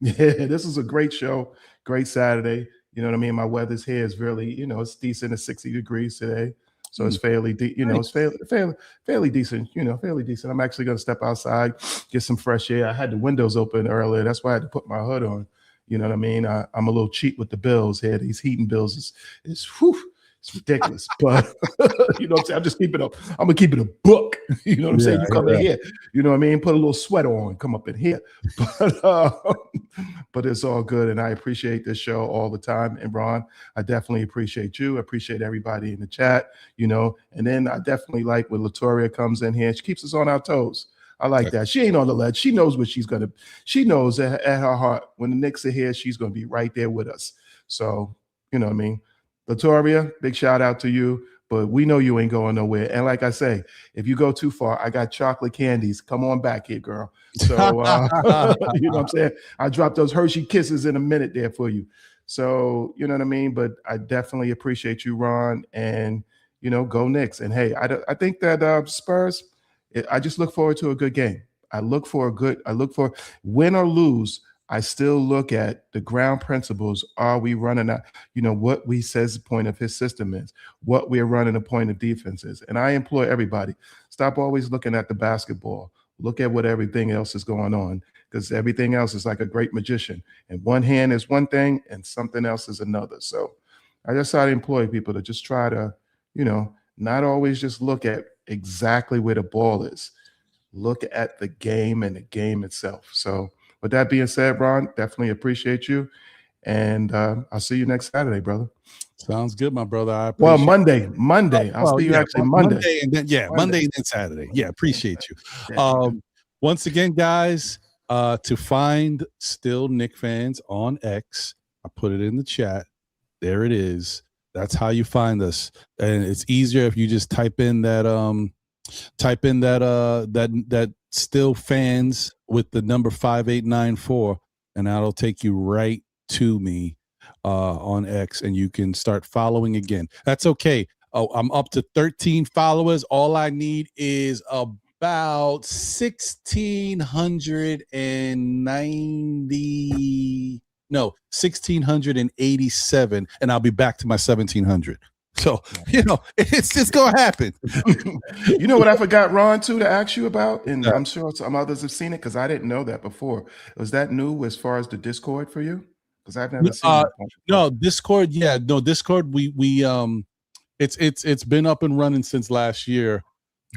Yeah, this was a great show. Great Saturday. You know what I mean? My weather's here is really, you know, it's decent. It's 60 degrees today. So it's fairly, it's fairly decent, you know, fairly decent. I'm actually going to step outside, get some fresh air. I had the windows open earlier. That's why I had to put my hood on. You know what I mean? I'm a little cheap with the bills here. These heating bills is it's ridiculous. But you know what I'm saying? I'm just keeping up. I'm gonna keep it a book. You know what I'm saying? You come in here, you know what I mean? Put a little sweater on, come up in here. But it's all good. And I appreciate this show all the time. And Ron, I definitely appreciate you. I appreciate everybody in the chat, you know. And then I definitely like when Latoria comes in here. She keeps us on our toes. I like that. She ain't on the ledge. She knows what she knows at her heart when the Knicks are here, she's gonna be right there with us. So, you know what I mean? Latoria, big shout out to you, but we know you ain't going nowhere. And like I say, if you go too far, I got chocolate candies. Come on back here, girl. So, you know what I'm saying? I dropped those Hershey Kisses in a minute there for you. So, you know what I mean? But I definitely appreciate you, Ron, and, you know, go Knicks. And hey, I think that Spurs, I just look forward to a good game. I look for win or lose. I still look at the ground principles. Are we running out? You know, what we says the point of his system is, what we're running the point of defense is. And I implore everybody, stop always looking at the basketball. Look at what everything else is going on, because everything else is like a great magician. And one hand is one thing and something else is another. So I just try to employ people to just try to, you know, not always just look at exactly where the ball is. Look at the game and the game itself. So with that being said, Ron, definitely appreciate you. And I'll see you next Saturday, brother. Sounds good, my brother. Monday. I'll see you actually Monday. Monday and then Saturday. Yeah, appreciate you. Once again, guys, to find Still Knick Fans on X, I put it in the chat. There it is. That's how you find us. And it's easier if you just type in that Still Fans with the number 5894, and that'll take you right to me on X, and you can start following again. That's okay. Oh, I'm up to 13 followers. All I need is about 1687, and I'll be back to my 1700. So, you know, it's just going to happen. You know what I forgot, Ron, too, to ask you about? And I'm sure some others have seen it because I didn't know that before. Was that new as far as the Discord for you? Because I've never seen that. No, Discord. Yeah, no, Discord. We it's been up and running since last year,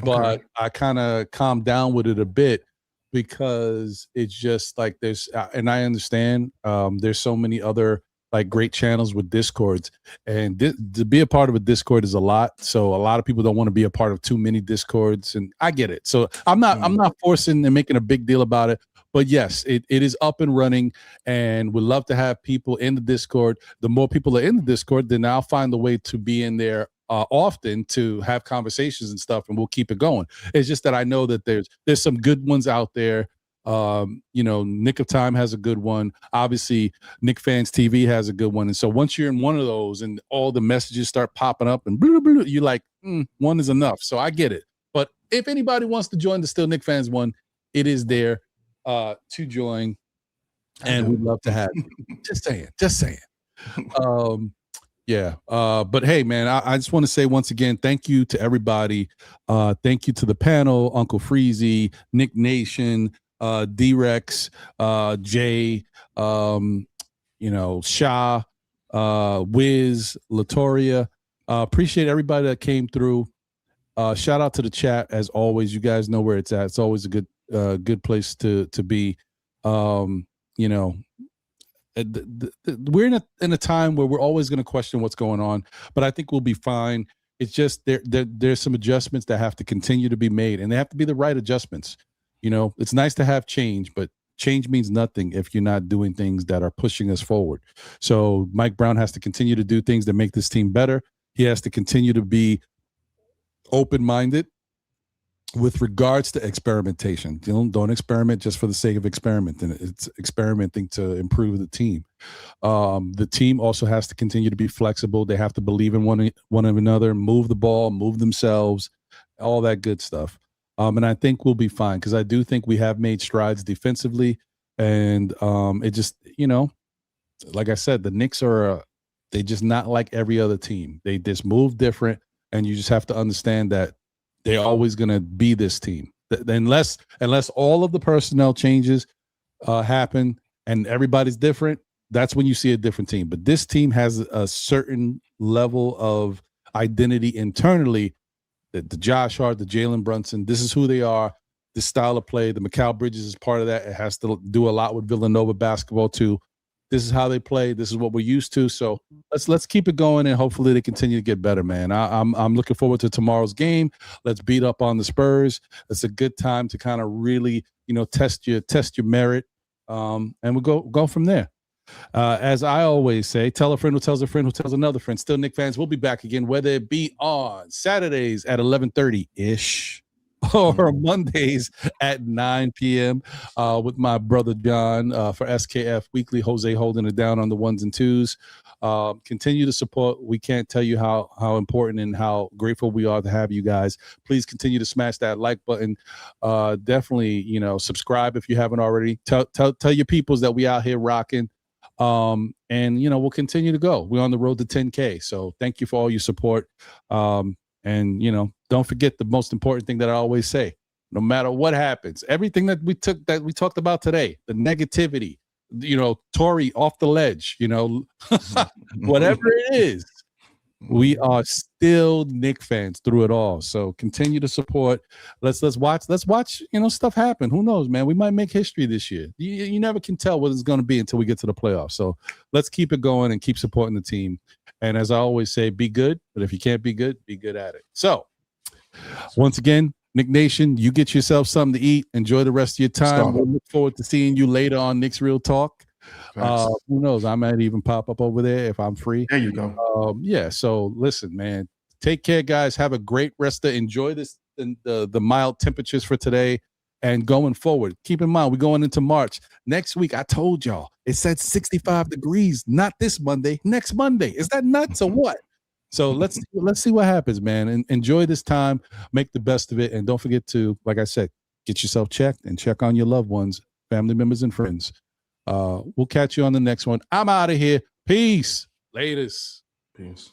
but I kind of calmed down with it a bit because it's just like there's, and I understand there's so many other like great channels with Discords, and to be a part of a Discord is a lot. So a lot of people don't want to be a part of too many Discords, and I get it. So I'm not forcing and making a big deal about it, But yes, it is up and running, and we'd love to have people in the Discord. The more people are in the Discord, then I'll find a way to be in there often to have conversations and stuff, and we'll keep it going. It's just that I know that there's some good ones out there. Nick of Time has a good one. Obviously, Knick Fans TV has a good one. And so once you're in one of those and all the messages start popping up and blah, blah, blah, you're like, one is enough. So I get it. But if anybody wants to join the Still Knick Fans one, it is there to join. And we'd love to have you. Just saying. But hey, man, I just want to say once again, thank you to everybody. Thank you to the panel, Uncle Freezy, Knick Nation, D-Rex, Jay, Shah, Wiz, Latoria. Appreciate everybody that came through. Shout out to the chat as always. You guys know where it's at. It's always a good place to be. We're in a time where we're always going to question what's going on, but I think we'll be fine. It's just there's some adjustments that have to continue to be made, and they have to be the right adjustments. It's nice to have change, but change means nothing if you're not doing things that are pushing us forward. So Mike Brown has to continue to do things that make this team better. He has to continue to be open-minded with regards to experimentation. Don't experiment just for the sake of experimenting. It's experimenting to improve the team. The team also has to continue to be flexible. They have to believe in one of another, move the ball, move themselves, all that good stuff. And I think we'll be fine because I do think we have made strides defensively. And it just, like I said, the Knicks they just not like every other team. They just move different, and you just have to understand that they're always going to be this team. Unless all of the personnel changes happen and everybody's different, that's when you see a different team. But this team has a certain level of identity internally. The Josh Hart, the Jalen Brunson, this is who they are, this style of play. The Mikal Bridges is part of that. It has to do a lot with Villanova basketball too. This is how they play. This is what we're used to. So let's keep it going, and hopefully they continue to get better, man. I'm looking forward to tomorrow's game. Let's beat up on the Spurs. It's a good time to kind of really, test your merit, and we'll go from there. As I always say, tell a friend who tells a friend who tells another friend. Still Knick Fans, we'll be back again, whether it be on Saturdays at 11:30-ish or Mondays at 9 p.m. With my brother John for SKF Weekly. Jose holding it down on the ones and twos. Continue to support. We can't tell you how important and how grateful we are to have you guys. Please continue to smash that like button. Definitely, subscribe if you haven't already. Tell your peoples that we out here rocking. And we'll continue to go. We're on the road to 10K. So thank you for all your support. And don't forget the most important thing that I always say, no matter what happens, everything that we talked about today, the negativity, Tory off the ledge, whatever it is, we are still Knick fans through it all. So continue to support. Let's watch, stuff happen. Who knows, man? We might make history this year. You never can tell what it's going to be until we get to the playoffs. So let's keep it going and keep supporting the team. And as I always say, be good. But if you can't be good at it. So once again, Knick Nation, you get yourself something to eat. Enjoy the rest of your time. We'll look forward to seeing you later on Knicks Real Talk. Who knows? I might even pop up over there if I'm free. There you go. So listen, man. Take care, guys. Have a great rest of enjoy this the mild temperatures for today and going forward. Keep in mind, we're going into March. Next week, I told y'all, it said 65 degrees, not this Monday, next Monday. Is that nuts or what? So let's see what happens, man. And enjoy this time, make the best of it. And don't forget to, like I said, get yourself checked and check on your loved ones, family members, and friends. We'll catch you on the next one. I'm out of here. Peace. Latest. Peace.